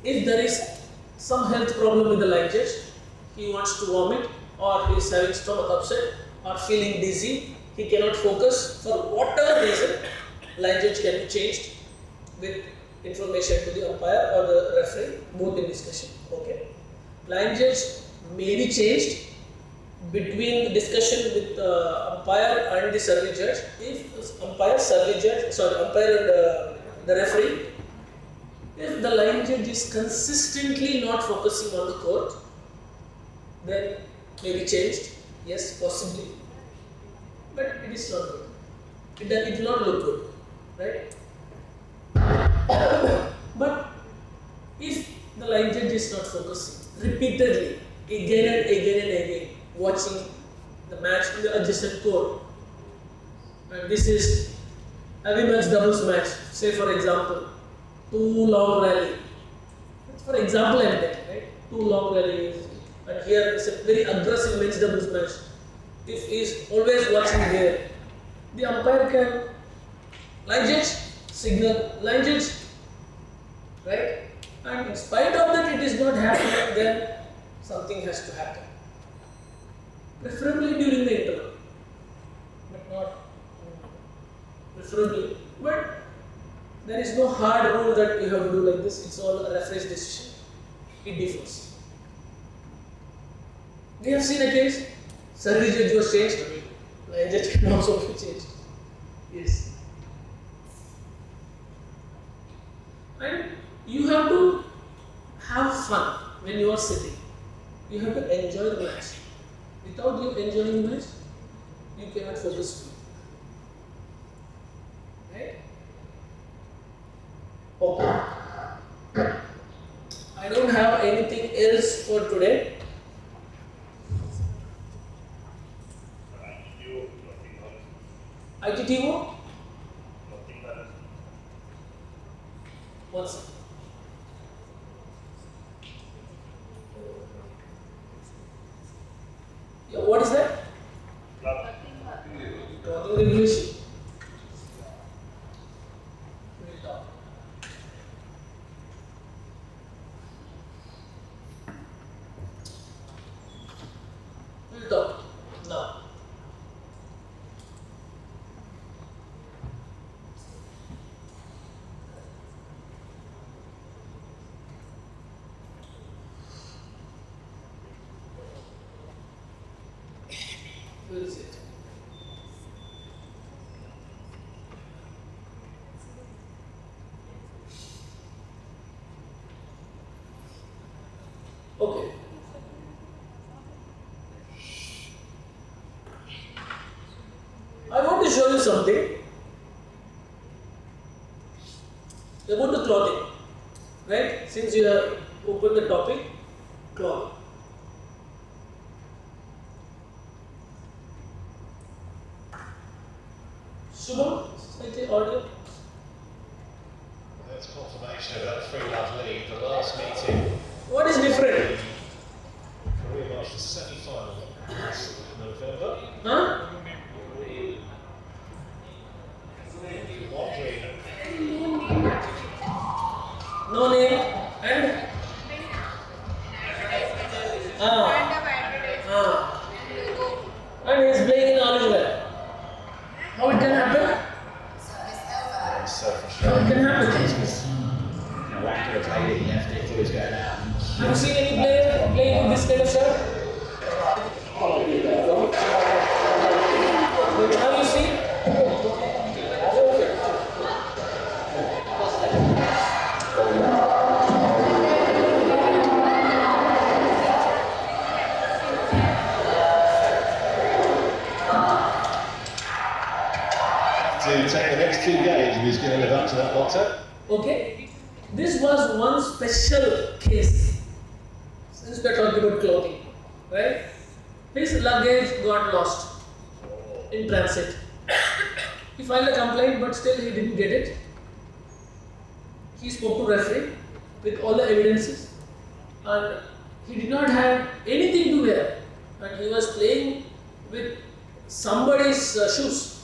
if there is some health problem with the line judge, he wants to vomit or he is having stomach upset or feeling dizzy, he cannot focus for whatever reason, line judge can be changed with information to the umpire or the referee, both in discussion. Okay. Line judge may be changed between the discussion with the umpire and the service judge. If umpire and the referee, if the line judge is consistently not focusing on the court, then may be changed. Yes, possibly. But it is not good. It will not look good, right? But if the line judge is not focusing repeatedly, again and again and again, watching the match in the adjacent court, and this is heavy match, doubles match, say for example, 2 long rally. For example, I am taking, right? 2 long rallies, and here is a very aggressive men's doubles match. If he is always watching there, the umpire can line judge, signal line judge, right? And in spite of that, it is not happening, then something has to happen. Preferably during the interval, but not preferably. But there is no hard rule that you have to do like this. It's all a referee's decision. It differs. We have seen a case. Service judge was changed. Line judge can also be changed. Yes. And you have to fun when you are sitting. You have to enjoy the match. Without you enjoying the match, you cannot focus fully. Right? Okay. I don't have anything else for today. ITTO? One second. Yeah, what is that? Clothing regulation. We'll talk. We'll talk now. Where is it? Okay. I want to show you something about the clothing. Right? Since you have opened the topic, clothing. Shubham, slightly audio.
That's confirmation of that 3-love lead. The last meeting.
What is different?
Korea Masters semi-final last November.
Huh? No name and and he's playing in olive oil. How it can happen?
So
How it can happen? Have you seen any player playing in this kind of shirt? Have you seen?
To take the next 2 games, and he's going to live up to that motto.
Okay, this was one special case. Since we are talking about clothing, right? His luggage got lost in transit. He filed a complaint, but still he didn't get it. He spoke to referee with all the evidences, and he did not have anything to wear, and he was playing with somebody's shoes.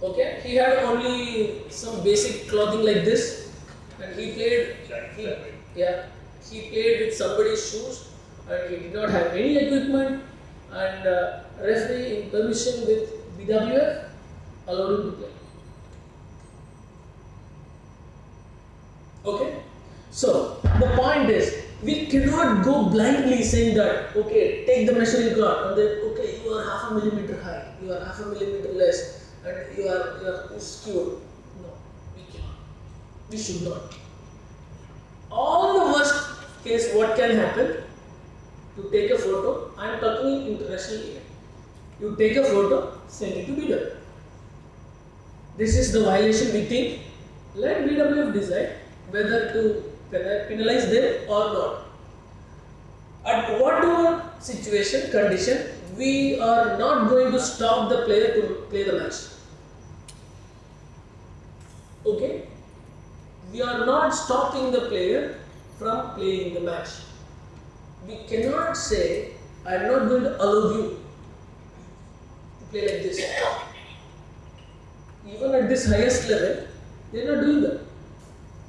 Okay, he had only some basic clothing like this, and he played. He played with somebody's shoes, and he did not have any equipment. And referee, in permission with BWF, allowed him to play. Okay, so the point is, we cannot go blindly saying that okay, take the measuring cloth, and then okay, you are half a millimeter high, you are half a millimeter less. And you are skewed. No, we cannot. We should not. All the worst case, what can happen? You take a photo. I am talking internationally. You take a photo, send it to BWF. This is the violation we think. Let BWF decide whether to penalize them or not. At whatever situation, condition, we are not going to stop the player to play the match. Okay? We are not stopping the player from playing the match. We cannot say, I am not going to allow you to play like this. Even at this highest level, they are not doing that.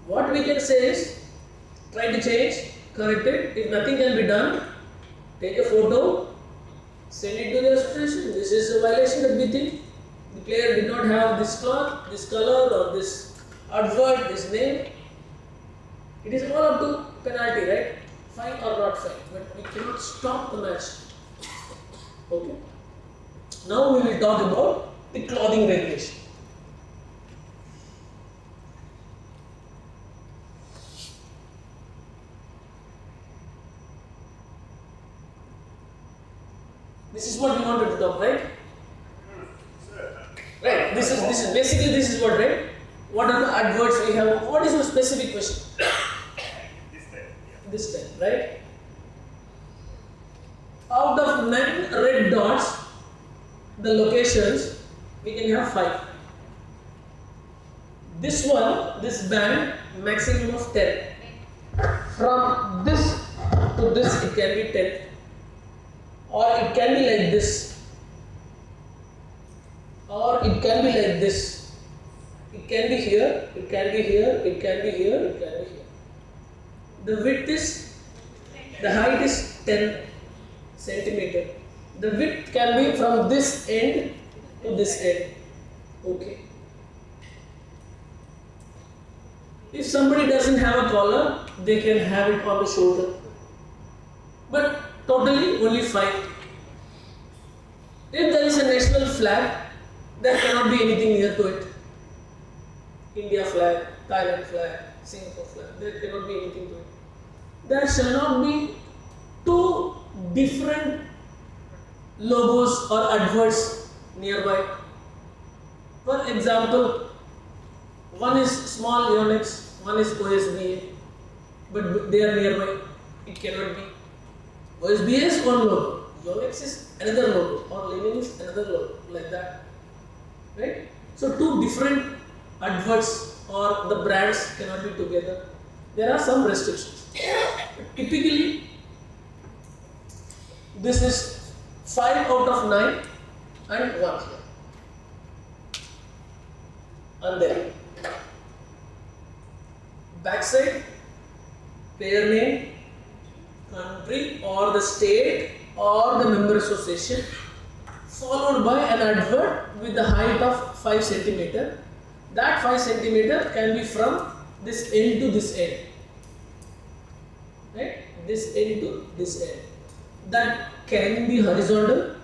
What we can say is, try to change, correct it. If nothing can be done, take a photo, send it to the association. This is a violation that we think. The player did not have this cloth, this color, or this advert, this name. It is all up to penalty, right? Fine or not fine. But we cannot stop the match. Okay? Now we will talk about the clothing regulation. This is what we wanted to talk, right? Right. This is basically this is what, right? What are the adverts we have? What is your specific question? This time, right? Out of 9 red dots, the locations, we can have 5. This one, this band, maximum of 10. From this to this, it can be 10. Or it can be like this. Or it can be like this. It can be here, it can be here, it can be here, it can be here. The width is, the height is 10 centimeter. The width can be from this end to this end. Okay. If somebody doesn't have a collar, they can have it on the shoulder. But totally only 5. If there is a national flag, there cannot be anything near to it. India flag, Thailand flag, Singapore flag, there cannot be anything to it. There shall not be 2 different logos or adverts nearby. For example, one is small Yonex, one is OSBA, but they are nearby. It cannot be. OSBA is one logo, Yonex is another logo, or Lenin is another logo, like that. Right? So 2 different adverts or the brands cannot be together. There are some restrictions. Typically, this is 5 out of 9 and 1 here. And then backside, player name, country or the state or the member association, followed by an advert with the height of 5 centimeter. That 5 centimeter can be from this end to this end. Right? This end to this end. That can be horizontal,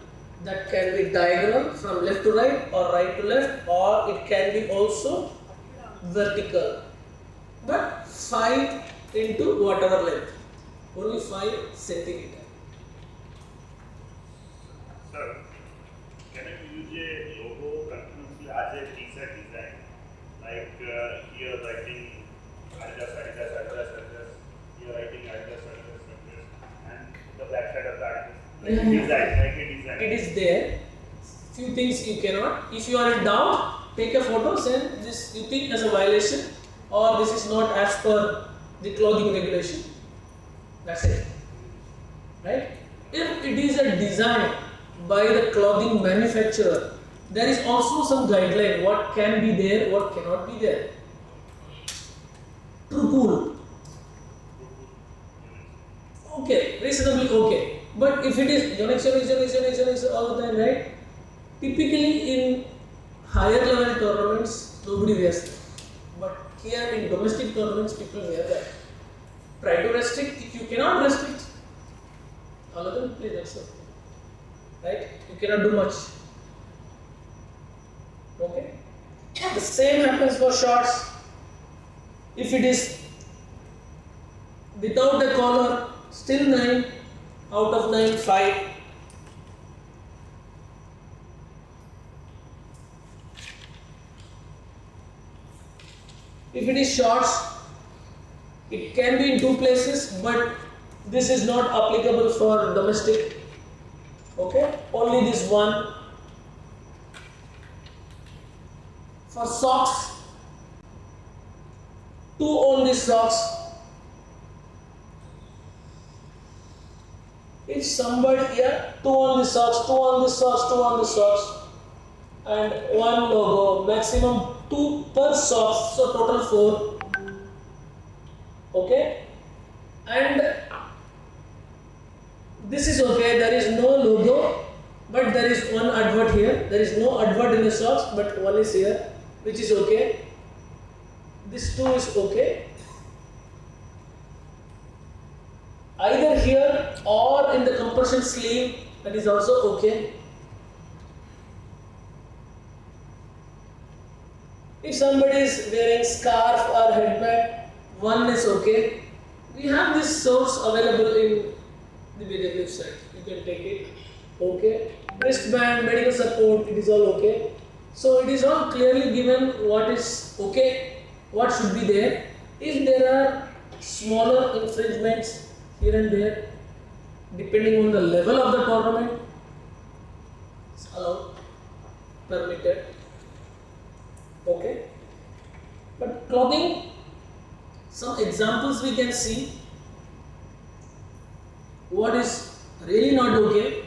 that can be diagonal from left to right or right to left, or it can be also vertical. But 5 into whatever length, only 5 centimeter.
Sir, can you use a logo continuously as a t-shirt design? Like here writing Adidas, here writing Adidas, and the back side of the Adidas. Like a design.
It is there. Few things you cannot. If you are in doubt, take a photo, send this you think as a violation, or this is not as per the clothing regulation. That's it. Right? If it is a design by the clothing manufacturer, there is also some guideline what can be there, what cannot be there. True cool. Okay, reasonably okay. But if it is Yonex all the time, right? Typically in higher level tournaments, nobody wears that. But here in domestic tournaments, people wear that. Try to restrict. If you cannot restrict, all of them play, that's it. Right? You cannot do much. Okay? The same happens for shorts. If it is without a collar, still 9 out of 9, 5. If it is shorts, it can be in 2 places, but this is not applicable for domestic. Okay? Only this one. For socks, 2 only socks. If somebody here, 2 only socks, 2 only socks, 2 only socks, and 1 logo, maximum 2 per socks, so total 4. Okay? And this is okay, there is no logo, but there is one advert here. There is no advert in the socks, but one is here, which is okay. This 2 is okay. Either here or in the compression sleeve, that is also okay. If somebody is wearing scarf or headband, 1 is okay. We have this source available in the BW site. You can take it. Okay. Wristband, medical support, it is all okay. So it is all clearly given what is okay, what should be there. If there are smaller infringements here and there, depending on the level of the tournament, it's allowed, permitted. Okay. But clothing, some examples we can see. What is really not okay.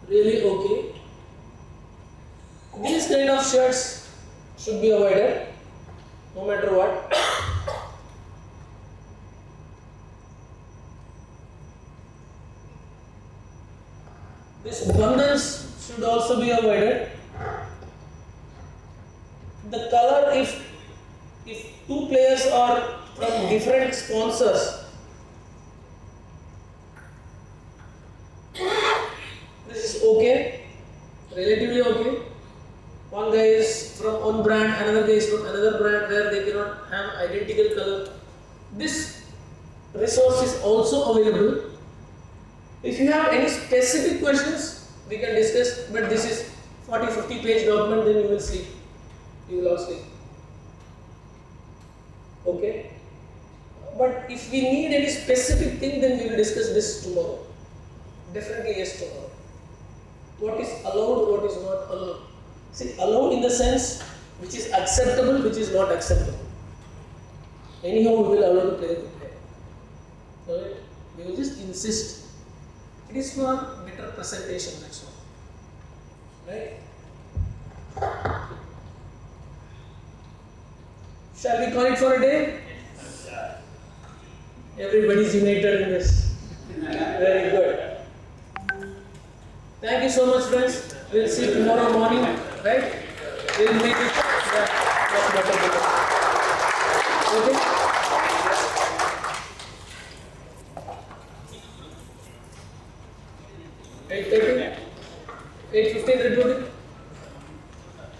Really okay. These kind of shirts should be avoided no matter what. These bandhans should also be avoided. The color, if two players are from different sponsors, this is okay, relatively okay. One guy is from one brand, another guy is from another brand, where they cannot have identical color. This resource is also available. If you have any specific questions, we can discuss, but this is 40-50 page document, then you will sleep. You will all sleep. Okay? But if we need any specific thing, then we will discuss this tomorrow. Definitely yes, tomorrow. What is allowed, what is not allowed. See, allowed in the sense which is acceptable, which is not acceptable. Anyhow, we will allow to play the game. Alright? We will just insist. It is for better presentation, that's all. Right? Shall we call it for a day? Everybody is united in this. Very good. Thank you so much, friends. We'll see you tomorrow morning, right? We'll make it much better. Okay?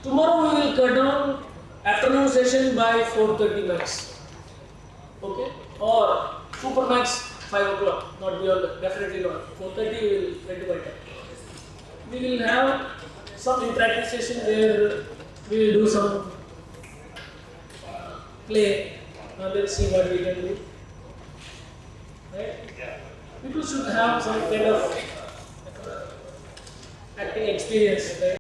Tomorrow we will cut down afternoon session by 4:30 max. Okay? Or super max 5 o'clock. Not beyond that. Definitely not. 4:30 we will try to buy time. We will have some interactive session where we will do some play. Now let's see what we can do. Right? People should have some kind of acting experience. Right?